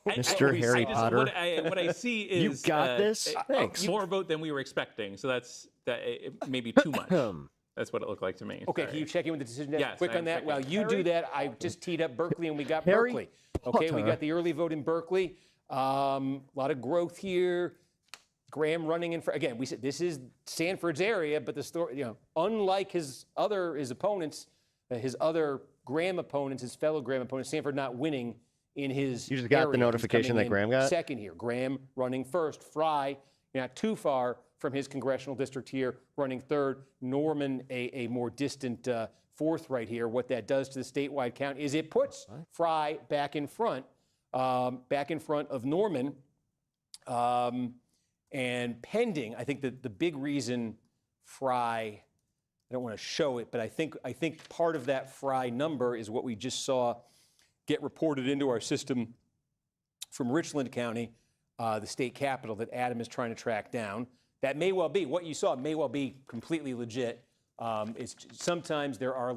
Mr. Harry Potter. What I see is You got this. Thanks. More vote than we were expecting. So that's maybe too much. That's what it looked like to me. Okay, Sorry. can you check in with the decision desk Yes, quick on I'm that? checking. While you do that, I just teed up Berkeley and we got Harry Berkeley. Okay, we Potter. got the early vote in Berkeley. A lot of growth here. Graham running in front. Again, we said this is Sanford's area, but the story, unlike his opponents, his other Graham opponents, his fellow Graham opponents, Sanford not winning in his You just got the area. He's notification coming that Graham got? second here. Graham running first. Fry, not too far from his congressional district here, running third. Norman, a more distant fourth right here. What that does to the statewide count is it puts Fry back in front of Norman. And pending, I think that the big reason Fry, I don't want to show it, but I think part of that Fry number is what we just saw get reported into our system from Richland County, the state capital that Adam is trying to track down. That may well be, what you saw may well be completely legit. It's sometimes there are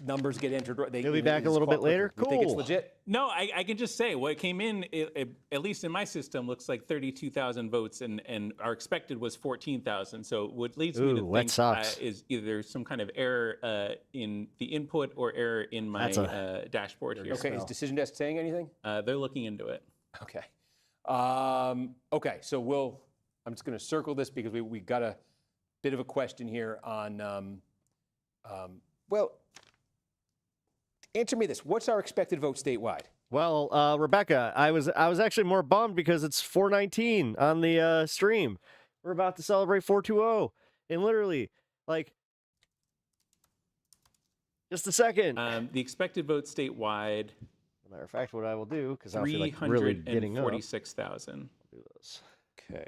numbers get entered. He'll be back a little bit later. You think it's Cool. legit? No, I can just say what came in, at least in my system, looks like 32,000 votes, and our expected was 14,000. So what leads me to that think sucks. is either some kind of error in the input or error in my dashboard here. Okay, is decision desk saying anything? They're looking into it. Okay. Okay, so I'm just going to circle this because we got a bit of a question here on, answer me this. What's our expected vote statewide? Well, Rebecca, I was actually more bummed because it's 419 on the stream. We're about to celebrate 420, and literally, just a second. The expected vote statewide. As a matter of fact, what I will do, because I don't feel like really getting up. 346,000. Do this. Okay.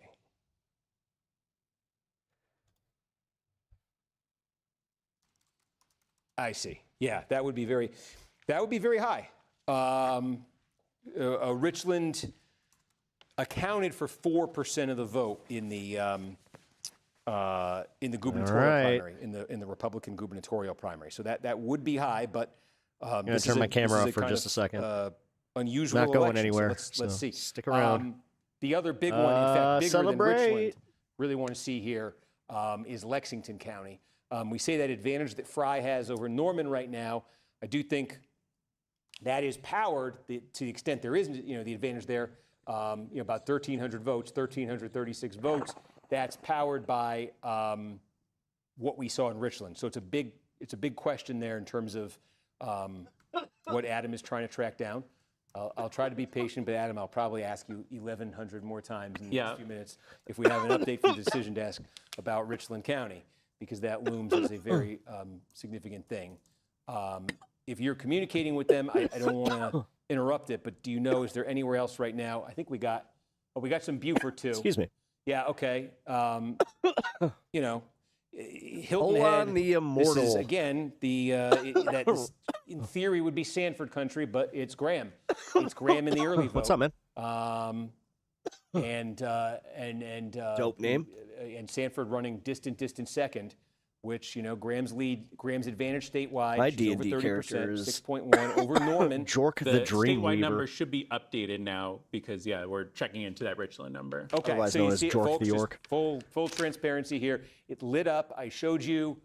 I see. Yeah, that would be very high. Richland accounted for 4% of the vote in the gubernatorial primary, in the Republican gubernatorial primary. So that would be high, but I'm gonna turn my camera off for just a second. Unusual. Not going election, anywhere. So let's see. Stick around. The other big one, in fact, bigger celebrate. than Richland, really want to see here is Lexington County. We say that advantage that Fry has over Norman right now. I do think that is powered to the extent there isn't, the advantage there. About 1,300 votes, 1,336 votes. That's powered by what we saw in Richland. So it's a big question there in terms of what Adam is trying to track down. I'll try to be patient, but Adam, I'll probably ask you 1,100 more times in the next few minutes if we have an update from the decision desk about Richland County, because that looms as a very significant thing. If you're communicating with them, I don't want to interrupt it, but do you know, is there anywhere else right now? I think we got some Buford too. Excuse me. Yeah, okay. Hilton Hold Head, on, the immortal. This is, again, that in theory would be Sanford country, but it's Graham. It's Graham in the early vote. What's up, man? Dope name. And Sanford running distant second, which, Graham's advantage statewide. My She's over D&D 30%, characters. 6.1 over Norman. Jork the Dream statewide Weaver. number should be updated now because, we're checking into that Richland number. Okay, Otherwise so known you as see it, Jork folks, the just York. full transparency here. It lit up. I showed you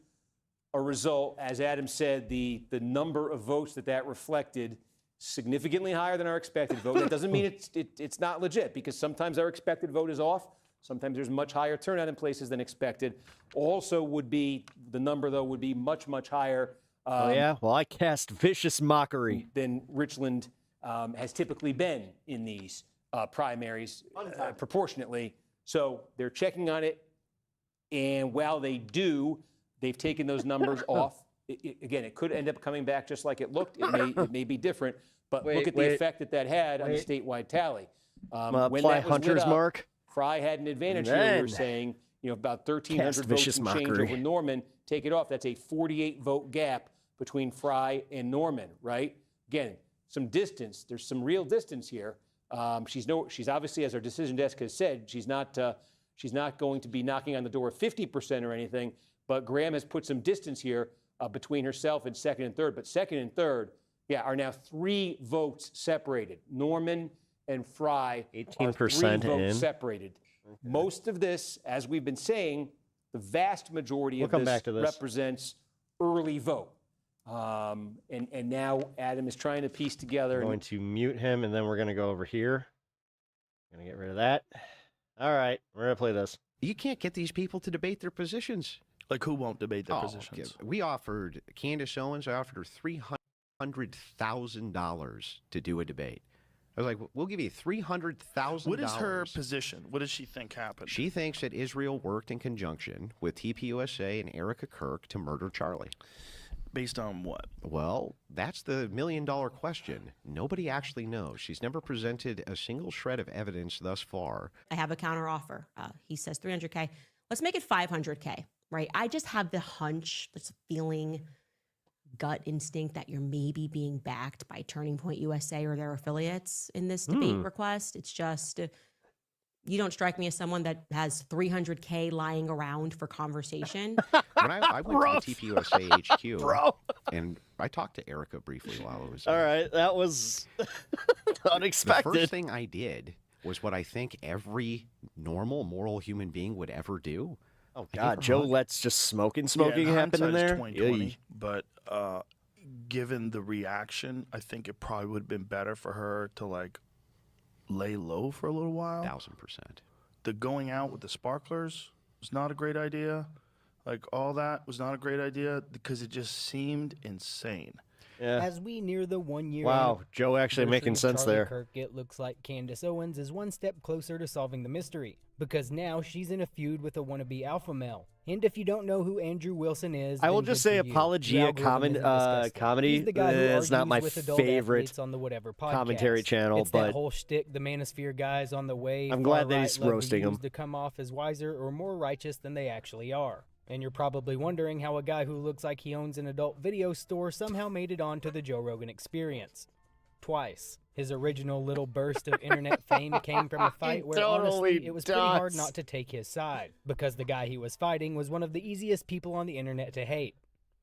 a result. As Adam said, the number of votes that reflected significantly higher than our expected vote. That doesn't mean it's not legit, because sometimes our expected vote is off. Sometimes there's much higher turnout in places than expected. Also the number, though, would be much, much higher. Oh, yeah? Well, I cast vicious mockery. Than Richland has typically been in these primaries proportionately. So they're checking on it. And while they do, they've taken those numbers off again, it could end up coming back just like it looked. It may be different, but look at the effect that had on the statewide tally. When apply that was Hunter's lit up, mark. Fry had an advantage here. We were saying, about 1,300 votes and change over Norman. Take it off. That's a 48-vote gap between Fry and Norman, right? Again, some distance. There's some real distance here. She's obviously, as our decision desk has said, she's not going to be knocking on the door of 50% or anything. But Graham has put some distance here between herself and second and third. But second and third, are now 3 votes separated. Norman and Fry 18% are 3 votes in. separated. Okay. Most of this, as we've been saying, the vast majority of this represents early vote. And now Adam is trying to piece together. I'm going to mute him, and then we're going to go over here. Going to get rid of that. All right, we're going to play this. You can't get these people to debate their positions. Like, who won't debate their positions? We offered Candace Owens, I offered her $300,000 to do a debate. I was like, we'll give you $300,000. What is her position? What does she think happened? She thinks that Israel worked in conjunction with TPUSA and Erica Kirk to murder Charlie. Based on what? Well, that's the million-dollar question. Nobody actually knows. She's never presented a single shred of evidence thus far. I have a counteroffer. He says $300K. Let's make it $500K, right? I just have the hunch, this feeling, gut instinct that you're maybe being backed by Turning Point USA or their affiliates in this debate request. It's just, you don't strike me as someone that has $300K lying around for conversation. When I went to the TPUSA HQ, and I talked to Erica briefly while I was there. All right, that was unexpected. The first thing I did was what I think every normal, moral human being would ever do. Oh, God, Joe lets just smoking happen in there? 2020, but given the reaction, I think it probably would have been better for her to, like, lay low for a little while. 1,000%. The going out with the sparklers was not a great idea. Like, all that was not a great idea because it just seemed insane. Yeah. As we near the 1 year. Wow, Joe actually making sense Charlie there. Kirk, it looks like Candace Owens is one step closer to solving the mystery because now she's in a feud with a wannabe alpha male. And if you don't know who Andrew Wilson is, I will then just good say for you. Apologia The algorithm isn't disgusting. comedy He's the guy who is not argues my with adult favorite athletes on the Whatever podcast. commentary channel, It's but that whole shtick, the Manosphere guys on the way. I'm glad that far-right he's love to roasting use him. to come off as wiser or more righteous than they actually are. And you're probably wondering how a guy who looks like he owns an adult video store somehow made it onto the Joe Rogan Experience. Twice. His original little burst of internet fame came from a fight where honestly it was pretty hard not to take his side, because the guy he was fighting was one of the easiest people on the internet to hate,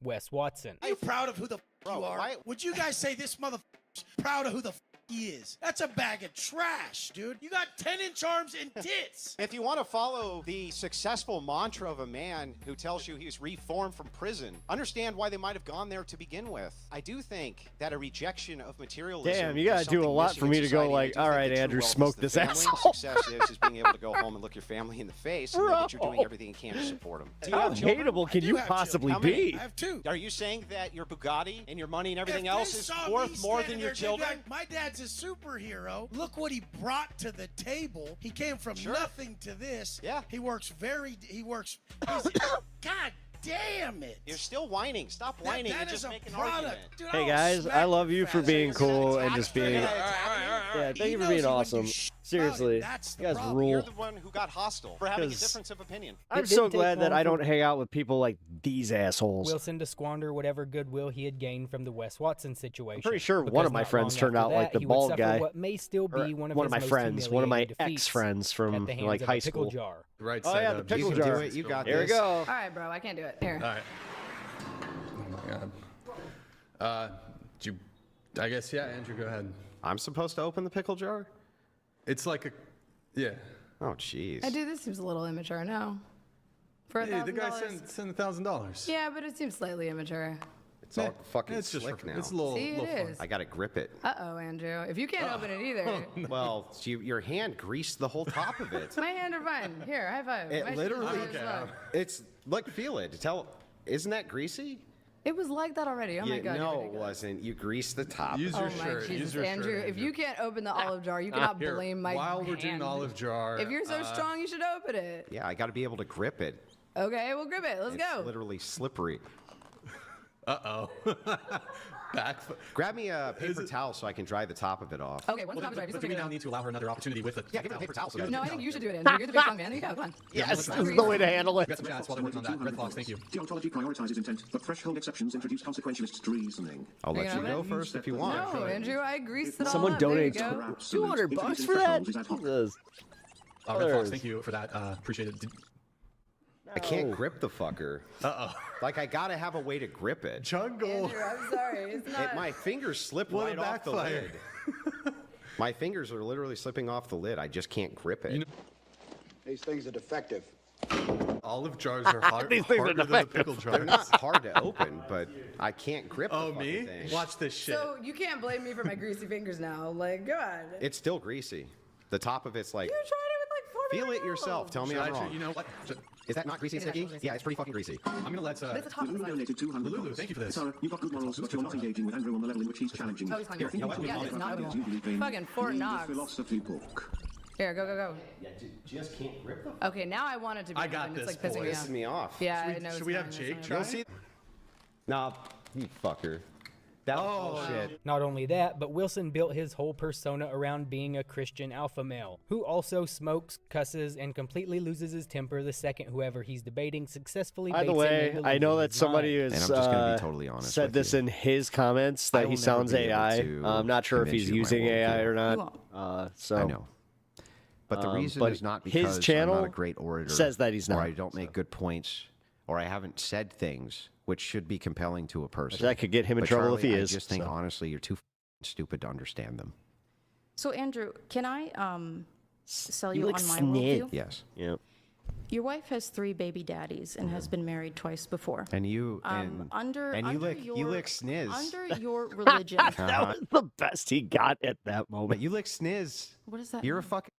Wes Watson. Are you proud of who the you are? Would you guys say this motherfucker's proud of who the he is? That's a bag of trash, dude. You got 10-inch arms and tits. If you want to follow the successful mantra of a man who tells you he's reformed from prison, understand why they might have gone there to begin with. I do think that a rejection of materialism. Damn, you gotta do a lot for me to go like, all right, Andrew, smoke this asshole. Success is being able to go home and look your family in the face and know that you're doing everything you can to support them. How hateable can you possibly be? I have 2. Are you saying that your Bugatti and your money and everything else is worth more than your children? My dad's a superhero. Look what he brought to the table. He came from nothing to this. Yeah. He works. God damn it. You're still whining. Stop whining and just make an argument. Dude, Hey guys, I love you for being cool and just being. Yeah, thank you for being awesome. Seriously, you guys rule. You're the one who got hostile for having a difference of opinion. I'm so glad that I don't hang out with people like these assholes. Wilson to squander whatever goodwill he had gained from the Wes Watson situation. I'm pretty sure one of my friends turned out like the bald guy. What may still be one of my friends, one of my ex-friends from like high school. Jar. Right. Oh yeah, the pickle jar. You got this. Here we go. All right, bro, I can't do it. Here. All right. Oh my God. I guess, yeah, Andrew, go ahead. I'm supposed to open the pickle jar? It's like a, yeah. Oh, jeez. I do. This seems a little immature. No. For Hey, the guy $1,000. sent $1,000. Yeah, but it seems slightly immature. It's all fucking it's just slick now. It's a little, See, it little is. I gotta grip it. Uh-oh, Andrew. If you can't open it either. Well, your hand greased the whole top of it. My hand are fine. Here, high five. It My literally, shit is slow. it's like, feel it. Isn't that greasy? It was like that already. Oh my God. No, it wasn't. You greased the top. Use Oh your my shirt. Jesus, Use your Andrew. shirt, If you can't open the olive jar, you cannot Here, blame my while we're doing hand. olive jar. If you're so strong, you should open it. Yeah, I gotta be able to grip it. Okay, we'll grip it. Let's It's go. literally slippery. Uh-oh. Grab me a paper towel so I can dry the top of it off. Okay, once the top is dry, But do we now need to allow her another opportunity with it? Yeah, give her a paper towel. No, I think you should do it, Andrew. You're the big strong man. There you go. Come on. Yes, this is the way to handle it. Get some chats while they're working on that. Red Fox, thank you. Deontology prioritizes intent, but threshold exceptions introduce consequentialist reasoning. I'll let you go first if you want. No, Andrew, I greased it all Someone up. There you donates go. $200 for that? Jesus. Red Fox, thank you for that. Appreciate it. I can't grip the fucker. Uh-oh. Like, I gotta have a way to grip it. Jungle. Andrew, I'm sorry. It's not. My fingers slip What a right off the backfire. lid. My fingers are literally slipping off the lid. I just can't grip it. These things are defective. Olive jars are harder These things are than the defective. pickle jars. They're not hard to open, but I can't grip Oh, the fucking me? thing. Watch this shit. So you can't blame me for my greasy fingers now. Like, God. It's still greasy. The top of it's like, You tried it with like 4 feel minutes it yourself. Tell me I'm wrong. You know what? Is that not greasy and sticky? Yeah, it's pretty fucking greasy. I'm gonna let But it's a top Lulu donated $200. Lulu, thank you for this. Sarah, you've got good morals, but you're not engaging with Andrew on the level in which he's challenging. Oh, he's fine. I think Yeah, you it's not should open. believe in Fucking Fort the Knox. philosophy book. Here, go, go, go. Yeah, just can't grip them. Okay, now I want it to be I got open. this, It's like pissing me Pissing off. me off. Yeah, I know. Should it's we have fine, Jake it's try? fine. You'll see. Nah, you fucker. That was bullshit. Not only that, but Wilson built his whole persona around being a Christian alpha male, who also smokes, cusses, and completely loses his temper the second whoever he's debating successfully By the baits him way, into I know losing that his somebody mind. has And I'm just gonna be totally honest said with this you. in his comments I that will he never sounds be able AI. to I'm not sure if convince he's you my using AI worldview. or You not. won't. So I know. But the reason but is not his because channel I'm not a great orator, says that he's or not, I don't make good points, or I haven't said things which should be compelling to a person. That could get him in But trouble if Charlie, he is. I just think so. honestly, you're too stupid to understand them. So, Andrew, can I sell You you like on my snid. worldview? Yes. Yeah. Your wife has 3 baby daddies and has been married twice before. And you Under you under lick your, you lick sniz. Under your religion. That was the best he got at that moment. But you lick sniz. What is that? You're a fucking.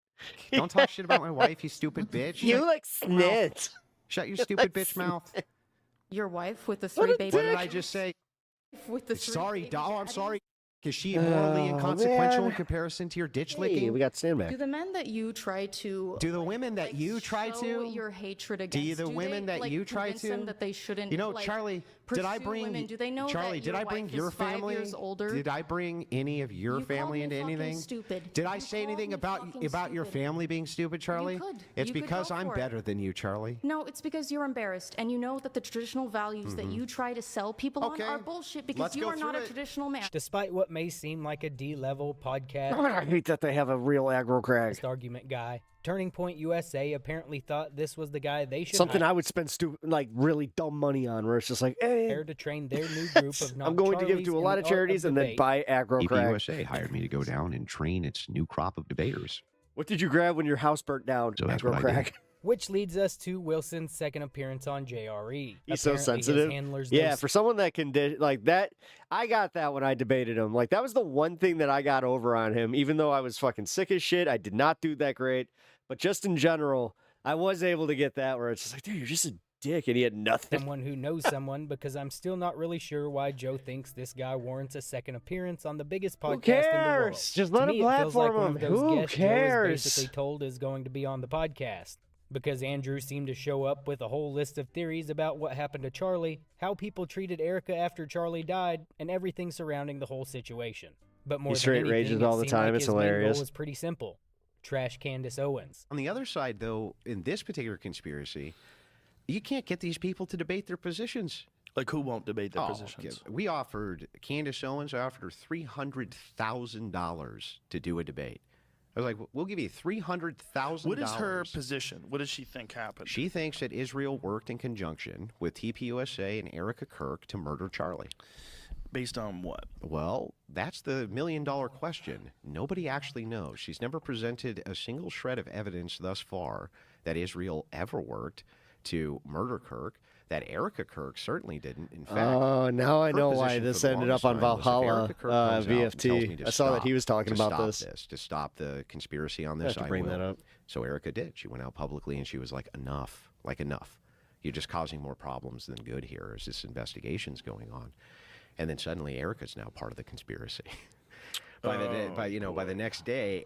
Don't talk shit about my wife, you stupid bitch. You Shut like your mouth. snit. Shut your stupid bitch mouth. Your wife with the What 3 a baby What did I daddies? just say? With the 3 Sorry, baby doll. I'm daddies? sorry. Is she morally Oh, inconsequential man. in comparison to your ditch Hey, licking? we got Sandbag. Do the men that you try to Do the women that you try show to? your hatred Do against? you the women they, that like, you try convince them to? that they shouldn't? You know, like, Charlie, did I pursue bring women? Do they know Charlie? that Did your I bring wife your is 5 family? years older? Did I bring any of your You family called me into fucking anything? stupid. Did I You say called anything me about fucking your stupid. family being stupid, Charlie? could. It's You could because go I'm for it. better than you, Charlie. No, it's because you're embarrassed and you know that the traditional values that you try to sell people Okay. on are bullshit because Let's you go are not through a it. traditional man. Despite what may seem like a D-level podcast I hate that they have a real aggro crag. argument guy, Turning Point USA apparently thought this was the guy they should Something hire I would spend like really dumb money on, where it's just like, eh. to train their new group of I'm going to give to a lot of charities and then buy aggro crag. USA hired me to go down and train its new crop of debaters. What did you grab when your house burnt down? So that's aggro what I crag. did. Which leads us to Wilson's second appearance on JRE. He's so Apparently his sensitive. handlers, Yeah, they for someone that can like that, I got that when I debated him. Like that was the one thing that I got over on him. Even though I was fucking sick as shit, I did not do that great. But just in general, I was able to get that where it's just like, dude, you're just a dick, and he had nothing. someone who knows someone, because I'm still not really sure why Joe thinks this guy warrants a second appearance on the biggest podcast in the world. cares? Just let to him me, it feels like platform one of him. those Who guests Joe cares? is basically told is going to be on the podcast. Because Andrew seemed to show up with a whole list of theories about what happened to Charlie, how people treated Erica after Charlie died, and everything surrounding the whole situation. But more He than straight anything, rages it all the seemed time. like It's his main goal hilarious. was pretty simple: trash Candace Owens. On the other side, though, in this particular conspiracy, you can't get these people to debate their positions. Like who won't debate their Oh, positions? We offered Candace Owens. I offered her $300,000 to do a debate. I was like, we'll give you $300,000. What is her position? What does she think happened? She thinks that Israel worked in conjunction with TPUSA and Erica Kirk to murder Charlie. Based on what? Well, that's the million-dollar question. Nobody actually knows. She's never presented a single shred of evidence thus far that Israel ever worked to murder Kirk. That Erica Kirk certainly didn't. In fact, Oh, now I her know why position this for the ended up longest on time was if Valhalla, Erica Kirk comes out and tells me VFT. to I saw that stop- he was talking to about stop this. to stop the conspiracy on I this. have to I bring will. that up. So Erica did. She went out publicly and she was like, enough, enough. You're just causing more problems than good here as this investigation's going on. And then suddenly Erica's now part of the conspiracy. by the next day,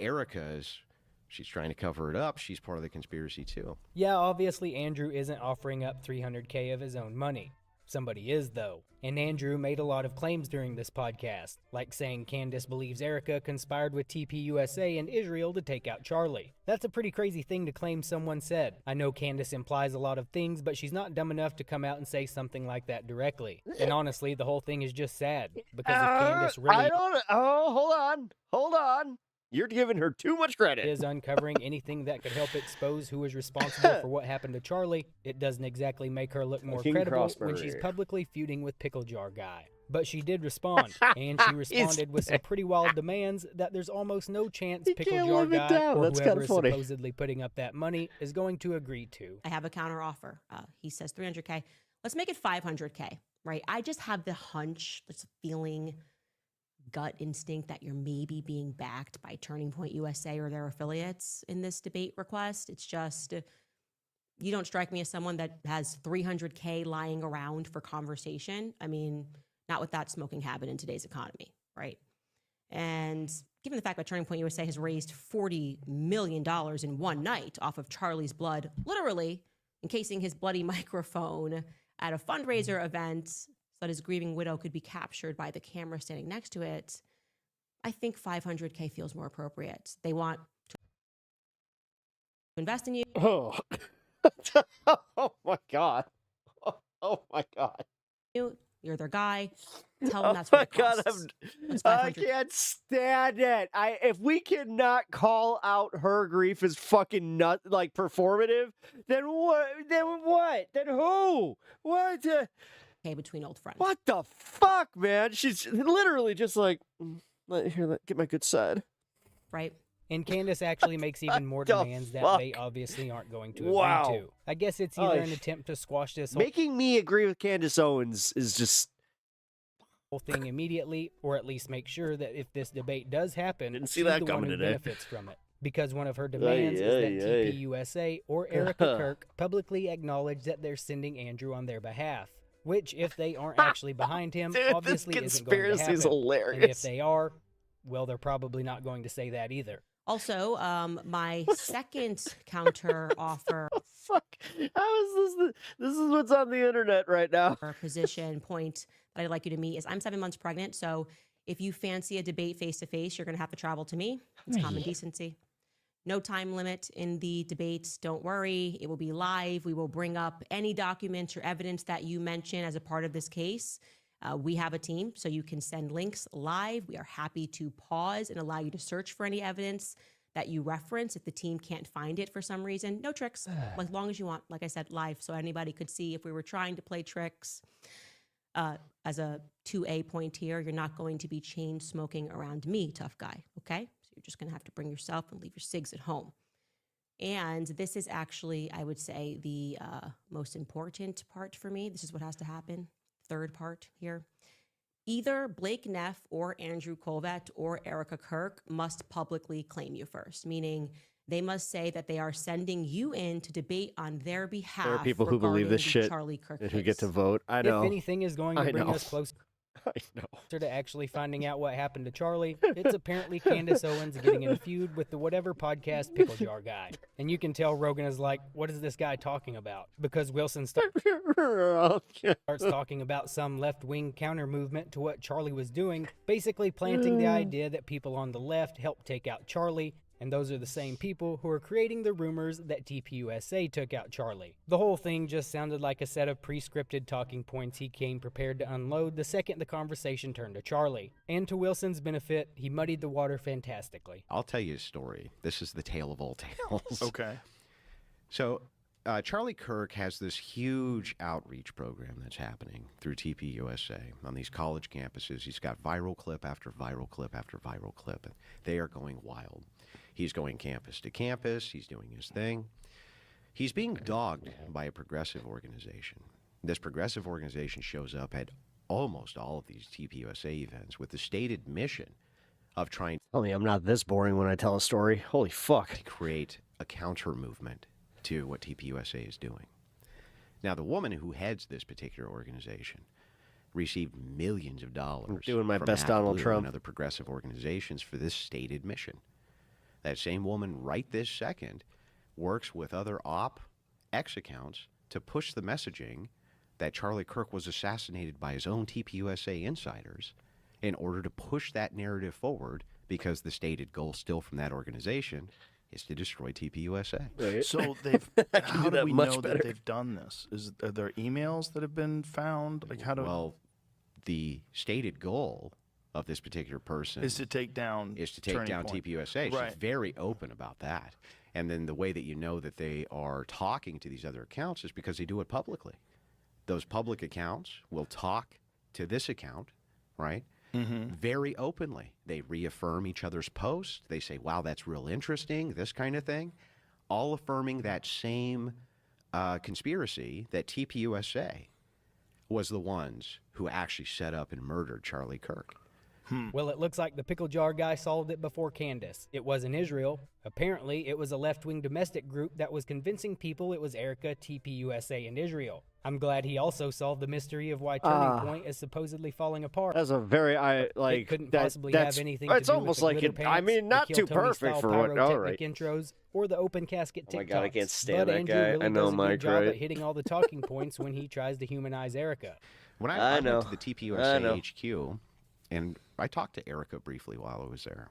she's trying to cover it up. She's part of the conspiracy too. Yeah, obviously Andrew isn't offering up $300K of his own money. Somebody is, though. And Andrew made a lot of claims during this podcast, like saying Candace believes Erica conspired with TPUSA and Israel to take out Charlie. That's a pretty crazy thing to claim someone said. I know Candace implies a lot of things, but she's not dumb enough to come out and say something like that directly. And honestly, the whole thing is just sad, because if Candace really... Hold on. You're giving her too much credit. ...is uncovering anything that could help expose who is responsible for what happened to Charlie, it doesn't exactly make her look more credible when she's publicly feuding with Pickle Jar Guy. But she did respond, and she responded with some pretty wild demands that there's almost no chance Pickle Jar Guy or whoever is supposedly putting up that money is going to agree to. I have a counter offer. He says 300K. Let's make it 500K, right? I just have the hunch, this feeling, gut instinct that you're maybe being backed by Turning Point USA or their affiliates in this debate request. It's just, you don't strike me as someone that has 300K lying around for conversation. I mean, not with that smoking habit in today's economy, right? And given the fact that Turning Point USA has raised $40 million in one night off of Charlie's blood, literally encasing his bloody microphone at a fundraiser event so that his grieving widow could be captured by the camera standing next to it, I think 500K feels more appropriate. They want to invest in you. Oh, oh my God. Oh my God. You're their guy. Tell them that's what it costs. I can't stand it. If we cannot call out her grief as fucking like performative, then what? Then what? Then who? What? Okay, between old friends. What the fuck, man? She's literally just like, get my good side. Right. And Candace actually makes even more demands that they obviously aren't going to agree to. I guess it's either an attempt to squash this Making me agree with Candace Owens is just whole thing immediately, or at least make sure that if this debate does happen, Didn't see she's that the coming one who today. benefits from it. Because one of her demands is that TPUSA or Erica Kirk publicly acknowledge that they're sending Andrew on their behalf. Which, if they aren't actually behind him, Dude, obviously this isn't going to happen. conspiracy is hilarious. And if they are, well, they're probably not going to say that either. Also, my second counter offer. Fuck. How is this? This is what's on the internet right now. Position point that I'd like you to meet is I'm 7 months pregnant. So if you fancy a debate face to face, you're going to have to travel to me. It's common decency. No time limit in the debates. Don't worry. It will be live. We will bring up any documents or evidence that you mention as a part of this case. We have a team, so you can send links live. We are happy to pause and allow you to search for any evidence that you reference if the team can't find it for some reason. No tricks, as long as you want. Like I said, live, so anybody could see if we were trying to play tricks. As a 2A point here, you're not going to be chain smoking around me, tough guy, okay? So you're just going to have to bring yourself and leave your cigs at home. And this is actually, I would say, the most important part for me. This is what has to happen. Third part here. Either Blake Neff or Andrew Colvett or Erica Kirk must publicly claim you first, meaning they must say that they are sending you in to debate on their behalf. There are people who believe this shit Charlie Kirk and who get to vote. I know. If anything is going to bring us closer to actually finding out what happened to Charlie, it's apparently Candace Owens getting in a feud with the whatever podcast Pickle Jar Guy. And you can tell Rogan is like, what is this guy talking about? Because Wilson starts talking about some left-wing counter movement to what Charlie was doing, basically planting the idea that people on the left helped take out Charlie. And those are the same people who are creating the rumors that TPUSA took out Charlie. The whole thing just sounded like a set of pre-scripted talking points he came prepared to unload the second the conversation turned to Charlie. And to Wilson's benefit, he muddied the water fantastically. I'll tell you a story. This is the tale of all tales. Okay. So Charlie Kirk has this huge outreach program that's happening through TPUSA on these college campuses. He's got viral clip after viral clip after viral clip. And they are going wild. He's going campus to campus. He's doing his thing. He's being dogged by a progressive organization. This progressive organization shows up at almost all of these TPUSA events with the stated mission of trying Tell me I'm not this boring when I tell a story. Holy fuck. to create a counter movement to what TPUSA is doing. Now, the woman who heads this particular organization received millions of dollars I'm doing my from best ActBlue Donald Trump. and other progressive organizations for this stated mission. That same woman right this second works with other X accounts to push the messaging that Charlie Kirk was assassinated by his own TPUSA insiders in order to push that narrative forward, because the stated goal still from that organization is to destroy TPUSA. So they've. How do we know that they've done this? Are there emails that have been found? Like how do? Well, the stated goal of this particular person is to take down TPUSA. Right. She's very open about that. And then the way that you know that they are talking to these other accounts is because they do it publicly. Those public accounts will talk to this account, right? Very openly. They reaffirm each other's posts. They say, wow, that's real interesting, this kind of thing. All affirming that same conspiracy that TPUSA was the ones who actually set up and murdered Charlie Kirk. Well, it looks like the pickle jar guy solved it before Candace. It was in Israel. Apparently, it was a left-wing domestic group that was convincing people it was Erica, TPUSA, and Israel. I'm glad he also solved the mystery of why Turning Point is supposedly falling apart. That's a very It couldn't possibly have anything to do with almost the like glitter it. I pants, mean, not the too Kill Tony perfect style for what. All pyrotechnic right. intros or the open casket TikToks. Oh my God, I can't stand but that Andrew guy. Really I know, does a good Mike, job right? at hitting all the talking points when he tries to humanize Erica. When I know. went to the I TPUSA know. HQ, and I talked to Erica briefly while I was there,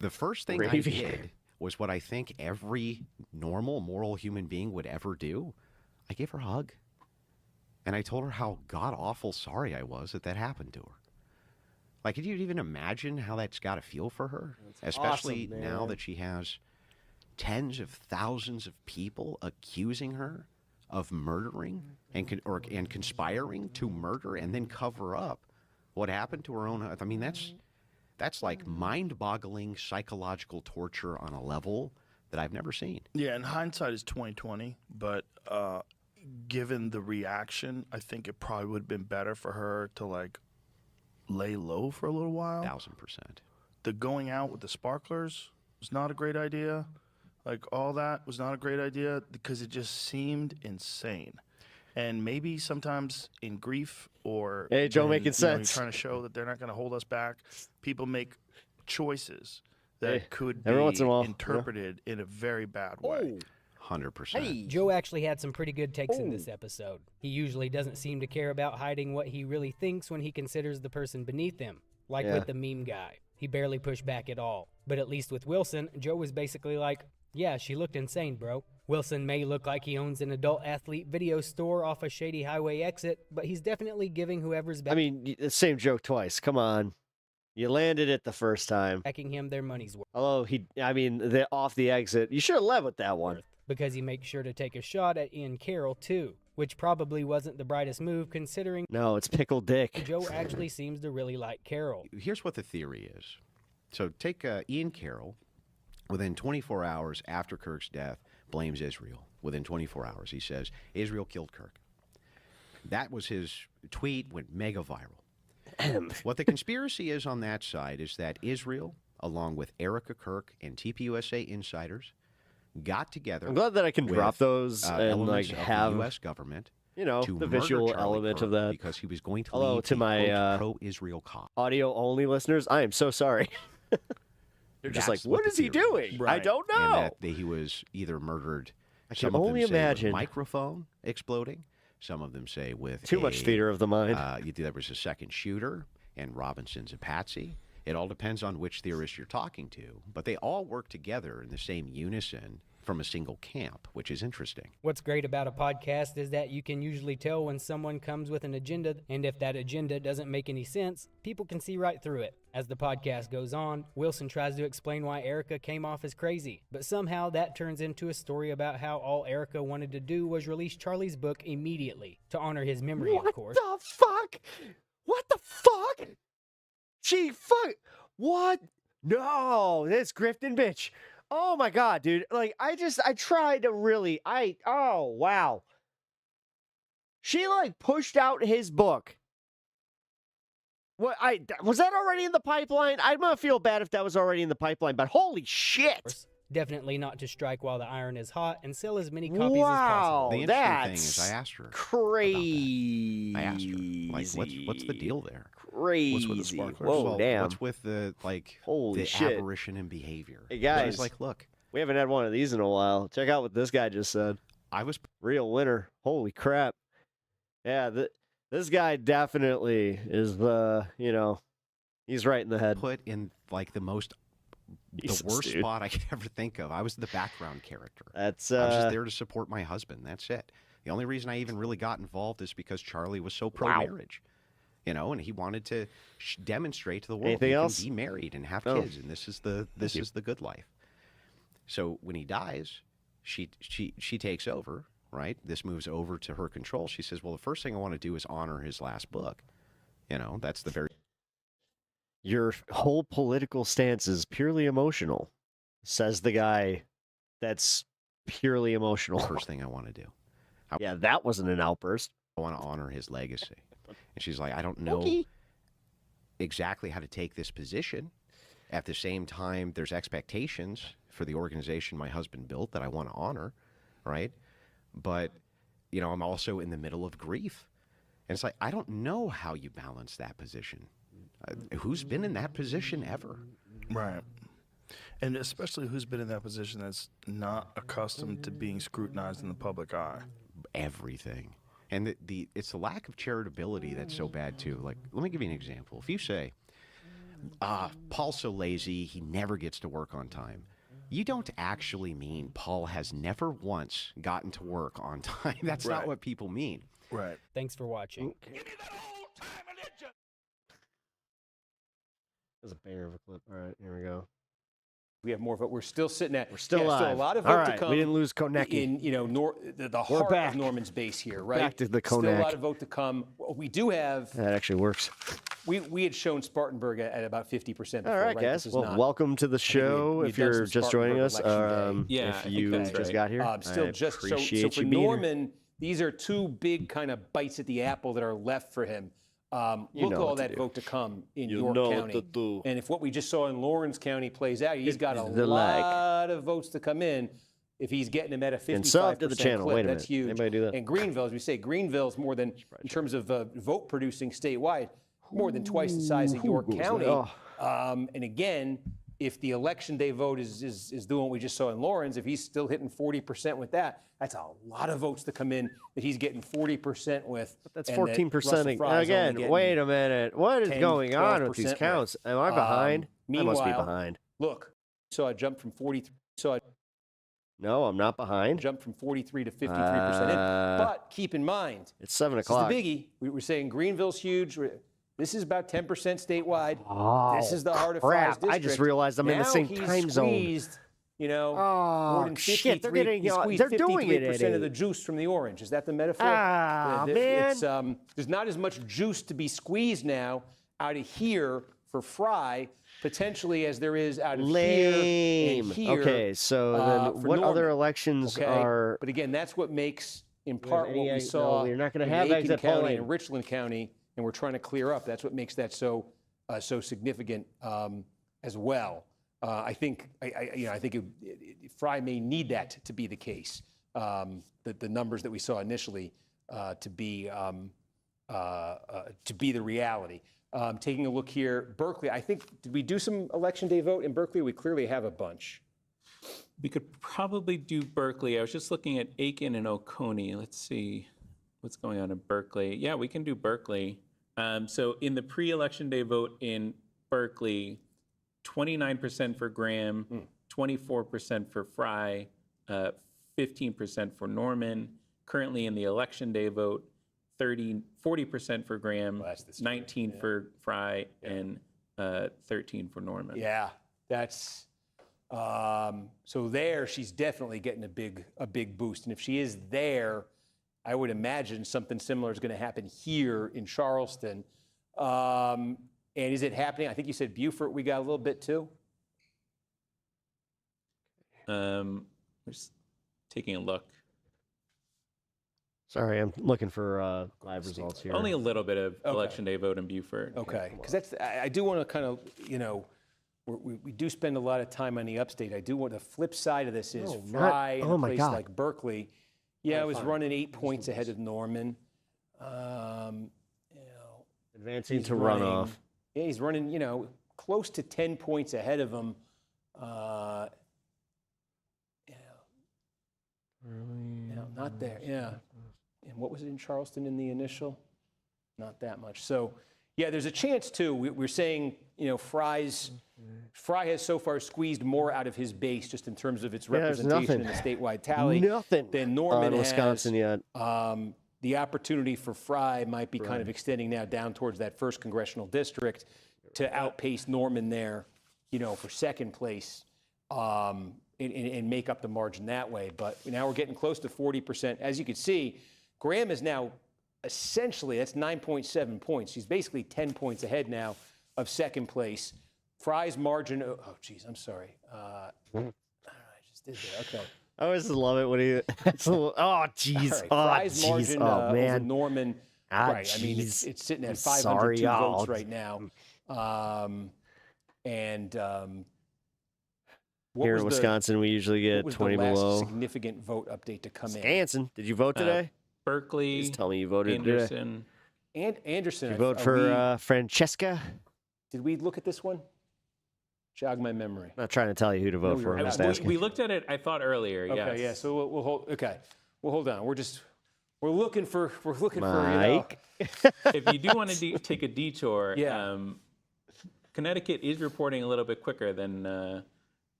the first thing I Gravy. did was what I think every normal, moral human being would ever do. I gave her a hug. And I told her how god-awful sorry I was that happened to her. Like, could you even imagine how that's got to feel for her? Especially awesome, now man. that she has tens of thousands of people accusing her of murdering and conspiring to murder and then cover up what happened to her own. I mean, that's like mind-boggling psychological torture on a level that I've never seen. Yeah, and hindsight is 20/20, but given the reaction, I think it probably would have been better for her to like lay low for a little while. 1000%. The going out with the sparklers was not a great idea. Like all that was not a great idea because it just seemed insane. And maybe sometimes in grief or Hey, Joe, when, making you're sense. trying to show that they're not going to hold us back, people make choices that Hey, could every once be in a while, interpreted in a very bad way. 100%. Joe actually had some pretty good takes in this episode. He usually doesn't seem to care about hiding what he really thinks when he considers the person beneath him, like Yeah. with the meme guy. He barely pushed back at all. But at least with Wilson, Joe was basically like, yeah, she looked insane, bro. Wilson may look like he owns an adult athlete video store off a shady highway exit, but he's definitely giving whoever's I mean, the same joke twice. Come on. You landed it the first time. backing him their money's worth. Although off the exit, you should have led with that one. Because he makes sure to take a shot at Ian Carroll, too, which probably wasn't the brightest move considering No, it's Pickle Dick. Joe actually seems to really like Carroll. Here's what the theory is. So take Ian Carroll, within 24 hours after Kirk's death, blames Israel. Within 24 hours, he says, Israel killed Kirk. That was his tweet, went mega viral. What the conspiracy is on that side is that Israel, along with Erica Kirk and TPUSA insiders, got together. I'm glad that I can with, drop those and elements like of have the U.S. government, you know, to the murder visual Charlie element Kirk of that. because he was going to Hello lead to the, my quote, pro-Israel cause. audio only listeners. I am so sorry. They're just That's like, what the is he theory doing? I don't And know. that he was either murdered. I can some of them only say with a imagine. microphone exploding. Some of them say with Too much theater of the mind. There was a second shooter, and Robinson's a patsy. It all depends on which theorist you're talking to, but they all work together in the same unison from a single camp, which is interesting. What's great about a podcast is that you can usually tell when someone comes with an agenda, and if that agenda doesn't make any sense, people can see right through it. As the podcast goes on, Wilson tries to explain why Erica came off as crazy, but somehow that turns into a story about how all Erica wanted to do was release Charlie's book immediately, to honor his memory, of course. What the fuck? What the fuck? What? No, this grifting bitch. Oh my God, dude. Like, I tried to really, oh, wow. She like pushed out his book. Was that already in the pipeline? I'm gonna feel bad if that was already in the pipeline, but holy shit. Definitely not to strike while the iron is hot and sell as many copies as Wow, possible. The interesting thing is I asked her crazy. I asked her, like, what's the deal there? Crazy. What's with the sparklers? Whoa, Well, damn. What's with the, Holy the shit. aberration in behavior? Hey, guys. She's like, look. We haven't had one of these in a while. Check out what this guy just said. I was real winner. Holy crap. Yeah, this guy definitely is he's right in the head. Put in like the worst spot I could ever think of. I was the background character. I was just there to support my husband. That's it. The only reason I even really got involved is because Charlie was so pro-marriage. And he wanted to demonstrate to the world Anything he else? can be married and have kids, and this is the good life. So when he dies, she takes over, right? This moves over to her control. She says, well, the first thing I want to do is honor his last book. That's the very... Your whole political stance is purely emotional, says the guy that's purely emotional. First thing I want to do. Yeah, that wasn't an outburst. I want to honor his legacy. And she's like, I don't know exactly how to take this position. At the same time, there's expectations for the organization my husband built that I want to honor, right? But, I'm also in the middle of grief. And it's like, I don't know how you balance that position. Who's been in that position ever? Right. And especially who's been in that position that's not accustomed to being scrutinized in the public eye. Everything. And it's the lack of charitability that's so bad, too. Like, let me give you an example. If you say, Paul's so lazy, he never gets to work on time, you don't actually mean Paul has never once gotten to work on time. That's not what people mean. Right. Thanks for watching. That's a banger of a clip. All right, here we go. We have more vote. We're still sitting at. We're still live. Still a lot of vote All right, to come. we didn't lose Konecki. In the heart of Norman's base here, right? Back to the Still a Konek. lot of vote to come. We do have. That actually works. We had shown Spartanburg at about 50% before. All right, right? guys. This is Well, not, welcome to the show. we'd If done you're some just joining us, Spartanburg Election Day. if I you think that's just right. got here, Still I just appreciate so for you being Norman, these are two big kind of bites at the apple that are left for him. Look at all that vote to come in York County. And if what we just saw in Lawrence County plays out, he's got a lot of votes to come in. If he's getting them at a 55% And sub to the channel. clip, Wait a that's minute. huge. Anybody do that? And Greenville, as we say, Greenville's more than, in terms of vote producing statewide, more than twice the size of York County. And again, if the election day vote is doing what we just saw in Lawrence, if he's still hitting 40% with that, that's a lot of votes to come in that he's getting 40% with. But that's 14% again. Wait a minute. What is 10, going on with 12% these counts? Am I behind? I must be behind. Look, so I jumped from 43. No, I'm not behind. Jumped from 43 to 53% in. But keep in mind, it's 7 o'clock. This is the biggie. We were saying Greenville's huge. This is about 10% statewide. This is the heart of Fry's district. I just realized I'm in the same time zone. More than 53, shit, they're getting, squeezed they're doing it 53% of the juice from the orange. Is that the metaphor? Man. There's not as much juice to be squeezed now out of here for Fry, potentially, as there is out of here and here. Okay, so then what other elections are... But again, that's what makes, in part, what we saw you're not in going to have Aiken exit County polling. and Richland County, and we're trying to clear up. That's what makes that so significant as well. I think Fry may need that to be the case. The numbers that we saw initially to be the reality. Taking a look here, Berkeley. I think, did we do some election day vote in Berkeley? We clearly have a bunch. We could probably do Berkeley. I was just looking at Aiken and Oconee. Let's see what's going on in Berkeley. Yeah, we can do Berkeley. So in the pre-election day vote in Berkeley, 29% for Graham, 24% for Fry, 15% for Norman. Currently in the election day vote, 40% for Graham, 19 for Fry, and 13 for Norman. Yeah, that's so there. She's definitely getting a big boost, and if she is there, I would imagine something similar is going to happen here in Charleston. And is it happening? I think you said Beaufort. We got a little bit too. Just taking a look. Sorry, I'm looking for live results here. Only a little bit of election day vote in Beaufort. Okay, because I do want to kind of, we do spend a lot of time on the upstate. I do want the flip side of this is Fry in a place like Berkeley. Yeah, I was running 8 points ahead of Norman. Advancing to runoff. Yeah, he's running, close to 10 points ahead of him. Not there, yeah. And what was it in Charleston in the initial? Not that much. So, yeah, there's a chance, too. We're saying, you know, Fry has so far squeezed more out of his base just in terms of its representation in the statewide tally than Norman has. Wisconsin yet. The opportunity for Fry might be kind of extending now down towards that 1st congressional district to outpace Norman there, you know, for 2nd place and make up the margin that way. But now we're getting close to 40%. As you can see, Graham is now essentially, that's 9.7 points. She's basically 10 points ahead now of 2nd place. Fry's margin, oh, geez, I'm sorry. I just did there, okay. I always love it when he. Oh, jeez. Right, Fry's margin over man. Norman. Right. I mean, it's sitting at 502 votes right now. Here in Wisconsin, we usually get 20 below. below. Significant vote update to come in. Stanson, did you vote today? Berkeley. Just tell me you voted Anderson. today. And Anderson. Did you vote for Francesca? Did we look at this one? Jog my memory. I'm not trying to tell you who to vote for. I'm just asking. We looked at it, I thought, earlier. Okay, yeah. So we'll hold. Okay, we'll hold on. We're looking for. Mike. If you do want to take a detour, Connecticut is reporting a little bit quicker than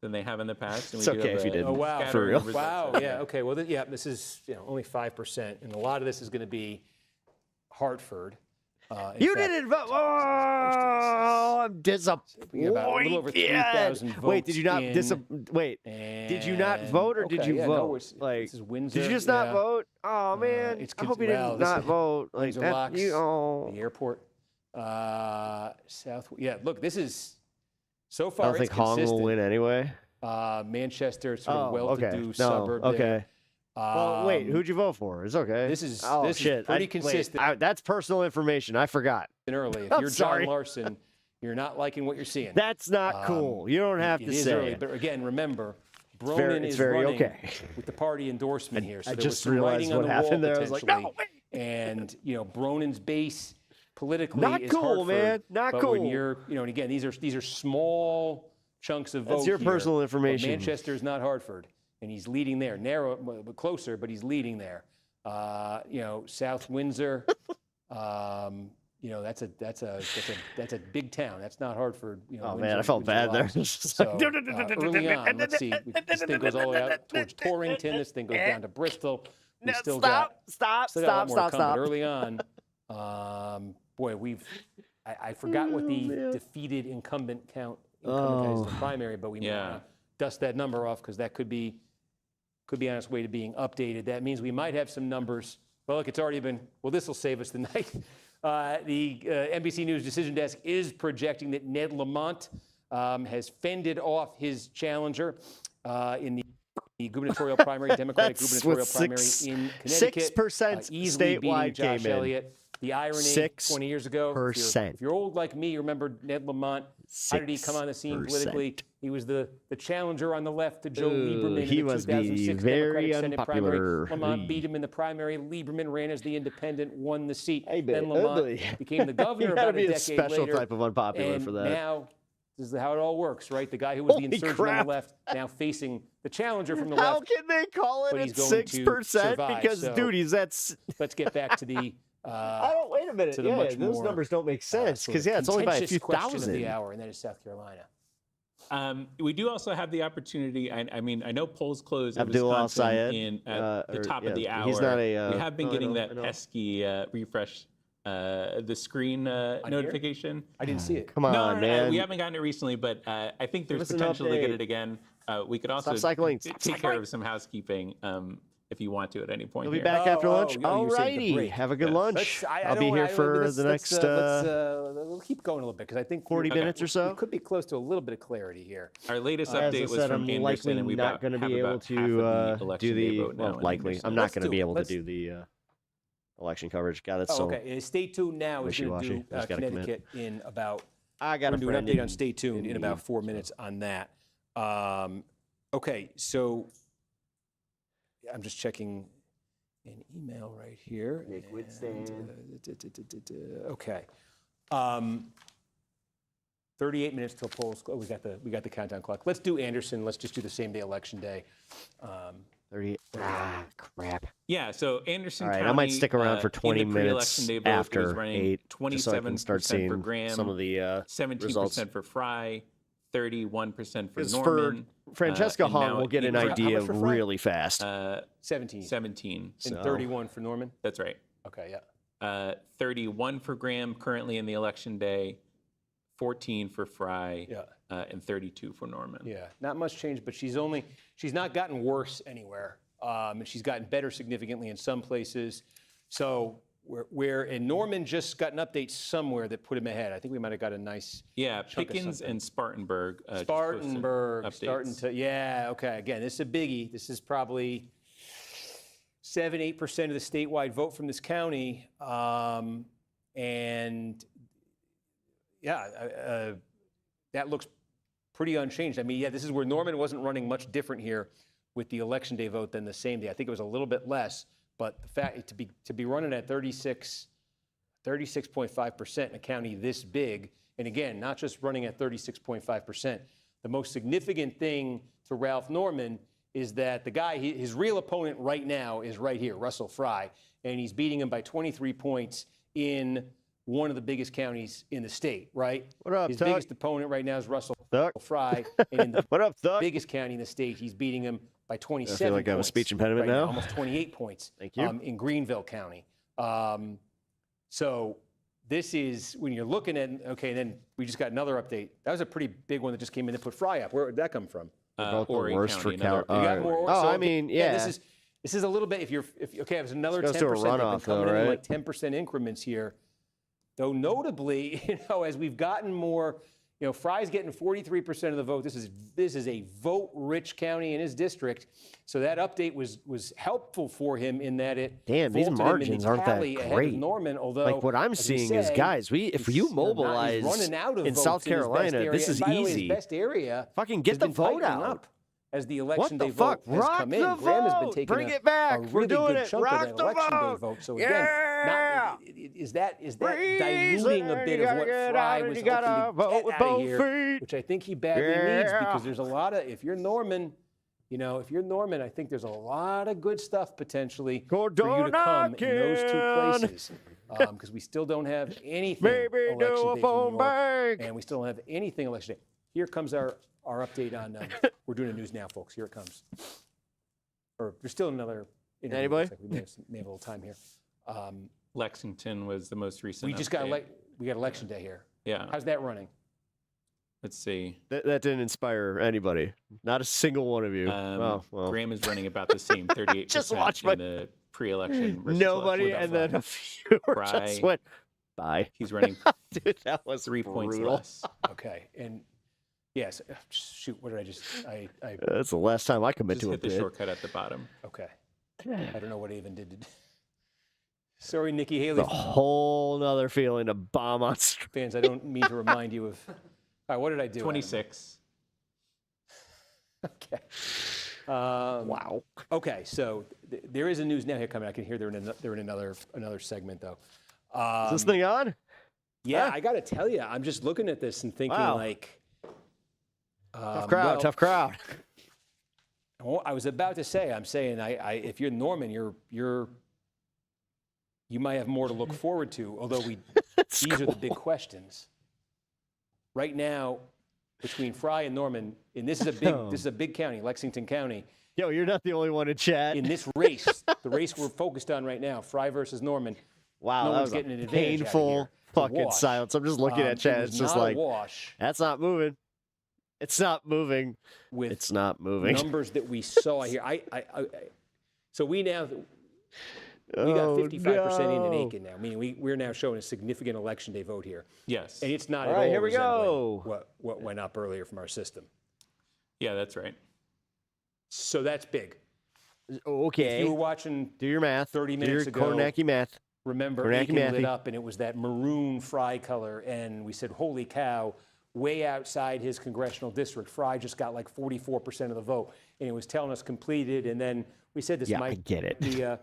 they have in the past. And it's okay if you didn't. Oh wow! For real? Wow. Yeah. Okay. Well, this is only 5%, and a lot of this is going to be Hartford. You didn't vote. Oh, I'm disappointed. About a little over 3,000 votes. Wait, did you not? Wait, did you not vote or did you vote? This is Windsor. Did you just not vote? Oh man, I hope you didn't not vote. Like Windsor that. Locks, the airport. South. Yeah. Look, this is so far. I don't think Hong will win anyway. Manchester, sort of well-to-do suburb. Okay. There. Well, wait, who'd you vote for? It's okay. This is shit. pretty consistent. Wait, that's personal information. I forgot. Early. If you're John Larson, you're not liking what you're seeing. That's not cool. You don't have to say early, it. But again, remember, Bronin is running with the party endorsement here. So I there just was some realized writing on what the happened wall there. I was like, no, wait. And Bronin's base politically not is cool, Hartford, man. Not but cool. When you're, and again, these are small chunks of vote. That's your here, personal information. Manchester is not Hartford. And he's leading there, narrow, but closer, but he's leading there. South Windsor, that's a big town. That's not Hartford. Oh Windsor, man, I felt bad there. So, early on, let's see. This thing goes all the way out towards Torrington. This thing goes down to Bristol. We still got a lot more to come, but early on, I forgot what the defeated incumbent count is in the primary, but we dust that number off because that could be on its way to being updated. That means we might have some numbers. Well, look, it's already been, this will save us the night. The NBC News Decision Desk is projecting that Ned Lamont has fended off his challenger in the gubernatorial primary, Democratic gubernatorial primary in Connecticut. 6% easily statewide beating Josh came in. Elliott. The irony, 20 years ago, if you're old like me, you remember Ned Lamont. How did he come on the scene politically? He was the challenger on the left to Joe Lieberman he in the was 2006 very Democratic Senate primary. unpopular. Lamont beat him in the primary. Lieberman ran as the independent, won the seat. Hey, then Lamont became the governor you about gotta a be decade a special later. type of unpopular And for that. now, this is how it all works, right? The guy who was the insurgent on crap. the left now facing the challenger from the How left. can they call it but at he's going to 6%? survive. Because, So, dude, that's. Let's get back to the. Wait a minute. to the Yeah, much those more, numbers don't make sense sort because of it's only by a contentious few question thousand. of the hour, and that is South Carolina. We do also have the opportunity. I know polls close in Abdul Wisconsin Al-Sayed, at the top of the hour. he's not a, we have been no, I getting know, that I know. pesky refresh the screen notification. I didn't see it. Come on, man. we haven't gotten it recently, but I think there's us an potential to get update. it again. We could also Stop cycling. take care of some housekeeping if you want to at any point. You'll be here. back after lunch. you saved the Alrighty. break. Have a good lunch. I I'll be don't- here I- for let's- the let's, next we'll keep going a little bit because I think 40 minutes or so. We could be close to a little bit of clarity here. Our latest As I update was said, from I'm Anderson, likely and we not going to be able to do the likely. I'm not going to be able to do the election coverage. God, that's so. Okay. Stay tuned now. We're going to do I just gotta commit. Connecticut in about. I got We're a going to do an friend update on in Stay Tuned in about 4 minutes on that. Okay, so I'm just checking an email right here. Nick Whitstand. Okay. 38 minutes till polls. We got the countdown clock. Let's do Anderson. Let's just do the same day election day. 30. Ah, crap. Yeah, so Anderson All right, County, I might stick around for in 20 the minutes pre-election day vote, it was after running 8, just so I 27% can start for seeing Graham, some of the 17% results. for Fry, 31% for Because Norman. for Francesca and Hahn, now we'll get an How much idea for Fry? really fast. 17. 17. And 31 for Norman? That's right. Okay, yeah. 31 for Graham currently in the election day, 14 for Fry, and 32 for Norman. Yeah, not much change, but she's not gotten worse anywhere. And she's gotten better significantly in some places. So and Norman just got an update somewhere that put him ahead. I think we might have got a nice Pickens and Spartanburg. Spartanburg starting to, okay. Again, this is a biggie. This is probably 7-8% of the statewide vote from this county. That looks pretty unchanged. I mean, this is where Norman wasn't running much different here with the election day vote than the same day. I think it was a little bit less, but the fact to be running at 36.5% in a county this big, and again, not just running at 36.5%. The most significant thing to Ralph Norman is that the guy, his real opponent right now is right here, Russell Fry, and he's beating him by 23 points in one of the biggest counties in the state, right? What up, His Doug? biggest opponent right now is Russell Doug? Fry, and in the What up, Doug? biggest county in the state, he's beating him by 27 I feel like I have a points speech impediment right now. almost 28 points. Thank you. In Greenville County. So this is, when you're looking at, okay, then we just got another update. That was a pretty big one that just came in that put Fry up. Where did that come from? Both the Horry worst County, for Cal. You got more. Oh, so, I mean, yeah. This is a little bit. If it's another 10%. This goes to a They've been runoff, coming though, in right? like 10% increments here. Though notably, as we've gotten more, Fry's getting 43% of the vote. This is a vote-rich county in his district. So that update was helpful for him in that it Damn, these vaulted him in the margins aren't that tally ahead of great. Norman, although, Like what I'm as we seeing is, say, guys, if you he's mobilize running out of in votes South in his best Carolina, area. this And is by the way, easy. his best area Fucking get has the been vote tightening out. up as the election What day the fuck? vote has Rock come in. the Graham has been vote. taking Bring a it back. a We're really doing good it. chunk Rock of that the election day vote. vote. So Yeah. again, is that diluting a bit of what Fry was hoping to get out of here, which I think he badly needs, because there's a lot of, if you're Norman, I think there's a lot of good stuff potentially for you to come in those two places. Because we still don't have anything election day from New York, and we still don't have anything election day. Here comes our update on, we're doing the news now, folks. Here it comes. Or there's still another interview. Anybody? Looks like we may have a little time here. Lexington was the most recent. We just got update. we got election day here. Yeah. How's that running? Let's see. That didn't inspire anybody. Not a single one of you. Well. Graham is running about the same, 38% Just watch in the pre-election. versus Nobody, election. and then a few Fry, just went bye. He's running Dude, that was 3 points brutal. less. Okay, and yes, shoot, what did I just? That's the last time I commit Just to a hit the bid. shortcut at the bottom. Okay, I don't know what I even did. Sorry, Nikki Haley. It's a whole nother feeling to bomb on street. Fans, I don't mean to remind you of. All right, what did I do? 26. Okay. Wow. Okay, so there is a news now here coming. I can hear they're in another segment though. Is this thing on? Yeah, Huh? I got to tell you, I'm just looking at this and thinking Wow. like. Tough crowd, tough crowd. I was about to say, I'm saying, if you're Norman, you might have more to look forward to. Although these are the big questions. Right now, between Fry and Norman, and this is a big county, Lexington County. Yo, you're not the only one in chat. In this race, the race we're focused on right now, Fry versus Norman. Wow, no that one's was getting an a advantage out of painful here. fucking Wash. silence. I'm just looking at chat. It was It's just not a like, wash that's not moving. It's not moving. with It's not moving. numbers that we saw here. So we got 55% in Aiken now. Meaning we're now showing a significant election day vote here. Yes. And it's not All at right, all here we resembling go. what went up earlier from our system. Yeah, that's right. So that's big. Okay. If you were watching Do your math. 30 Do minutes your ago, Kornacki math. remember Kornacki Aiken mathy. lit up and it was that maroon Fry color, and we said, holy cow, way outside his congressional district. Fry just got like 44% of the vote, and it was telling us completed, and then we said this Yeah, I might get it. be a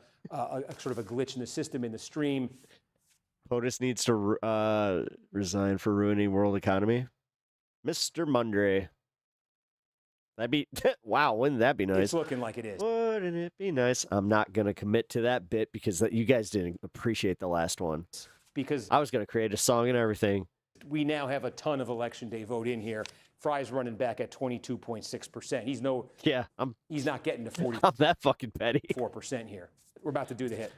sort of a glitch in the system, in the stream. POTUS needs to resign for ruining world economy. Mr. Mundry. That'd be wow, wouldn't that be nice? It's looking like it is. What? Wouldn't it be nice? I'm not going to commit to that bit because you guys didn't appreciate the last one. Because I was going to create a song and everything. we now have a ton of election day vote in here. Fry's running back at 22.6%. He's not getting to 40. I'm that fucking petty. 4% here. We're about to do the hit.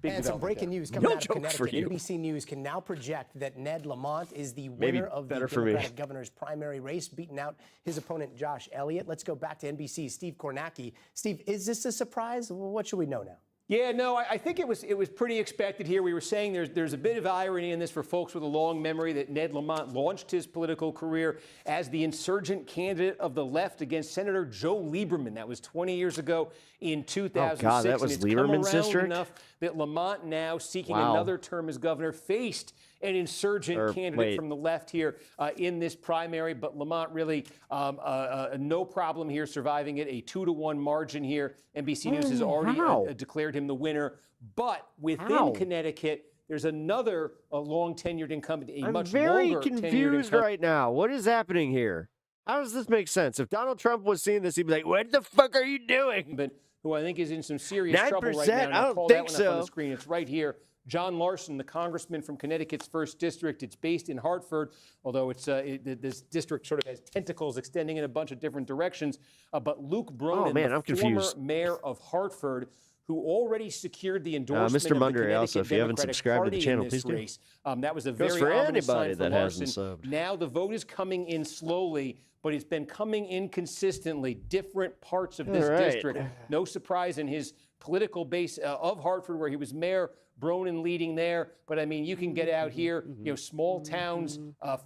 Big And some development breaking there. news coming No out of joke for Connecticut. you. NBC News can now project that Ned Lamont is the Maybe winner of the better for me. Democratic governor's primary race, beating out his opponent Josh Elliott. Let's go back to NBC's Steve Kornacki. Steve, is this a surprise? What should we know now? Yeah, no, I think it was pretty expected here. We were saying there's a bit of irony in this for folks with a long memory that Ned Lamont launched his political career as the insurgent candidate of the left against Senator Joe Lieberman. That was 20 years ago in 2006. Oh, God, that was and it's Lieberman's come around district? enough that Lamont, now seeking Wow. another term as governor, faced an insurgent candidate from the left here in this primary. But Lamont really no problem here surviving it, a 2-to-1 margin here. NBC News has already declared him the winner. But within Connecticut, there's another long-tenured incumbent, a I'm much very longer tenured confused incumbent. right now. What is happening here? How does this make sense? If Donald Trump was seeing this, he'd be like, what the fuck are you doing? But who I think is in some serious trouble right 9%? now. And I I'll don't call think that one up on so. the screen. It's right here. John Larson, the congressman from Connecticut's 1st District. It's based in Hartford, although this district sort of has tentacles extending in a bunch of different directions. But Luke Bronin, I'm the former confused. mayor of Hartford, who already secured the endorsement Mr. of the Mundry, Connecticut also, if you haven't Democratic subscribed to the Party channel, in please this do. race. That was a Goes very for ominous sign anybody for that Larson. hasn't subbed. Now the vote is coming in slowly, but it's been coming in consistently. Different parts of this All right. district. No surprise in his political base of Hartford, where he was mayor. Bronin leading there, but I mean, you can get out here, small towns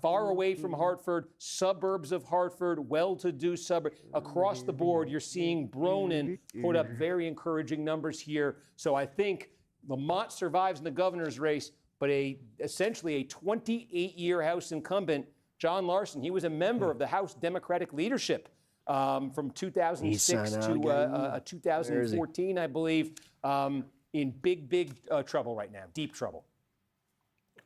far away from Hartford, suburbs of Hartford, well-to-do suburbs. Across the board, you're seeing Bronin put up very encouraging numbers here. So I think Lamont survives in the governor's race, but essentially a 28-year House incumbent, John Larson, he was a member of the House Democratic leadership from 2006 to 2014, I believe. In big trouble right now, deep trouble.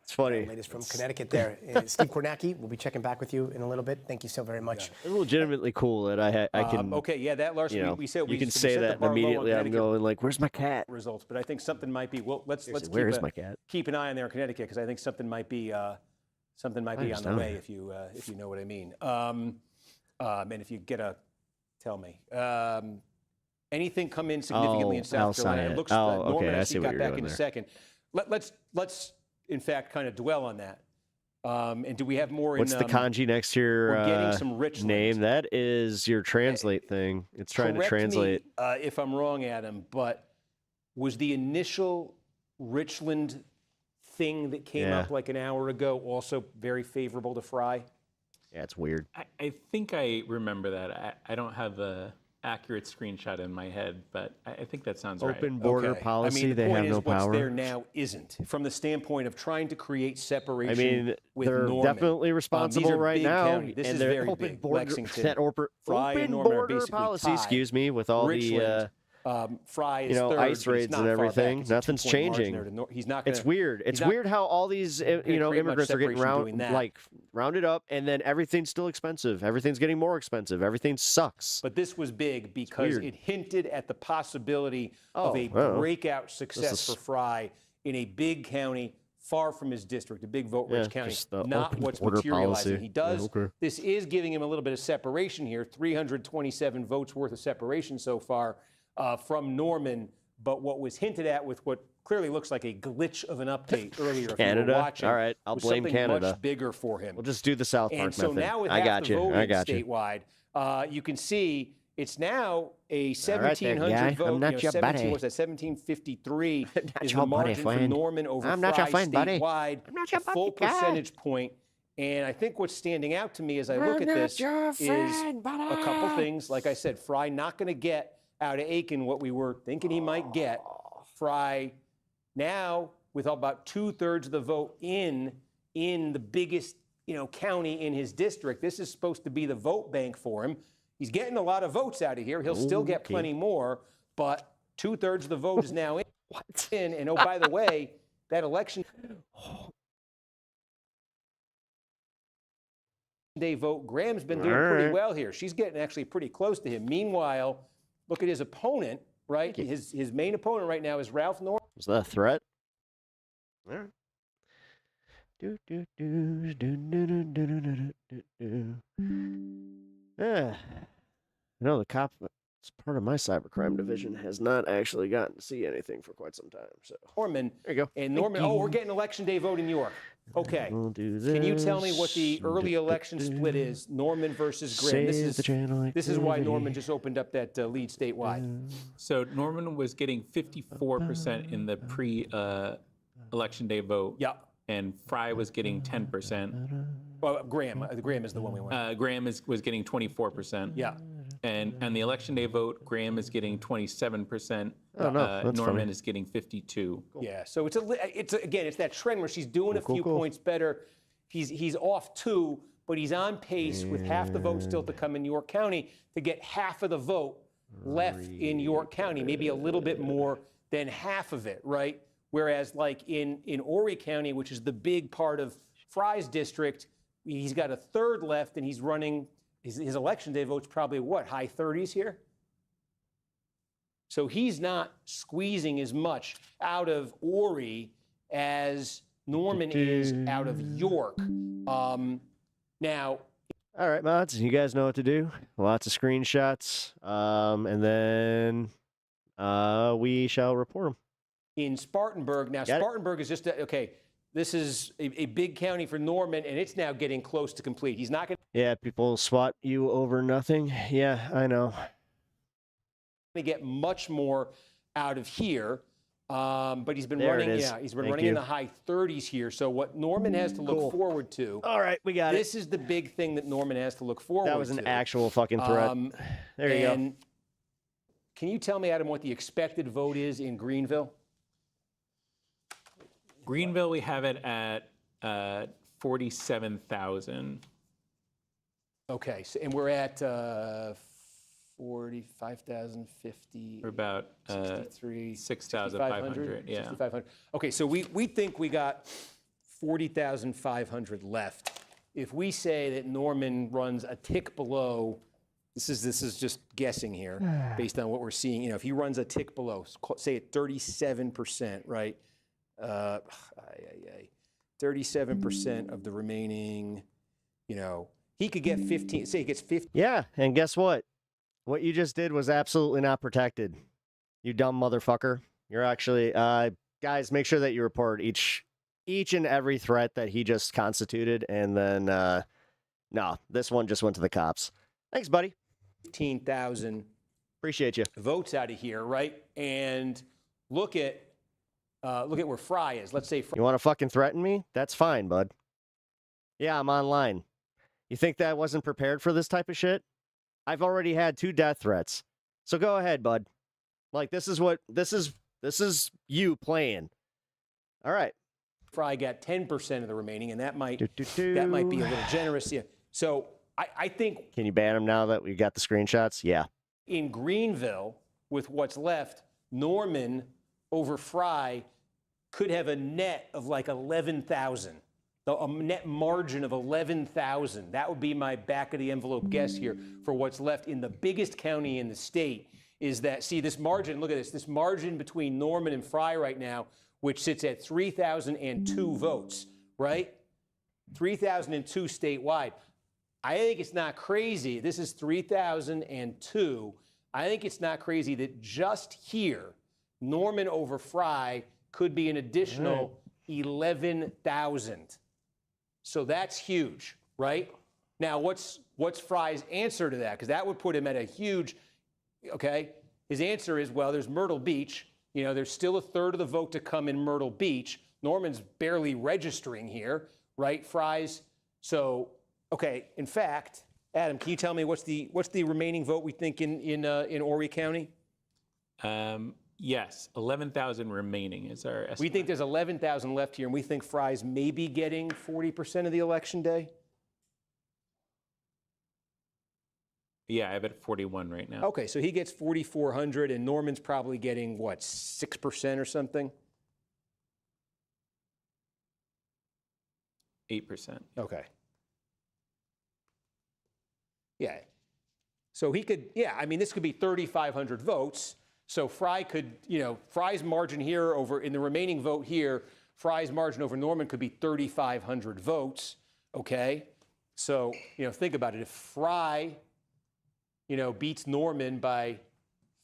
It's funny. Latest from Connecticut there. Steve Kornacki, we'll be checking back with you in a little bit. Thank you so very much. It's legitimately cool that I can. Okay, yeah, that Larson, you know, we said you we can set say the that, and bar low on immediately I'm Connecticut going like, "Where's my cat?" Results, but I think something might be. Well, let's Where is my cat? keep an eye on there in Connecticut because I think something might be on the way if you know what I mean. And if you get tell me. Anything come in significantly in South Carolina? It looks Norman, I see got back in a second. Let's in fact kind of dwell on that. And do we have more? What's the kanji next to your we're getting some rich name? That is your translate thing. It's trying to translate. Me, if I'm wrong, Adam, but was the initial Richland thing that came up like an hour ago also very favorable to Fry? Yeah, it's weird. I think I remember that. I don't have a accurate screenshot in my head, but I think that sounds right. Open border policy, I mean, the they point have is no what's power. there now isn't. From the standpoint of trying to create separation I mean, with they're Norman. definitely These responsible are right big now, county. This and is they're very open big. border, Lexington, that Fry and open Norman are border basically policy. tied. Excuse me, with all Richland, Fry is third, ice but raids it's not and far back. everything. It's a Nothing's 2-point margin changing. there to He's not It's gonna, weird. It's he's not weird how all these create much immigrants are getting separation doing that. rounded up, and then everything's still expensive. Everything's getting more expensive. Everything sucks. But this was big because weird. it hinted at the possibility of a well, breakout success for Fry in a big county far from his district, a big vote-rich county. just the Not open what's border materializing. policy. He does. Yeah, okay. This is giving him a little bit of separation here, 327 votes worth of separation so far from Norman. But what was hinted at with what clearly looks like a glitch of an update earlier, if you Canada. were watching, All right, I'll was blame something Canada. much bigger for him. We'll just do the South Park And so method. now with I half got the you. voting I got you. statewide, you can see it's now a All right there, 1,700 guy. vote. I'm not your 17, buddy. what's that? 1753 is your the buddy, margin for friend. Norman over I'm not your Fry friend, buddy. statewide. I'm not your a full buddy, guy. percentage point. And I think what's standing out to me as I look at this is a couple things. Like I said, Fry not going to get out of Aiken what we were thinking he might get. Fry now with about 2/3 of the vote in the biggest county in his district. This is supposed to be the vote bank for him. He's getting a lot of votes out of here. He'll still get plenty more, but 2/3 of the vote is now in. And oh, by the way, that election day vote, Graham's been doing pretty well here. She's getting actually pretty close to him. Meanwhile, look at his opponent, right? His main opponent right now is Ralph Norman. Is that a threat? All right. Yeah. No, the cop, it's part of my cybercrime division, has not actually gotten to see anything for quite some time. So Norman. There you go. And Norman, oh, we're getting election day vote in New York. Okay. We'll do this. Can you tell me what the early election split is? Norman versus Graham. This is why Norman just opened up that lead statewide. So Norman was getting 54% in the pre-election day vote. Yeah. And Fry was getting 10%. Well, Graham is the one we want. Graham was getting 24%. Yeah. And the election day vote, Graham is getting 27%. Oh, no, that's Norman funny. is getting 52. Yeah. So it's again, it's that trend where she's doing a few points better. He's off 2, but he's on pace with half the vote still to come in York County to get half of the vote left in York County, maybe a little bit more than half of it, right? Whereas like in Horry County, which is the big part of Fry's district, he's got a third left and he's running, his election day vote's probably what, high 30s here? So he's not squeezing as much out of Horry as Norman is out of York. Now, all right, mods, you guys know what to do. Lots of screenshots, and then we shall report them. In Spartanburg, now Spartanburg is just, okay, this is a big county for Norman, and it's now getting close to complete. He's not going Yeah, people swat you over nothing. Yeah, I know. to get much more out of here, but he's been There running, it is. he's been Thank running in you. the high 30s here. So what Norman has to look forward to. All right, we got This is the big thing that Norman has to look forward to. That was an actual fucking threat. There you go. Can you tell me, Adam, what the expected vote is in Greenville? Greenville, we have it at 47,000. Okay, so, and we're at 45,050. We're about 63, 6,500. Yeah. 6,500. Okay, so we think we got 40,500 left. If we say that Norman runs a tick below, this is just guessing here, based on what we're seeing. You know, if he runs a tick below, say at 37%, right? 37% of the remaining, you know, he could get 15, say he gets 50. Yeah, and guess what? What you just did was absolutely not protected. You dumb motherfucker. You're actually, guys, make sure that you report each and every threat that he just constituted, and then, no, this one just went to the cops. Thanks, buddy. 15,000. Appreciate you. Votes out of here, right? And look at where Fry is. Let's say You want to fucking threaten me? That's fine, bud. Yeah, I'm online. You think that I wasn't prepared for this type of shit? I've already had 2 death threats. So go ahead, bud. Like, this is you playing. All right. Fry got 10% of the remaining, and that might be a little generous. Yeah. So I think. Can you ban him now that we got the screenshots? Yeah. In Greenville, with what's left, Norman over Fry could have a net of like 11,000. A net margin of 11,000. That would be my back of the envelope guess here for what's left in the biggest county in the state. Is that, see this margin, look at this margin between Norman and Fry right now, which sits at 3,002 votes, right? 3,002 statewide. I think it's not crazy. This is 3,002. I think it's not crazy that just here, Norman over Fry could be an additional 11,000. So that's huge, right? Now, what's Fry's answer to that? Because that would put him at a huge, okay? His answer is, well, there's Myrtle Beach. You know, there's still a third of the vote to come in Myrtle Beach. Norman's barely registering here, right? Fry's, so, okay, in fact, Adam, can you tell me what's the remaining vote we think in Horry County? Yes, 11,000 remaining is our estimate. We think there's 11,000 left here, and we think Fry's maybe getting 40% of the election day? Yeah, I have it at 41 right now. Okay, so he gets 4,400, and Norman's probably getting, what, 6% or something? 8%. Okay. Yeah. So he could, yeah, I mean, this could be 3,500 votes. So Fry could, Fry's margin here over in the remaining vote here, Fry's margin over Norman could be 3,500 votes, okay? So, think about it. If Fry, beats Norman by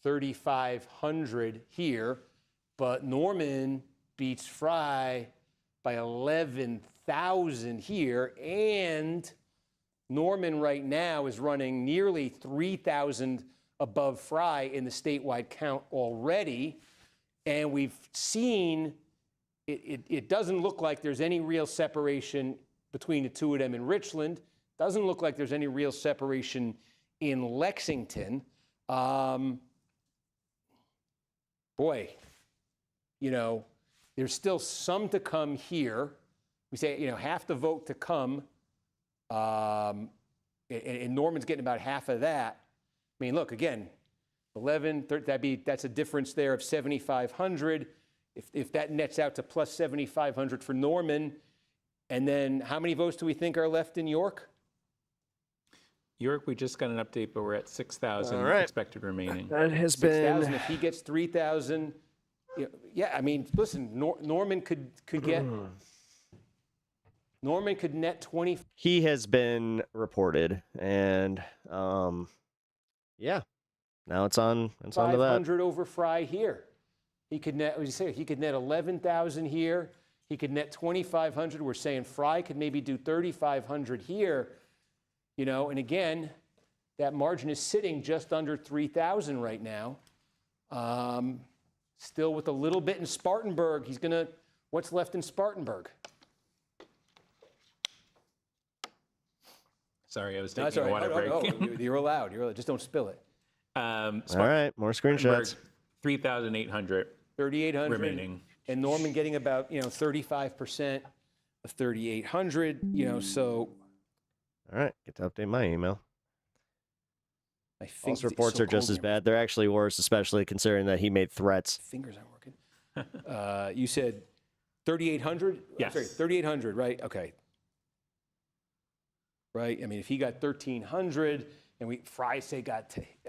3,500 here, but Norman beats Fry by 11,000 here, and Norman right now is running nearly 3,000 above Fry in the statewide count already, and we've seen it doesn't look like there's any real separation between the two of them in Richland. Doesn't look like there's any real separation in Lexington. Boy, there's still some to come here. We say, half the vote to come, and Norman's getting about half of that. I mean, look, again, 11, 30, that's a difference there of 7,500. If that nets out to plus 7,500 for Norman, and then how many votes do we think are left in York? York, we just got an update, but we're at 6,000 expected remaining. That has 6,000. If he gets 3,000, yeah, I mean, listen, Norman could get. Norman could net 20. He has been reported, and yeah, now it's on. It's on to that. 500 over Fry here. He could net. He could net 11,000 here. He could net 2,500. We're saying Fry could maybe do 3,500 here. And again, that margin is sitting just under 3,000 right now. Still with a little bit in Spartanburg. What's left in Spartanburg? Sorry, I was taking a water break. No, you're allowed. Just don't spill it. All right, more screenshots. 3,800. 3,800 remaining. And Norman getting about 35% of 3,800. So. All right, get to update my email. I think false reports are just as bad. They're actually worse, especially considering that he made threats. Fingers aren't working. You said 3,800? Yes. Sorry, 3,800, right? Okay. Right? I mean, if he got 1,300 and Fry say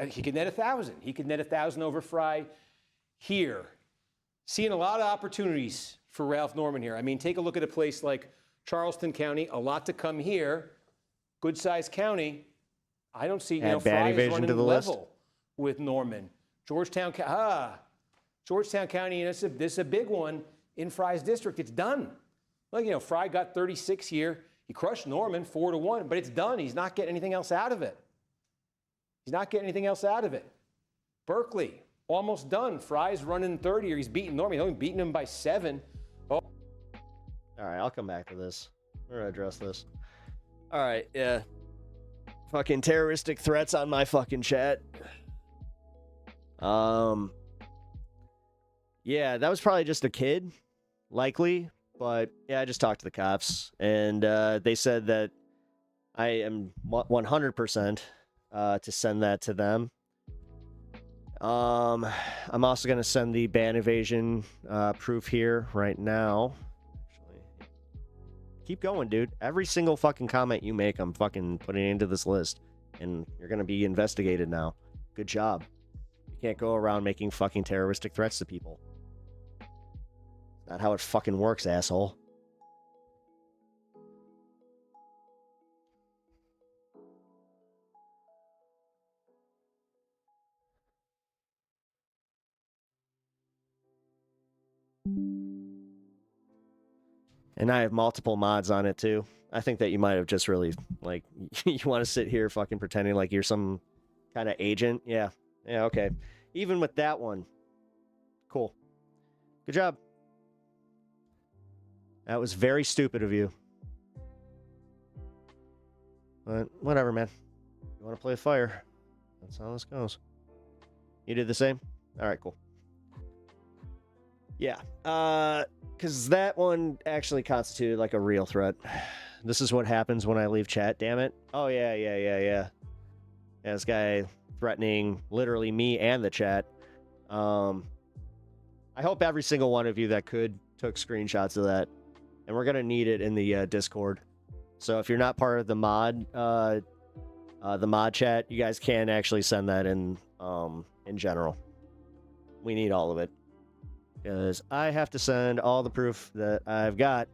he could net 1,000. He could net 1,000 over Fry here. Seeing a lot of opportunities for Ralph Norman here. I mean, take a look at a place like Charleston County. A lot to come here. Good-sized county. I don't see, Fry is running level with Norman. Georgetown County, and this is a big one in Fry's district. It's done. Look, Fry got 36 here. He crushed Norman 4-1, but it's done. He's not getting anything else out of it. Berkeley, almost done. Fry's running 30, or he's beating Norman. He's only beating him by 7. Oh. All right, I'll come back to this. We're going to address this. All right, yeah. Fucking terroristic threats on my fucking chat. Yeah, that was probably just a kid, likely. But yeah, I just talked to the cops, and they said that I am 100% to send that to them. I'm also going to send the ban evasion proof here right now. Actually, keep going, dude. Every single fucking comment you make, I'm fucking putting into this list, and you're going to be investigated now. Good job. You can't go around making fucking terroristic threats to people. Not how it fucking works, asshole. And I have multiple mods on it too. I think that you might have just really, you want to sit here fucking pretending like you're some kind of agent. Yeah. Yeah, okay. Even with that one. Cool. Good job. That was very stupid of you. But whatever, man. You want to play with fire? That's how this goes. You did the same? All right, cool. Yeah, because that one actually constituted like a real threat. This is what happens when I leave chat, damn it. Oh, yeah. Yeah, this guy threatening literally me and the chat. I hope every single one of you that could took screenshots of that. And we're going to need it in the Discord. So if you're not part of the mod chat, you guys can actually send that in general. We need all of it. Because I have to send all the proof that I've got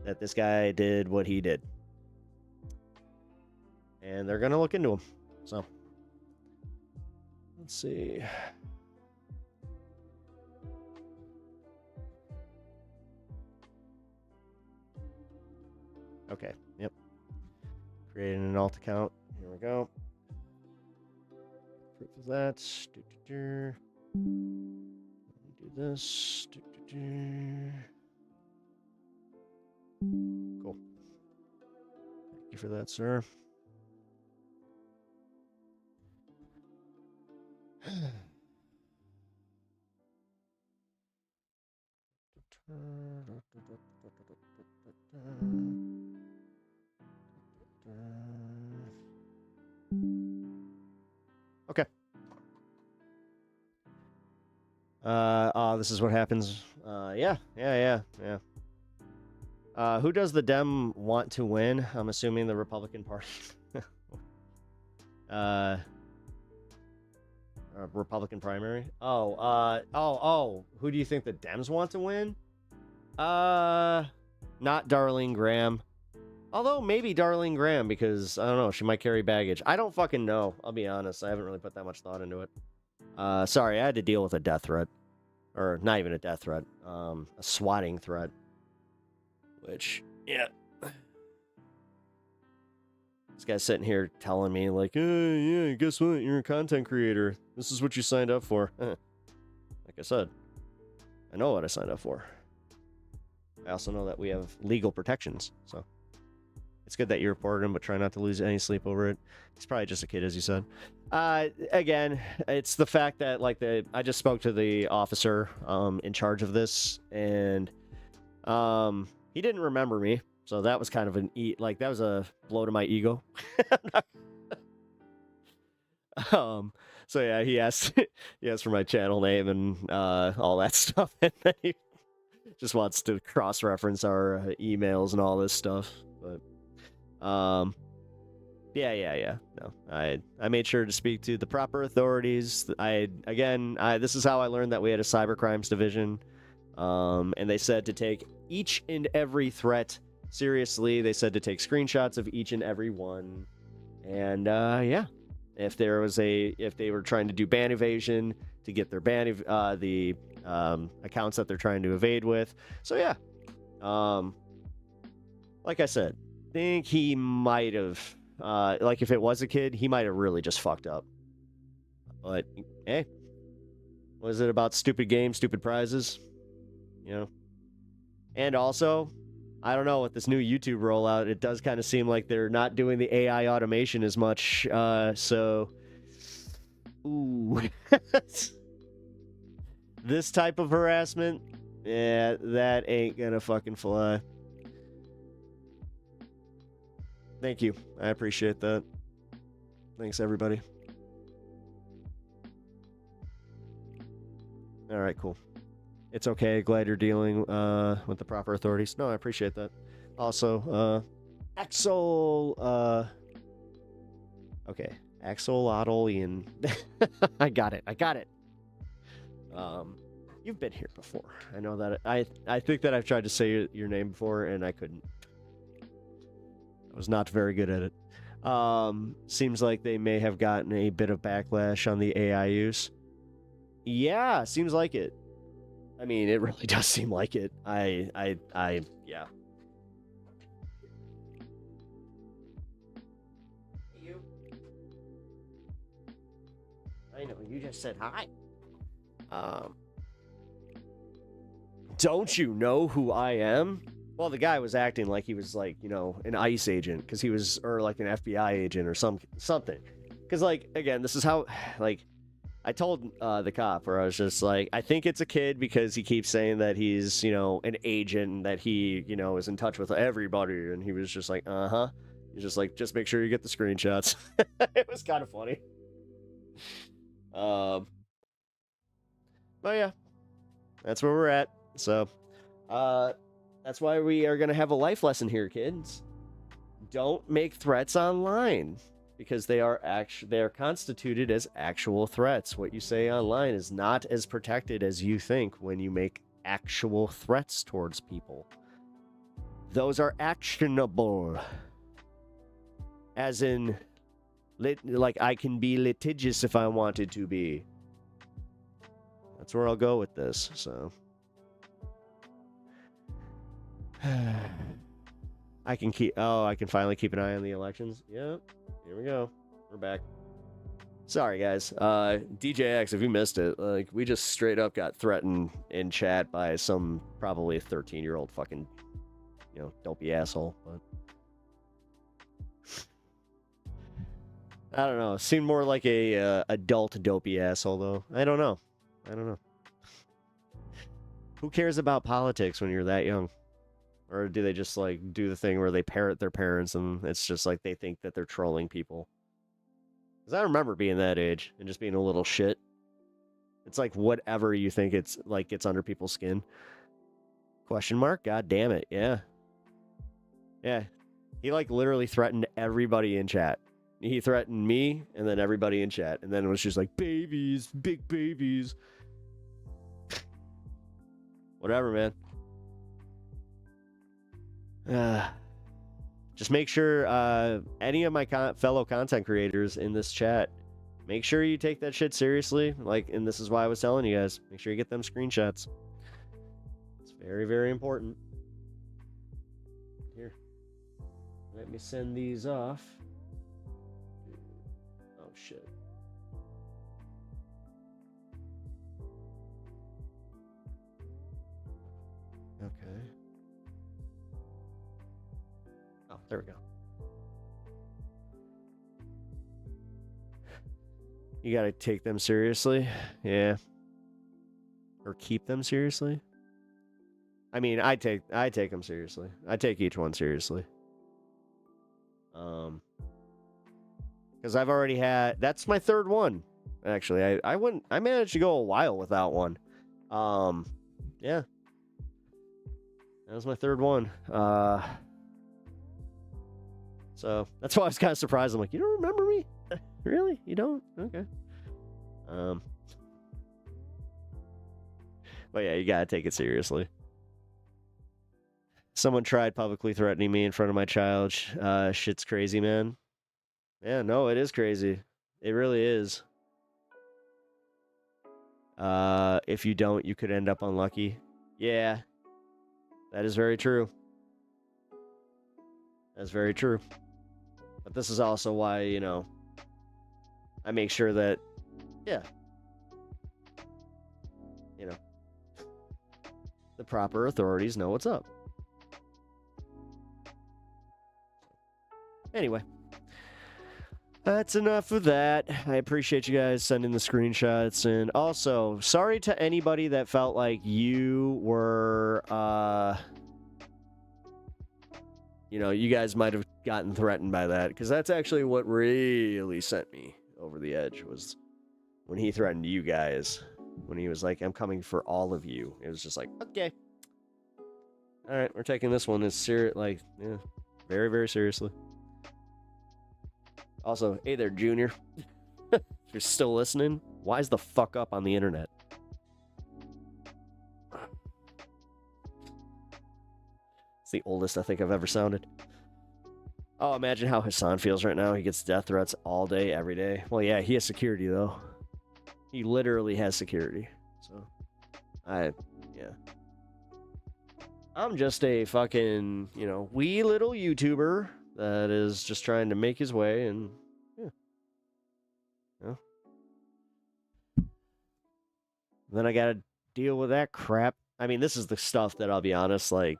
that this guy did what he did. And they're going to look into him. So, let's see. Okay, yep. Creating an alt account. Here we go. Proof of that. Do this. Cool. Thank you for that, sir. Okay. This is what happens. Yeah. Who does the Dem want to win? I'm assuming the Republican Party. Republican primary. Who do you think the Dems want to win? Not Darlene Graham. Although maybe Darlene Graham, because I don't know, she might carry baggage. I don't fucking know. I'll be honest. I haven't really put that much thought into it. Sorry, I had to deal with a death threat. Or not even a death threat. A swatting threat. Which, yeah. This guy's sitting here telling me, like, yeah, guess what? You're a content creator. This is what you signed up for. Like I said, I know what I signed up for. I also know that we have legal protections, so it's good that you reported him, but try not to lose any sleep over it. He's probably just a kid, as you said. Again, it's the fact that, like, I just spoke to the officer in charge of this, and he didn't remember me, so that was kind of that was a blow to my ego. So yeah, he asked for my channel name and all that stuff, and then he just wants to cross-reference our emails and all this stuff. But yeah. No, I made sure to speak to the proper authorities. This is how I learned that we had a cybercrimes division, and they said to take each and every threat seriously. They said to take screenshots of each and every one, and yeah. If they were trying to do ban evasion to get their the accounts that they're trying to evade with. So yeah, like I said, think he might have, like if it was a kid, he might have really just fucked up. But hey, was it about stupid games, stupid prizes? You know, and also, I don't know, with this new YouTube rollout, it does kind of seem like they're not doing the AI automation as much, so... Ooh. This type of harassment? Yeah, that ain't gonna fucking fly. Thank you. I appreciate that. Thanks, everybody. Alright, cool. It's okay. Glad you're dealing with the proper authorities. No, I appreciate that. Also, okay, axolotlian. I got it. You've been here before. I know that. I think that I've tried to say your name before, and I couldn't. I was not very good at it. Seems like they may have gotten a bit of backlash on the AI use. Yeah, seems like it. I mean, it really does seem like it. Yeah. You? I know, you just said hi. Don't you know who I am? Well, the guy was acting like he was, like, you know, an ICE agent, because he was, or like an FBI agent or something. Because, like, again, this is how, like, I told the cop, where I was just like, I think it's a kid because he keeps saying that he's, you know, an agent and that he, you know, is in touch with everybody. And he was just like, uh-huh. He's just like, just make sure you get the screenshots. It was kind of funny. But yeah, that's where we're at. So, that's why we are going to have a life lesson here, kids. Don't make threats online. because they are constituted as actual threats. What you say online is not as protected as you think when you make actual threats towards people. Those are actionable. As in, like, I can be litigious if I wanted to be. That's where I'll go with this, so. I can finally keep an eye on the elections. Yep, here we go. We're back. Sorry, guys. DJX, if you missed it, like, we just straight up got threatened in chat by some probably 13-year-old fucking, dopey asshole. But I don't know. Seemed more like a adult dopey asshole, though. I don't know. Who cares about politics when you're that young? Or do they just, like, do the thing where they parrot their parents and it's just like they think that they're trolling people? Because I remember being that age and just being a little shit. It's like whatever you think it's like gets under people's skin. Question mark? God damn it. Yeah. Yeah. He, like, literally threatened everybody in chat. He threatened me and then everybody in chat. And then it was just like, babies, big babies. Whatever, man. Just make sure any of my fellow content creators in this chat, make sure you take that shit seriously. Like, and this is why I was telling you guys, make sure you get them screenshots. It's very, very important. Here, let me send these off. Oh shit. Okay. Oh, there we go. You gotta take them seriously. Yeah. Or keep them seriously. I mean, I take them seriously. I take each one seriously. Because I've already had, that's my third one. Actually, I managed to go a while without one. Yeah. That was my third one. So that's why I was kind of surprised. I'm like, you don't remember me? Really? You don't? Okay. But yeah, you gotta take it seriously. Someone tried publicly threatening me in front of my child. Shit's crazy, man. Yeah, no, it is crazy. It really is. If you don't, you could end up unlucky. Yeah. That is very true. That's very true. But this is also why, I make sure that, yeah, the proper authorities know what's up. Anyway, that's enough of that. I appreciate you guys sending the screenshots. And also, sorry to anybody that felt like you were, you guys might have gotten threatened by that. Because that's actually what really sent me over the edge, was when he threatened you guys. When he was like, I'm coming for all of you. It was just like, okay. All right, we're taking this one as serious, like, yeah, very, very seriously. Also, hey there, Junior. If you're still listening, wise the fuck up on the internet. It's the oldest I think I've ever sounded. Oh, imagine how Hassan feels right now. He gets death threats all day, every day. Well, yeah, he has security, though. He literally has security. So, yeah. I'm just a fucking, wee little YouTuber that is just trying to make his way, and yeah. Then I gotta deal with that crap. I mean, this is the stuff that, I'll be honest, like,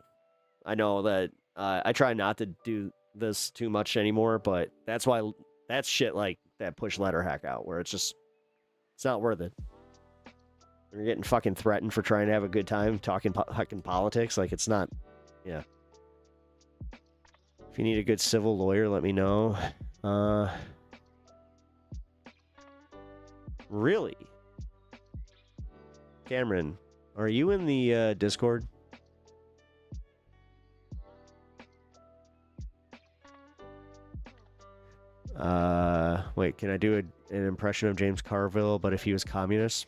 I know that I try not to do this too much anymore, but that's why, that's shit like that push letter hack out, where it's not worth it. You're getting fucking threatened for trying to have a good time talking fucking politics. Like, it's not, yeah. If you need a good civil lawyer, let me know. Really? Cameron, are you in the Discord? Wait, can I do an impression of James Carville, but if he was communist?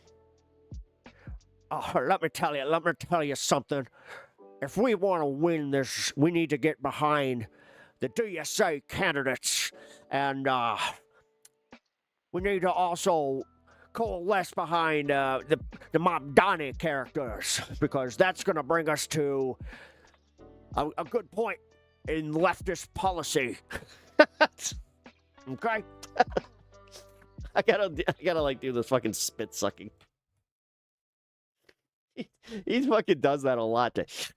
Oh, let me tell you something. If we want to win this, we need to get behind the DSA candidates, and we need to also coalesce behind the Mamdani characters, because that's going to bring us to a good point in leftist policy. Okay? I gotta like do this fucking spit sucking. He fucking does that a lot. It's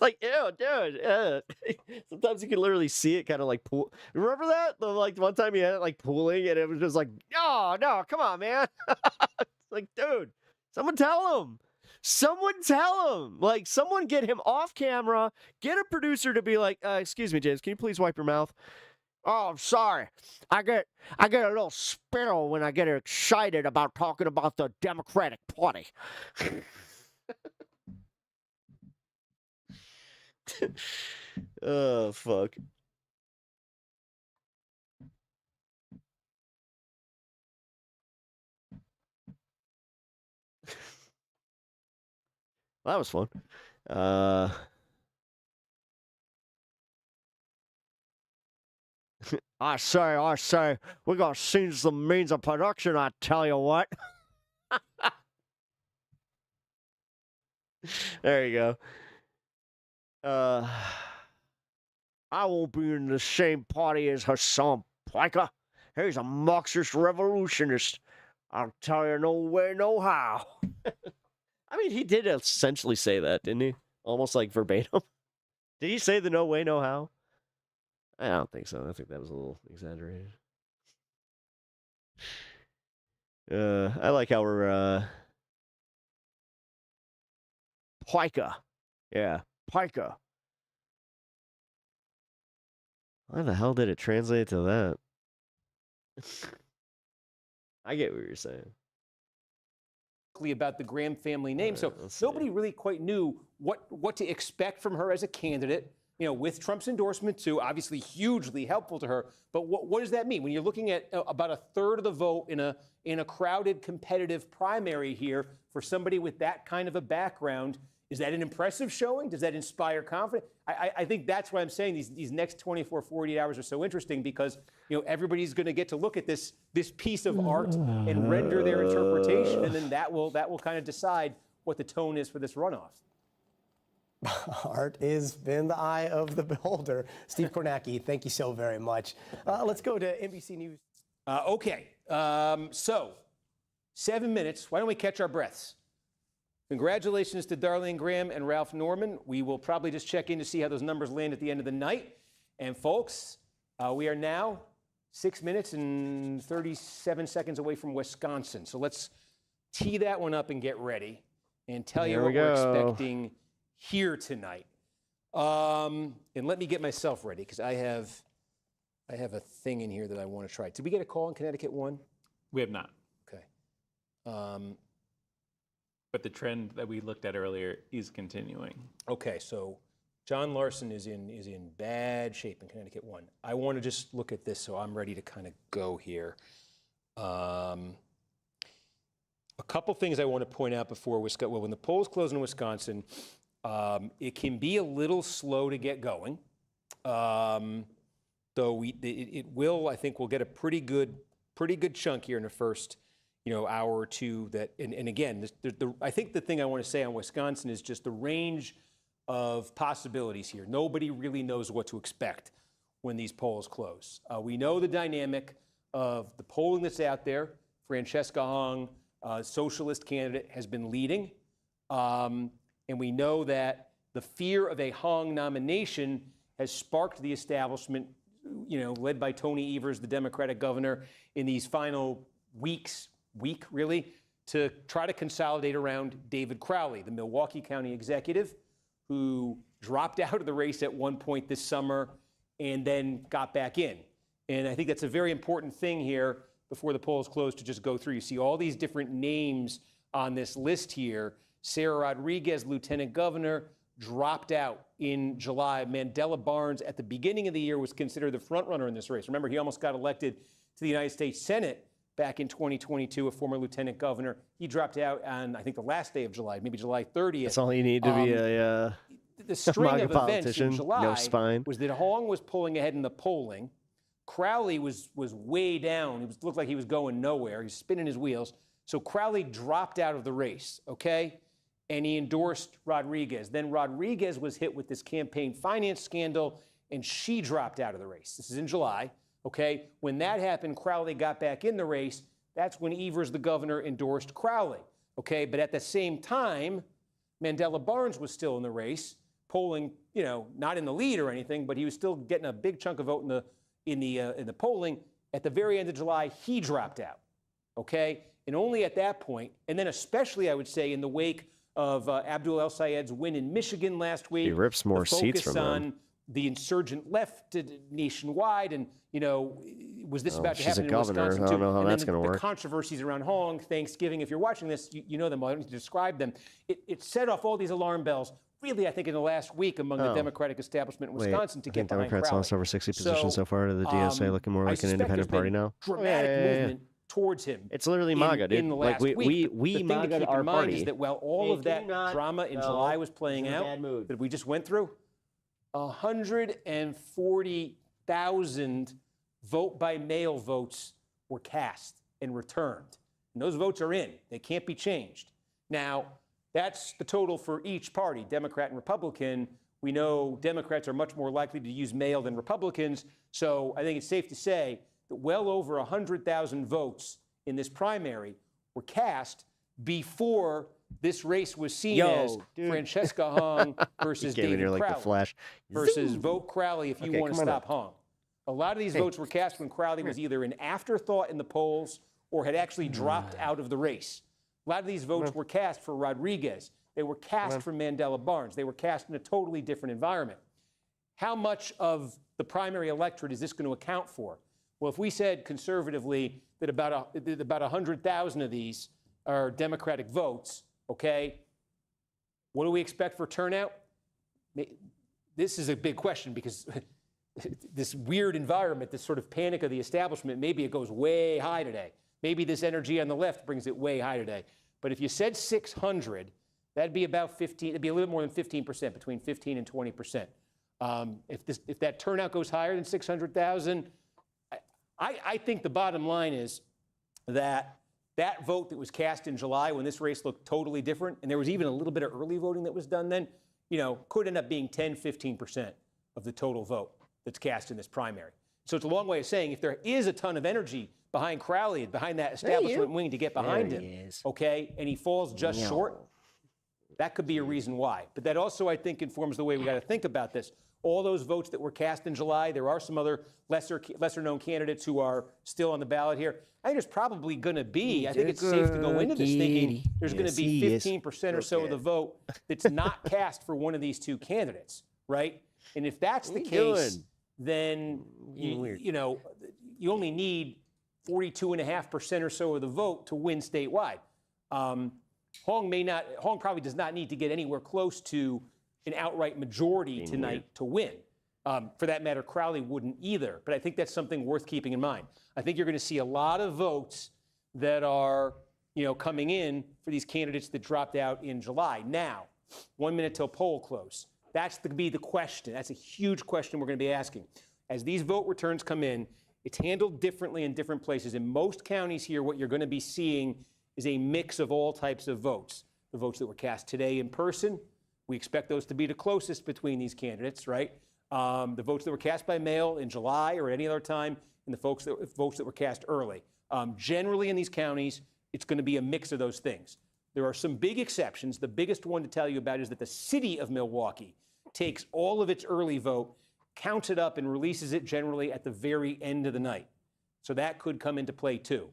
like, ew, dude. Sometimes you can literally see it kind of like pool. Remember that? Like one time he had it like pooling, and it was just like, no, come on, man. It's like, dude, someone tell him. Someone tell him. Like, someone get him off camera. Get a producer to be like, excuse me, James, can you please wipe your mouth? Oh, I'm sorry. I get a little spittle when I get excited about talking about the Democratic Party. Oh, fuck. Well, that was fun. I say, we're gonna change the means of production, I tell you what. There you go. I won't be in the same party as Hassan Piker. He's a Marxist revolutionist. I'll tell you no way, no how. I mean, he did essentially say that, didn't he? Almost like verbatim. Did he say the no way, no how? I don't think so. I think that was a little exaggerated. I like how we're, Piker. Yeah, Piker. Why the hell did it translate to that? I get what you're saying. About the Graham family name, so nobody really quite knew what to expect from her as a candidate. You know, with Trump's endorsement too, obviously hugely helpful to her. But what does that mean when you're looking at about a third of the vote in a crowded, competitive primary here for somebody with that kind of a background? Is that an impressive showing? Does that inspire confidence? I think that's why I'm saying these next 24, 48 hours are so interesting, because everybody's going to get to look at this piece of art and render their interpretation, and then that will kind of decide what the tone is for this runoff. Art is in the eye of the beholder. Steve Kornacki, thank you so very much. Let's go to NBC News. Okay, so 7 minutes. Why don't we catch our breaths? Congratulations to Darlene Graham and Ralph Norman. We will probably just check in to see how those numbers land at the end of the night. And folks, we are now 6 minutes and 37 seconds away from Wisconsin. So let's tee that one up and get ready and tell you what we're expecting here tonight. And let me get myself ready, because I have a thing in here that I want to try. Did we get a call in Connecticut 1? We have not. Okay. But the trend that we looked at earlier is continuing. Okay, so John Larson is in bad shape in Connecticut 1. I want to just look at this, so I'm ready to kind of go here. A couple things I want to point out before when the polls close in Wisconsin, it can be a little slow to get going. Though it will, I think we'll get a pretty good chunk here in the first hour or two. That and again, I think the thing I want to say on Wisconsin is just the range of possibilities here. Nobody really knows what to expect when these polls close. We know the dynamic of the polling that's out there. Francesca Hong, socialist candidate, has been leading, and we know that the fear of a Hong nomination has sparked the establishment, led by Tony Evers, the Democratic governor, in these final week really, to try to consolidate around David Crowley, the Milwaukee County executive, who dropped out of the race at one point this summer and then got back in. And I think that's a very important thing here before the polls close to just go through. You see all these different names on this list here. Sarah Rodriguez, lieutenant governor, dropped out in July. Mandela Barnes, at the beginning of the year, was considered the front runner in this race. Remember, he almost got elected to the United States Senate back in 2022, a former lieutenant governor. He dropped out on, I think, the last day of July, maybe July 30th. That's all you need to be a the string MAGA of events politician. in July No spine. was that Hong was pulling ahead in the polling. Crowley was way down. It looked like he was going nowhere. He's spinning his wheels. So Crowley dropped out of the race, okay? And he endorsed Rodriguez. Then Rodriguez was hit with this campaign finance scandal, and she dropped out of the race. This is in July, okay? When that happened, Crowley got back in the race. That's when Evers, the governor, endorsed Crowley, okay? But at the same time, Mandela Barnes was still in the race, polling, you know, not in the lead or anything, but he was still getting a big chunk of vote in the polling. At the very end of July, he dropped out, okay? And only at that point, and then especially, I would say, in the wake of Abdul El Sayed's win in Michigan last week. He rips more the seats focus from on them. the insurgent left nationwide, and, you know, was this about to she's happen a in governor. Wisconsin I too? don't know how And that's then going to the work. controversies around Hong, Thanksgiving, if you're watching this, you know them. I don't need to describe them. It set off all these alarm bells, really, I think, in the last week among the Democratic establishment in Wisconsin to I get think behind Democrats Crowley. lost over 60 positions so far to the DSA, looking more I like an suspect independent there's party been now. dramatic movement towards him. It's literally MAGA, dude. In the Like, last we week. The thing to MAGA keep our in mind party. is that while all Hey, of that can you not- drama in No, July was playing he's in a out, bad mood. that we just went through, 140,000 vote-by-mail votes were cast and returned. And those votes are in. They can't be changed. Now, that's the total for each party, Democrat and Republican. We know Democrats are much more likely to use mail than Republicans. So I think it's safe to say that well over 100,000 votes in this primary were cast before this race was seen as Francesca Hong versus He came in here David like the Crowley Flash. versus Zoom. vote Crowley if you Okay, want to come on stop up. Hong. A lot of these votes were cast when Crowley was either an afterthought in the polls or had actually dropped out of the race. A lot of these votes were cast for Rodriguez. They were cast for Mandela Barnes. They were cast in a totally different environment. How much of the primary electorate is this going to account for? Well, if we said conservatively that about 100,000 of these are Democratic votes, okay, what do we expect for turnout? This is a big question because this weird environment, this sort of panic of the establishment, maybe it goes way high today. Maybe this energy on the left brings it way high today. But if you said 600, that'd be about 15, it'd be a little more than 15%, between 15 and 20%. If that turnout goes higher than 600,000, I think the bottom line is that vote that was cast in July when this race looked totally different, and there was even a little bit of early voting that was done then, you know, could end up being 10, 15% of the total vote that's cast in this primary. So it's a long way of saying if there is a ton of energy behind Crowley, behind that establishment wing to get behind him, okay, and he falls just short, that could be a reason why. But that also, I think, informs the way we got to think about this. All those votes that were cast in July, there are some other lesser-known candidates who are still on the ballot here. I think there's probably going to be, I think it's safe to go into this thinking there's going to be 15% or so of the vote that's not cast for one of these two candidates, right? And if that's the case, then you know, you only need 42.5% or so of the vote to win statewide. Hong probably does not need to get anywhere close to an outright majority tonight to win. For that matter, Crowley wouldn't either. But I think that's something worth keeping in mind. I think you're going to see a lot of votes that are, you know, coming in for these candidates that dropped out in July. Now, 1 minute till poll close. That's to be the question. That's a huge question we're going to be asking. As these vote returns come in, it's handled differently in different places. In most counties here, what you're going to be seeing is a mix of all types of votes. The votes that were cast today in person, we expect those to be the closest between these candidates, right? The votes that were cast by mail in July or at any other time, and the votes that were cast early. Generally in these counties, it's going to be a mix of those things. There are some big exceptions. The biggest one to tell you about is that the city of Milwaukee takes all of its early vote, counts it up, and releases it generally at the very end of the night. So that could come into play too.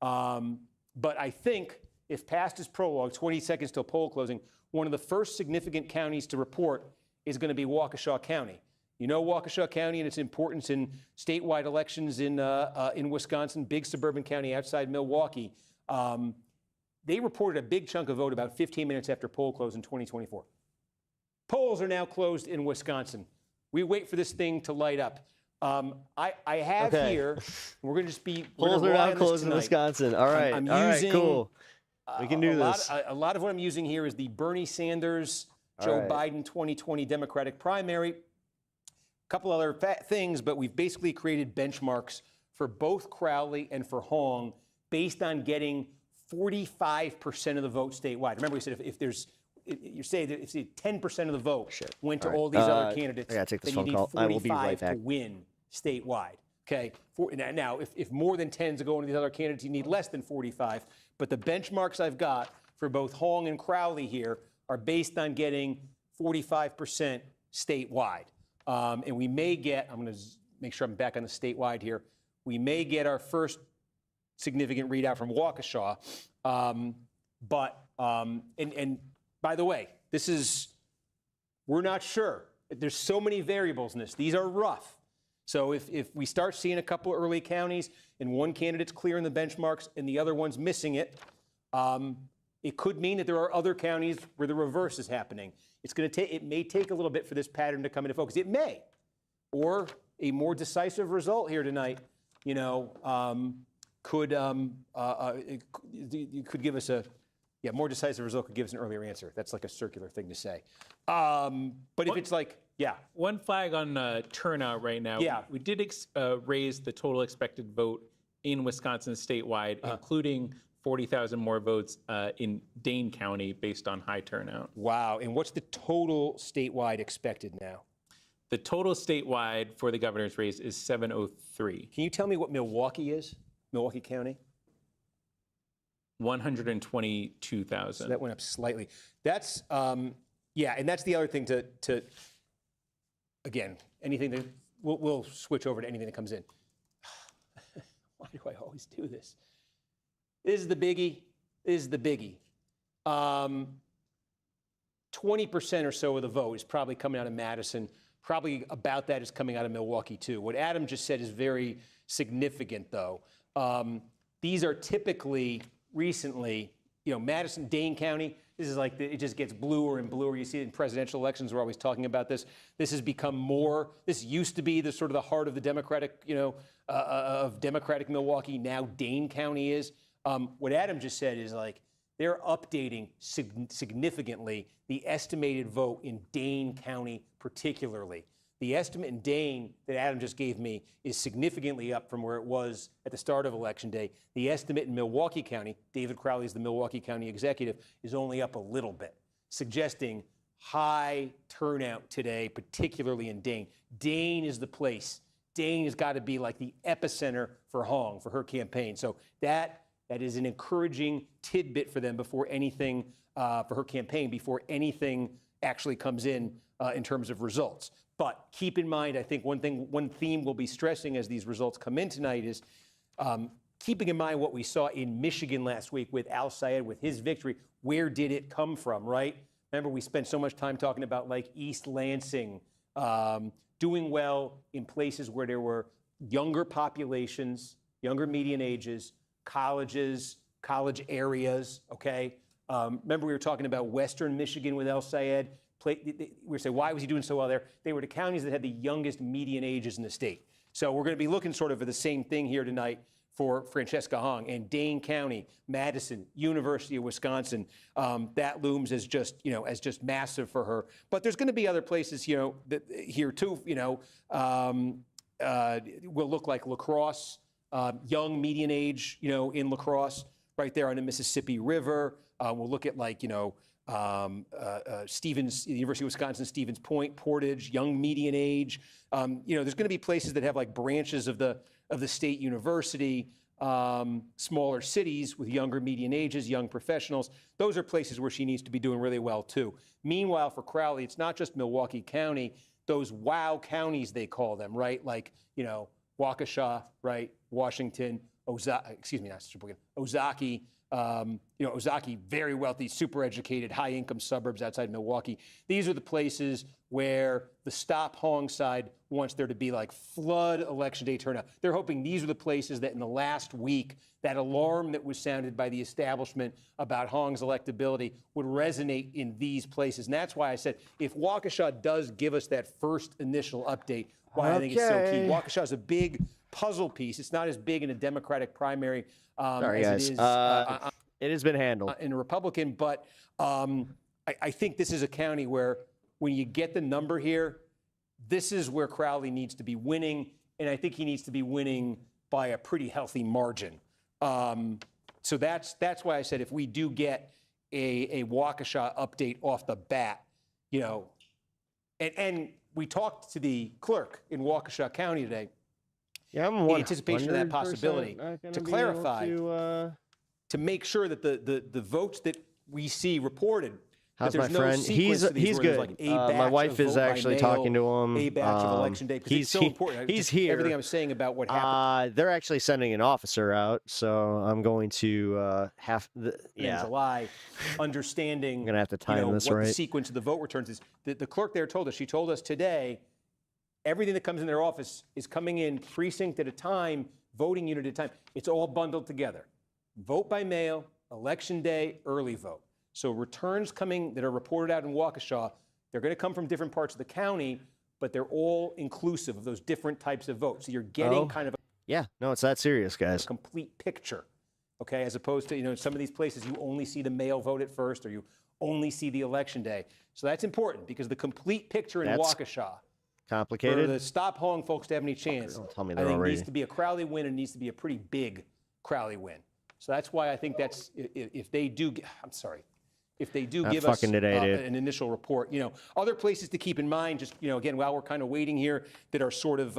But I think if past is prologue, 20 seconds till poll closing, one of the first significant counties to report is going to be Waukesha County. You know Waukesha County and its importance in statewide elections in Wisconsin, big suburban county outside Milwaukee. They reported a big chunk of vote about 15 minutes after poll close in 2024. Polls are now closed in Wisconsin. We wait for this thing to light up. I have here, we're going to just be. Polls are now closed in Wisconsin. All right. I'm all using, right, cool. We can do this. A lot of what I'm using here is the Bernie Sanders, Joe Biden 2020 Democratic primary. A couple other things, but we've basically created benchmarks for both Crowley and for Hong based on getting 45% of the vote statewide. Remember, we said if there's, you say that if 10% of the vote went to all these other candidates, I gotta take this then you phone need call. I will be 45 right back. to win statewide. Okay. Now, if more than 10 to go into these other candidates, you need less than 45. But the benchmarks I've got for both Hong and Crowley here are based on getting 45% statewide. And we may get, I'm going to make sure I'm back on the statewide here, we may get our first significant readout from Waukesha. And by the way, we're not sure. There's so many variables in this. These are rough. So if we start seeing a couple early counties and one candidate's clearing the benchmarks and the other one's missing it, it could mean that there are other counties where the reverse is happening. It may take a little bit for this pattern to come into focus. It may, or a more decisive result here tonight, could give us more decisive result could give us an earlier answer. That's like a circular thing to say. But if it's like, One flag on turnout right now. Yeah. We did raise the total expected vote in Wisconsin statewide, including 40,000 more votes in Dane County based on high turnout. Wow. And what's the total statewide expected now? The total statewide for the governor's race is 703. Can you tell me what Milwaukee is? Milwaukee County? 122,000. So that went up slightly. That's, and that's the other thing to again, anything that, we'll switch over to anything that comes in. Why do I always do this? This is the biggie. 20% or so of the vote is probably coming out of Madison. Probably about that is coming out of Milwaukee, too. What Adam just said is very significant, though. These are typically, recently, Madison, Dane County, this is like, it just gets bluer and bluer. You see it in presidential elections, we're always talking about this. This has become more, this used to be the sort of the heart of the Democratic, of Democratic Milwaukee. Now Dane County is. What Adam just said is like, they're updating significantly the estimated vote in Dane County particularly. The estimate in Dane that Adam just gave me is significantly up from where it was at the start of Election Day. The estimate in Milwaukee County, David Crowley is the Milwaukee County executive, is only up a little bit, suggesting high turnout today, particularly in Dane. Dane is the place. Dane has got to be like the epicenter for Hong, for her campaign. So that is an encouraging tidbit for them before anything, for her campaign, before anything actually comes in terms of results. But keep in mind, I think one theme we'll be stressing as these results come in tonight is keeping in mind what we saw in Michigan last week with Al Sayed, with his victory. Where did it come from, right? Remember, we spent so much time talking about like East Lansing, doing well in places where there were younger populations, younger median ages, colleges, college areas, okay? Remember we were talking about Western Michigan with Al Sayed? We were saying, why was he doing so well there? They were the counties that had the youngest median ages in the state. So we're going to be looking sort of for the same thing here tonight for Francesca Hong. And Dane County, Madison, University of Wisconsin, that looms as just, as just massive for her. But there's going to be other places, that, here too, will look like La Crosse, young median age, in La Crosse, right there on the Mississippi River. We'll look at like, Stevens, University of Wisconsin, Stevens Point, Portage, young median age. There's going to be places that have like branches of the state university, smaller cities with younger median ages, young professionals. Those are places where she needs to be doing really well too. Meanwhile, for Crowley, it's not just Milwaukee County, those wow counties they call them, right? Like, Waukesha, right? Washington, Ozaki, Ozaki, very wealthy, super educated, high income suburbs outside Milwaukee. These are the places where the Stop Hong side wants there to be like flood election day turnout. They're hoping these are the places that in the last week, that alarm that was sounded by the establishment about Hong's electability would resonate in these places. And that's why I said, if Waukesha does give us that first initial update, why I think it's so key. Waukesha is a big puzzle piece. It's not as big in a Democratic primary Sorry, as guys. it is it has been handled in a Republican, but I think this is a county where when you get the number here, this is where Crowley needs to be winning, and I think he needs to be winning by a pretty healthy margin. So that's why I said if we do get a Waukesha update off the bat, and we talked to the clerk in Waukesha County today. Yeah, I'm in anticipation of that possibility to clarify, to make sure that the votes that we see reported. How's that there's my friend? No He's good. Like a batch my wife of is vote by actually mail, talking to him. A batch of election day because it's so important. He's here. Everything I'm saying about what happened They're actually sending an officer out, so I'm going to in July, understanding. I'm gonna have to time this what right. the sequence of the vote returns is. The clerk there told us. She told us today, everything that comes in their office is coming in precinct at a time, voting unit at a time. It's all bundled together. Vote by mail, election day, early vote. So returns coming that are reported out in Waukesha, they're going to come from different parts of the county, but they're all inclusive of those different types of votes. So you're getting kind of it's that serious, guys. A complete picture, okay? As opposed to, in some of these places, you only see the mail vote at first, or you only see the election day. So that's important because the complete picture in Waukesha, complicated. for the Stop Hong folks to have any chance, Don't tell me I they're think already. needs to be a Crowley win and needs to be a pretty big Crowley win. So that's why I think that's, if they do, if they do Not give us fucking today, dude. an initial report, other places to keep in mind, just, again, while we're kind of waiting here, that are sort of,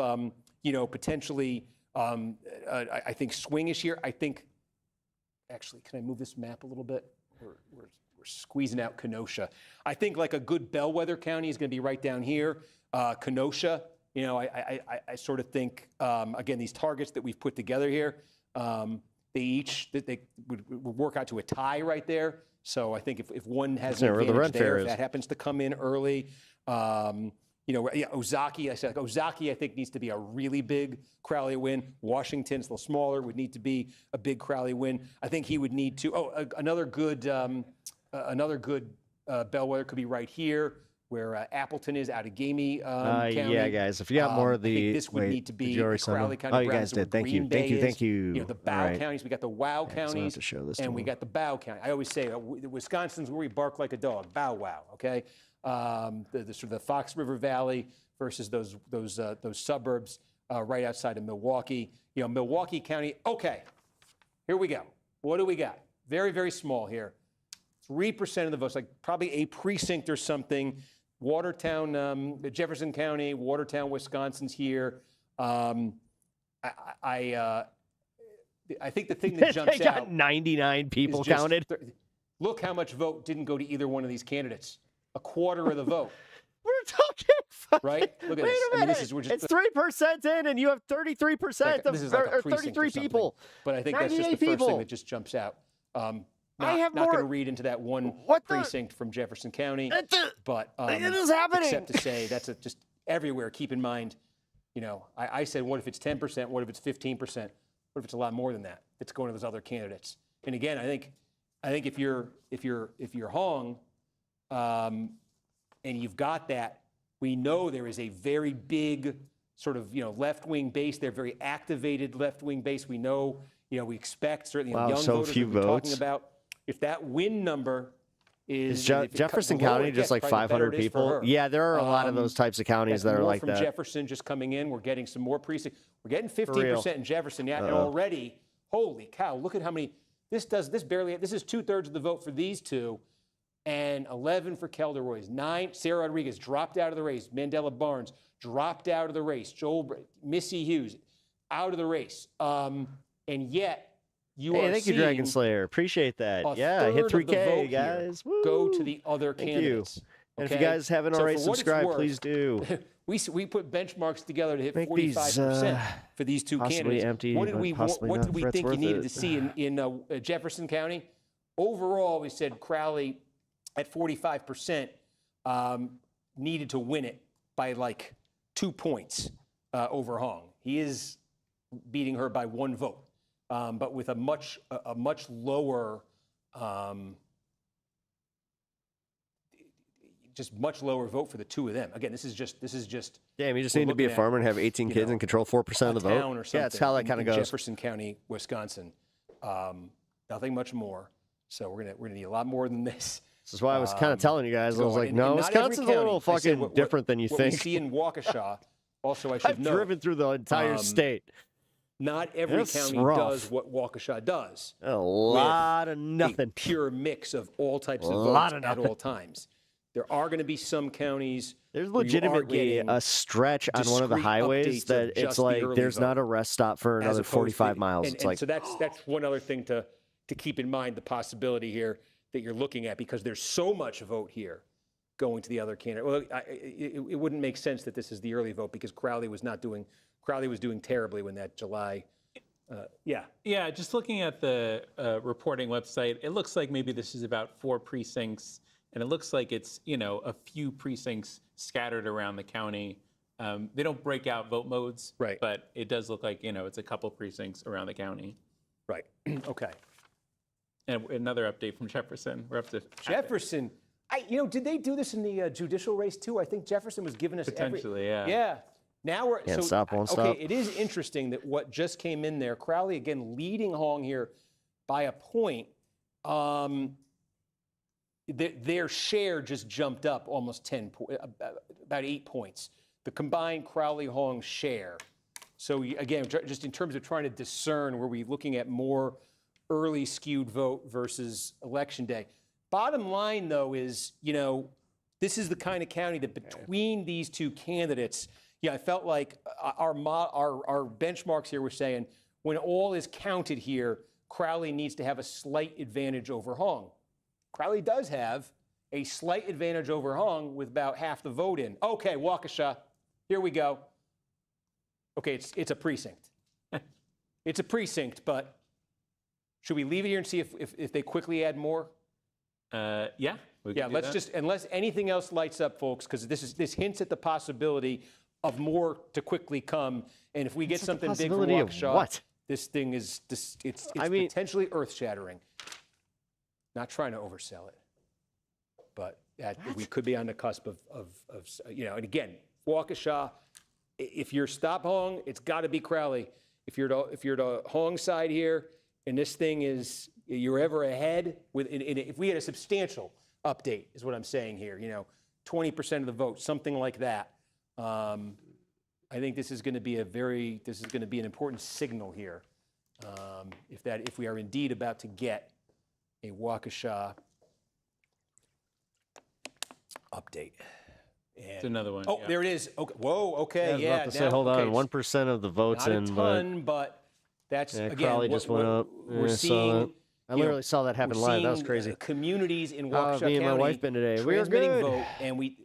potentially, I think swingish here. I think, actually, can I move this map a little bit? We're squeezing out Kenosha. I think like a good bellwether county is going to be right down here. Kenosha, I sort of think, again, these targets that we've put together here, they would work out to a tie right there. So I think if one has an advantage there, if that happens to come in early, Ozaki, Ozaki, I think needs to be a really big Crowley win. Washington's a little smaller, would need to be a big Crowley win. I think he would need to. Another good bellwether could be right here, where Appleton is out of Gamey County. Yeah, guys. If you got more of the, I think this would need to be Crowley County. Oh, you guys did. Thank you. Thank you. The Bow counties. We got the Wow counties, and we got the Bow County. I always say Wisconsin's where we bark like a dog. Bow Wow. Okay. The sort of the Fox River Valley versus those suburbs right outside of Milwaukee. Milwaukee County. Okay. Here we go. What do we got? Very, very small here. 3% of the votes, like probably a precinct or something. Watertown, Jefferson County, Watertown, Wisconsin's here. I think the thing that jumps they got out 99 people counted. Look how much vote didn't go to either one of these candidates. A quarter of the vote. We're talking. Right? Look at this. I mean, this is it's 3% in, and you have 33% or 33 people. But I think that's just the first thing that just jumps out. Not going to read into that one precinct from Jefferson County, but it is happening. Except to say that's just everywhere. Keep in mind, I said, what if it's 10%? What if it's 15%? What if it's a lot more than that? It's going to those other candidates. And again, I think if you're Hong, and you've got that, we know there is a very big sort of left-wing base. They're very activated left-wing base. We know, we expect certainly young voters few that we're votes. talking about. If that win number is Jefferson County just like 500 people? Yeah, there are a lot of those types of counties that are like from that. Jefferson just coming in. We're getting some more precincts. We're getting 15% in Jefferson, and already, holy cow! Look at how many. This is 2/3 of the vote for these two, and 11 for Kelder Royce. 9. Sarah Rodriguez dropped out of the race. Mandela Barnes dropped out of the race. Missy Hughes out of the race, and yet. Thank you, Dragon Slayer. Appreciate that. Yeah, hit 3K, guys. Go to the other candidates. And if you guys haven't already subscribed, please do. we put benchmarks together to hit Make these, 45% for these two possibly candidates. empty, What did but we possibly what not. did we Brett's think you worth needed it. to see in Jefferson County? Overall, we said Crowley at 45% needed to win it by like 2 points over Hong. He is beating her by 1 vote, but with a much lower. Just much lower vote for the two of them. Again, this is just. Damn, you just we're need to be a looking farmer at, and have 18 you kids know, and control 4% of the vote. town or Yeah, that's how that kind of in goes. Jefferson County, Wisconsin. Nothing much more. So we're gonna need a lot more than this. This is why I was kind of telling you guys. I was like, and no, not every Wisconsin's a little county. I said fucking different than you what think. we see in Waukesha. Also, I should I've know. driven through the entire state. Not every That's county rough. does what Waukesha does. A lot of A nothing. pure mix of all types of Lot votes of at nothing. all times. There are going to be some counties. There's where you are legitimately getting a stretch on one of the discrete highways updates that of it's just the like early there's vote, not a rest stop for as another opposed 45 to- miles. and- It's and like so that's one other thing to keep in mind, the possibility here that you're looking at, because there's so much vote here going to the other candidate. Well, it wouldn't make sense that this is the early vote, because Crowley was doing terribly when that July. Yeah, just looking at the reporting website, it looks like maybe this is about 4 precincts, and it looks like it's, a few precincts scattered around the county. They don't break out vote modes, right? But it does look like, it's a couple precincts around the county. Right. Okay. And another update from Jefferson. We're up to Jefferson. Did they do this in the judicial race too? I think Jefferson was giving us Potentially, yeah. Yeah. Now we're Can't stop, won't okay. stop. It is interesting that what just came in there, Crowley again leading Hong here by a point. Their share just jumped up almost about 8 points. The combined Crowley-Hong share. So again, just in terms of trying to discern, were we looking at more early skewed vote versus election day? Bottom line, though, is, this is the kind of county that between these two candidates, I felt like our benchmarks here were saying when all is counted here, Crowley needs to have a slight advantage over Hong. Crowley does have a slight advantage over Hong with about half the vote in. Okay, Waukesha, here we go. Okay, it's a precinct. It's a precinct, but should we leave it here and see if they quickly add more? Yeah. Let's just, unless anything else lights up, folks, because this hints at the possibility of more to quickly come. And if we get something big from possibility of Waukesha, what? this thing is it's potentially earth-shattering. Not trying to oversell it, but we could be on the cusp of and again, Waukesha, if you're stop Hong, it's got to be Crowley. If you're the Hong side here, and this thing is, you're ever ahead if we had a substantial update, is what I'm saying here. 20% of the vote, something like that. I think this is going to be an important signal here. If we are indeed about to get a Waukesha update. It's another one. Oh, yeah. there it is. Okay. Whoa. Okay. I was about to say, hold on, 1% of the votes not in, a ton, but that's again. Crowley just went up. We're Yeah, I saw seeing. that. I literally saw that happen we're live. That was seeing, crazy. Communities in Me Waukesha County. and my wife been today. We were transmitting good. vote, and we,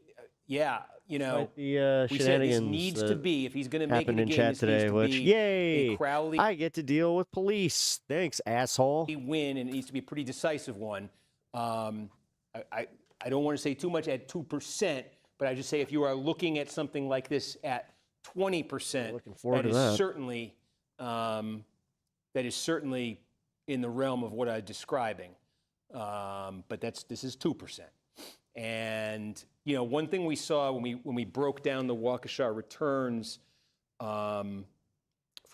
Despite the we said this shenanigans needs to that be, if he's going to make it happened in again, chat this needs today, to which, be yay, a Crowley I get to deal with police. Thanks, asshole. win, and it needs to be a pretty decisive one. I don't want to say too much at 2%, but I just say if you are looking at something like this at 20%, Looking forward to is that. certainly in the realm of what I'm describing. But this is 2%. And one thing we saw when we broke down the Waukesha returns from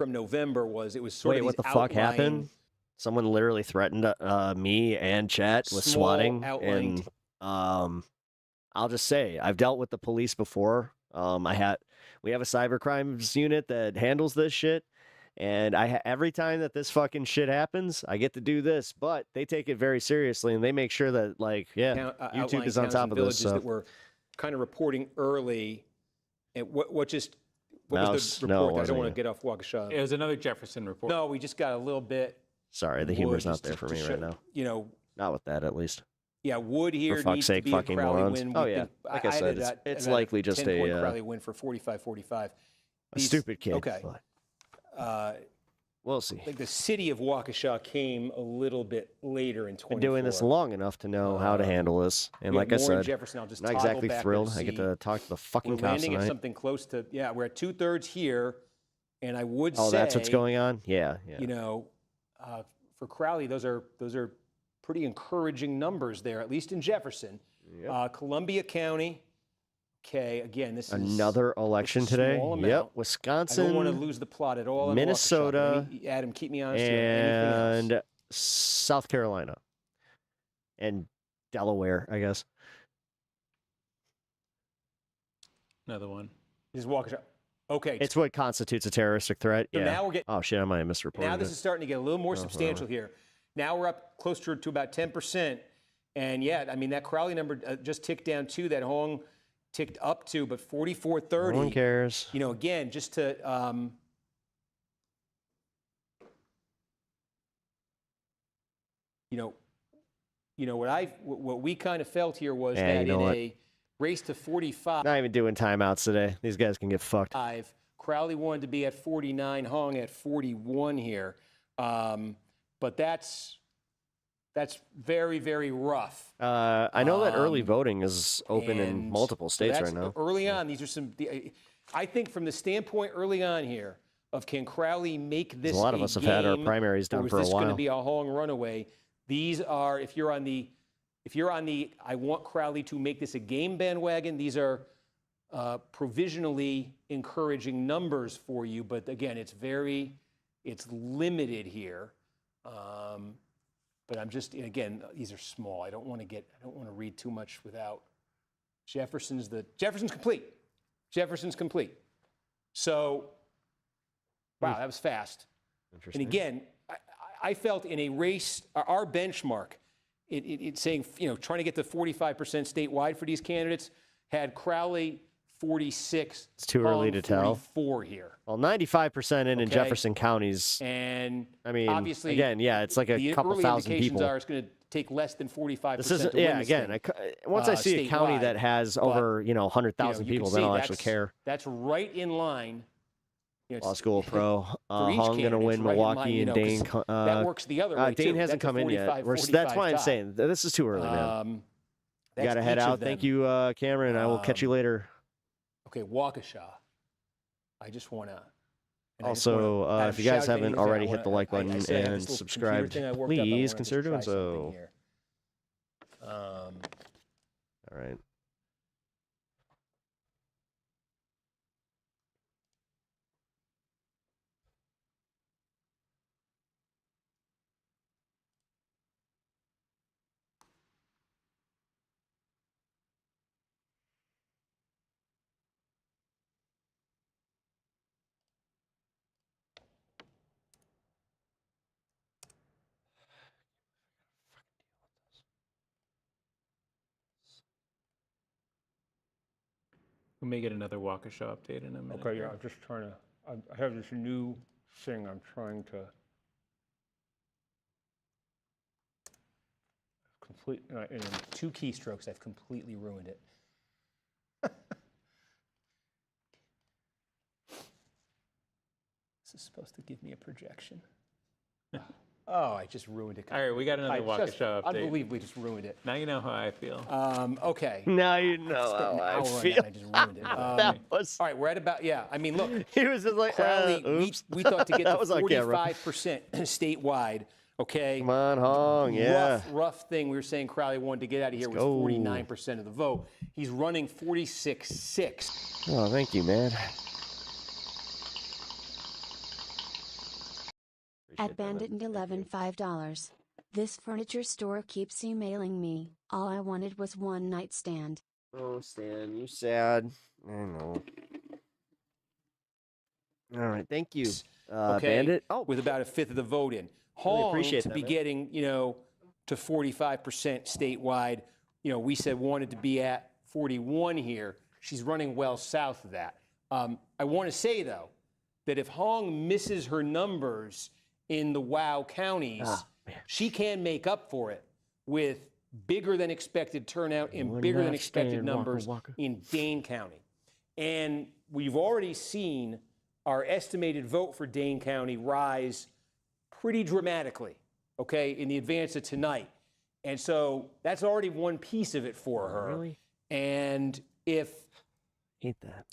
November was it was sort Wait, of what these the fuck outlying- happened? Someone literally threatened me and chat with Small swatting. outlying And I'll just say, I've dealt with the police before. We have a cyber crimes unit that handles this shit. And every time that this fucking shit happens, I get to do this, but they take it very seriously and they make sure that, YouTube outlying is on towns top and of this villages stuff. that were kind of reporting early. And what was the No, report? it I don't wasn't want you. to get off Waukesha. It was another Jefferson report. No, we just got a little bit. Sorry, the wood humor's not just there to for me show- right now. Not with that, at least. Yeah, Wood here For fuck's needs sake, to be fucking a Crowley morons. win. Oh, We yeah. think- Like I said, had it it's at likely just a, 10-point Crowley win for 45-45. a stupid kid. Okay. We'll see. I think the city of Waukesha came a little bit later in 24. Been doing this long enough to know how to handle this. And we like I have more in said, Jefferson. I'll just not toggle exactly back thrilled. and I get see. to talk to the fucking We're cops landing at tonight. something close to, yeah, we're at 2/3 here. And I would Oh, say. that's what's going on? Yeah. You know, for Crowley, those are pretty encouraging numbers there, at least in Jefferson. Columbia County. Okay, again, this is another election today. small amount. Yep, Wisconsin. I don't want to lose the plot at all. in Minnesota. Waukesha. Adam, keep me honest here. Anything else? And South Carolina. And Delaware, I guess. Another one. This is Waukesha. Okay. It's what constitutes a terroristic threat. So yeah. now we're getting. Oh shit, I might have misreported. Now this is starting to get a little more Uh-huh. substantial here. Now we're up closer to about 10%. And yeah, I mean, that Crowley number just ticked down too. That Hong ticked up to, but 44.30. No one cares. You know, again, just to, you know what we kind of felt here was Yeah, that you know in a race to 45, Not even doing timeouts today. These guys can get fucked. Crowley wanted to be at 49, Hong at 41 here. But that's very, very rough. I know that early voting is open in And multiple so states that's right now. Early on, these are some. I think from the standpoint early on here of can Crowley make this? A lot of us have had our game, primaries done or is for a this going to while. be a Hong runaway? These are if you're on the I want Crowley to make this a game bandwagon. These are provisionally encouraging numbers for you, but again, it's limited here. But I'm just, again, these are small. I don't want to read too much without Jefferson's complete. Jefferson's complete. So, wow, that was fast. And again, I felt in a race, our benchmark, it's saying, trying to get to 45% statewide for these candidates, had Crowley 46. It's too early to tell. 44 here. Well, 95% in Okay. Jefferson counties. And I mean, obviously, again, yeah, it's like a couple early thousand indications people. are it's going to take less than 45%. This isn't, to win yeah, this again, thing, once I see a county statewide. that has But, over, 100,000 you can people, see then I'll actually care. That's right in line. Law school pro. For each Hong going to candidate, win right in line, Milwaukee and Dane. 'cause that works the other way, Dane too. hasn't That's a come in yet. 45, That's why I'm 45 saying this is too early, man. You that's got to head each of out. Thank them. you, Cameron. I will catch you later. Okay, Waukesha. I just want to. Also, if you guys haven't already hit the like button and subscribed, please consider doing so. All right. We may get another Waukesha update in a minute. Okay, yeah, I'm just trying to. I have this new thing I'm trying to complete. In 2 keystrokes, I've completely ruined it. This is supposed to give me a projection. Oh, I just ruined it. All right, we got another Waukesha update. Unbelievably, just ruined it. Now you know how I feel. Okay. Now you know how I feel. I just ruined it. That was. All right, we're at about, yeah. I mean, look. He was just like, Crowley, oops. we thought to get That to was on camera. 45% statewide, okay? Come on, Hong, yeah. Rough thing. We were saying Crowley wanted to get out of here was go. 49% of the vote. He's running 46.6. Oh, thank you, man. At Bandit and 11 $5. This furniture store keeps emailing me. All I wanted was one nightstand. Oh, Stan, you sad. I know. All right, thank you, Okay, Bandit. with about a fifth of the vote in. Really Hong appreciate to that, be man. getting, to 45% statewide. We said wanted to be at 41 here. She's running well south of that. I want to say though that if Hong misses her numbers in the WOW counties, she can make up for it with bigger than expected turnout and bigger than expected numbers in Dane County. And we've already seen our estimated vote for Dane County rise pretty dramatically, okay, in the advance of tonight. And so that's already one piece of it for her. Really? And if hate that.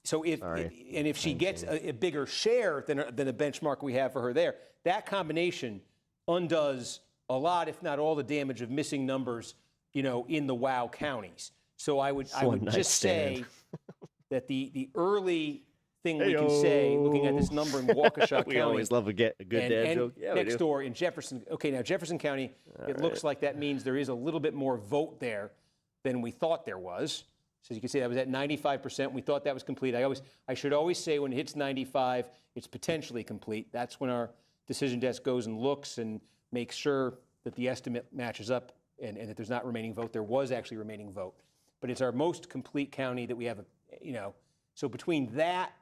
So if she gets a bigger share than the benchmark we have for her there, that combination undoes a lot, if not all, the damage of missing numbers, in the WOW counties. So I would just say that the early thing we can say, looking at this number in Waukesha County. We always love a good dad joke. Yeah, next door in Jefferson. Okay, now Jefferson County, it looks like that means there is a little bit more vote there than we thought there was. So you can see that was at 95%. We thought that was complete. I should always say when it hits 95, it's potentially complete. That's when our decision desk goes and looks and makes sure that the estimate matches up and that there's not remaining vote. There was actually remaining vote. But it's our most complete county that we have, So between that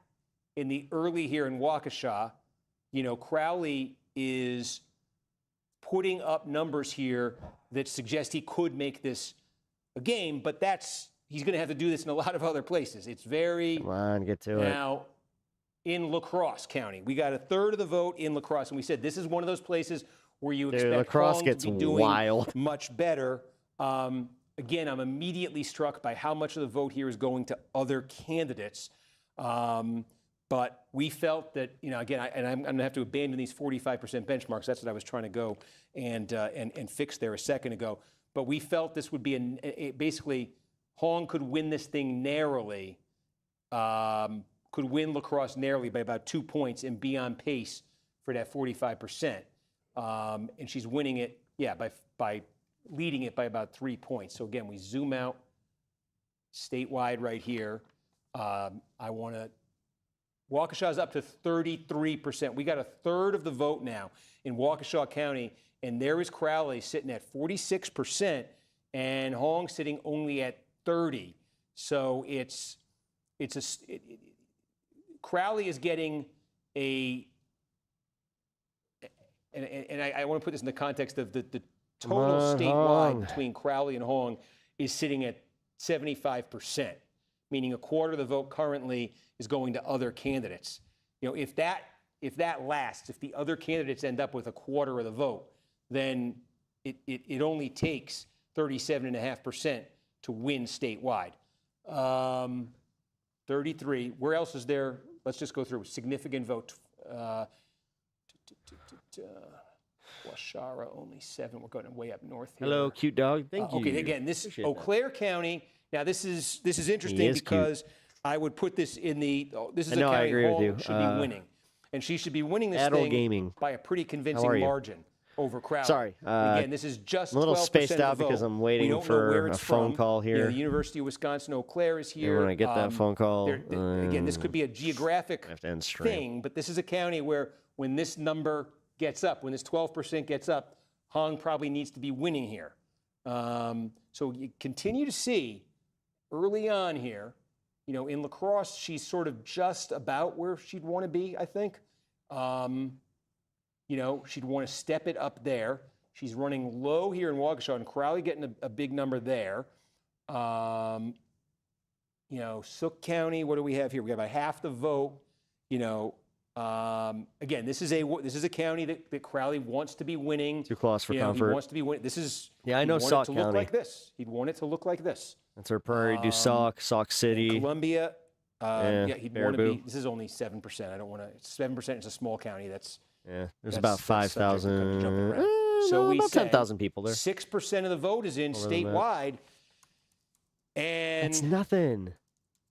and the early here in Waukesha, Crowley is putting up numbers here that suggest he could make this a game, but he's going to have to do this in a lot of other places. It's very... Come on, get to it. Now, in La Crosse County, we got a third of the vote in La Crosse, and we said this is one of those places where you expect La Crosse Hong gets to be doing wild. much better. Again, I'm immediately struck by how much of the vote here is going to other candidates. But we felt that, again, I'm going to have to abandon these 45% benchmarks. That's what I was trying to go and fix there a second ago. But we felt this would be basically Hong could win this thing narrowly, could win La Crosse narrowly by about 2 points and be on pace for that 45%. And she's winning it, by leading it by about 3 points. So again, we zoom out statewide right here. Waukesha's up to 33%. We got a third of the vote now in Waukesha County, and there is Crowley sitting at 46%, and Hong sitting only at 30. So Crowley is getting a, and I want to put this in the context of the total statewide between Crowley and Hong is sitting at 75%, meaning a quarter of the vote currently is going to other candidates. If that lasts, if the other candidates end up with a quarter of the vote, then it only takes 37.5% to win statewide. 33. Where else is there? Let's just go through significant vote. Washara only 7. We're going way up north here. Hello, cute dog. Thank you. Okay, again, this Eau Claire County. Now this is interesting because I would put this in the. This is a county Hong should be winning, and she should be winning this thing by a pretty convincing margin over Crowley. Sorry. Again, this is just a little 12% spaced out of the vote. because I'm waiting for a phone call here. The University of Wisconsin Eau Claire is here. When I get that phone call, again, this could be a geographic thing, but this is a county where when this number gets up, when this 12% gets up, Hong probably needs to be winning here. So you continue to see early on here, in La Crosse, she's sort of just about where she'd want to be, I think. She'd want to step it up there. She's running low here in Waukesha, and Crowley getting a big number there. Sook County, what do we have here? We have about half the vote. Again, this is a county that Crowley wants to be winning. Too close for comfort. He wants to be winning. I know Sauk County. Look like this. He'd want it to look like this. That's our Prairie du Sauk, Sauk City. Columbia. He'd want to be. This is only 7%. I don't want to. It's 7%. It's a small county. There's about 5,000. So we about say 10,000 people there. 6% of the vote is in statewide, and it's nothing.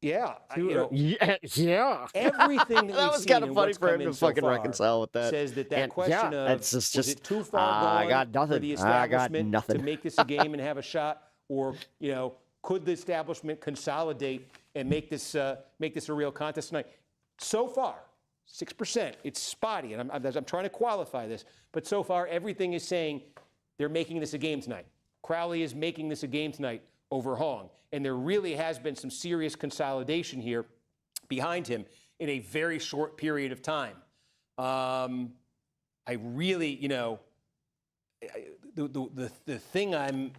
Yeah, yeah. Everything that was kind of funny for him to fucking reconcile with that. Says that question of was it too far gone for the establishment nothing. to make this a game and have a shot, or could the establishment consolidate and make this a real contest tonight? So far, 6%. It's spotty, and I'm trying to qualify this, but so far everything is saying they're making this a game tonight. Crowley is making this a game tonight over Hong. And there really has been some serious consolidation here behind him in a very short period of time. I really, the thing I'm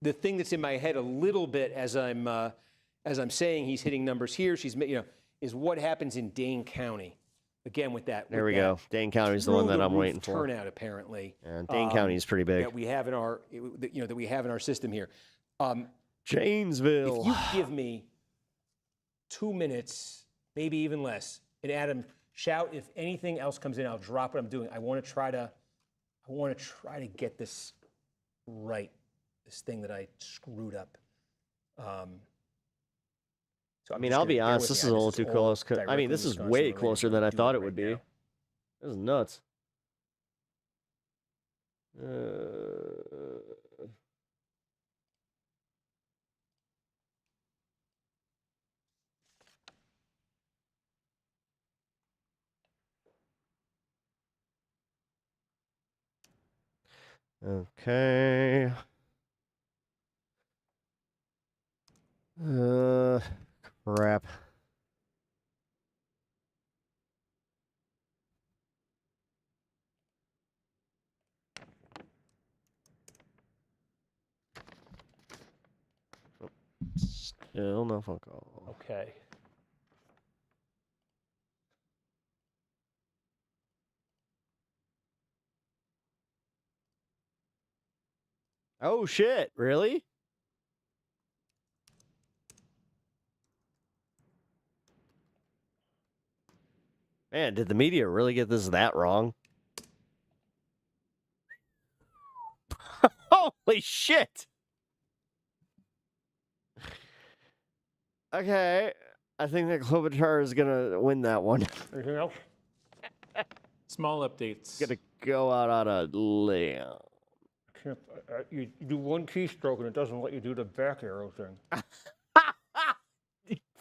the thing that's in my head a little bit as I'm saying he's hitting numbers here, is what happens in Dane County. Again, with that. There we go. Dane County is the one that I'm waiting for. Turnout, apparently. And Dane County is pretty big. That we have in our, that we have in our system here. Janesville. If you give me 2 minutes, maybe even less, and Adam, shout if anything else comes in. I'll drop what I'm doing. I want to try to get this right. This thing that I screwed up. So I'll be honest, this is a little too close. This is way closer than I thought it would be. This is nuts. Okay. Crap. Still no phone call. Okay. Oh shit! Really? Man, did the media really get this that wrong? Holy shit! Okay, I think that Klobuchar is gonna win that one. Anything else? Small updates. Gonna go out on a limb. You do one keystroke and it doesn't let you do the back arrow thing.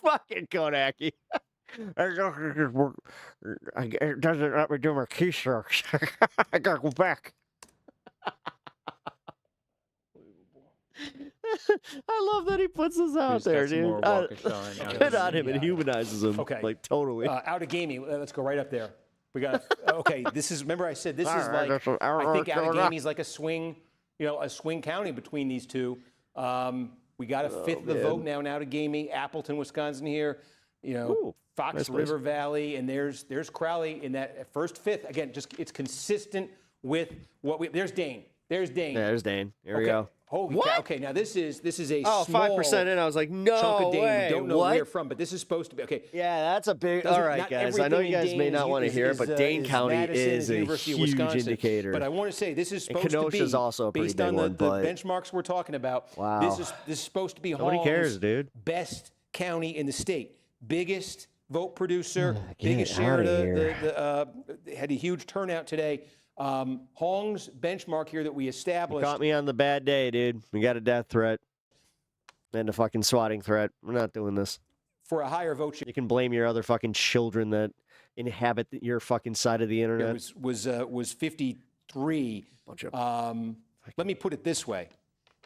Fucking Konaki. It doesn't let me do my keystrokes. I gotta go back. I love that he puts this out there, dude. Good on him. It humanizes him. Okay. Like, totally. Out of gaming, let's go right up there. We got, okay, this is, remember I said this is All right, like, that's I think out of gaming is like a swing, a swing county between these two. We got a fifth of the vote now in out of gaming. Appleton, Wisconsin here, Fox nice River place. Valley, and there's Crowley in that first fifth. Again, just it's consistent with what there's Dane. There's Dane. Yeah, there's Dane. Here we go. Holy cow. Okay, now this is a Oh, small 5% in. I was like, no chunk of Dane. way. We don't know what? where from, but this is supposed to be okay. Yeah, that's a big. Doesn't- All right, not guys. I know you everything guys in may Dane not want to is- hear, is, but uh, Dane is County Madison, is a University of huge Wisconsin. indicator. But I want to say this is supposed Kenosha's to be also a pretty based big on one, the but- benchmarks we're talking about. Wow. This is supposed to be Nobody Hall's cares, dude. best county in the state, biggest vote producer, Get biggest share of outta here. had a huge turnout today. Hong's benchmark here that we You established. caught me on the bad day, dude. We got a death threat and a fucking swatting threat. We're not doing this. For a higher vote share. You can blame your other fucking children that inhabit your fucking side of the internet. Was 53. Let me put it this way.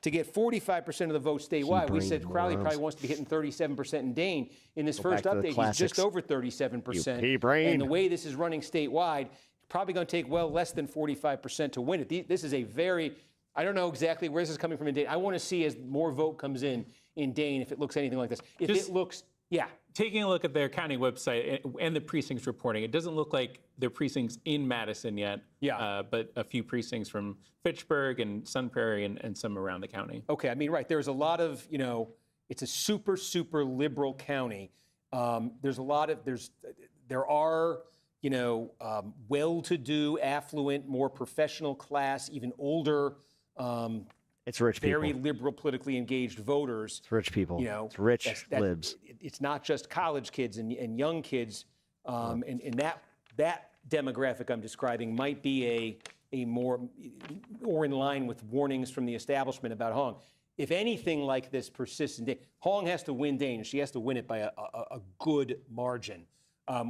To get 45% of the votes statewide, we said Crowley probably wants to be hitting 37% in Dane. In this Go first back to the update, he's classics. just over 37%. You pea-brain. And the way this is running statewide, probably going to take well less than 45% to win it. This is a very, I don't know exactly where this is coming from in Dane. I want to see as more vote comes in Dane if it looks anything like this. If Just- it looks, yeah. Taking a look at their county website and the precincts reporting, it doesn't look like there are precincts in Madison yet. Yeah. But a few precincts from Fitchburg and Sun Prairie and some around the county. Okay, I mean, right. There's a lot of, it's a super, super liberal county. There are, well-to-do, affluent, more professional class, even older, It's rich people. very liberal, politically engaged voters. It's rich people. It's rich libs. It's not just college kids and young kids, and that demographic I'm describing might be a more in line with warnings from the establishment about Hong. If anything like this persists in Dane, Hong has to win Dane. She has to win it by a good margin.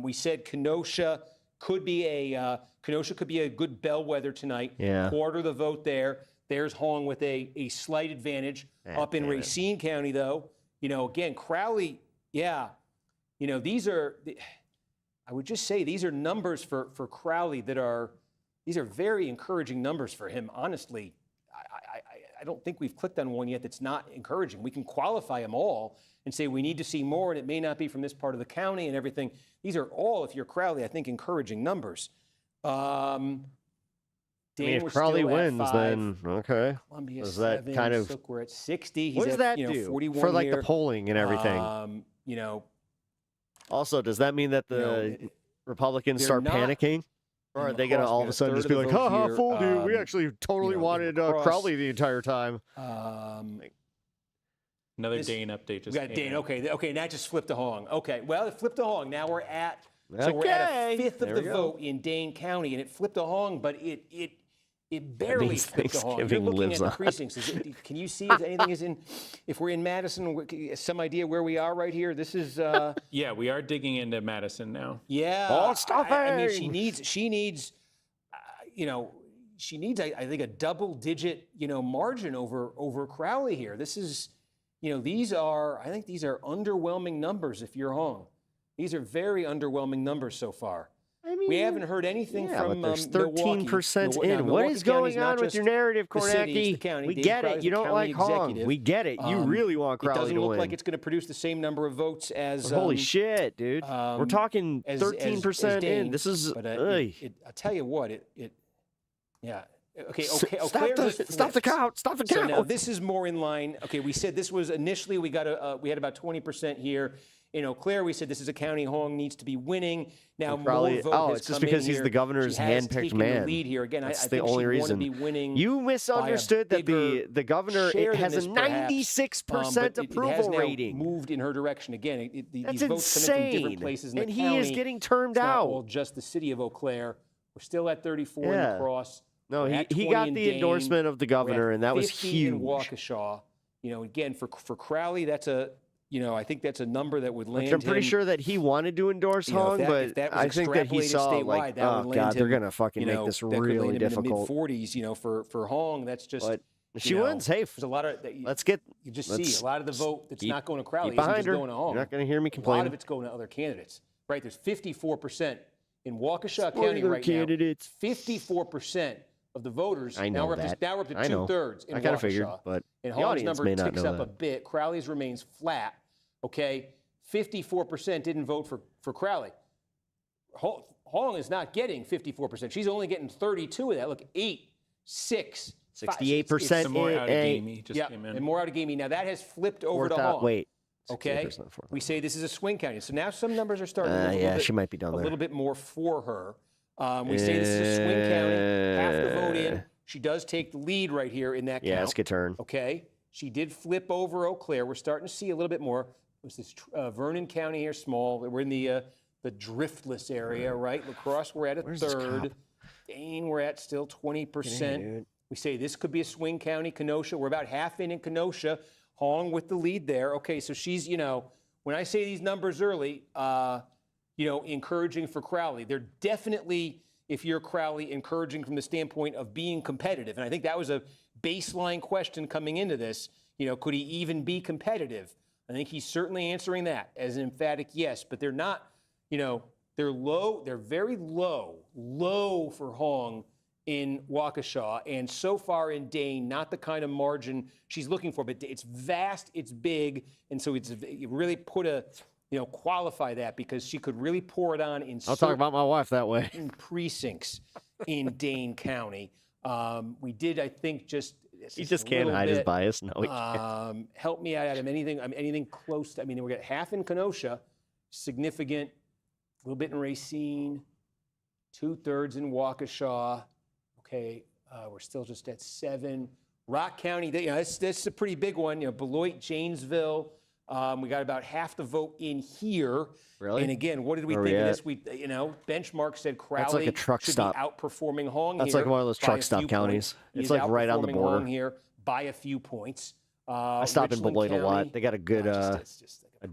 We said Kenosha could be a good bellwether tonight. Yeah. Quarter the vote there. There's Hong with a slight advantage. Up in Racine County, though, again, Crowley, yeah, these are, I would just say these are numbers for Crowley these are very encouraging numbers for him. Honestly, don't think we've clicked on one yet that's not encouraging. We can qualify them all and say we need to see more, and it may not be from this part of the county and everything. These are all, if you're Crowley, I think encouraging numbers. If Crowley wins, then okay. Columbia Does that 7, kind of Silk, we're at 60. He's what does at, that you know, do 41 for like here. the polling and everything? You know. Also, does that mean that the Republicans start panicking? Or are they going to all of a sudden just be like, ha ha, fooled you. We actually totally wanted Crowley the entire time. Another Dane update just We got came Dane. in. Okay, and that just flipped a Hong. Okay, well, it flipped a Hong. Now we're at a fifth of the vote in Dane County, and it flipped a Hong, but it barely means flipped a Hong. You're Thanksgiving looking lives at the on. precincts. Can you see if anything is in? If we're in Madison, some idea where we are right here. This is. Yeah, we are digging into Madison now. Yeah. Oh, stuffing! I mean, she needs, I think, a double-digit, margin over Crowley here. This is, I think these are underwhelming numbers if you're Hong. These are very underwhelming numbers so far. I mean, we haven't heard anything from but there's Milwaukee. 13% Now, in. What Milwaukee is going County's not on with just your narrative, the city, it's the Cornacki? county. We Dave get Crowley's it. the You don't county like Hong. executive. We get it. You really want Crowley to It win. doesn't look like it's going to produce the same number of votes as. Holy shit, dude. We're talking 13% in. This is. But I'll tell you what, yeah. Okay, Stop Stop the count. Stop the count. So now this is more in line. Okay, we said this was initially we had about 20% here. In Eau Claire, we said this is a county Hong needs to be winning. Now Crowley, more vote has it's just come because in he's here. the governor's She has handpicked taken man. The lead here again. That's I the think only she'd reason. want to be winning. You misunderstood that the governor share has a than this, perhaps. 96% approval it has now rating. Moved in her direction again. That's these votes come in from different insane. places in And the he county. is getting turned It's not out. all just the city of Eau Claire. We're still at 34 in Yeah. the cross. No, We're at he 20 got in the Dane. endorsement of the We're governor, at and that was 50 in huge. Waukesha. Again, for Crowley, that's a. I think that's a number that would land Which I'm pretty him, sure that he wanted to endorse Hong, if but that was I think that he extrapolated saw statewide, like, that would oh land god, they're him, gonna fucking make this that could really land him difficult. In the mid-40s, for Hong, that's just. But if she wins, hey, there's a lot of. let's get. You just see a lot of the vote that's not going to Crowley. Keep Isn't behind just her. going to Hong. You're not going to hear me A lot complain. of it's going to other candidates, right? There's 54% in Waukesha Spoiler County right candidates. now. 54% of the voters. I know now we're that. now we're up to I know. 2/3 in I kind Waukesha. of figured, but and the Hong's audience number may not ticks know up a that. bit. Crowley's remains flat. Okay, 54% didn't vote for Crowley. Hong is not getting 54%. She's only getting 32 of that. Look, 8, 6, 68%. Some more out of gamey just came in. And more out of gamey. Now that has flipped over to Hong. Wait. Okay, 68%, we say this is a swing county. So now some numbers are starting to move yeah, she might be down a there. little bit more for her. We say this is a swing county. Half the vote in. She does take the lead right here in that count. Yeah, it's a good turn. Okay, she did flip over Eau Claire. We're starting to see a little bit more. There's this Vernon County here, small. We're in the driftless area, right? La Crosse, we're at a third. Dane, we're at still 20%. We say this could be a swing county. Kenosha, we're about half in Kenosha. Hong with the lead there. Okay, so she's, when I say these numbers early, encouraging for Crowley. They're definitely, if you're Crowley, encouraging from the standpoint of being competitive. And I think that was a baseline question coming into this. Could he even be competitive? I think he's certainly answering that as an emphatic yes, but they're not, they're low, they're very low for Hong in Waukesha, and so far in Dane, not the kind of margin she's looking for, but it's vast, it's big, and so you really put qualify that because she could really pour it on in I'll talk about my wife that way. Precincts in Dane County. We did, I think, he just can't hide his bias. No, he can't. Help me out, Adam. Anything close to, we got half in Kenosha, significant, a little bit in Racine, 2/3 in Waukesha. Okay, we're still just at 7. Rock County, that's a pretty big one. Beloit, Janesville. We got about half the vote in here. Really? And again, what did we think of this? Benchmark said Crowley That's like a truck should stop. be outperforming Hong That's here like one of those by truck a stop few counties. points. He It's is like right on the outperforming border. Hong here by a few points. I stop in Richland Beloit a lot. County, They got a good a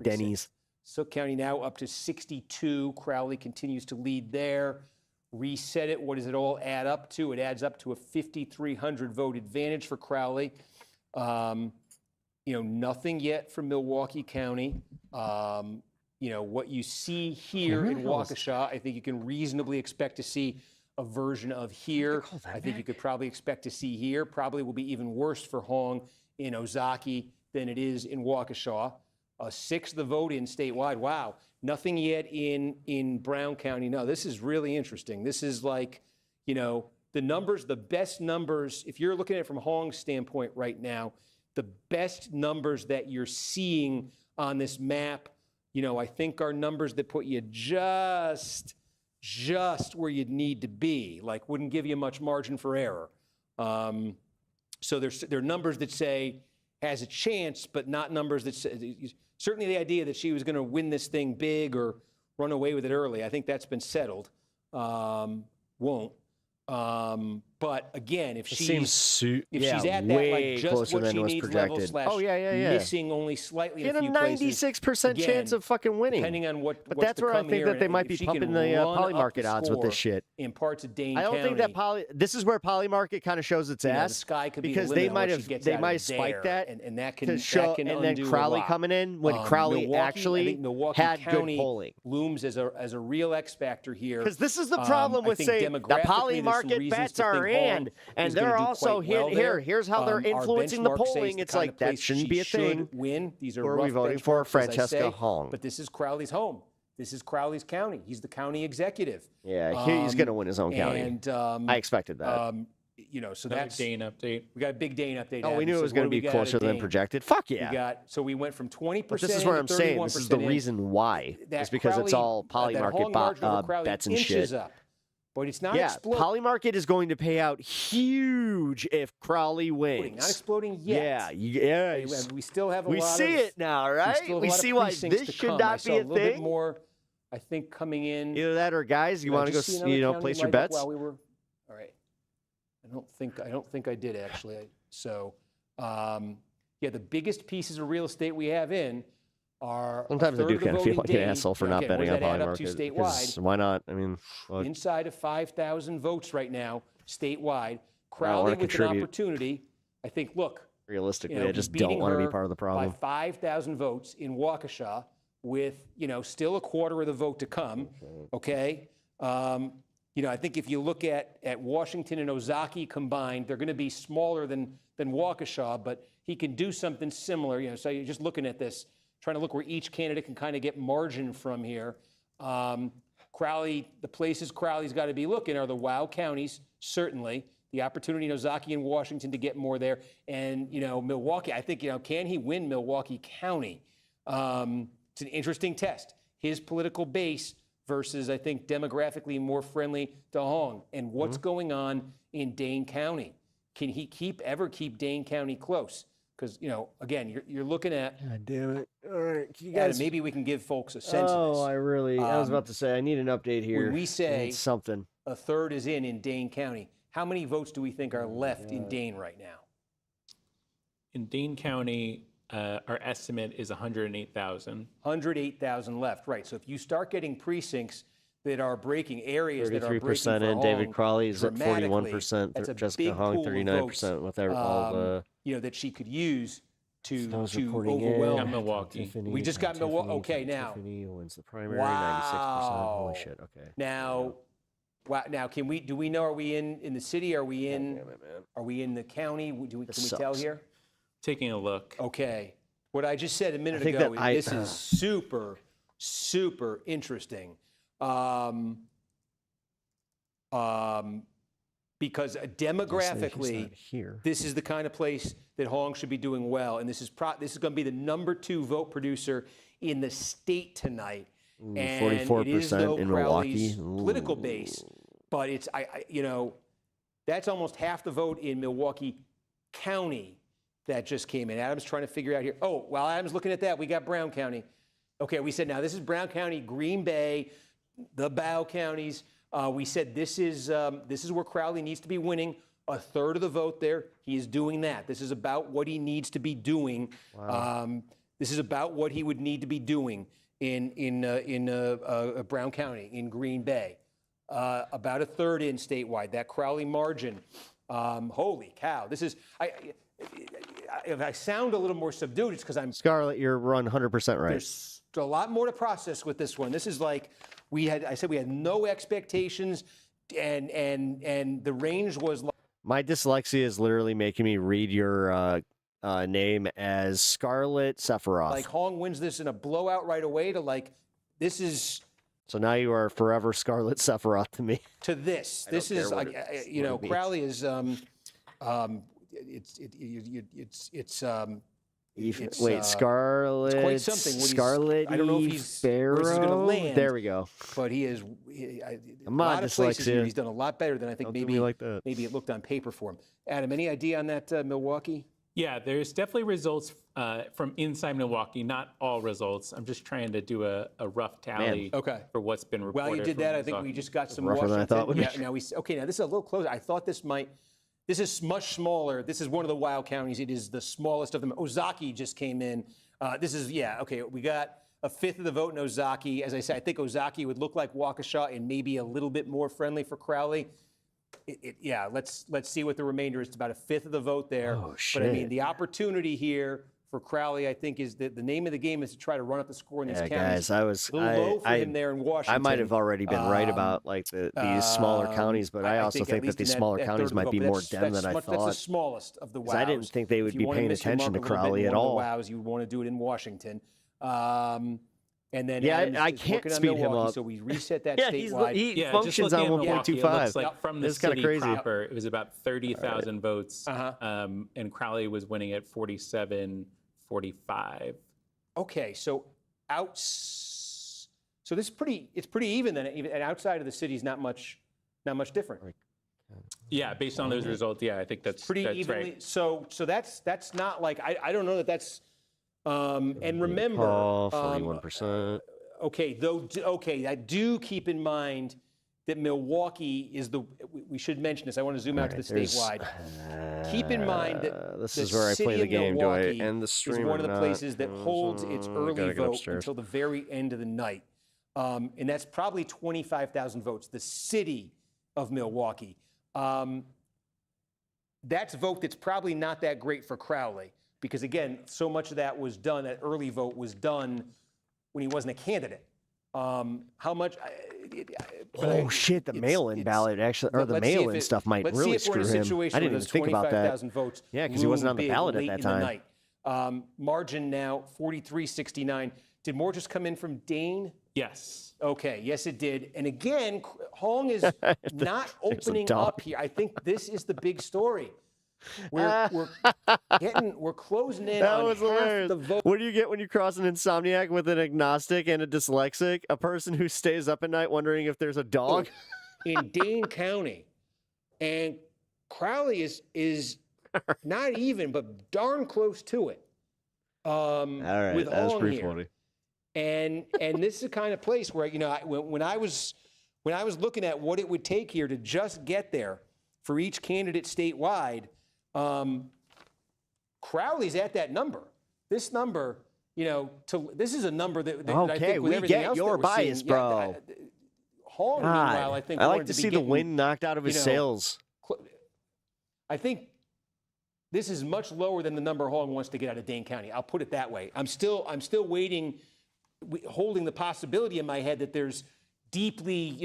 Denny's. Sook County now up to 62. Crowley continues to lead there. Reset it. What does it all add up to? It adds up to a 5,300 vote advantage for Crowley. Nothing yet from Milwaukee County. What you see here in Waukesha, I think you can reasonably expect to see a version of here. I think you could probably expect to see here. Probably will be even worse for Hong in Ozaki than it is in Waukesha. A sixth of the vote in statewide. Wow. Nothing yet in Brown County. No, this is really interesting. This is like, you know, the numbers, the best numbers, if you're looking at it from Hong's standpoint right now, the best numbers that you're seeing on this map, you know, I think are numbers that put you just where you'd need to be, like wouldn't give you much margin for error. So there are numbers that say has a chance, but not numbers that say, certainly the idea that she was going to win this thing big or run away with it early, I think that's been settled. Won't. But again, if she's at that, like just what she needs level slash missing only slightly Get a few a places. 96% chance of fucking winning. Depending on what. But that's where I think that they might be pumping the poly market odds with this shit. In parts of Dane I don't think that this is where poly market kind of shows its ass. The sky could be because the they limit might on what have she gets they out might of spike there, that and that can to show, and then undo Crowley a lot. coming in when Crowley Milwaukee, I actually think Milwaukee had County good polling. looms as a real X factor here. Because this is the problem with saying the poly market bets are in, and they're also here's how they're influencing the polling. It's like that shouldn't be a thing. Win. These are Who are we rough voting for? benchmarks, as I Francesca say, Hong. But this is Crowley's home. This is Crowley's county. He's the county executive. Yeah, he's going to win his own county. And I expected that. You know, so Another that's Dane update. We got a big Dane update. Oh, we knew it was going to be closer than projected. Fuck yeah. So we went from 20%. But this is where I'm saying this is the reason why. It's because it's all poly market bets and shit. Up. But it's not exploding. Poly market is going to pay out huge if Crowley wins. Not exploding yet. Yeah. We still have a lot. We see it now, right? We see why this should not be a little thing. Bit more, I think, coming in. Either that or guys, you want to go, place your bets. While we were, all right. I don't think I did actually. So, the biggest pieces of real estate we have in are sometimes I do kind of feel like an asshole for not betting on poly market. Why not? I mean, inside of 5,000 votes right now statewide. Crowley with an opportunity. I think. Look, realistically, I just don't want to be part of the problem. By 5,000 votes in Waukesha, with still a quarter of the vote to come. Okay. I think if you look at Washington and Ozaki combined, they're going to be smaller than Waukesha, but he can do something similar. So you're just looking at this, trying to look where each candidate can kind of get margin from here. Crowley, the places Crowley's got to be looking are the WOW counties, certainly. The opportunity in Ozaki and Washington to get more there. And, Milwaukee, I think, can he win Milwaukee County? It's an interesting test. His political base versus, I think, demographically more friendly to Hong. And what's going on in Dane County? Can he ever keep Dane County close? Because, again, you're looking at... God damn it. All right. Can you guys... maybe we can give folks a sense of this. I was about to say, I need an update here. When we say something, a third is in Dane County, how many votes do we think are left in Dane right now? In Dane County, our estimate is 108,000. 108,000 left, right. So if you start getting precincts that are breaking, areas that are breaking for 33% in. David Crowley is at 41%. That's a Jessica big Hong, pool 39% with all the... that she could use to overwhelm. Yeah, Milwaukee. Tiffany, we just got Milwaukee. Okay, now. Tiffany wins the primary, 96%. Holy shit, okay. Now, do we know, are we in the city? Are we in the county? Can we tell here? Taking a look. Okay. What I just said a minute ago, this is super, super interesting. Because demographically, this is the kind of place that Hong should be doing well. And this is going to be the number 2 vote producer in the state tonight. And 44% it is, though, in Crowley's Milwaukee. Political base. But it's, that's almost half the vote in Milwaukee County that just came in. Adam's trying to figure out here. Oh, while Adam's looking at that, we got Brown County. Okay, we said now this is Brown County, Green Bay, the Bow counties. We said this is where Crowley needs to be winning a third of the vote there. He is doing that. This is about what he needs to be doing. Wow. This is about what he would need to be doing in Brown County, in Green Bay. About a third in statewide. That Crowley margin. Holy cow! This is if I sound a little more subdued, it's because I'm... Scarlett, you're 100% right. There's a lot more to process with this one. This is like, I said we had no expectations and the range was. My dyslexia is literally making me read your name as Scarlett Sephiroth. Like Hong wins this in a blowout right away to like, this is. So now you are forever Scarlett Sephiroth to me. To this. This is, you know, Crowley is, wait, Scarlet. It's quite something. Scarlet. I don't know if he's where this is going to land. There we go. But he is. I'm a on lot of places here, dyslexia. he's done a lot better than I think maybe maybe it looked on paper for him. Adam, any idea on that Milwaukee? Yeah, there's definitely results from inside Milwaukee. Not all results. I'm just trying to do a rough tally for what's been reported. Well, you did from that. I Milwaukee. think we just got some Rougher Washington. than I thought would be. Yeah, now now this is a little closer. I thought this might. This is much smaller. This is one of the wild counties. It is the smallest of them. Ozaki just came in. This is, okay, we got a fifth of the vote in Ozaki. As I said, I think Ozaki would look like Waukesha and maybe a little bit more friendly for Crowley. Let's see what the remainder is. It's about a fifth of the vote there. Oh, shit. But I mean, the opportunity here for Crowley, I think, is that the name of the game is to try to run up the score in these counties. Guys, I was a little low for him there in Washington. I might have already been right about like these smaller counties, but I also think that these smaller counties might be more Dem than I thought. That's the smallest of the wows. I didn't think they would be paying attention to Crowley at all. Wows, you would want to do it in Washington. And then I can't speed him up. So we reset that statewide. He functions on 1.25. Like from the city proper, it was about 30,000 votes, and Crowley was winning at 47-45. Okay, so this is pretty. It's pretty even then. Even and outside of the city is not much different. Yeah, based on those results, yeah, I think that's pretty evenly. Right. So that's not like I don't know that that's. And remember, 41%. I do keep in mind that Milwaukee is we should mention this. I want to zoom out to the statewide. Keep in mind that this is where I play the game. Do I end the stream is one of the or places that holds its early vote upstairs until the very end of the night. And that's probably 25,000 votes, the city of Milwaukee. That's a vote that's probably not that great for Crowley. Because again, so much of that was done, that early vote was done when he wasn't a candidate. How much? Shit, the mail-in ballot actually, or the mail-in stuff might really screw him. I didn't even think about that. Votes yeah, because he wasn't on the ballot at that time. Margin now 43-69. Did more just come in from Dane? Yes. Okay, yes it did. And again, Hong is not opening up here. I think this is the big story. We're closing in on half the vote. What do you get when you cross an insomniac with an agnostic and a dyslexic? A person who stays up at night wondering if there's a dog? In Dane County. And Crowley is not even, but darn close to it. All right, with that's Hong pretty here. funny. And this is the kind of place where, when I was looking at what it would take here to just get there for each candidate statewide, Crowley's at that number. This number, this is a number that I think with everything else your that we're bias, seeing, bro. Hong, meanwhile, I think I like to see the wind knocked out of his sails. I think this is much lower than the number Hong wants to get out of Dane County. I'll put it that way. I'm still waiting, holding the possibility in my head that there's deeply,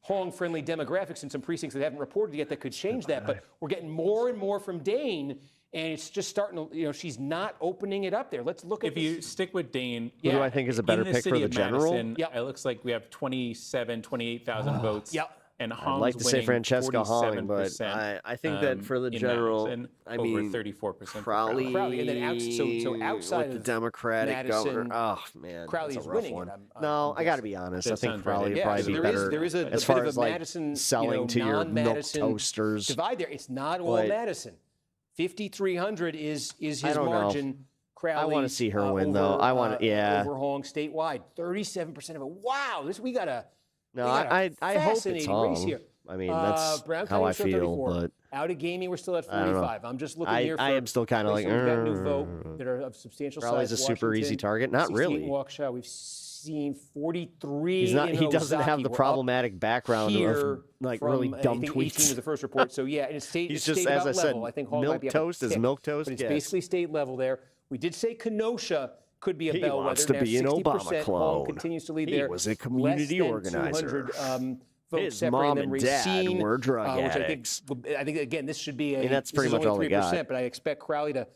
Hong-friendly demographics in some precincts that haven't reported yet that could change that. But we're getting more and more from Dane, and it's just starting to, she's not opening it up there. Let's look at If you stick with Dane, who do I think is a better pick for the general? Madison, it looks like we have 28,000 votes. Yep. And Hong's I'd like to say Francesca Hong, but 47%, I think that for the general, Madison, I mean, over 34%. Crowley, and then so outside with the of Democratic Madison, governor. Oh man, Crowley's that's a rough winning one. it. No, I got to be honest. I think Crowley would probably be there better. There is a as bit far of a as like Madison, selling to your milk non-Madison toasters divide there. It's not all Madison. 5,300 is his margin. Crowley, I want to see her win though. I want to, over Hong statewide. 37% of it. Wow, we got a. No, I hope it's Hong. Here. I mean, that's Brown how I County feel. 34. But out of gaming, we're still at 45. I'm just looking here. I am still kind of like. We've got new vote that are of substantial size. Crowley's a super easy target. Not really. Waukesha, we've seen 43. He's not. In he doesn't Ozaki. have the problematic background of like really dumb I think tweets. 18 was the first report. So yeah, and it's state. He's it's just, state as I said, level. I think Hong milk might be toast is milk toast. But it's basically state level there. We did say Kenosha could be a bellwether. He wants to be an Obama clone. Hong continues to lead there. He was a community organizer. votes His separating mom them. and Racine, dad were drug which addicts. I think again, this should be a. And that's this pretty is much only all they got. 3%, but I expect Crowley to,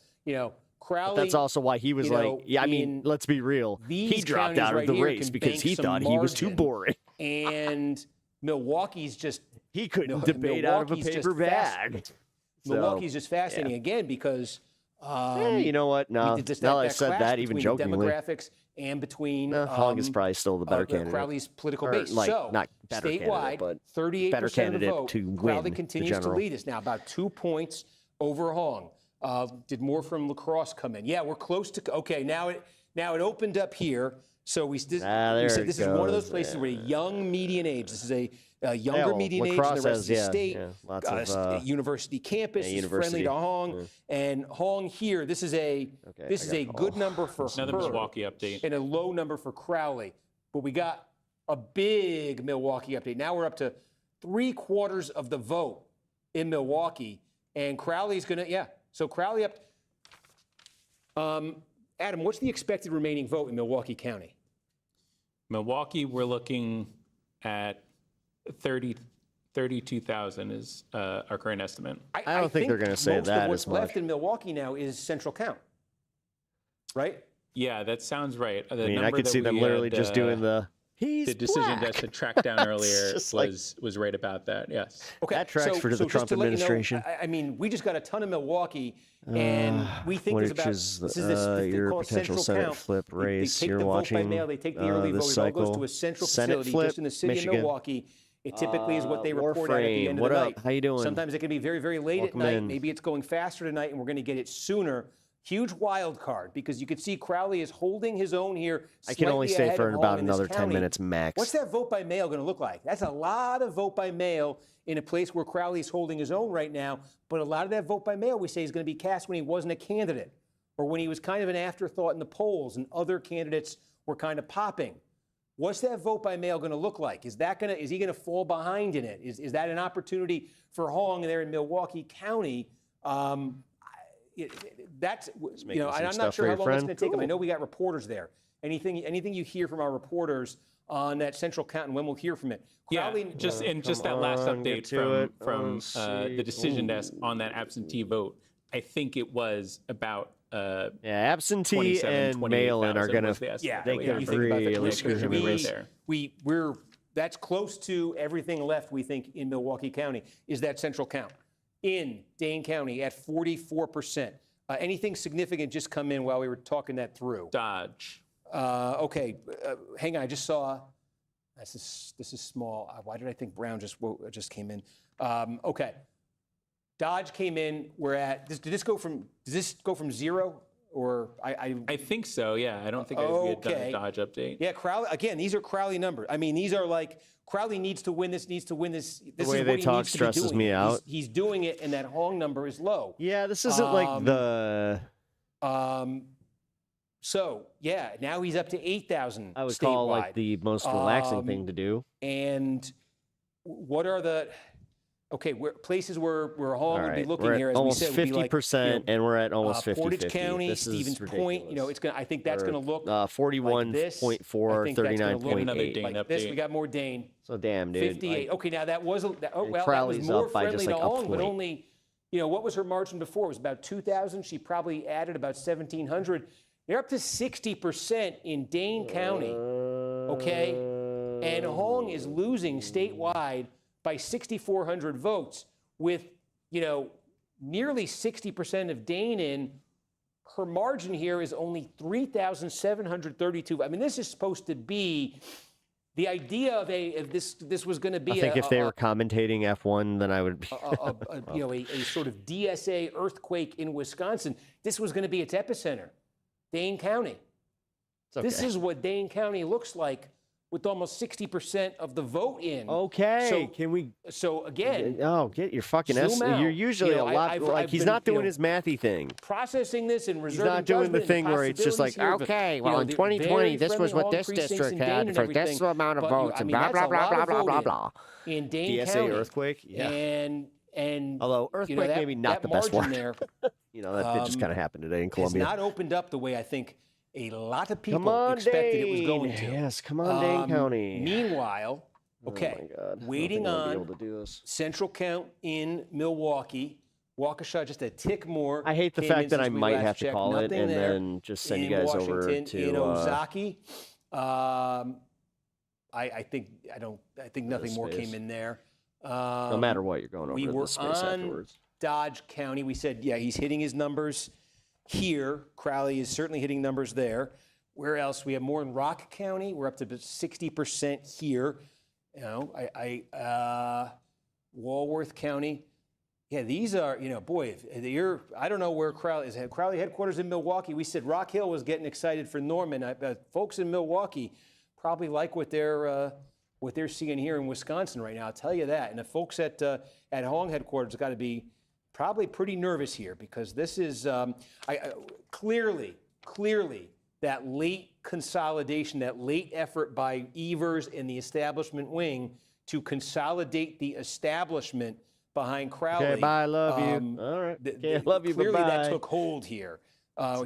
Crowley. But that's also why he was like, yeah, I mean, let's be real. He dropped out of the race because he thought he was too boring. And Milwaukee's just he couldn't debate out of a paper bag. Milwaukee's just fascinating again because you know what? No, now I said that, even jokingly, demographics and between Hong is probably still the better candidate. Crowley's political Or, base. like, So not better statewide, candidate, but 38% better of the candidate vote. to win Crowley the continues to general. lead us now, about 2 points over Hong. Did more from La Crosse come in? Yeah, we're close to. Okay, now it opened up here. So we said this is one of those places where a young median age. This is a younger median age than the rest of the state. Lots of university campus is friendly to Hong, and Hong here. This is a good number for Another her Milwaukee update and a low number for Crowley. But we got a big Milwaukee update. Now we're up to 3/4 of the vote in Milwaukee, and Crowley's gonna So Crowley up. Adam, what's the expected remaining vote in Milwaukee County? Milwaukee, we're looking at 32,000 is our current estimate. I don't think they're going to say that what's as much. left in Milwaukee now is central count, right? Yeah, that sounds right. I mean, I could see them literally just doing the decision desk to track down earlier was right about that. Yes. Okay, that tracks for the so Trump just to let you know, administration. I mean, we just got a ton of Milwaukee, and we think there's about your potential Senate flip race. They take You're the watching vote by mail. They take the early vote. It all goes to a central facility just in the city of Milwaukee. It typically is what they report out at the end of the night. How you doing? Sometimes it can be very, very late at night. Maybe it's going faster tonight, and we're going to get it sooner. Huge wild card because you could see Crowley is holding his own here. I can only stay for about another 10 minutes max. What's that vote by mail going to look like? That's a lot of vote by mail in a place where Crowley's holding his own right now. But a lot of that vote by mail, we say, is going to be cast when he wasn't a candidate or when he was kind of an afterthought in the polls and other candidates were kind of popping. What's that vote by mail going to look like? Is he going to fall behind in it? Is that an opportunity for Hong there in Milwaukee County? That's I'm not sure how long it's going to take them. I know we got reporters there. Anything you hear from our reporters on that central count and when we'll hear from it? Crowley, just that last update from the decision desk on that absentee vote. I think it was about absentee and mail-in are going to we're that's close to everything left. We think in Milwaukee County is that central count. In Dane County at 44%. Anything significant just come in while we were talking that through? Dodge. Okay, hang on. I just saw. This is small. Why did I think Brown just came in? Okay, Dodge came in. We're at. Does this go from zero? Or I think so. Yeah, I don't think we had done a Dodge update. Yeah, Crowley. Again, these are Crowley numbers. I mean, these are like Crowley needs to win this. This the way is they what he talk needs to be stresses doing. me out. He's doing it, and that Hong number is low. Yeah, this isn't like the. So yeah, now he's up to 8,000. I would statewide. call like the most relaxing thing to do. And what are the? Okay, places where Hong would be looking we're here, as almost we said, 50%, and we're at almost 50-50. Portage County, this Stevens is Point. It's gonna. I think that's going to look 41.4, 39.8. Like this. We got more Dane. So damn, dude. 58. Okay, now that was that was Crowley's more up by friendly just like to a Hong, but point. only. What was her margin before? It was about 2,000. She probably added about 1,700. They're up to 60% in Dane County. Okay, and Hong is losing statewide by 6,400 votes. With, nearly 60% of Dane in, her margin here is only 3,732. I mean, this is supposed to be the idea of this was going to be. I think if they were commentating F1, then I would be. a sort of DSA earthquake in Wisconsin. This was going to be its epicenter, Dane County. Okay. This is what Dane County looks like with almost 60% of the vote in. Okay, so, can we? So again, get your fucking S. You're usually a lot he's not doing his mathy thing. Processing this and reserving. He's not doing the thing where it's just like, okay, well, in 2020, this was what this district had for this amount of votes, and blah blah blah blah blah blah blah. In Dane DSA County, earthquake, yeah. And although earthquake maybe not the best word. There, that just kind of happened today in Columbia. It's not opened up the way I think a lot of people expected it was going to. Yes, come on, Dane County. Meanwhile, Okay. Oh my God. Waiting I don't think I'll be on able to do this. central count in Milwaukee. Waukesha just a tick more. I hate the came fact in that I since we might last have to checked. call it Nothing and there then just send you in guys over Washington, to in Ozaki. I think nothing more space. came in there. No matter what, you're going over we to were the space on afterwards. Dodge County. We said, yeah, he's hitting his numbers here. Crowley is certainly hitting numbers there. Where else? We have more in Rock County. We're up to 60% here. You know, Walworth County. Yeah, these are, you know, boy, if you're, I don't know where Crowley is. Crowley headquarters in Milwaukee. We said Rock Hill was getting excited for Norman. Folks in Milwaukee probably like what they're seeing here in Wisconsin right now. I'll tell you that. And the folks at Hong headquarters have got to be probably pretty nervous here because this is clearly that late consolidation, that late effort by Evers and the establishment wing to consolidate the establishment behind Crowley. Okay, bye, love you. All right. Okay, love you, clearly bye-bye. that took hold here.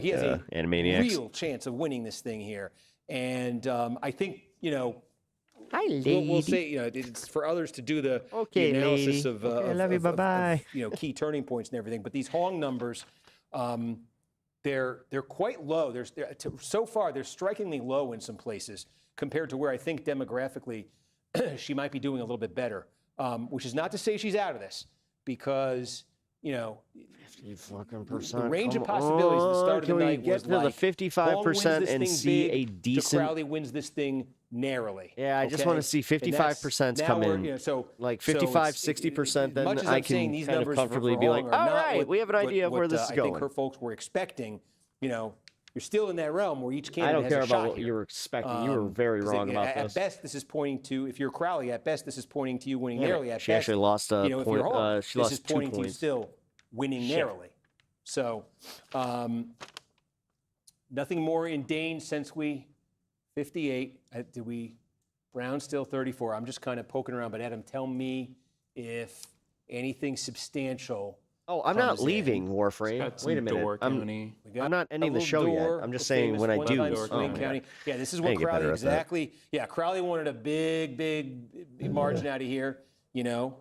He has a Animaniacs. real chance of winning this thing here. And I think, you know, hi, we'll say, you know, it's for others to do the analysis of, love you, bye-bye. you know, key turning points and everything. But these Hong numbers, they're quite low. So far, they're strikingly low in some places compared to where I think demographically she might be doing a little bit better. Which is not to say she's out of this, because, you know, the range of possibilities at the start of the night was get to like, the 55% and see a decent... Crowley wins this thing narrowly. Yeah, I just want to see 55% come in. You know, so, like 55, 60%, then I can kind of comfortably be like, all right, we have an idea of where this is going. I think her folks were expecting, you know, you're still in that realm where each candidate I don't has care a shot about what here. you were expecting. You were very wrong about At this. best, this is pointing to, if you're Crowley, at best, this is pointing to you winning narrowly. At she best, actually lost a you know, if point. you're Hong, She this lost is 2 pointing to you points. still winning narrowly. So, nothing more in Dane since 58. Brown still 34. I'm just kind of poking around, but Adam, tell me if anything substantial. Oh, I'm not leaving Warframe. Wait a minute. I'm not ending the show yet. I'm just saying when I do. County. Yeah, this is what Crowley exactly. Yeah, Crowley wanted a big margin out of here. You know,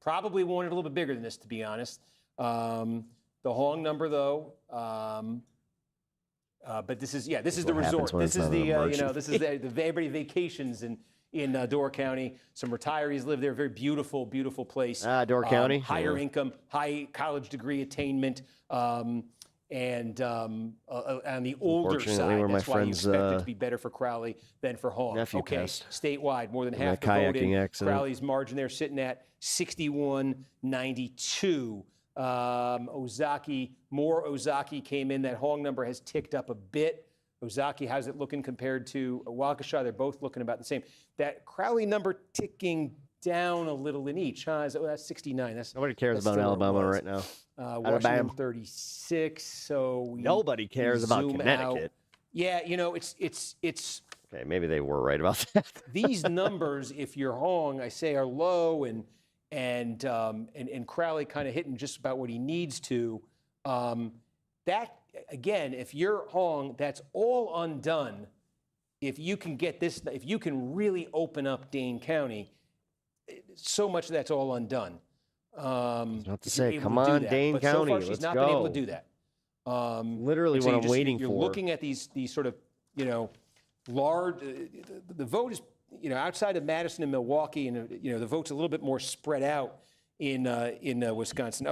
probably wanted a little bit bigger than this, to be honest. The Hong number, though. But this is the resort. This is the this is the everybody vacations in Door County. Some retirees live there. Very beautiful, beautiful place. Door County. Higher income, high college degree attainment, and on the older side, where my that's why you friends, expect it to be better for Crowley than for Hong. nephew Okay, passed statewide, more than in half that the vote kayaking in. accident. Crowley's margin there sitting at 61-92. Ozaki came in. That Hong number has ticked up a bit. Ozaki, how's it looking compared to Waukesha? They're both looking about the same. That Crowley number ticking down a little in each, huh? That's 69. Nobody cares about Alabama right now. Washington 36. So nobody cares about Connecticut. Out. Yeah, you know, it's. Okay, maybe they were right about that. These numbers, if you're Hong, I say, are low, and Crowley kind of hitting just about what he needs to. That, again, if you're Hong, that's all undone. If you can get this, if you can really open up Dane County, so much of that's all undone. Not to say, come on, Dane but County, so far, she's not been able to do that. Literally what I'm waiting you're for. You're looking at these sort of, you know, large, the vote is, you know, outside of Madison and Milwaukee, and, you know, the vote's a little bit more spread out in Wisconsin.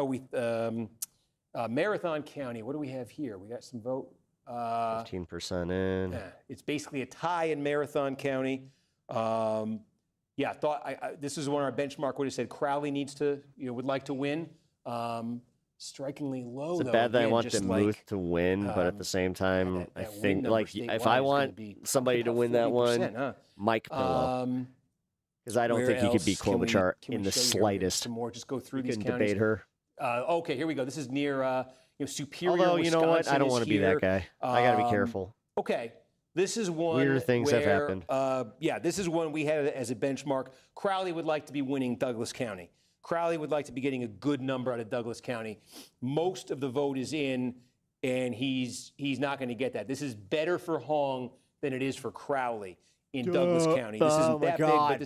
Marathon County, what do we have here? We got some vote. 15% in. Yeah, it's basically a tie in Marathon County. Yeah, this is one our benchmark would have said Crowley needs to, you know, would like to win. Strikingly low, It's bad that I want Muth to win, but at the same time, I think, like, if I want somebody to win that one, Mike Pillow. Because I don't think he could beat Klobuchar in the slightest. Some more, just go through you these can counties. debate her. Okay, here we go. This is near Superior, Although, you know what? Wisconsin I don't want to be that guy. I got to be careful. Okay, this is one Weird things have where, happened. Yeah, this is one we had as a benchmark. Crowley would like to be winning Douglas County. Crowley would like to be getting a good number out of Douglas County. Most of the vote is in, and he's not going to get that. This is better for Hong than it is for Crowley in Douglas County. This isn't that big, but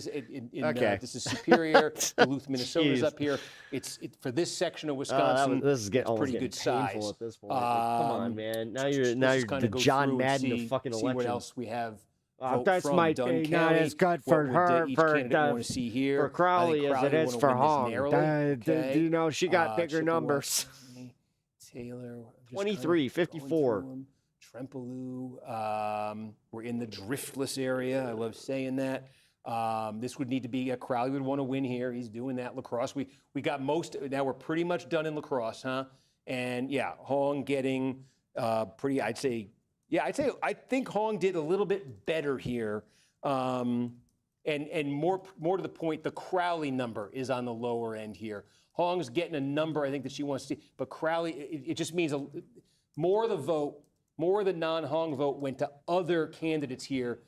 this is Superior. Duluth, Minnesota's up here. For this section of Wisconsin, this is it's pretty good size. At this point. Come on, man. Now you're the go John Madden of fucking see election. what else we have. That's might be not as good for her for Crowley as it is for Hong. You know, she got bigger numbers. Taylor, 23, 54. Trempalou. We're in the driftless area. I love saying that. This would need to be Crowley would want to win here. He's doing that. Lacrosse. We got most. Now we're pretty much done in lacrosse, huh? And yeah, Hong getting pretty. I think Hong did a little bit better here. And more to the point, the Crowley number is on the lower end here. Hong's getting a number I think that she wants to see, but Crowley, it just means more of the vote, more of the non-Hong vote went to other candidates here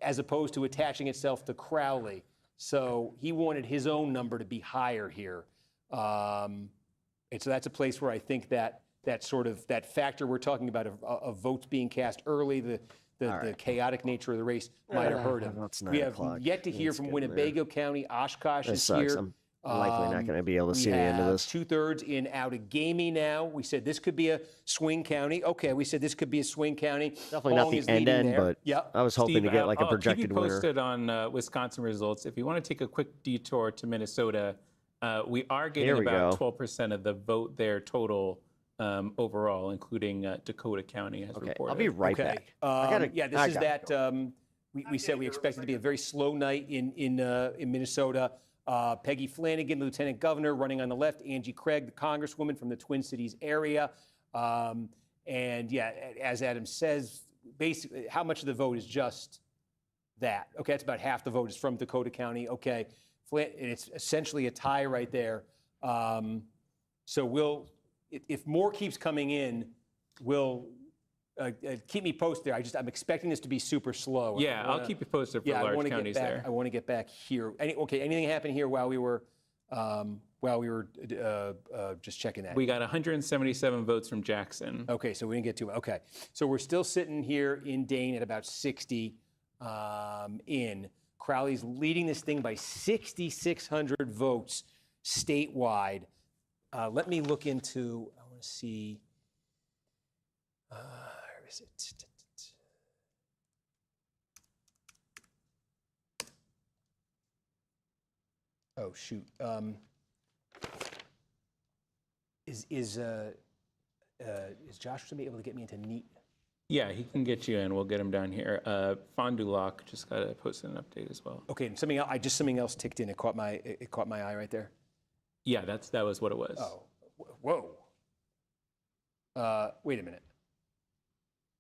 as opposed to attaching itself to Crowley. So he wanted his own number to be higher here. And so that's a place where I think that factor we're talking about of votes being cast early, the chaotic nature of the race might have hurt him. We have yet to hear from Winnebago County. Oshkosh is here. I'm likely not going to be able to see the end of this. 2/3 in Outagamie now. We said this could be a swing county. Okay, we said this could be a swing county. Definitely not the end, but I was hoping to get like a projected winner. I'll keep you posted on Wisconsin results. If you want to take a quick detour to Minnesota, we are getting about 12% of the vote there total overall, incling Dakota County has reported. I'll be right back. We said we expected to be a very slow night in Minnesota. Peggy Flanagan, the Lieutenant Governor, running on the left. Angie Craig, the Congresswoman from the Twin Cities area. And yeah, as Adam says, basically, how much of the vote is just that? Okay, that's about half the vote is from Dakota County. Okay, and it's essentially a tie right there. So if more keeps coming in, we'll keep me posted. I'm expecting this to be super slow. Yeah, I'll keep you posted for large counties there. I want to get back here. Anything happen here while we were just checking that? We got 177 votes from Jackson. Okay, so we didn't get to it. Okay, so we're still sitting here in Dane at about 60 in. Crowley's leading this thing by 6,600 votes statewide. Let me look into, I want to see, where is it? Oh, shoot. Is Josh going to be able to get me into neat? Yeah, he can get you in. We'll get him down here. Fond du Lac just got to post an update as well. Okay, and something else ticked in. It caught my eye right there. Yeah, that was what it was. Oh, whoa. Wait a minute.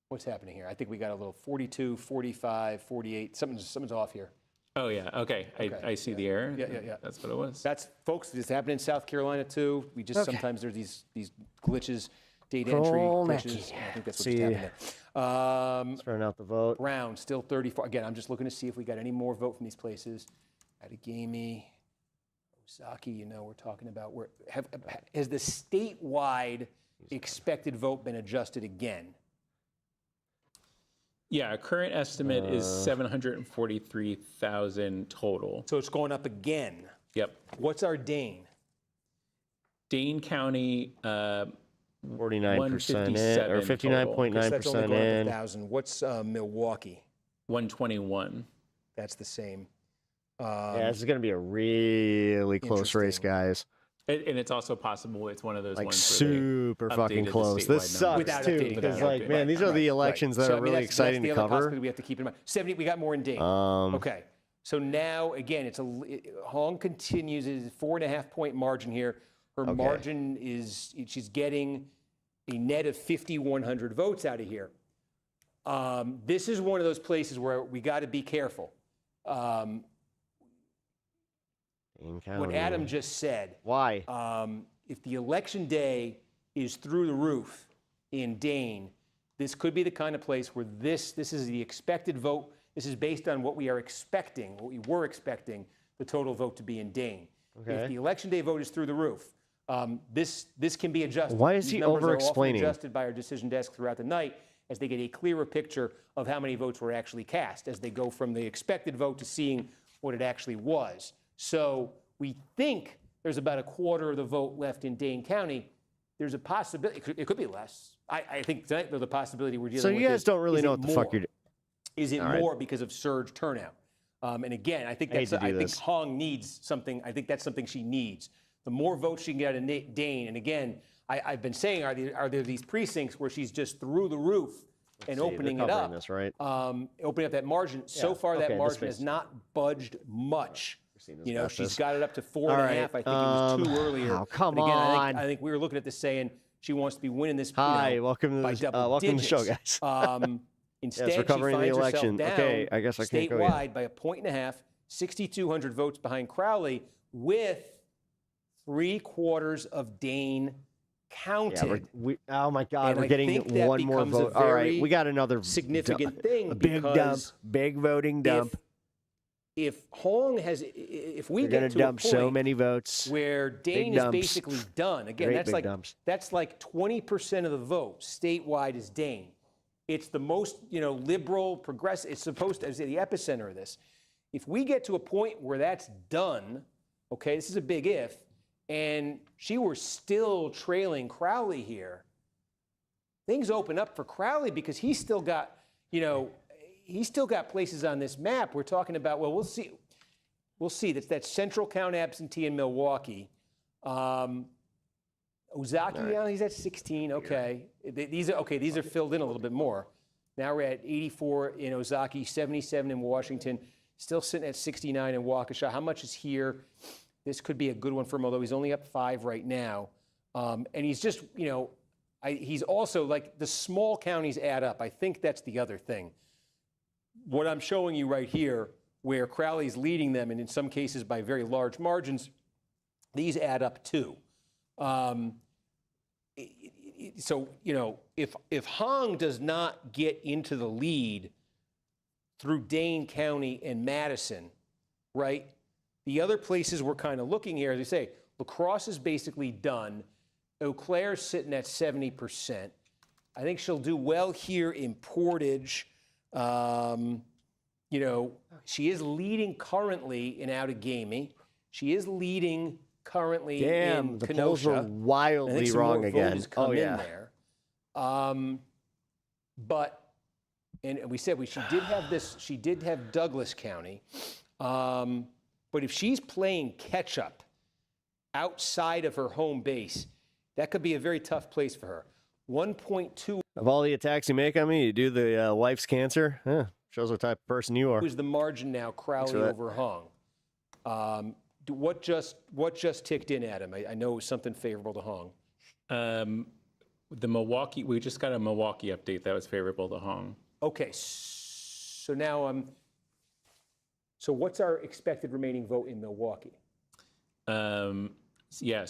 What's happening here? I think we got a little 42, 45, 48. Something's off here. Oh yeah. Okay. I see the error. Yeah. That's what it was. That's, folks. This happened in South Carolina too. We just sometimes there's these glitches, data entry glitches. I think that's what just happened there. Let's run out the vote. Brown still 34. Again, I'm just looking to see if we got any more vote from these places. Outagamie, Osaki. We're talking about has the statewide expected vote been adjusted again? Yeah, our current estimate is 743,000 total. So it's going up again. Yep. What's our Dane? Dane County, 49% in, or 59.9% That's only going in. up 1,000. What's Milwaukee? 121. That's the same. Yeah, this is going to be a really close race, guys. And it's also possible it's one of those ones super fucking close. This sucks too, because man, these are the elections that are really exciting to cover. We have to keep in mind. 70. We got more in Dane. Okay, so now again, Hong continues. It's a 4.5-point margin here. Her margin is she's getting a net of 5,100 votes out of here. This is one of those places where we got to be careful. What Adam just said. Why? If the election day is through the roof in Dane, this could be the kind of place where this is the expected vote. This is based on what we were expecting the total vote to be in Dane. If the election day vote is through the roof, this can be adjusted. Why is he over-explaining? Adjusted by our decision desk throughout the night, as they get a clearer picture of how many votes were actually cast, as they go from the expected vote to seeing what it actually was. So we think there's about a quarter of the vote left in Dane County. There's a possibility, it could be less. I think tonight there's a possibility we're dealing with. So you guys don't really know what the fuck you're doing. Is it more because of surge turnout? And again, I think that's, I think Hong needs something. I think that's something she needs. The more votes she can get out of Dane, and again, I've been saying, are there these precincts where she's just through the roof and opening it up, this, right? opening up that margin. So far, that margin has not budged much. You know, she's got it up to 4.5. I think it was 2 earlier. Oh, come but again, on. I think we were looking at this saying she wants to be winning this. Hi, welcome to the show, guys. Instead, we're covering she finds the election. herself down Okay, I guess I can't go yet. statewide by 1.5 points, 6,200 votes behind Crowley, with 3/4 of Dane counted. Yeah, oh my God, And we're I getting think that one more becomes a vote. All right, very we got another significant thing a big dump, because big voting dump. If Hong has, if we We're get gonna to dump a point so many votes where Dane Big is dumps. basically done, again, Great that's big like dumps. that's like 20% of the vote statewide is Dane. It's the most, liberal, progressive. It's supposed to be the epicenter of this. If we get to a point where that's done, okay, this is a big if, and she were still trailing Crowley here, things open up for Crowley because he's still got, he's still got places on this map. We're talking about, well, we'll see. We'll see. That's that central count absentee in Milwaukee. Ozaki, he's at 16. Okay. These are filled in a little bit more. Now we're at 84 in Ozaki, 77 in Washington, still sitting at 69 in Waukesha. How much is here? This could be a good one for him, although he's only up 5 right now. And he's just, he's also like the small counties add up. I think that's the other thing. What I'm showing you right here, where Crowley's leading them, and in some cases by very large margins, these add up too. So, if Hong does not get into the lead through Dane County and Madison, right? The other places we're kind of looking here, as I say, La Crosse is basically done. Eau Claire's sitting at 70%. I think she'll do well here in Portage. She is leading currently in Outagamie. She is leading currently in the Kenosha. polls were wildly wrong again. Come in there. But we said she did have Douglas County. But if she's playing catch up outside of her home base, that could be a very tough place for her. 1.2 Of all the attacks you make on me, you do the wife's cancer. Shows what type of person you are. Who's the margin now? Crowley over Hong. What just ticked in, Adam? I know it was something favorable to Hong. The Milwaukee, we just got a Milwaukee update that was favorable to Hong. Okay, so now so what's our expected remaining vote in Milwaukee? So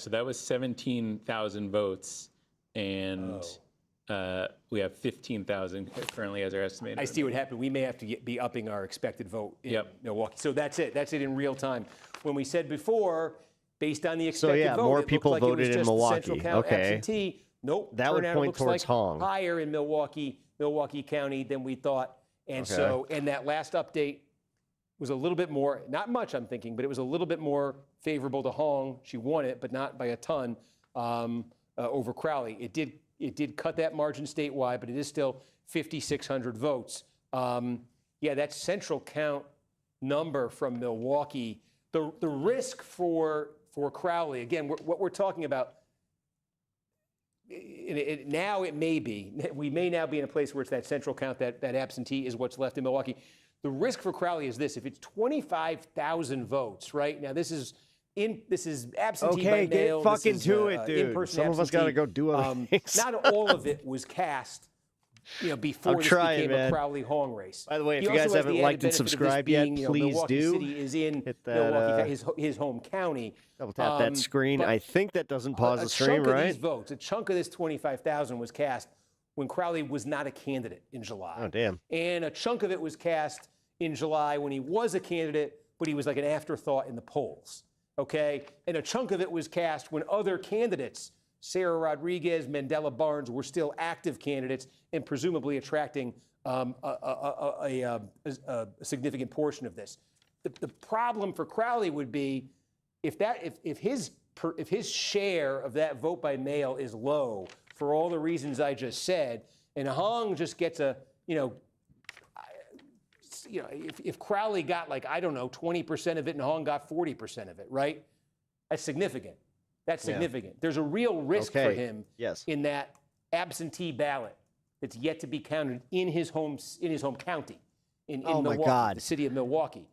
that was 17,000 votes, and we have 15,000 currently as our estimated. I see what happened. We may have to be upping our expected vote in Milwaukee. So that's it. That's it in real time. When we said before, based on the expected vote, more people like voted in Milwaukee. Central count absentee. Nope. That would point towards Hong. Higher in Milwaukee County than we thought. And and that last update was a little bit more, not much I'm thinking, but it was a little bit more favorable to Hong. She won it, but not by a ton over Crowley. It did cut that margin statewide, but it is still 5,600 votes. That central count number from Milwaukee, the risk for Crowley, again, what we're talking about, now it may be, we may now be in a place where it's that central count, that absentee is what's left in Milwaukee. The risk for Crowley is this: if it's 25,000 votes, right? Now this is absentee by mail. Get fucking to it, dude. Some of us got to go do other things. Not all of it was cast, before this became a Crowley-Hong race. By the way, if you guys haven't liked and subscribed yet, please do. City is in hit that, Milwaukee, his home county. Double tap that screen. I think that doesn't pause the stream, right? These votes, a chunk of this 25,000 was cast when Crowley was not a candidate in July. Oh, damn. And a chunk of it was cast in July when he was a candidate, but he was like an afterthought in the polls, okay? And a chunk of it was cast when other candidates Sarah Rodriguez, Mandela Barnes were still active candidates and presumably attracting a significant portion of this. The problem for Crowley would be if his share of that vote by mail is low for all the reasons I just said, and Hong just gets if Crowley got 20% of it and Hong got 40% of it, right? That's significant. That's significant. There's a real risk for him in that absentee ballot that's yet to be counted in his home county, in Milwaukee, the city of Milwaukee.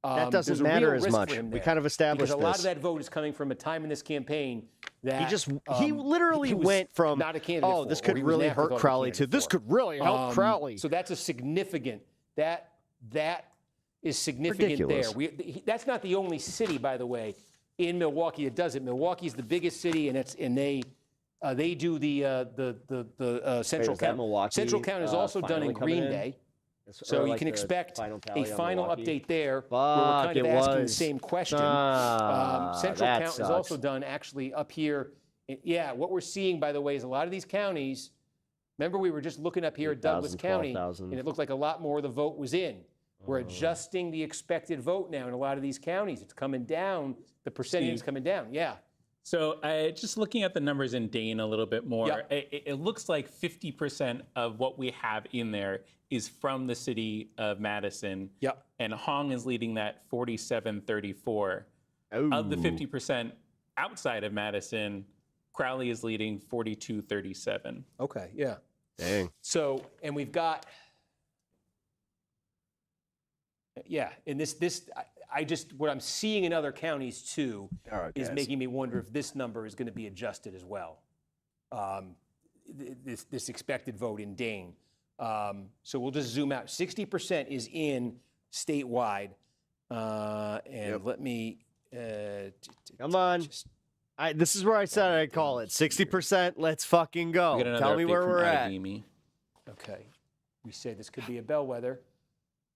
That doesn't matter as much. We kind of established because a lot of that vote is coming from a time in this campaign that he literally went from not a candidate this could really hurt Crowley to this could really help Crowley. So that's a significant that is significant Ridiculous. there. That's not the only city, by the way, in Milwaukee that does it. Milwaukee's the biggest city, and they do the Central Count. Milwaukee, Central Count is also done in Green Bay. So you can expect a final update there where we're kind of asking the same question. Central Count is also done actually up here. Yeah, what we're seeing, by the way, is a lot of these counties, remember we were just looking up here at Douglas County, and it looked like a lot more of the vote was in. We're adjusting the expected vote now in a lot of these counties. It's coming down. The percentage is coming down. Yeah. So just looking at the numbers in Dane a little bit more, it looks like 50% of what we have in there is from the city of Madison. Yep. And Hong is leading that 47-34. Of the 50% outside of Madison, Crowley is leading 42-37. Okay, yeah. Dang. So, and we've got, and what I'm seeing in other counties too is making me wonder if this number is going to be adjusted as well. This expected vote in Dane. So we'll just zoom out. 60% is in statewide. Let me. Come on. This is where I said I'd call it. 60%, let's fucking go. Tell me where we're at. Okay. We say this could be a bellwether.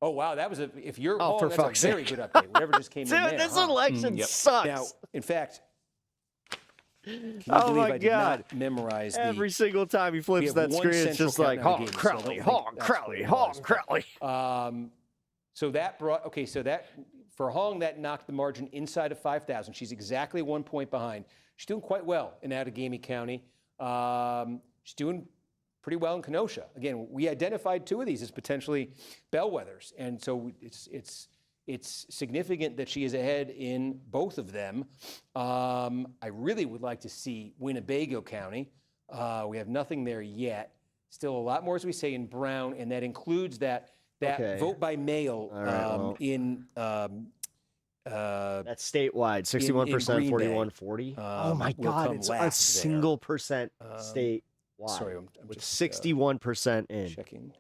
Oh, wow, that was if you're for that's fuck's a very sake. good update. Whatever just came in there. This election sucks. Now, in fact, can you oh believe my I did God. not memorize Every single time he flips that screen, it's just like, Hong, Crowley, Hong, Crowley, Hong, Crowley. So that brought, so that, for Hong, that knocked the margin inside of 5,000. She's exactly 1 point behind. She's doing quite well in Outagamie County. She's doing pretty well in Kenosha. Again, we identified two of these as potentially bellwethers, and so it's significant that she is ahead in both of them. I really would like to see Winnebago County. We have nothing there yet. Still a lot more, as we say, in Brown, and that includes that vote by mail in. That's statewide, 61%, 41-40. Oh my God, it's a single percent statewide. Sorry, I'm with just 61% in. Checking.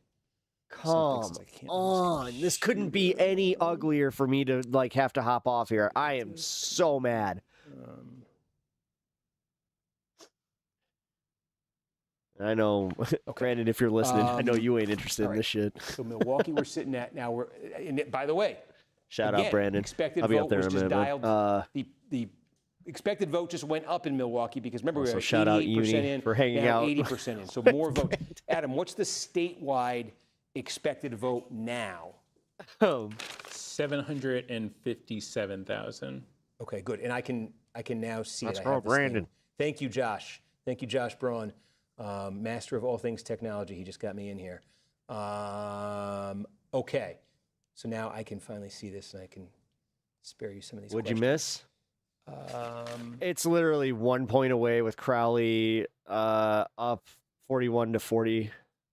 Come on, this couldn't be any uglier for me to have to hop off here. I am so mad. I know, Brandon, if you're listening, I know you ain't interested in this shit. So Milwaukee, we're sitting at now. By the way, shout out Brandon. Expected I'll be vote up there was in a just minute. dialed. The expected vote just went up in Milwaukee because remember we were shout out 88% Uni in, for hanging now out. 80% in. So more votes. Adam, what's the statewide expected vote now? 757,000. Okay, good. And I can now see Let's it. go, Brandon. Thank you, Josh. Thank you, Josh Braun, master of all things technology. He just got me in here. Okay, so now I can finally see this and I can spare you some of these. What'd questions. you miss? It's literally 1 point away with Crowley up 41-40.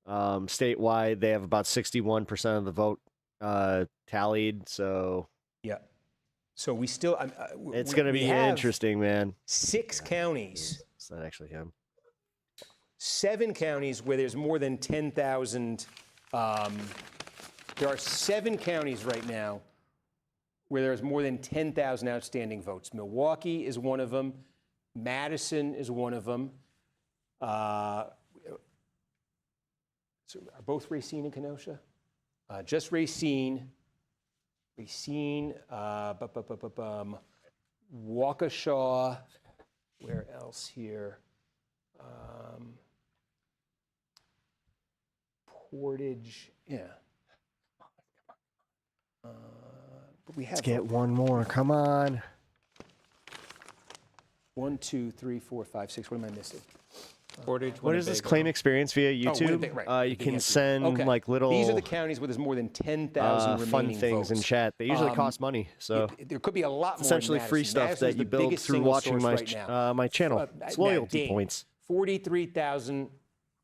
Statewide, they have about 61% of the vote tallied. So yeah. So we still. It's going to be interesting, man. 6 counties. It's not actually him. 7 counties where there's more than 10,000. There are 7 counties right now where there's more than 10,000 outstanding votes. Milwaukee is one of them. Madison is one of them. So are both Racine and Kenosha? Just Racine. Waukesha. Where else here? Portage, yeah. But we have Let's get one more. Come on. 1, 2, 3, 4, 5, 6. What am I missing? Portage, What is this claim experience via YouTube? Winnipeg, right. You can send Okay. like little. These are the counties where there's more than 10,000 fun remaining things votes. in chat. They usually cost money, so there could be a lot it's more. essentially in free Madison. stuff Madison's that you the build biggest through single watching source my right now. my channel. It's loyalty Dane, points. 43,000.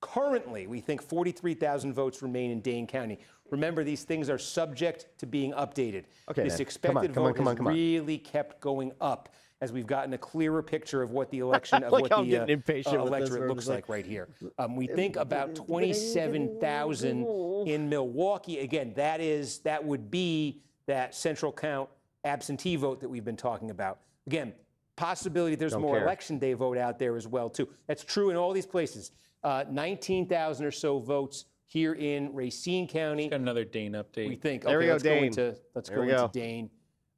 Currently, we think 43,000 votes remain in Dane County. Remember, these things are subject to being updated. Okay, this man. expected vote has really kept going up as we've gotten a clearer picture of what the election of Like what how I'm the getting impatient with this, electorate where looks it's like right here. We think about 27,000 in Milwaukee. Again, that would be that central count absentee vote that we've been talking about. Again, possibility there's Don't more care. election day vote out there as well too. That's true in all these places. 19,000 or so votes here in Racine County. Got another Dane update. We think. There Okay, we go, let's Dane. Let's There go we into go. Dane.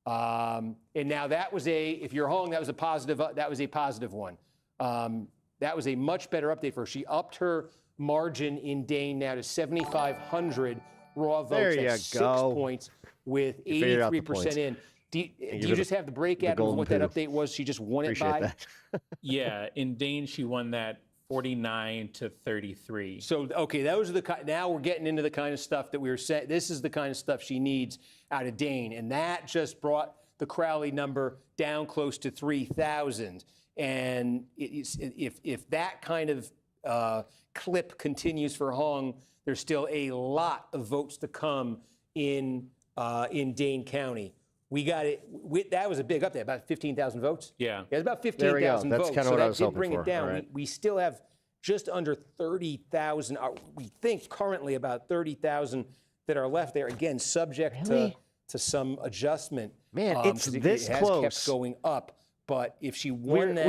And now that was if you're hung, that was a positive. That was a positive one. That was a much better update for her. She upped her margin in Dane now to 7,500 raw votes. There you That's go. 6 points with You figured out the 83% points. in. Do you give just her the- have the breakout of golden what that poo. update was? She just won it Appreciate by? that. Yeah, in Dane, she won that 49 to 33. So, okay, those are now we're getting into the kind of stuff that we were saying. This is the kind of stuff she needs out of Dane. And that just brought the Crowley number down close to 3,000. And if that kind of clip continues for Hung, there's still a lot of votes to come in Dane County. We got it. That was a big update, about 15,000 votes. Yeah. It was about There we go. 15,000 That's votes. kinda So what I that was did hoping bring for. it down. All right. We still have just under 30,000. We think currently about 30,000 that are left there. Again, subject to some adjustment. Man, it's 'cause this it has close. kept going up. But if she won that,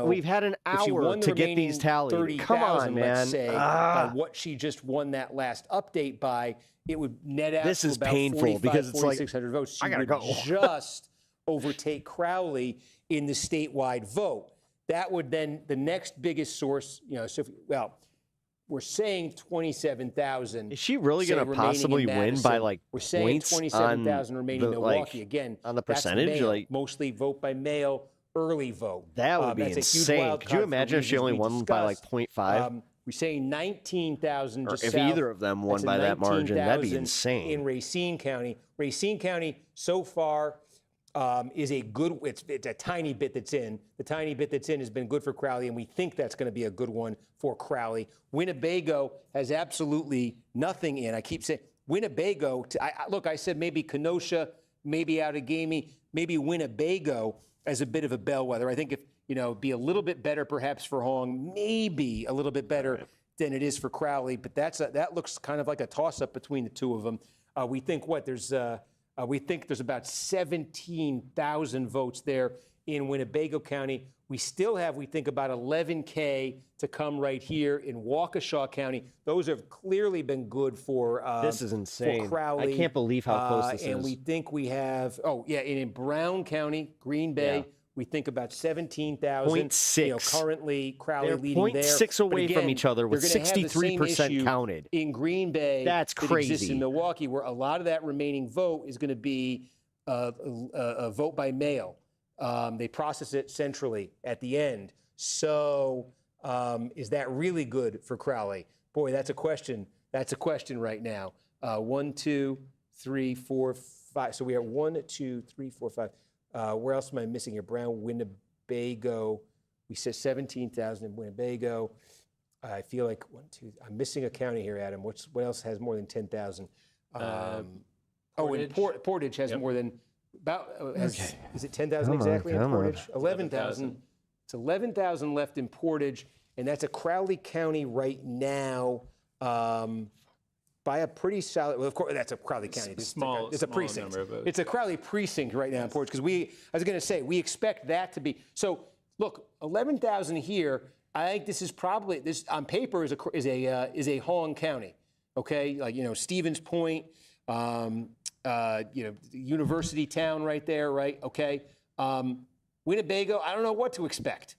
we've had an if she hour won the to get remaining these tallied. 30,000, Come on, man. Let's say by what she just won that last update by, it would net out This to is about painful 45, because it's like, 4,600 votes. She I gotta would go. just overtake Crowley in the statewide vote. That would then the next biggest source. We're saying 27,000. Is she really going to possibly win by like we're saying points 27,000 remaining in Milwaukee. like, Again, on the that's percentage? mail, Like mostly vote by mail, early vote. that would be That's a huge insane. wild Could you card for imagine if she reasons only we won by like discussed. 0.5? We're saying 19,000 Or just if south. either of them won That's a by that margin, that'd be 19,000 insane. In Racine County. Racine County so far is a good, it's a tiny bit that's in. The tiny bit that's in has been good for Crowley, and we think that's going to be a good one for Crowley. Winnebago has absolutely nothing in. I keep saying Winnebago, look, I said maybe Kenosha, maybe Outagamie, maybe Winnebago as a bit of a bellwether. I think if, be a little bit better perhaps for Hong, maybe a little bit better than it is for Crowley, but that looks kind of like a toss-up between the two of them. We think there's about 17,000 votes there in Winnebago County. We still have, we think, about 11K to come right here in Waukesha County. Those have clearly been good for This is insane. For Crowley. I can't believe how close this and is. we think we have, and in Brown County, Green Bay, we think about 17,000. 0.6. Currently, Crowley They're leading there. 0.6 But away from again, each other with you're gonna have the same 63% issue counted. in Green Bay. That's that exists crazy. in Milwaukee, where a lot of that remaining vote is going to be a vote by mail. They process it centrally at the end. So is that really good for Crowley? Boy, that's a question. That's a question right now. 1, 2, 3, 4, 5. So we are 1, 2, 3, 4, 5. Where else am I missing here? Brown, Winnebago. We said 17,000 in Winnebago. I feel like 1, 2. I'm missing a county here, Adam. What else has more than 10,000? Portage. Portage has more than about. Is it 10,000 Come on, exactly in come on. Portage? 11,000. It's 11,000 left in Portage, and that's a Crowley County right now. By a pretty solid, well, of course, that's a Crowley County. It's small a precinct. number of votes. It's a Crowley precinct right now in Portage, because I was going to say, we expect that to be. So, look, 11,000 here. I think this is probably, this on paper is a Hong County, okay? Like, Stevens Point, university town right there, right? Okay. Winnebago, I don't know what to expect.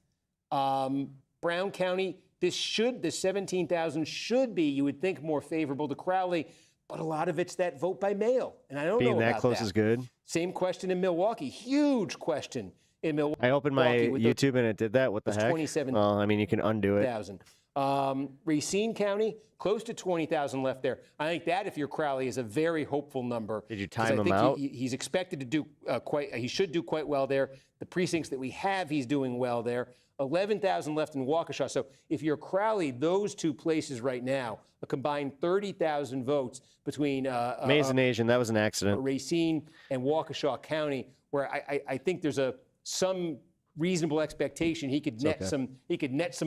Brown County, the 17,000 should be, you would think, more favorable to Crowley, but a lot of it's that vote by mail, and I don't know Being about that close is good. Same question in Milwaukee. Huge question in Milwaukee. I opened my YouTube and it did that. What the heck? 27,000. Well, I mean, you can undo it. Racine County, close to 20,000 left there. I think that, if you're Crowley, is a very hopeful number. Did you time him out? He's expected to do he should do quite well there. The precincts that we have, he's doing well there. 11,000 left in Waukesha. So if you're Crowley, those two places right now, a combined 30,000 votes between Amazing Asian, that was an accident. Racine and Waukesha County, where I think there's some reasonable expectation he could net some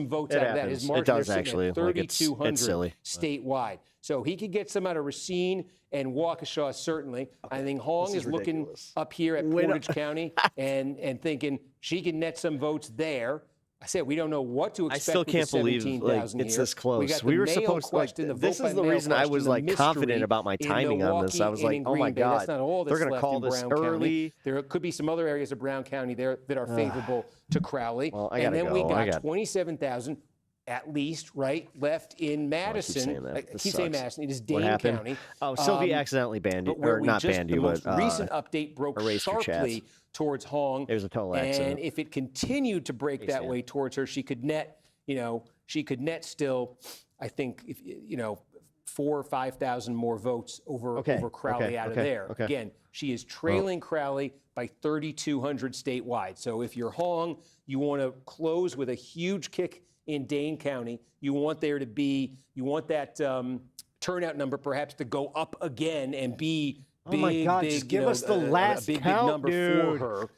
votes out of that. His margin does actually. 3,200 it's silly. statewide. So he could get some out of Racine and Waukesha, certainly. I think Hong is looking up here at Portage County and thinking she can net some votes there. I said we don't know what to expect. I still can't believe it's this close. We were supposed to. This is the reason I was confident about my timing on this. I was like, oh my God, that's not all they're going to call this early. There could be some other areas of Brown County there that are favorable to Crowley. Well, and then we got 27,000 at least, right, left in Madison. I keep saying Madison. It is Dane County. Oh, Sylvie accidentally banned you, or not banned you, but the most recent update broke sharply towards Hong. It was a total accident. And if it continued to break that way towards her, she could net, still, I think, 4,000 or 5,000 more votes over Crowley out of there. Again, she is trailing Crowley by 3,200 statewide. So if you're Hong, you want to close with a huge kick in Dane County. You want there to be, that turnout number perhaps to go up again and be big, oh my God, big, just give us the last big count, number for her.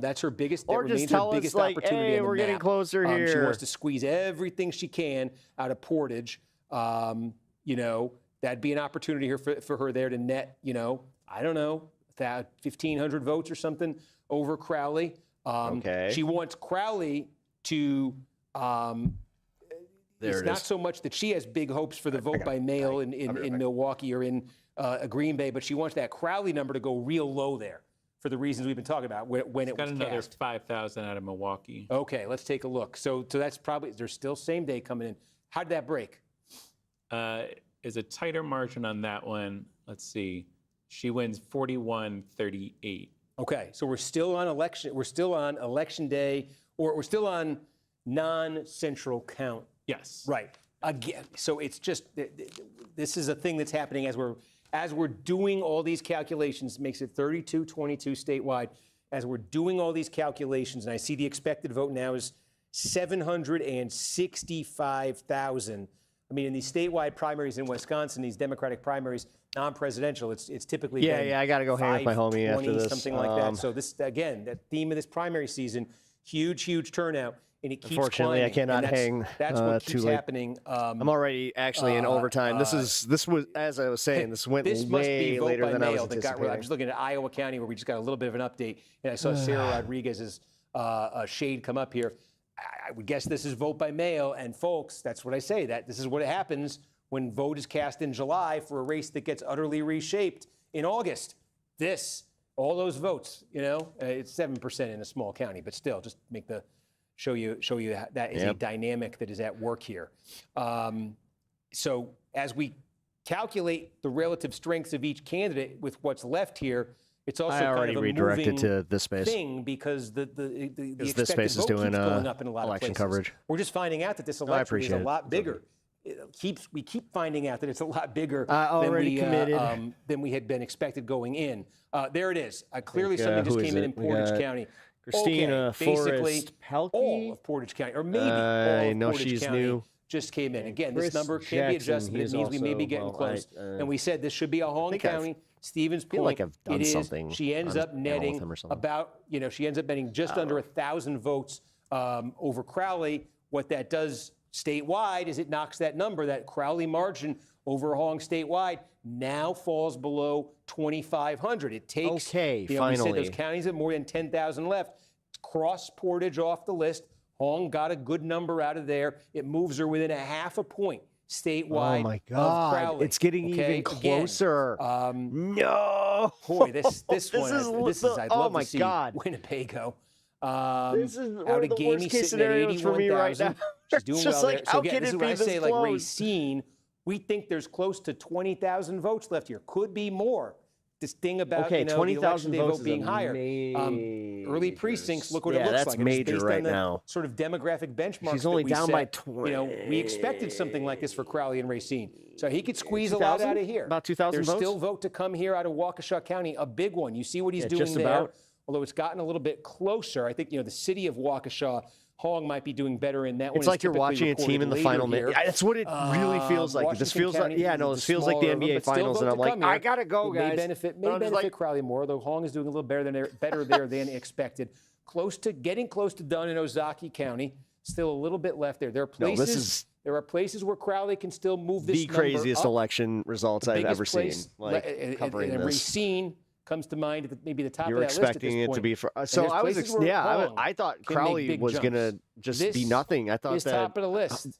That's her biggest, or just tell her biggest us, like, opportunity. hey, we're getting closer here. She wants to squeeze everything she can out of Portage. That'd be an opportunity here for her there to net, I don't know, 1,500 votes or something over Crowley. She wants Crowley to. It's not so much that she has big hopes for the vote by mail in Milwaukee or in Green Bay, but she wants that Crowley number to go real low there for the reasons we've been talking about when it was got another cast. 5,000 out of Milwaukee. Okay, let's take a look. So that's probably, there's still same day coming in. How did that break? Is a tighter margin on that one. Let's see. She wins 41-38. Okay, so we're still on election day, or we're still on non-central count. Yes. Right. Again, so it's just, this is a thing that's happening as we're doing all these calculations. It makes it 32-22 statewide. As we're doing all these calculations, and I see the expected vote now is 765,000. I mean, in these statewide primaries in Wisconsin, these Democratic primaries, non-presidential, it's typically been I got to go hang with my homie after this. Something like that. So this, again, that theme of this primary season, huge turnout. And it keeps Unfortunately, climbing. I cannot hang That's what too keeps late. happening. I'm already actually in overtime. This was, as I was saying, this went way later than I was anticipating. I'm just looking at Iowa County, where we just got a little bit of an update, and I saw Sarah Rodriguez's shade come up here. I would guess this is vote by mail, and folks, that's what I say. That this is what happens when vote is cast in July for a race that gets utterly reshaped in August. All those votes, it's 7% in a small county, but still, just make the show you that is a dynamic that is at work here. So as we calculate the relative strengths of each candidate with what's left here, it's also kind of a redirected moving to this space thing because the expected this space is vote doing keeps going up in a lot election of places. coverage. We're just finding out that this election is a lot bigger. We keep finding out that it's a lot bigger than we had been expected going in. There it is. Clearly something just came in Portage County. Christina basically Forrest all of Portage County, or maybe all of Portage County new. just came in. Again, Chris this number can be adjusted, but it Jackson, means we may be getting close. And we said this should be a Hong County. Stevens Point. Like I've done it is. Something she ends up netting she ends up netting just under 1,000 votes over Crowley. What that does statewide is it knocks that number, that Crowley margin over Hong statewide, now falls below 2,500. It takes, finally. We said those counties have more than 10,000 left. Cross Portage off the list. Hong got a good number out of there. It moves her within a half a point statewide. Oh my God! Of Crowley. It's getting even closer. No, boy, this one. I'd love my to see God. Winnebago. This is out one of of the Gamey worst case sitting at scenarios for me right 81,000. She's doing It's just well like, there. So how again, can this is it when be I say this like close? Racine, we think there's close to 20,000 votes left here. Could be more. This thing about Okay, the 20,000 election day votes vote is being a higher. Early precincts, look what it Yeah, looks that's like. And it's major based right on the now. sort of demographic benchmarks. She's only that we down set. by We expected something like this for Crowley and Racine. So he could squeeze a lot 2,000? out of here. About 2,000 There's votes? still vote to come here out of Waukesha County, a big one. You see what he's Yeah, doing just there. about. Although it's gotten a little bit closer. I think, the city of Waukesha, Hong might be doing better in that one. It's like you're watching a team in the final minute. That's what it really feels like. This feels like, this feels like the NBA Finals, and I'm like, I gotta go, guys. May benefit Crowley more, though Hong is doing a little better there than expected. Getting close to done in Ozaki County. Still a little bit left there. There are places. There are places where Crowley can still move this the number craziest up. election results I've ever seen. Like covering and this. Racine comes to mind at maybe the top You of were that list at this expecting it to point. be for. And So there's I was, places where Hong I thought can make Crowley big was jumps. gonna just This be nothing. I thought is that top of the list.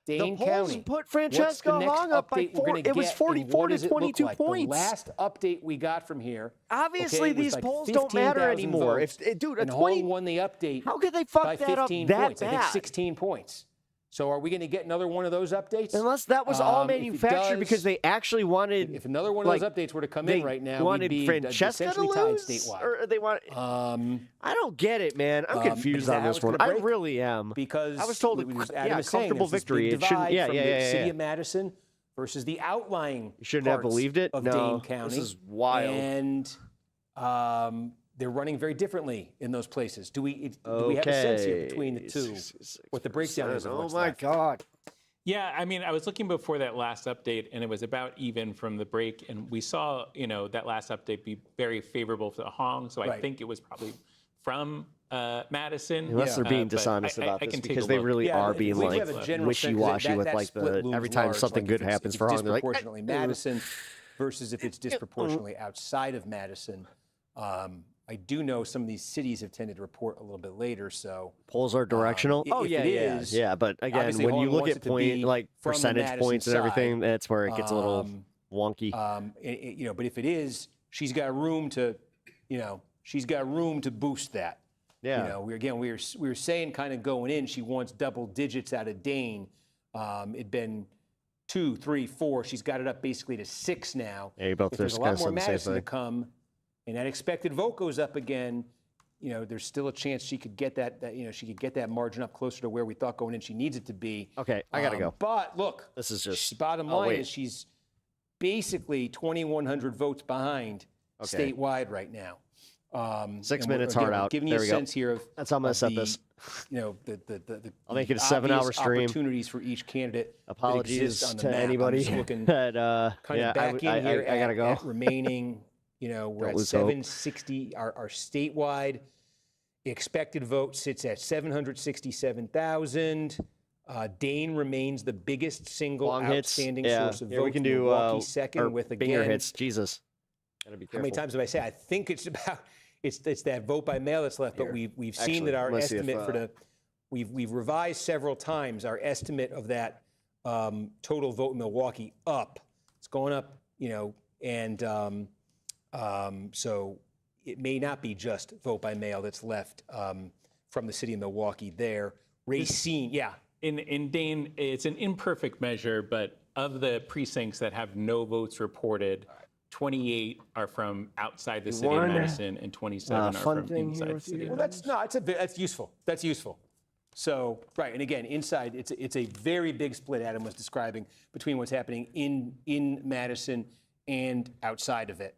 Dane the polls County. put What's the Francesca next Hong up by update we're 4. gonna It was get, and 44 what to does it look 22 like? points. The last update we got from here. Obviously, was these like polls don't matter 15,000 anymore. votes, Dude, a and 20 Hong won the update. How could they fuck by that up 15 that points? I think bad? 16 points. So are we going to get another one of those updates? Unless that was all If it manufactured does, because they actually wanted. If another one of those updates were to come in right now, wanted we'd be Francesca to essentially tied lose, statewide. or they want. I don't get it, man. I'm confused is that on how this it's one. gonna I break? really am. Because I was told, Adam was saying, comfortable there's this victory. big It shouldn't. divide from the city yeah. of Madison versus the outlying. You shouldn't have parts believed it. Of No, Dane County. this is wild. And they're running very differently in those places. Do we have a sense here between the two? What the breakdown is? Of Oh what's my left? God. Yeah, I mean, I was looking before that last update, and it was about even from the break, and we saw, that last update be very favorable for the Hong. So I Right. think it was probably from Madison. Unless they're being but dishonest I about can this, take because a they look. really are if being we like have a general sense wishy-washy that with like split looms every time large, something like good if it's happens for Hong, they're like, disproportionately Madison versus if it's disproportionately outside of Madison. I do know some of these cities have tended to report a little bit later, so polls are directional. if it is, yeah. But again, obviously when you Hong look wants at it to be from the percentage Madison points and everything, side. that's where it gets a little wonky. But if it is, she's got room to, boost that. Yeah. We were saying kind of going in, she wants double digits out of Dane. It'd been 2, 3, 4. She's got it up basically to 6 now. Yeah, you both if there's a just lot kinda more said the same Madison to thing. come, and that expected vote goes up again, there's still a chance she could get that margin up closer to where we thought going in. She needs it to be. Okay, I gotta go. But look, This is just bottom line is she's basically 2,100 votes behind statewide right now. 6 and minutes again, hard we're out. Giving There you a we go. sense here of That's how I'm gonna set the, this. I'll make it a 7-hour stream. Opportunities for each candidate. that Apologies exist on the to map. I'm anybody just looking that kind yeah, of back in here I gotta go. at remaining. We're at lose hope. 760. Our statewide expected vote sits at 767,000. Dane remains the biggest single Long hits. outstanding Yeah. source of Yeah, votes. we can do Milwaukee second or with finger again. hits. Jesus. Gotta be How careful. many times have I said? I think it's about it's that vote by mail that's left. But we've seen Actually, that our let's see if, estimate for the we've revised several times our estimate of that total vote in Milwaukee up. It's going up, and so it may not be just vote by mail that's left from the city of Milwaukee there. Racine, yeah. In Dane, it's an imperfect measure, but of the precincts that have no votes reported, 28 are from outside the city of Madison, and 27 are from inside the city. Well, that's useful. That's useful. So, right, and again, inside, it's a very big split Adam was describing between what's happening in Madison and outside of it.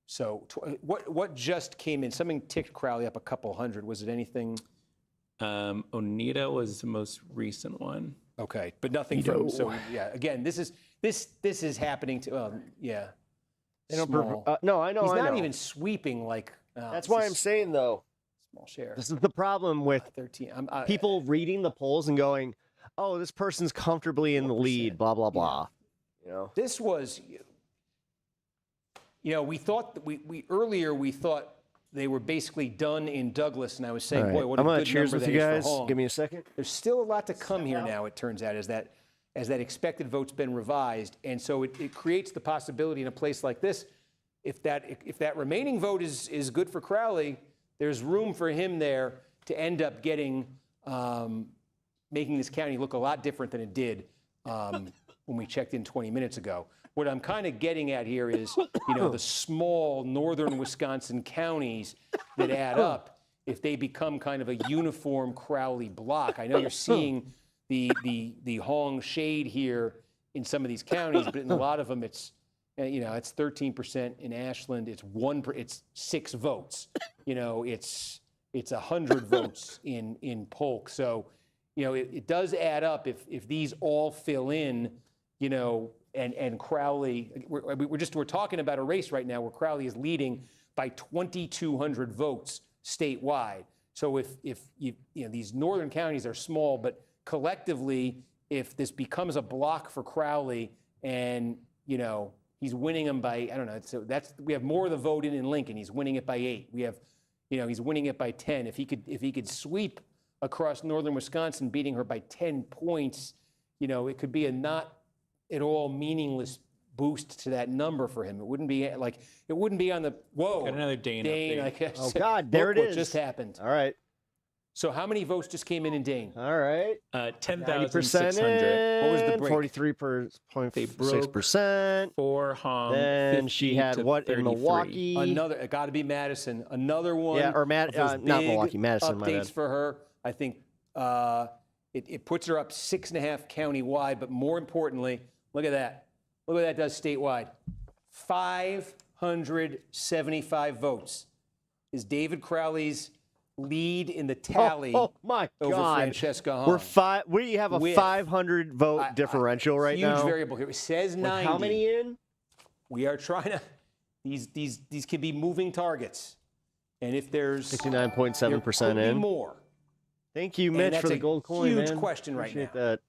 So, what just came in? Something ticked Crowley up a couple hundred. Was it anything? Oneida was the most recent one. Okay, but nothing from. So yeah, again, this is happening to. Yeah. They don't Small. no, I know. He's I not know. even sweeping like. That's why I'm saying though. Small share. This is the problem with 13. people reading the polls and going, "Oh, this person's comfortably in the lead." Blah blah blah. This was. We thought that we earlier we thought they were basically done in Douglas, and I was saying, All right. boy, what a I'm gonna good cheers number with that you is guys. for Hong. Give me a second. There's still a lot to come here now. It turns out as that expected vote's been revised, and so it creates the possibility in a place like this, if that remaining vote is good for Crowley, there's room for him there to end up getting making this county look a lot different than it did when we checked in 20 minutes ago. What I'm kind of getting at here is, the small northern Wisconsin counties that add up, if they become kind of a uniform Crowley block. I know you're seeing the Hong shade here in some of these counties, but in a lot of them, it's 13% in Ashland. It's 6 votes. It's 100 votes in Polk. So, it does add up if these all fill in, and Crowley. We're talking about a race right now where Crowley is leading by 2,200 votes statewide. So if these northern counties are small, but collectively, if this becomes a block for Crowley and, he's winning them by, I don't know, so we have more of the vote in Lincoln. He's winning it by 8. We have, he's winning it by 10. If he could sweep across northern Wisconsin, beating her by 10 points, it could be a not at all meaningless boost to that number for him. It wouldn't be on the, whoa. Got another Dane Dane, update. I guess. Oh, God, there it What is. just happened. All right. So how many votes just came in Dane? All right. 10,600. What was the break? 43.6%. For Hong. Then she had what in 33. Milwaukee? Another, it got to be Madison. Another one. Yeah, or of those not big Milwaukee, Madison, my bad. Updates for her. I think it puts her up 6.5 county-wide, but more importantly, look at that. Look what that does statewide. 575 votes is David Crowley's lead in the tally my over God. Francesca Hong. We have a 500 vote differential right now. Huge variable here. It says 90. How many in? We are trying to. These can be moving targets, and if there's 69.7% there could in. be more. Thank you, And Mitch, that's for the a gold coin, huge man. question right Appreciate now. that.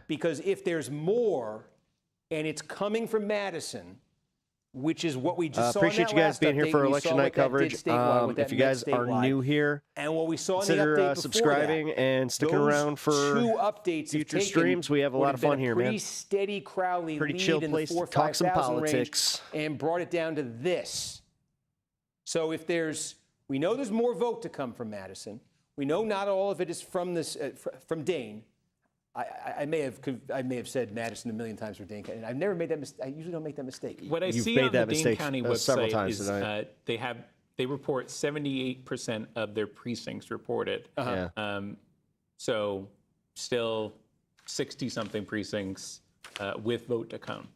Because if there's more, and it's coming from Madison, which is what we just saw. Appreciate in that you guys last being here update, for we election saw night what that did coverage. statewide, what that If you meant guys are statewide. new here, And what we saw in the consider update before subscribing that, and sticking those around for 2 updates future have taken streams. We have a what lot had of been fun here, pretty man. steady Crowley Pretty lead chill in place the to 4,000 talk some 5,000 politics. range and brought it down to this. So if we know there's more vote to come from Madison. We know not all of it is from from Dane. I may have said Madison a million times for Dane County. I've never made that mistake. I usually don't make that mistake. What I see on the Dane County website is they report 78% of their precincts reported. So still 60-something precincts with vote to come.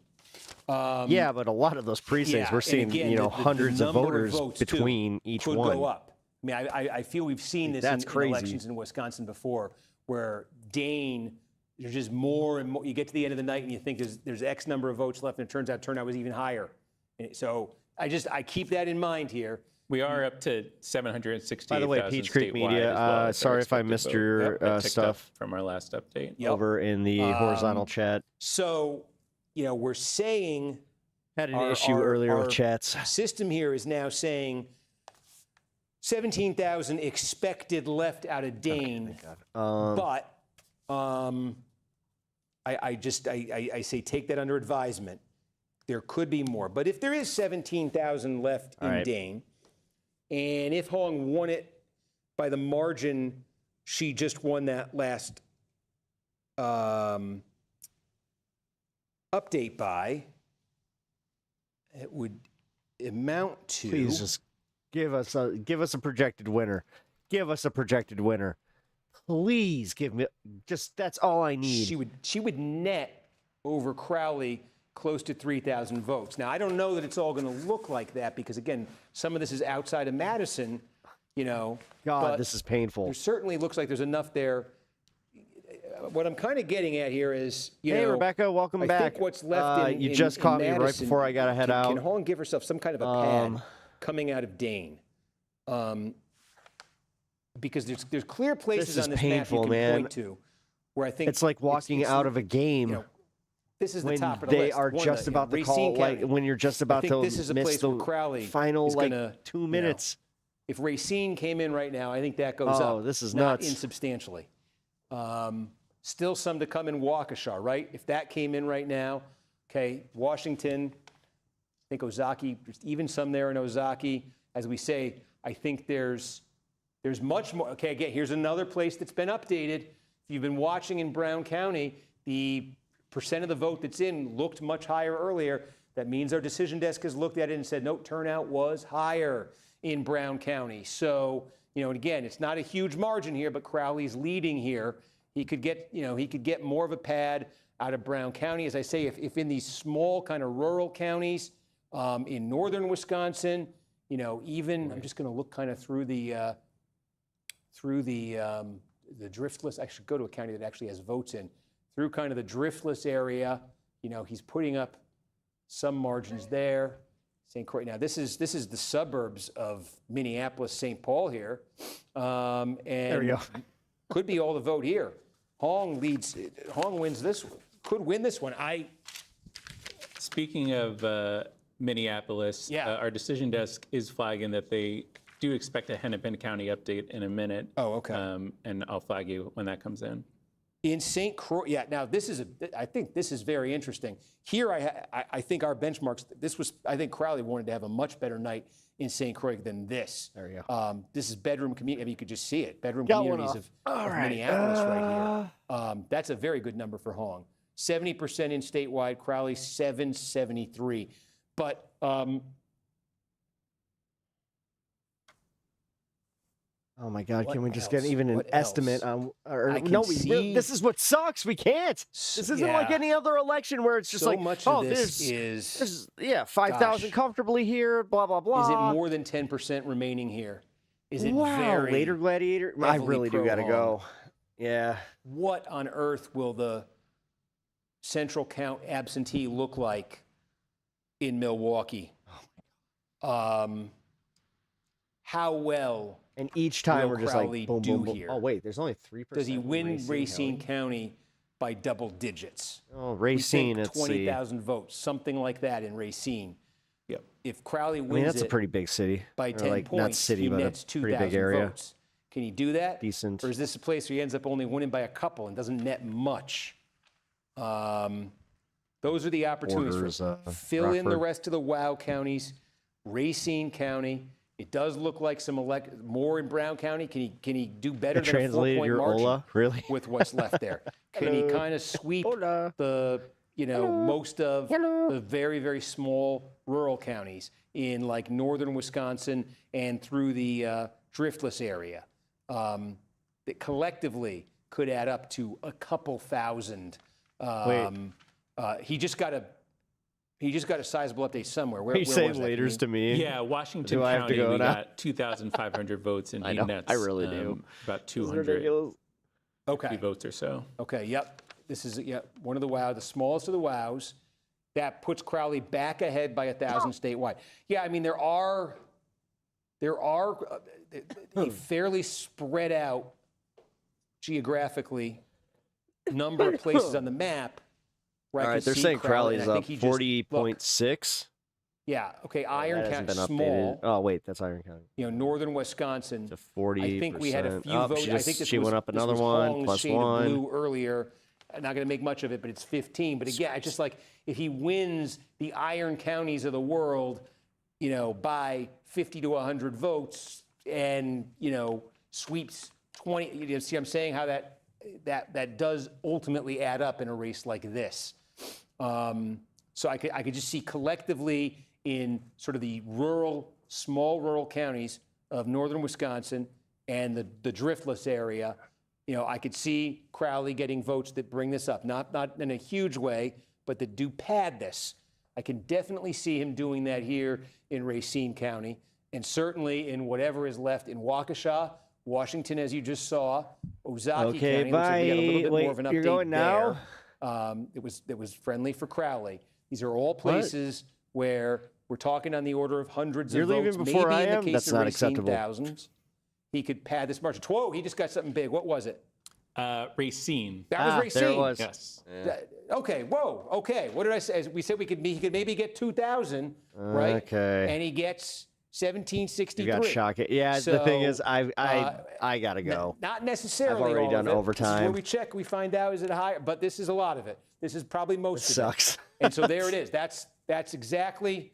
Yeah, but a lot of those precincts, we're seeing hundreds of voters between each could one. Go up. I mean, I feel we've seen this in elections in Wisconsin before, where Dane, there's just more and more. You get to the end of the night and you think there's X number of votes left, and it turns out turnout was even higher. And so I keep that in mind here. We are up to 768,000. By the way, Peach Creek Media, sorry if I missed your stuff from our last update. over in the horizontal chat. So, we're saying had an issue earlier with chats. System here is now saying 17,000 expected left out of Dane, but I say take that under advisement. There could be more, but if there is 17,000 left in Dane, and if Hong won it by the margin she just won that last update by, it would amount to. Please just give us a projected winner. Give us a projected winner. Please give me that's all I need. She would net over Crowley close to 3,000 votes. Now I don't know that it's all going to look like that because again, some of this is outside of Madison, God, this is painful. There certainly looks like there's enough there. What I'm kind of getting at here is, hey, Rebecca, welcome back. I think what's left you just caught me right before I got to head out. Can Hong give herself some kind of a pad coming out of Dane? Because there's clear places on this painful, map you can man. point to where I think it's like walking out of a game. This is the when top of the they list. are just about to call, like when you're just about to this is a miss place the where Crowley final is like gonna, 2 minutes. If Racine came in right now, I think that goes up. Oh, this is not nuts. Insubstantially. Still some to come in Waukesha, right? If that came in right now, okay, Washington, I think Ozaki, there's even some there in Ozaki. As we say, I think there's much more. Okay, again, here's another place that's been updated. If you've been watching in Brown County, the percent of the vote that's in looked much higher earlier. That means our decision desk has looked at it and said, no, turnout was higher in Brown County. So, you know, and again, it's not a huge margin here, but Crowley's leading here. He could get, you know, he could get more of a pad out of Brown County. As I say, if in these small kind of rural counties in northern Wisconsin, you know, even, I'm just going to look kind of through the driftless, I should go to a county that actually has votes in, through kind of the driftless area, you know, he's putting up some margins there. St. Croix. Now, this is the suburbs of Minneapolis, St. Paul here. And there we go. Could be all the vote here. Hong wins this one, could win this one. Speaking of Minneapolis, our decision desk is flagging that they do expect a Hennepin County update in a minute. Oh, okay. And I'll flag you when that comes in. In St. Croix, yeah. Now I think this is very interesting. Here, I think our benchmarks. I think Crowley wanted to have a much better night in St. Croix than this. There you go. This is bedroom community. I mean, you could just see it. Bedroom communities of Minneapolis right here. That's a very good number for Hong. 70% in statewide. Crowley 773. But oh my God! Can we just else? get even an What estimate else? on? No, this is what sucks. We can't. This isn't like any other election where it's just so like, much oh, of this there's 5,000 comfortably here. Blah blah blah. Is it more than 10% remaining here? Is it wow, very later Gladiator? I really do gotta go. Yeah. What on earth will the central count absentee look like in Milwaukee? How well? And each time we're just Crowley like, boom, do boom, boom. here? Oh, wait, there's only 3%. Does he win Racine County by double digits? Oh, Racine, we let's think see. 20,000 votes, something like that in Racine. Yep. If Crowley wins that's a pretty big city. by Or 10 like, points, not city, he but nets a pretty big 2,000 area. votes. Can he do that? Decent. Or is this a place where he ends up only winning by a couple and doesn't net much? Those are the opportunities Borders, for fill in the Rockford. rest of the WOW counties. Racine County. It does look like some more in Brown County. Can he do better I than a translated 4-point your margin Ola, really? with what's left there? Can he kind of sweep the most of the very, very small rural counties in like northern Wisconsin and through the driftless area that collectively could add up to a couple thousand? He just got a sizable update somewhere. Where Are you was saying that? laters to me? Yeah, Washington Do I have to County, go we now? got 2,500 votes, and I he know, nets I really do. about This is 200 ridiculous. votes or so. Okay, yep. This is one of the WOW, the smallest of the WOWs. That puts Crowley back ahead by 1,000 statewide. Yeah, I mean, there are a fairly spread out geographically number of places on the map where All I right, can they're see saying Crowley, Crowley's and I up think he just- 40.6. Yeah, okay, That Iron hasn't County, been small. updated. Oh, wait, that's Iron County. Northern Wisconsin. To 40%. I think we had a few Oh, votes. she I think this she was, went up this another was one, Hong's plus shade of one. blue earlier. I'm not going to make much of it, but it's 15. But again, I just like if he wins the iron counties of the world, by 50 to 100 votes, and sweeps 20. You see, I'm saying how that does ultimately add up in a race like this. So I could just see collectively in sort of the small rural counties of northern Wisconsin and the driftless area, I could see Crowley getting votes that bring this up, not in a huge way, but that do pad this. I can definitely see him doing that here in Racine County, and certainly in whatever is left in Waukesha, Washington, as you just saw, Ozaukee County. Looks like we got a little bit more of an update you're going now? there. It was friendly for Crowley. These are all places where we're talking on the order of hundreds You're of votes. leaving before Maybe I in the am? case That's of not Racine, acceptable. thousands. He could pad this margin. Whoa, he just got something big. What was it? Racine. That was Racine. There it was. Yes. Okay, whoa, okay. What did I say? We said he could maybe get 2,000, right? Okay. And he gets 1,763. You got shocking. Yeah, the thing is, I gotta go. Not necessarily. I've already all done of it. overtime. This is where we check, we find out is it higher, but this is a lot of it. This is probably most of sucks. it. And so there it is. That's exactly.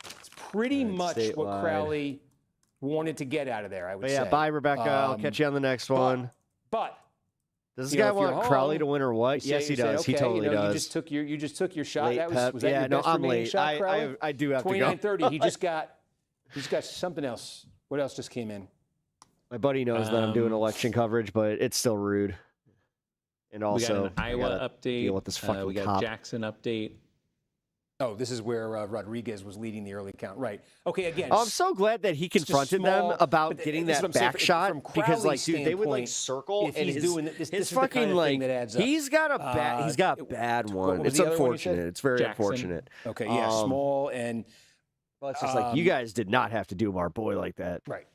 It's pretty much what statewide. Crowley wanted to get out of there, I would But say. yeah, bye, Rebecca. I'll catch you on the next one. But Does this guy want Crowley to win or what? Yes, he does. He totally does. You just took your shot. Late, That Pep. was that Yeah, your no, best I'm remaining late. shot, Crowley? I do have to go. 29:30. He just got something else. What else just came in? My buddy knows that I'm doing election coverage, but it's still rude. And also, we got an Iowa update. Deal with this fucking we got cop. Jackson update. Oh, this is where Rodriguez was leading the early count. Right. Okay, again. I'm so glad that he confronted them about getting that back shot because, like, dude, they would like circle if and he's doing this his is the kind fucking of like thing that adds up. he's got a bad one. was It's the other one you said? unfortunate. It's very Jackson. unfortunate. Okay, yeah, small and. Well, it's just like you guys did not have to do our boy like that. Right.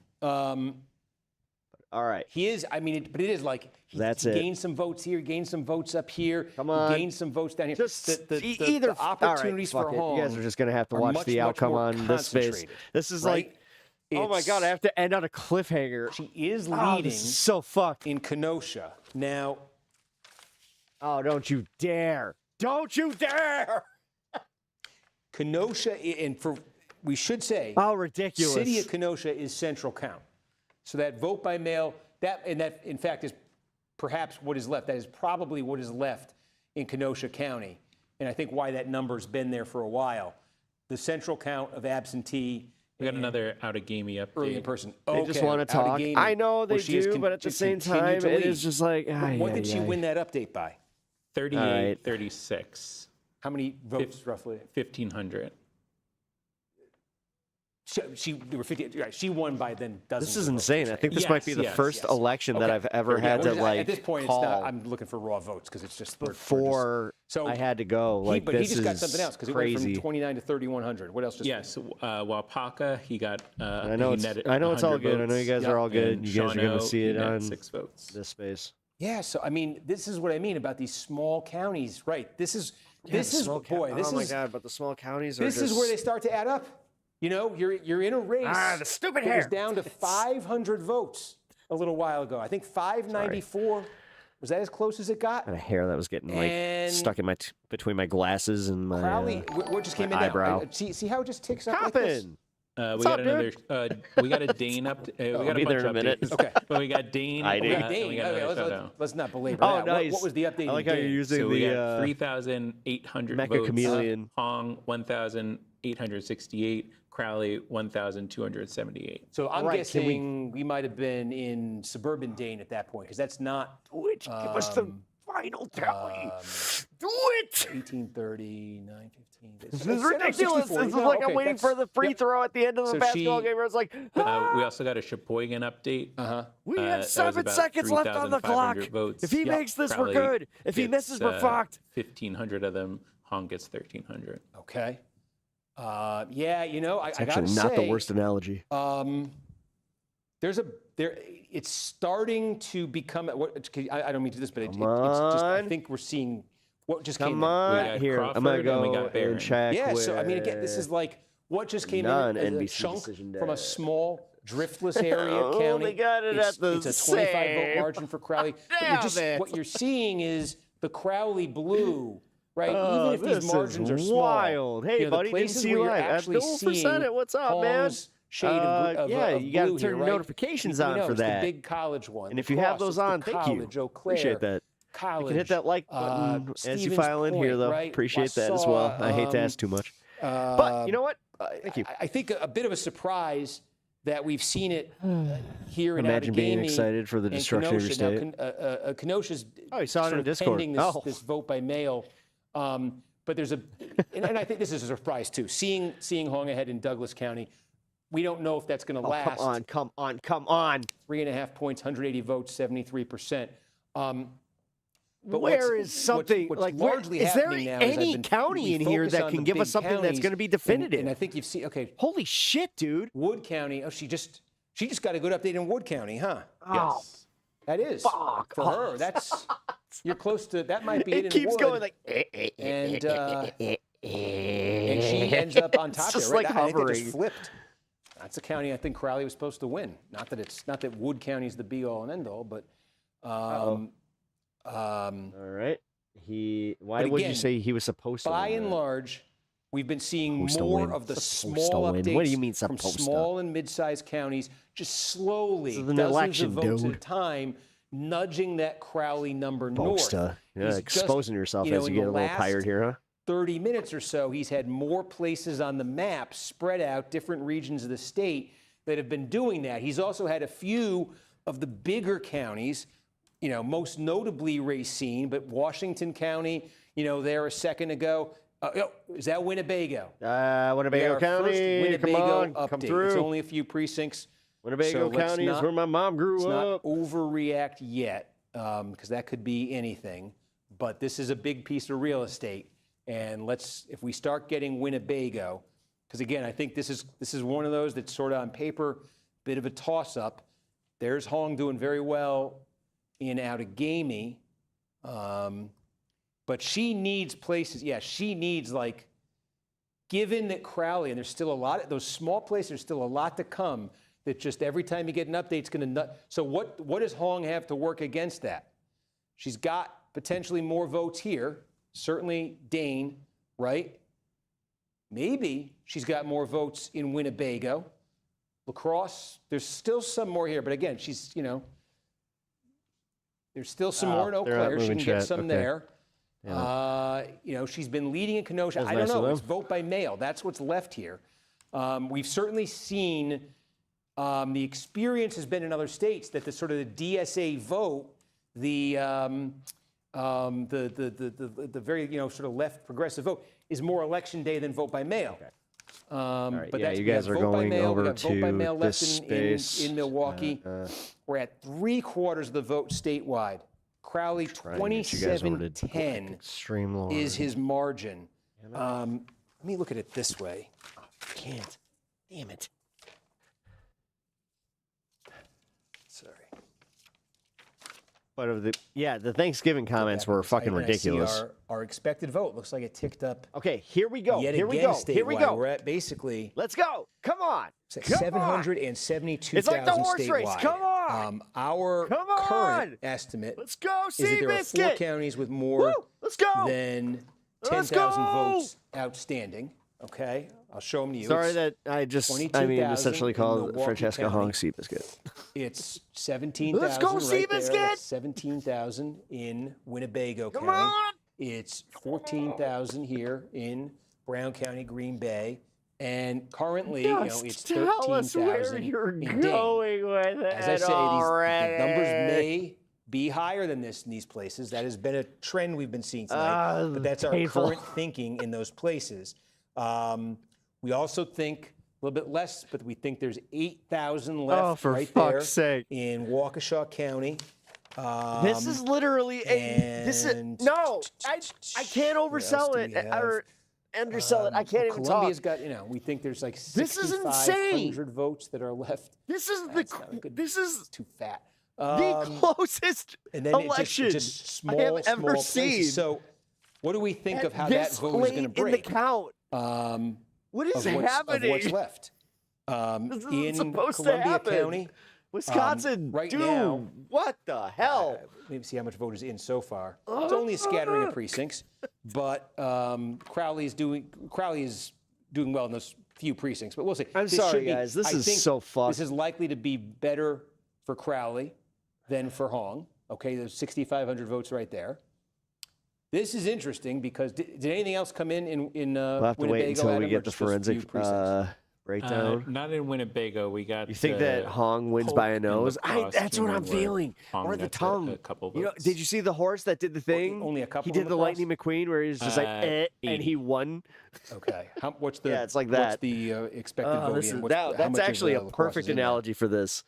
All right. He is. I mean, but it is like he gained some votes here, gained some votes up here. Come on. Gained some votes down here. Just the opportunities all right, for fuck it. home. You guys are just gonna have to are watch much, the much outcome more on this space. concentrated, This is right? like, oh my god, I have to end on a cliffhanger. She is Oh, leading. this is so fucked. In Kenosha now. Oh, don't you dare! Don't you dare! Kenosha, and we should say, how ridiculous. City of Kenosha is central count. So that vote by mail, that in fact is perhaps what is left. That is probably what is left in Kenosha County. And I think why that number's been there for a while. The central count of absentee. We got another out-of-gamey update. Early in person. They just want to talk. I know they do, but at the same time, it is just like. What did she win that update by? 38, 36. How many votes roughly? 1,500. There were 50. Right, she won by then dozens. This is of insane. votes. I think this might be the first election that I've ever had to like at this point, call. it's not. I'm looking for raw votes because it's just before I had to go. Like but this he just got is something else because it crazy. went from 29 to 3,100. What else? Just Yes, Wapaka, he got. I know it's all good. I know you guys are all good. You guys are going to see it on 6 votes. This space. Yeah. So I mean, this is what I mean about these small counties, right? This is oh my god! But the small counties are. This is where they start to add up. You know, you're in a race. The stupid hair. hair. It was down to 500 votes a little while ago. I think 594. Was that as close as it got? And a hair that was getting like stuck in between my glasses and my Crowley, what just came in eyebrow. now? See how it just ticks up like this? We got another. We got a Dane up. We got be a bunch there in a of minute. updates. Okay. But we got Dane. I did. Dane. Okay, let's not belabor Oh, that. nice. What was the update? I like how you're using So we the got 3,800 Mecha votes. Chameleon. Hong 1,868. Crowley 1,278. So I'm guessing we might have been in suburban Dane at that point because that's not. Which give us the final tally. Do it. 1830, 915. This is ridiculous. This is like I'm waiting for the free throw at the end of the basketball game where it's like. We also got a Sheboygan update. We had 7 seconds left on the clock. Votes. If he makes this, we're good. If he misses, we're fucked. 1,500 of them. Hong gets 1,300. Okay. Yeah, you know, I gotta actually not the worst analogy. It's starting to become. I don't mean to do this, but it's just. I think we're seeing what just came in. Come on, here. Crawford, I'm gonna and we go got Barron. and check. Yeah, so I mean, again, this is like what just came in as a NBC chunk decision from a day. small driftless area Oh, county. they got it at the it's a 25 vote same. margin for Crowley. Damn But it. what you're seeing is the Crowley blue, right? Oh, Even if these this margins are is small. wild. Hey, you know, the buddy, didn't places see you where you're live. actually Dual seeing percent. What's up, man? Hong's shade of yeah, of you got to blue turn here, your right? notifications We on know for it's that. The big college one. And the if you have Cross, those it's the on, thank you. college, Eau Claire, Appreciate that. College, You can hit that like button as you Stevens file in here, Point, though. right? Appreciate that as well. I hate to ask too much. But you know what? Thank you. I think a bit of a surprise that we've seen it here in Imagine being Outagamie excited for the and destruction of your Kenosha. state. Now, Kenosha's Oh, you saw it sort in of Discord. pending this vote by mail. But there's and I think this is a surprise too. Seeing Hong ahead in Douglas County, we don't know if that's going to last. Come on. 3.5 points, 180 votes, 73%. But where is something what's like? largely Is there happening now any county in here that can give us something that's going to be definitive? And I think you've seen. Okay. Holy shit, dude. Wood County. Oh, she just got a good update in Wood County, huh? Oh, yes. That is fuck. for her. That's you're close to. That might be it. It keeps in going Wood. like. And she ends up on top It's of it. just Right? like I think it hovering. just flipped. That's a county I think Crowley was supposed to win. Not that Wood County is the be all and end all, but. All right. Why would you say he was supposed to? By and large, we've been seeing more of the small updates What do you mean from supposed small and mid-sized counties, just slowly, This is an dozens election, of votes dude. at a time, nudging that Crowley number Folks, north. yeah, exposing yourself as you get a little tired here, huh? 30 minutes or so, he's had more places on the map spread out, different regions of the state that have been doing that. He's also had a few of the bigger counties, most notably Racine, but Washington County, there a second ago. Is that Winnebago? Winnebago County, Winnebago come on, update. come through. It's only a few precincts. Winnebago County is where my mom grew up. Let's not overreact yet, because that could be anything. But this is a big piece of real estate, and if we start getting Winnebago, because again, I think this is one of those that's sort of on paper, bit of a toss-up. There's Hong doing very well in Outagamie. But she needs places. Yeah, she needs, given that Crowley, and there's still a lot, those small places, there's still a lot to come, that just every time you get an update, it's going to So what does Hong have to work against that? She's got potentially more votes here, certainly Dane, right? Maybe she's got more votes in Winnebago. La Crosse, there's still some more here, but again, she's, there's still some more in Eau Claire. She can get some there. Yeah. She's been leading in Kenosha. I don't know. It's vote by mail. That's what's left here. We've certainly seen the experience has been in other states that the sort of the DSA vote, the very sort of left progressive vote is more election day than vote by mail. Okay. Right, but yeah, you guys are going over to vote by mail left this space in Milwaukee. We're at 3/4 of the vote statewide. Crowley 27-10 is his margin. Let me look at it this way. I can't. Damn it. Sorry. But the Thanksgiving comments were fucking ridiculous. Our expected vote looks like it ticked up. Okay, here we go. Here we go. Here we go. We're at basically. Let's go. Come on. 772,000 It's like the horse statewide. race. Come on. Our current estimate. Let's go. Is that there are 4 counties with more than 10,000 votes outstanding. Okay, I'll show them to you. Sorry that I essentially called Francesca Hong Seabiscuit. It's 17,000 Let's go, Seabiscuit! 17,000 in Winnebago Come County. on! It's 14,000 here in Brown County, Green Bay. And currently, it's 13,000 in Dane. Going with it. As I say, the numbers may be higher than this in these places. That has been a trend we've been seeing tonight. But that's our current thinking in those places. We also think a little bit less, but we think there's 8,000 left for right fuck's there sake. in Waukesha County. This is literally I can't oversell it or undersell it. I can't even talk. Columbia's got, we think there's like 6,500 votes that are left. This is too fat. The closest election I have ever seen. So, what do we think of how that vote is going to break? In the count. What is happening? Of what's left? This isn't in supposed to Columbia happen. County, Wisconsin, right dude, now, what the hell? Maybe see how much vote is in so far. It's only a scattering of precincts, but Crowley is doing well in those few precincts. But we'll see. I'm sorry, guys. This is so fucked. This is likely to be better for Crowley than for Hong. Okay, there's 6,500 votes right there. This is interesting because did anything else come in We'll have to Winnebago, wait until Adam, we or get the just those few forensic precincts? breakdown. Not in Winnebago. We got. You think that Hong wins by a nose? That's what I'm feeling. Hong Or the gets tongue. a couple votes. Did you see the horse that did the thing? Only a couple. He did on the cross? Lightning McQueen where he's just and he won. Okay. What's the? Yeah, it's like that. What's the expected vote in? That's actually a perfect analogy for this.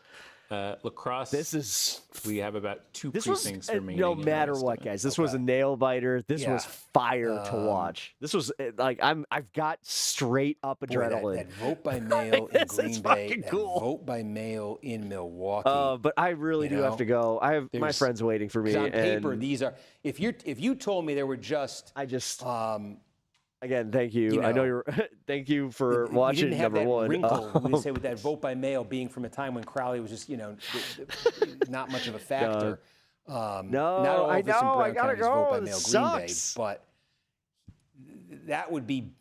Lacrosse. This is. We have about 2 This precincts was remaining. no matter what, guys. This was a nail biter. This was fire to watch. This was I've got straight up adrenaline. That vote by mail in Green Bay. That vote by mail in Milwaukee. But I really do have to go. I have my friends waiting for me. On paper, and these are. If you told me there were just. Again, thank you. I know you're. Thank you for watching. We didn't have number that one. wrinkle. We say with that vote by mail being from a time when Crowley was just not much of a factor. No, I know. I gotta go. Vote by It mail sucks. Green Bay, but that would be.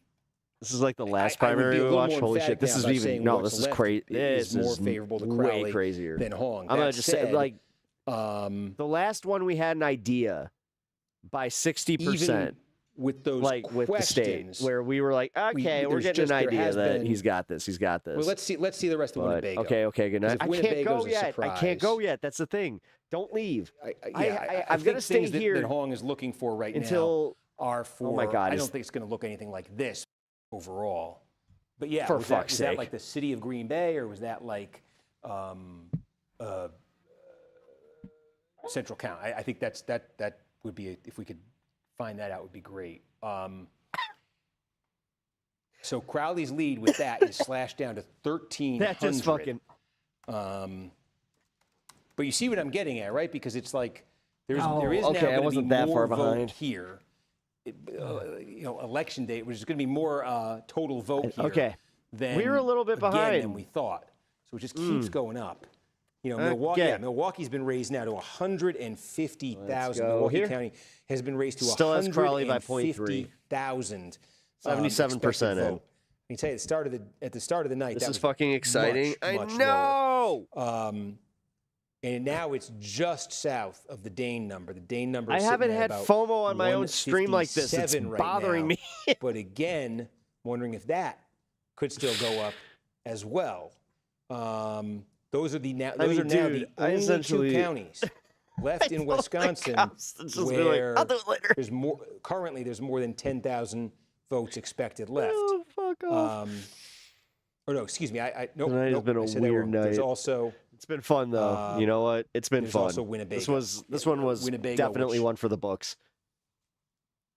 This is like the last primary we watched. Holy shit! This is even. No, this is crazy. This is more is favorable to way Crowley crazier than Hong. I'm gonna just say The last one we had an idea by 60%. Even with those with the state, questions, where we were like, okay, we're getting an idea that he's got this. He's got this. Well, let's see the rest of Winnebago. Okay, good night. I can't go yet. I surprise. can't go yet. That's the thing. Don't leave. I'm going to stay things here that Hong is looking for right until now are for. Oh my God! I don't think it's going to look anything like this overall. But yeah, for was fuck's that sake, like the city of Green Bay, or was that like Central County? I think that would be if we could find that out, would be great. So Crowley's lead with that is slashed down to 1,300. That's just fucking. But you see what I'm getting at, right? Because it's like there is now okay, I going to wasn't be that more far vote behind. here. Election day, which is going to be more total vote here. Okay. Than, we were a little bit behind than we thought. So it just keeps going up. Milwaukee's been raised now to 150,000. Milwaukee County has been raised to 150,000. 77% in. Let me tell you, at the start of the night, This that is was fucking exciting. much I know. lower. And now it's just south of the Dane number. The Dane number. I Is haven't sitting at had about FOMO on my own stream like this. It's 157 right bothering now. me. But again, wondering if that could still go up as well. Those are now the only two counties left in Wisconsin where there's more. Currently, there's more than 10,000 votes expected left. Oh, fuck off. Or no, excuse me. Tonight has been a weird night. There's also. It's been fun though. You know what? It's been fun. Also Winnebago. This one was Winnebago, definitely one for the books.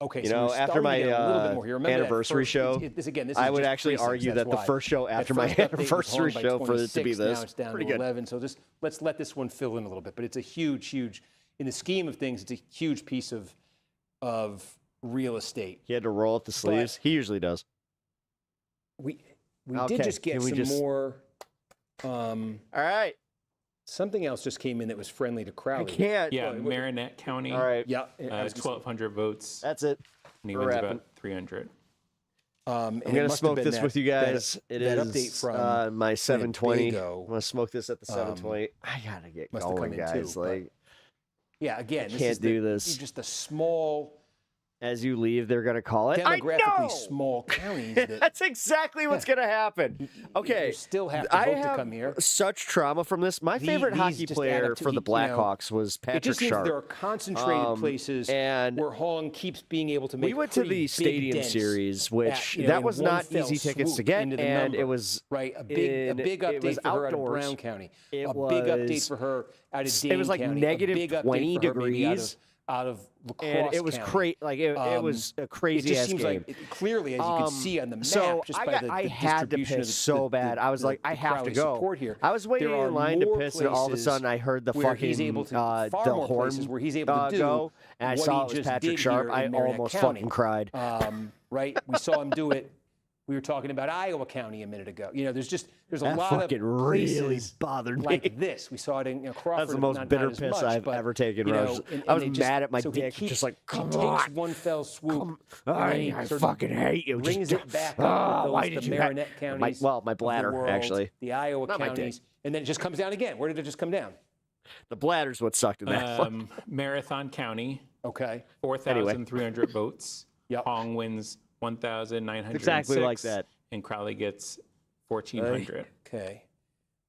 Okay, you so know, we're after my starting to get a little bit more here. Remember that anniversary first- show, this is I would just actually precincts, argue that's that the why. first show That after my first update was anniversary home by show for it to be 26, this. Now it's down Pretty to good. 11. So let's let this one fill in a little bit. But it's a huge, in the scheme of things, it's a huge piece of real estate. He had to roll up the sleeves. He usually does. We Okay, did just get can we some just- more. All right. Something else just came in that was friendly to Crowley. can't. Yeah, Marinette County. All right. Yeah, I was gonna 1,200 votes. That's it. And he We're wins wrapping. about 300. I'm gonna smoke this with you guys. It that is update from my 720. I'm Winnebago, gonna smoke this at the 720. I gotta get must have come going, in guys. too, but- Like, Yeah, again, this can't is do this. Just a small, as you leave, they're gonna call it. I demographically know! small counties. That, That's exactly what's gonna happen. Okay, you still have to I vote to have come here. such trauma from this. My favorite these hockey just add player up to- for the you know, Blackhawks was It Patrick just seems Sharp. there are concentrated places and where Hong keeps being able to make we went to pretty the big Stadium dents Series, which at, that in was one not fell easy tickets to swoop get, into the and number. it was right a big it update was for her out of outdoors. Brown County. It A big update was- for her out of Dane it was like County. negative a big update 20 for her maybe degrees. out of Lacrosse And it was County. crazy. Like it was a crazy It just ass seems game. like clearly, as you can see on the map, so just I by got- the I had to distribution of piss the- so bad. I was like, I have to go. Support here. I was waiting There are in line to more piss, and all of a places sudden I heard the where fucking he's able to, far the more horn places where he's able to do go, and I what saw he it was just Patrick did Sharp. here I in Marinette almost County. fucking cried. Right? We saw him do it. We were talking about Iowa County a minute ago. You know, there's a That lot of fucking really places bothered me. like this. We saw it in Crawford. That's the most not bitter as piss much, I've but, ever taken. you Where know, I was and mad at my so dick, he just like, he come takes on. one fell swoop. I sort of fucking hate you. Brings Just- it back Oh, up with why those, did the you Marinette have- counties. my of the bladder, world, actually. The Iowa Not my dick. counties. And then it just comes down again. Where did it just come down? The bladder's what sucked in that one. Marathon County. Okay. 4,300 votes. Hong wins 1,906. Exactly like that. And Crowley gets 1,400. Okay.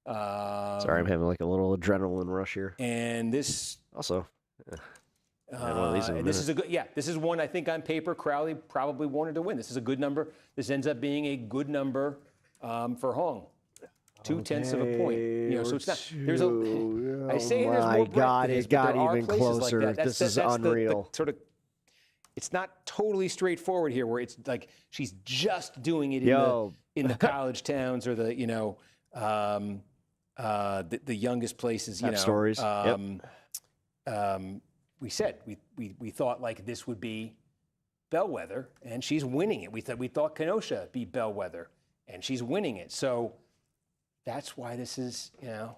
Sorry, I'm having like a little adrenaline rush here. And this also. I have one of these in a and this is minute. a good, this is one I think on paper Crowley probably wanted to win. This is a good number. This ends up being a good number for Hong. 0.2 of a point. You know, so it's not. There's a. I say there's more breadth God, to this, it but got there are even places like closer. that. This is that's unreal. The sort of. It's not totally straightforward here, where it's like she's just doing it in the college towns or the the youngest places. You Have know, stories. we said we thought like this would be bellwether, and she's winning it. We thought Kenosha be bellwether, and she's winning it. So that's why this is, you know.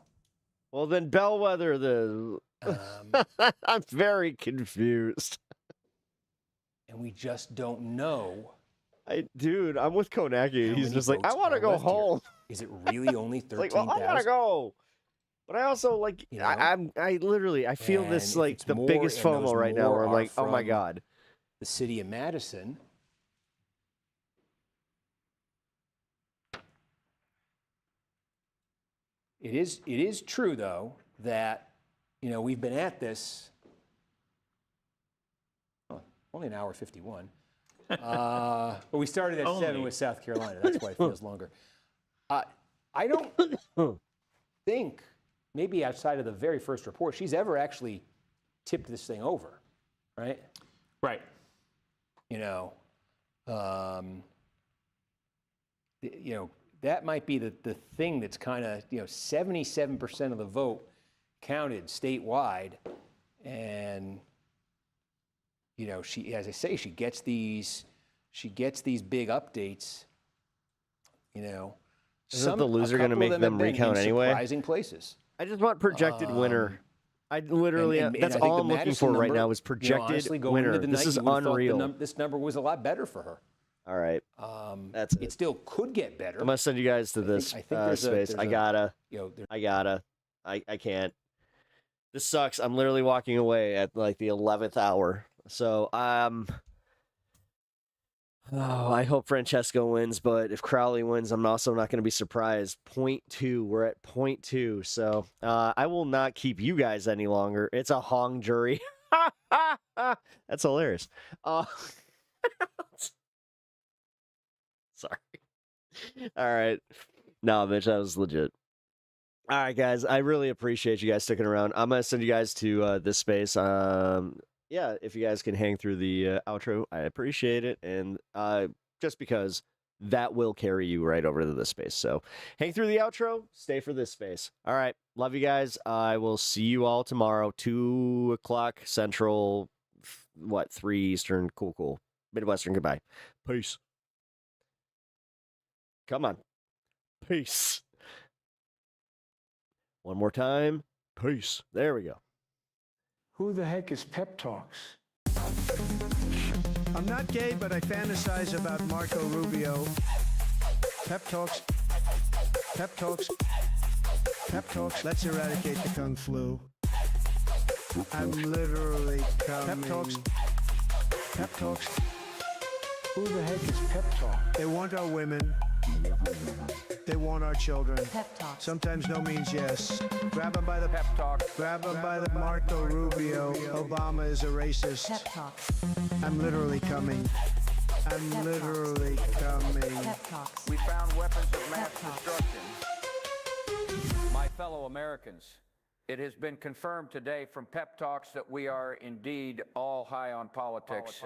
Well, then bellwether. I'm very confused. And we just don't know. Dude, I'm with Konaki. He's just like, I want to go home. Is it really only 13,000? Like, well, I want to go. But I also like I literally I feel And this if like it's the more- biggest and those FOMO right now more where I'm are like, oh my from God. The city of Madison. It is true though that we've been at this only an hour 51. But we started at 7 with South Carolina. That's why it feels longer. I don't think, maybe outside of the very first report, she's ever actually tipped this thing over, right? Right. That might be the thing that's kind of 77% of the vote counted statewide, and she, as I say, she gets these big updates. Isn't the loser going to make them recount anyway? Surprising places. I just want projected winner. I literally, that's I think all the I'm looking Madison for right number, now is projected honestly, going winner. into the This night, is you would've thought unreal. this number was a lot better for her. All right, that's it. Still could get better. I'm gonna send you guys to this I think there's space. I can't. This sucks. I'm literally walking away at like the 11th hour. So I hope Francesco wins, but if Crowley wins, I'm also not going to be surprised. 0.2. We're at 0.2. So I will not keep you guys any longer. It's a hung jury. That's hilarious. Sorry. All right. No, Mitch, that was legit. All right, guys. I really appreciate you guys sticking around. I'm going to send you guys to this space. Yeah, if you guys can hang through the outro, I appreciate it. And just because that will carry you right over to this space. So hang through the outro, stay for this space. All right. Love you guys. I will see you all tomorrow, 2 o'clock Central, 3 Eastern. Cool. Midwestern, goodbye. Peace. Come on. Peace. One more time. Peace. There we go. Who the heck is PepTalks? I'm not gay, but I fantasize about Marco Rubio. PepTalks. PepTalks. PepTalks. Let's eradicate the Kung Flu. I'm literally coming. PepTalks. PepTalks. Who the heck is PepTalks? They want our women. They want our children. PepTalks. Sometimes no means yes. Grab them by the PepTalk. Grab them by the Marco Rubio. Obama is a racist. PepTalks. I'm literally coming. I'm literally coming. PepTalks. We found weapons of mass destruction. My fellow Americans, it has been confirmed today from PepTalks that we are indeed all high on politics.